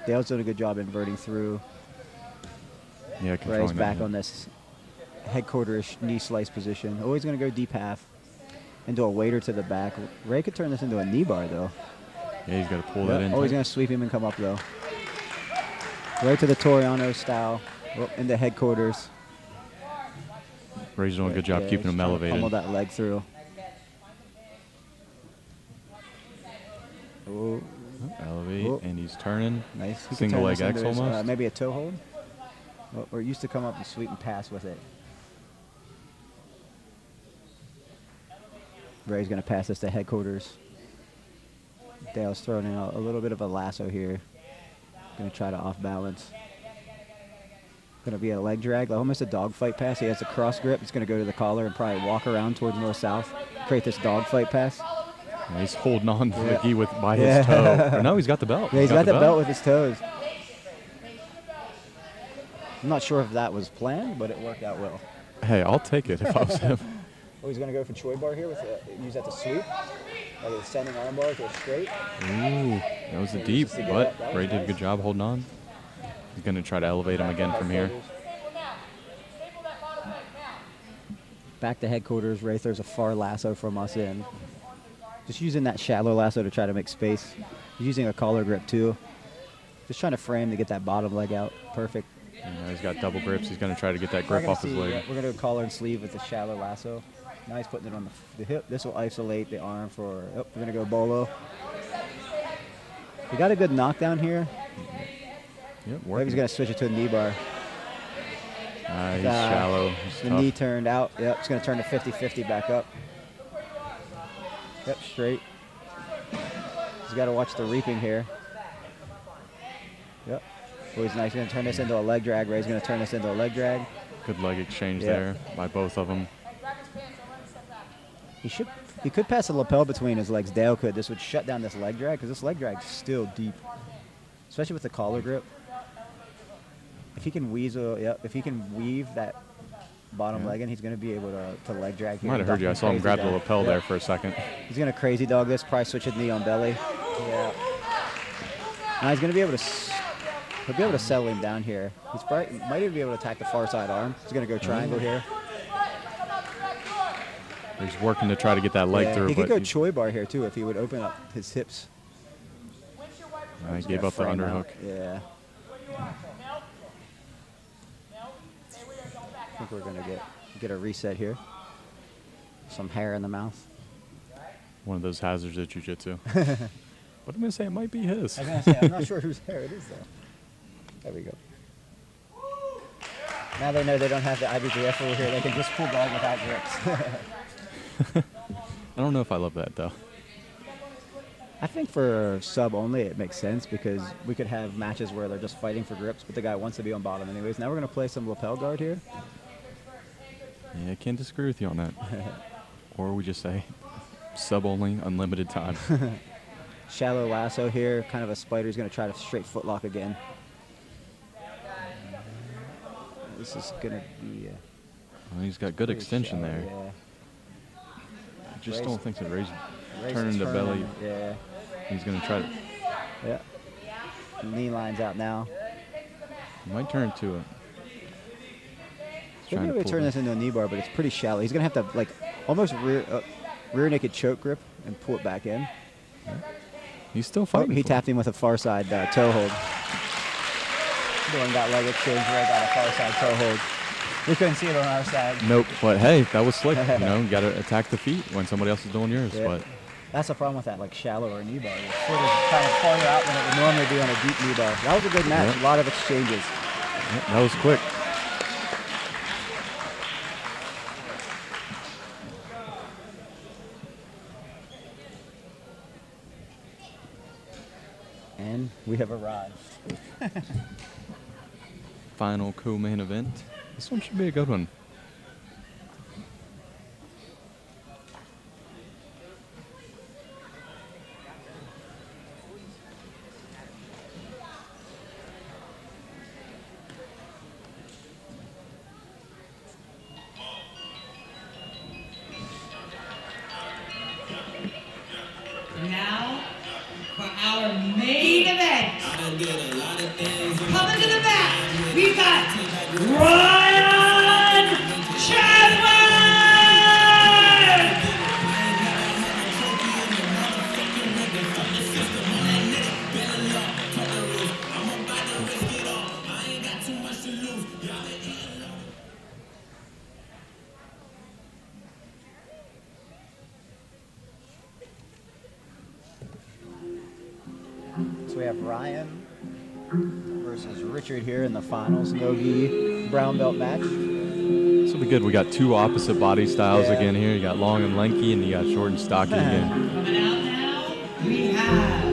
Dale's doing a good job inverting through. Yeah, Ray's controlling back that. on this headquarter-ish knee slice position. Always going to go deep half into a waiter to the back. Ray could turn this into a knee bar, though. Yeah, he's got to pull that in. Oh, he's going to sweep him and come up, though. Right to the Toriano style. Into headquarters. Ray's doing a good job keeping him elevated. Pummel that leg through. Oh. Elevate, and he's turning. Nice. He could Single turn leg this X into his, almost. maybe a toe hold. Or used to come up and sweep and pass with it. Ray's going to pass this to headquarters. Dale's throwing in a little bit of a lasso here. Going to try to off balance. Going to be a leg drag, almost a dogfight pass. He has a cross grip. He's going to go to the collar and probably walk around towards north-south. Create this dogfight pass. Yeah, he's holding on to the gi by his toe. Or no, he's got the belt. Yeah, he's got the belt with his toes. I'm not sure if that was planned, but it worked out well. Hey, I'll take it if I was him. Oh, he's going to go for Choi bar here with use that to sweep. Like a sending arm bar to a straight. Ooh, that was a deep, but Ray did a good job holding on. He's going to try to elevate him again from here. Back to headquarters. Ray throws a far lasso from us in. Just using that shallow lasso to try to make space. He's using a collar grip too. Just trying to frame to get that bottom leg out. Perfect. Yeah, he's got double grips. He's going to try to get that grip off his leg. We're going to collar and sleeve with the shallow lasso. Now he's putting it on the hip. This will isolate the arm for, we're going to go bolo. We got a good knockdown here. Yep, Maybe he's going to switch it to a knee bar. He's shallow. He's the tough. knee turned out. Yep, it's going to turn to 50-50 back up. Yep, straight. He's got to watch the reaping here. Yep. Oh, he's nice. He's going to turn this into a leg drag. Ray's going to turn this into a leg drag. Good leg exchange there by both of them. He could pass a lapel between his legs. Dale could. This would shut down this leg drag because this leg drag's still deep, especially with the collar grip. If he can if he can weave that bottom leg in, he's going to be able to leg drag here. Might have heard you. I saw him grab the lapel there for a second. He's going to crazy dog this. Probably switch his knee on belly. Yeah. Now he's going to be able to. He'll be able to settle him down here. He's probably might even be able to attack the far side arm. He's going to go triangle here. He's working to try to get that leg through. He could but go Choi bar here too if he would open up his hips. He gave up the underhook. Yeah. I think we're going to get a reset here. Some hair in the mouth. One of those hazards of jiu-jitsu. But I'm going to say it might be his. I was going to say, I'm not sure whose hair it is, though. There we go. Now they know they don't have the IBJF rule here. They can just pull guard without grips. I don't know if I love that, though. I think for sub only, it makes sense because we could have matches where they're just fighting for grips, but the guy wants to be on bottom anyways. Now we're going to play some lapel guard here. Yeah, I can't disagree with you on that. Or we just say sub only, unlimited time. Shallow lasso here, kind of a spider. He's going to try to straight footlock again. This is going to be... Well, he's got good extension shallow, there. Yeah. I just don't think that Ray's Ray's turning the belly. Yeah. He's going to try to... Yeah. Knee line's out now. He might turn to it. Maybe we turn this into a knee bar, but it's pretty shallow. He's going to have to, like, almost rear naked choke grip and pull it back in. Yeah. He's still fighting. He tapped him with a far side toe hold. Dylan got leg exchange. Ray got a far side toe hold. We couldn't see it on our side. Nope. But hey, that was slick. You know, you got to attack the feet when somebody else is doing yours. Yeah. But that's the problem with that, like shallow or knee bar. Your foot is kind of farther out than it would normally be on a deep knee bar. That was a good match. Yep. A lot of exchanges. Yep, that was quick. And we have arrived. Final co-main event. This one should be a good one. Now, for our main event, coming to the back, we got Ryan Chadwick! So we have Ryan versus Richard here in the finals. No-gi brown belt match. This will be good. We got two opposite body styles again here. You got long and lanky, and you got short and stocky again. Coming out now, we have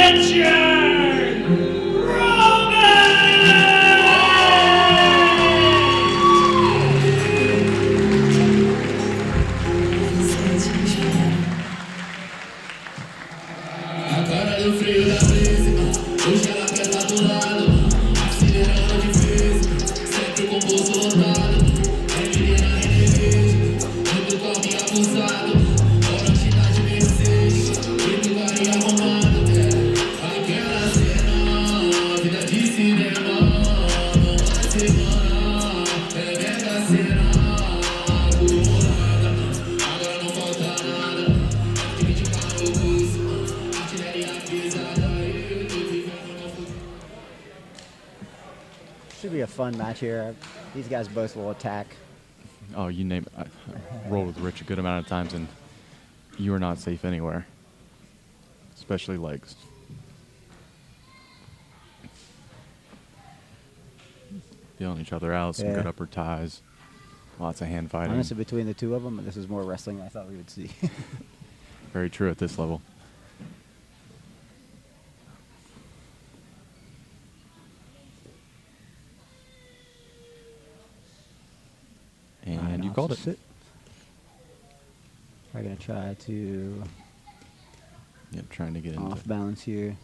Richard Roman! A cara do frio da brisa, puxa ela aperta do lado, acelerando de vez, sempre com o bolso lotado. É menina renegade, muito calma e abusado, hora de dar de Mercedes, muito carinho arrumado. Aquela cena, vida de cinema, uma semana, é mega cena, acumulada, agora não falta nada, divide o carro no bolso. Should be a fun match here. These guys both will attack. Oh, you name it. I rolled with Rich a good amount of times, and you are not safe anywhere, especially legs. Feeling each other out, some good upper ties, lots of hand fighting. Honestly, between the two of them, this is more wrestling than I thought we would see. Very true at this level. And you called it. I'm going to try to trying to get into off balance here.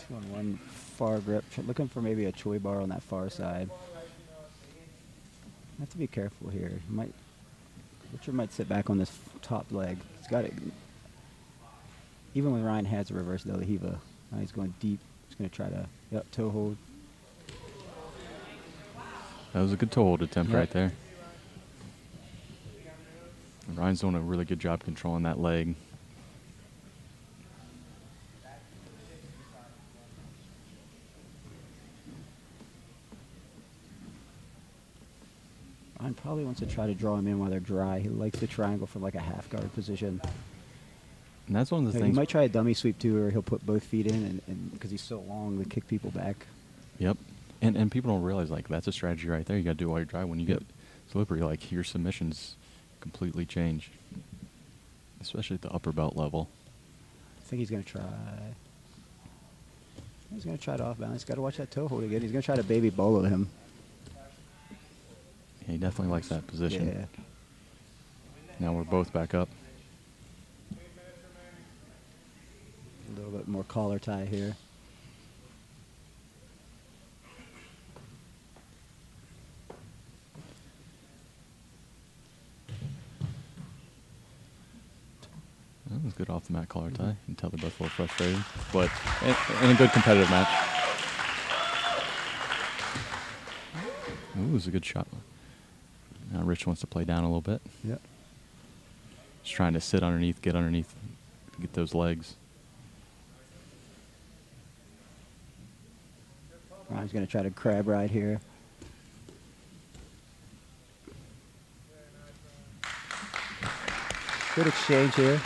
Two on one far grip. Looking for maybe a choi bar on that far side. Have to be careful here. Richard might sit back on this top leg. He's got it. Even when Ryan has a reverse De La Hiva, now he's going deep. He's going to try to toe hold. That was a good toe hold attempt right there. And Ryan's doing a really good job controlling that leg. Ryan probably wants to try to draw him in while they're dry. He likes the triangle from like a half guard position. And that's one of the things. He might try a dummy sweep too, or he'll put both feet in, and because he's so long, they kick people back. Yep. And people don't realize, like, that's a strategy right there. You got to do it while you're dry. When you get slippery, like, your submissions completely change, especially at the upper belt level. I think he's going to try. He's going to try to off balance. Got to watch that toe hold again. He's going to try to baby bolo him. Yeah, he definitely likes that position. Yeah. Now we're both back up. A little bit more collar tie here. That was good off the mat collar tie. You can tell they're both a little frustrated, but in a good competitive match. Ooh, it was a good shot. Now Rich wants to play down a little bit. Yep. Just trying to sit underneath, get those legs. Ryan's going to try to crab ride here. Good exchange here.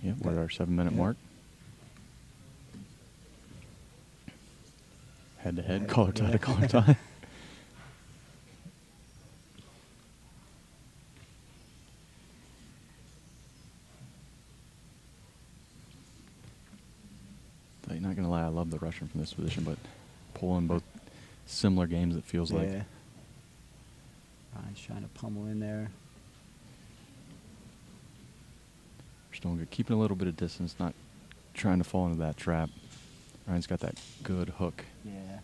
Yep, we're at our 7-minute mark. Head to head, collar tie to collar tie. I'm not gonna lie, I love the Russian from this position, but pulling both similar games, it feels like. Ryan's trying to pummel in there. Just doing good, keeping a little bit of distance, not trying to fall into that trap. Ryan's got that good hook. Yeah.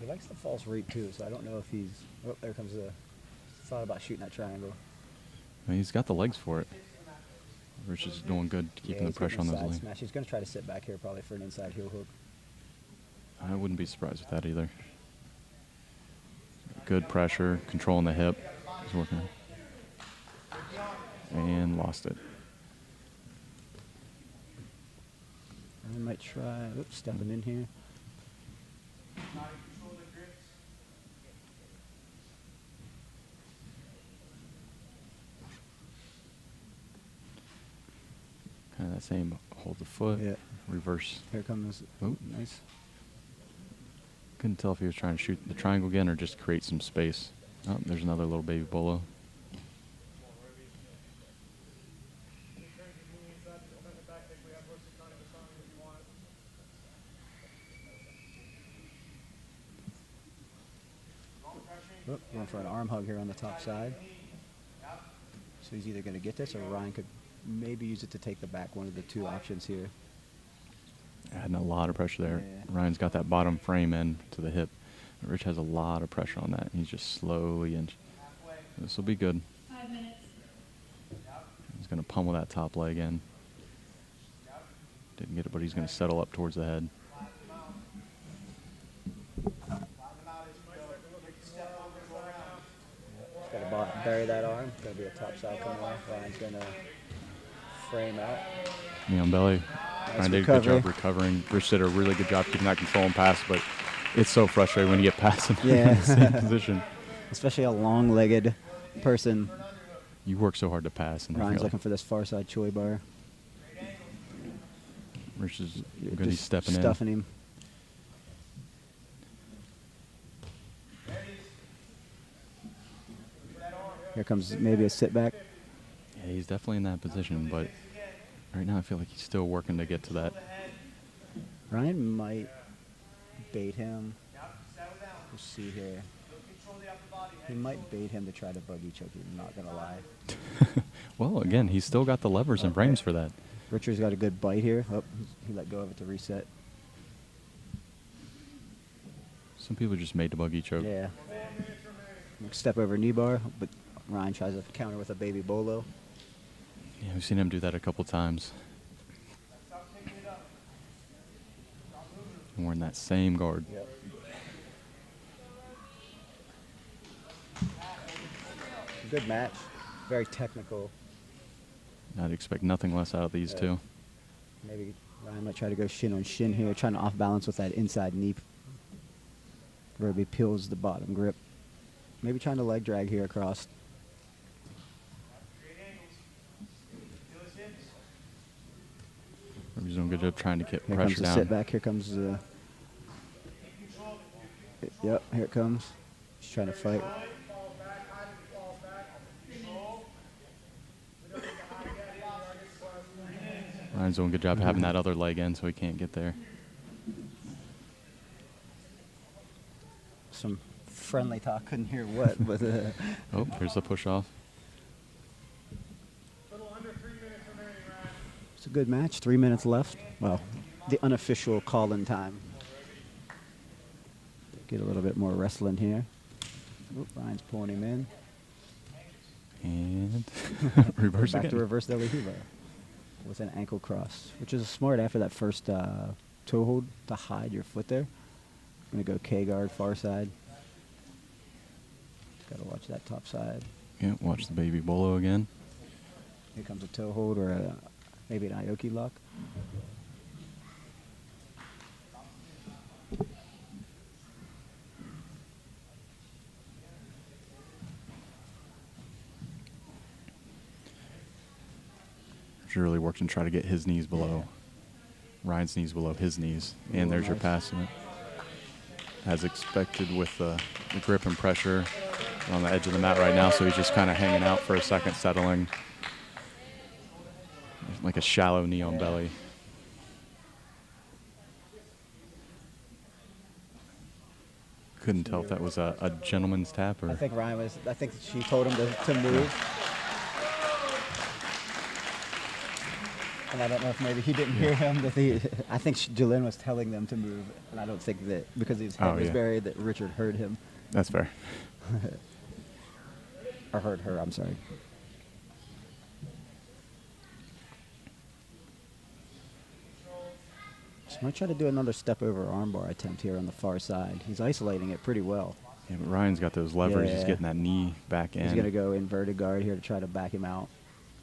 He likes the false reap too, so I don't know if he's. Oh, there comes the thought about shooting that triangle. I mean, he's got the legs for it. Rich is doing good, keeping the pressure on those legs. Smash. He's going to try to sit back here probably for an inside heel hook. I wouldn't be surprised with that either. Good pressure, controlling the hip. He's working. And lost it. I might try. Oops, stepping in here. Kind of that same hold the foot, reverse. Here comes. Oh, nice. Couldn't tell if he was trying to shoot the triangle again or just create some space. Oh, there's another little baby bolo. Oh, going for an arm hug here on the top side. So he's either going to get this or Ryan could maybe use it to take the back. One of the two options here. Adding a lot of pressure there. Yeah. Ryan's got that bottom frame in to the hip. Rich has a lot of pressure on that. He's just slowly inch. This will be good. 5 minutes. He's going to pummel that top leg in. Didn't get it, but he's going to settle up towards the head. Got to bury that arm. Going to be a top side coming off. Ryan's going to frame out. Knee on belly. Ryan did a good job recovering. Rich did a really good job keeping that control and pass, but it's so frustrating when you get passed in the same position. Especially a long-legged person. You work so hard to pass. And Ryan's looking for this far side choi bar. Rich is good. He's stepping in. Stuffing him. Here comes maybe a sit back. Yeah, he's definitely in that position, but right now I feel like he's still working to get to that. Ryan might bait him. We'll see here. He might bait him to try to buggy choke him, I'm not going to lie. Well, again, he's still got the levers and frames for that. Richard's got a good bite here. Oh, he let go of it to reset. Some people just made the buggy choke. Yeah. Step over knee bar, but Ryan tries to counter with a baby bolo. Yeah, we've seen him do that a couple times. And we're in that same guard. Yep. Good match. Very technical. I'd expect nothing less out of these two. Maybe Ryan might try to go shin on shin here, trying to off balance with that inside knee. Where he peels the bottom grip. Maybe trying to leg drag here across. He's doing a good job trying to get Here pressure comes the down. sit back. Here comes the. Yep, here it comes. He's trying to fight. Ryan's doing a good job having that other leg in so he can't get there. Some friendly talk. Couldn't hear what, but. Oh, here's the push off. It's a good match. 3 minutes left. Well, the unofficial call-in time. Get a little bit more wrestling here. Oop, Ryan's pulling him in. And reverse Back again. to reverse Deli Hilo with an ankle cross, which is smart after that first toe hold to hide your foot there. I'm going to go K-guard, far side. Got to watch that top side. Yeah, watch the baby bolo again. Here comes a toe hold or maybe an Aoki lock. Really worked and try to get his knees below Ryan's knees below his knees. And there's your pass. As expected with the grip and pressure on the edge of the mat right now, so he's just kind of hanging out for a second, settling. Like a shallow knee on belly. Couldn't tell if that was a gentleman's tap or. I think Ryan was. I think she told him to move. And I don't know if maybe he didn't hear him. I think Jalen was telling them to move, and I don't think that because his head was buried that Richard heard him. That's fair. Or heard her. I'm sorry. So I might try to do another step over armbar attempt here on the far side. He's isolating it pretty well. Yeah, but Ryan's got those levers. Yeah. He's getting that knee back in. He's going to go inverted guard here to try to back him out.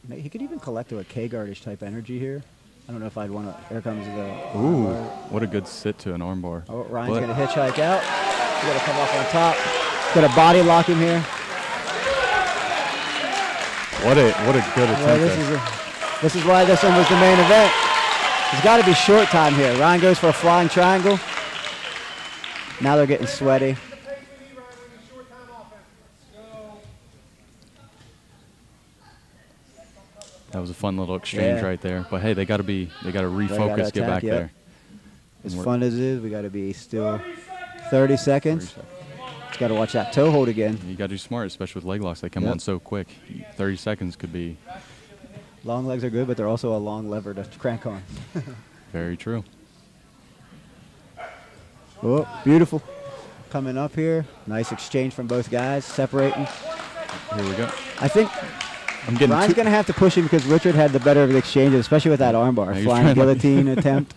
He could even collect to a K-guardish type energy here. I don't know if I'd want to. Here comes the. Ooh, what a good sit to an armbar. Oh, Ryan's going to hitchhike out. He's going to come off on top. Going to body lock him here. What a good attempt. Well, this is why this one was the main event. There's got to be short time here. Ryan goes for a flying triangle. Now they're getting sweaty. That was a fun little exchange right there. But hey, they got to refocus, get back there. As fun as it is, we got to be still 30 seconds. Just got to watch that toe hold again. You got to be smart, especially with leg locks. They come on so quick. 30 seconds could be. Long legs are good, but they're also a long lever to crank on. Very true. Oh, beautiful. Coming up here. Nice exchange from both guys, separating. Here we go. I think Ryan's going to have to push him because Richard had the better of the exchanges, especially with that armbar. Yeah, flying guillotine attempt.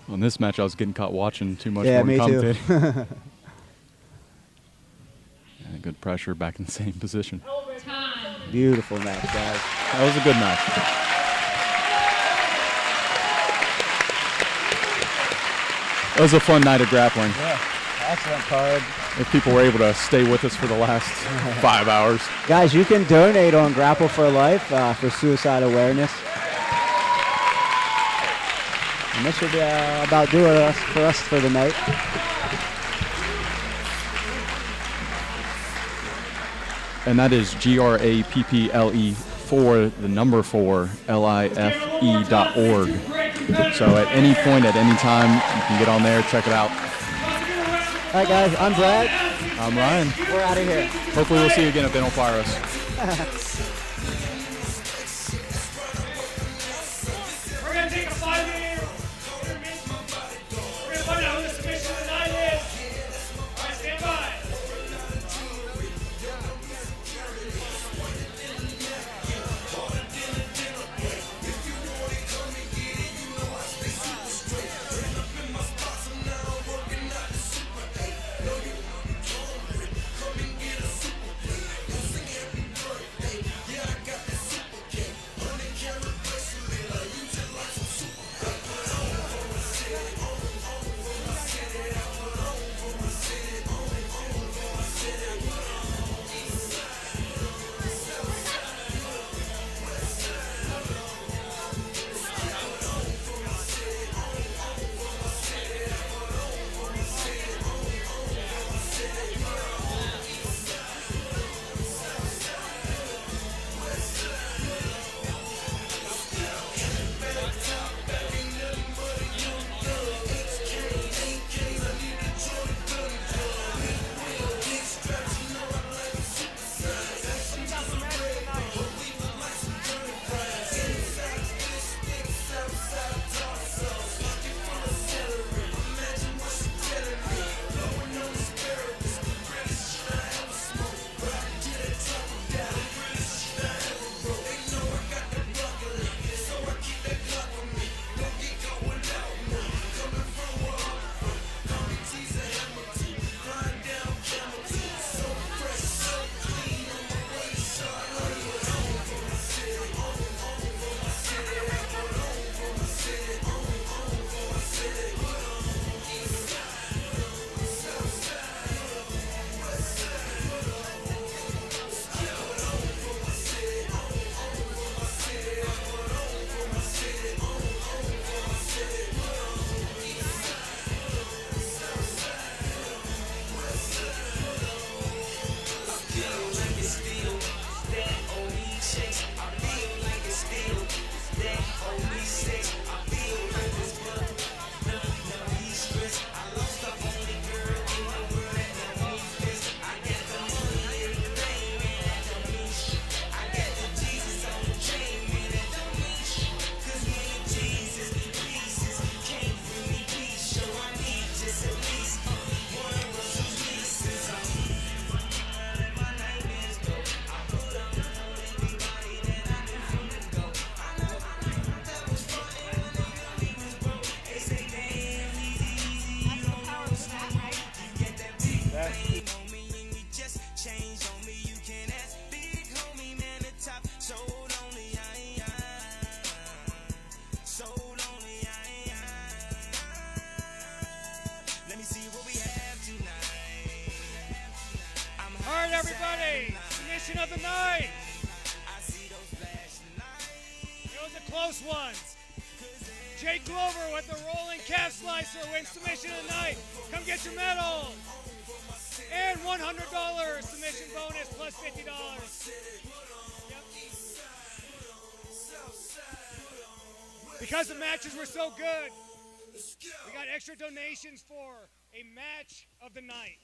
On this match, I was getting caught watching too much. Yeah, more me too. And good pressure, back in the same position. Beautiful match, guys. That was a good match. It was a fun night of grappling. Yeah, excellent card. If people were able to stay with us for the last 5 hours. Guys, you can donate on Grapple for Life for suicide awareness. And this should be about doing it for us for the night. And that is GRAPPLE 4, the number 4, LIFE.org. So at any point, at any time, you can get on there, check it out. All right, guys, I'm Brad. I'm Ryan. We're out of here. Hopefully we'll see you again at Dental Pyros. We're going to take a 5-minute. We're going to find out who the submission of the night is. All right, stand by. everybody. Submission of the night. It was a close one. Jake Glover with the rolling calf slicer wins submission of the night. Come get your medal. And $100 submission bonus plus $50. Yep. Because the matches were so good, we got extra donations for a match of the night.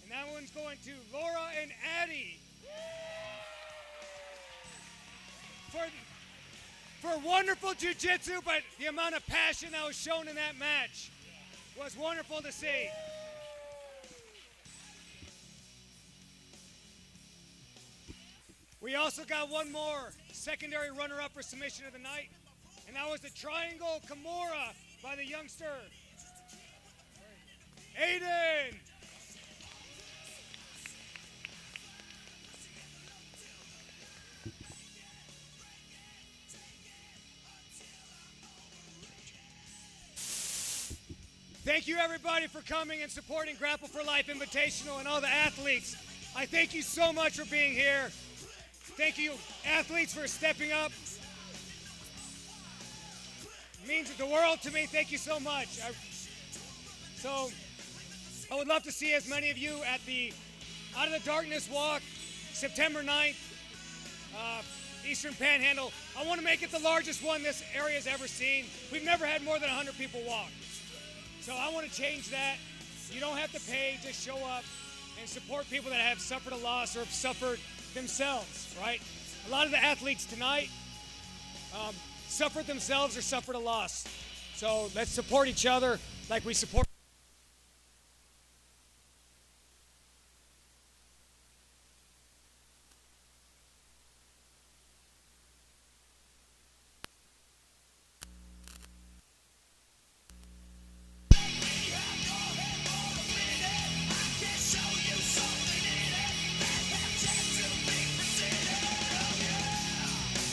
And that one's going to Laura and Addie. For wonderful jiu-jitsu, but the amount of passion that was shown in that match was wonderful to see. We also got one more secondary runner-up for submission of the night, and that was the Triangle Kimura by the youngster Aiden. Thank you everybody for coming and supporting Grapple for Life Invitational and all the athletes. I thank you so much for being here. Thank you athletes for stepping up. It means the world to me. Thank you so much. I would love to see as many of you at the Out of the Darkness Walk, September 9th, Eastern Panhandle. I want to make it the largest one this area's ever seen. We've never had more than 100 people walk. So I want to change that. You don't have to pay, just show up and support people that have suffered a loss or have suffered themselves, right? A lot of the athletes tonight suffered themselves or suffered a loss. So let's support each other like we support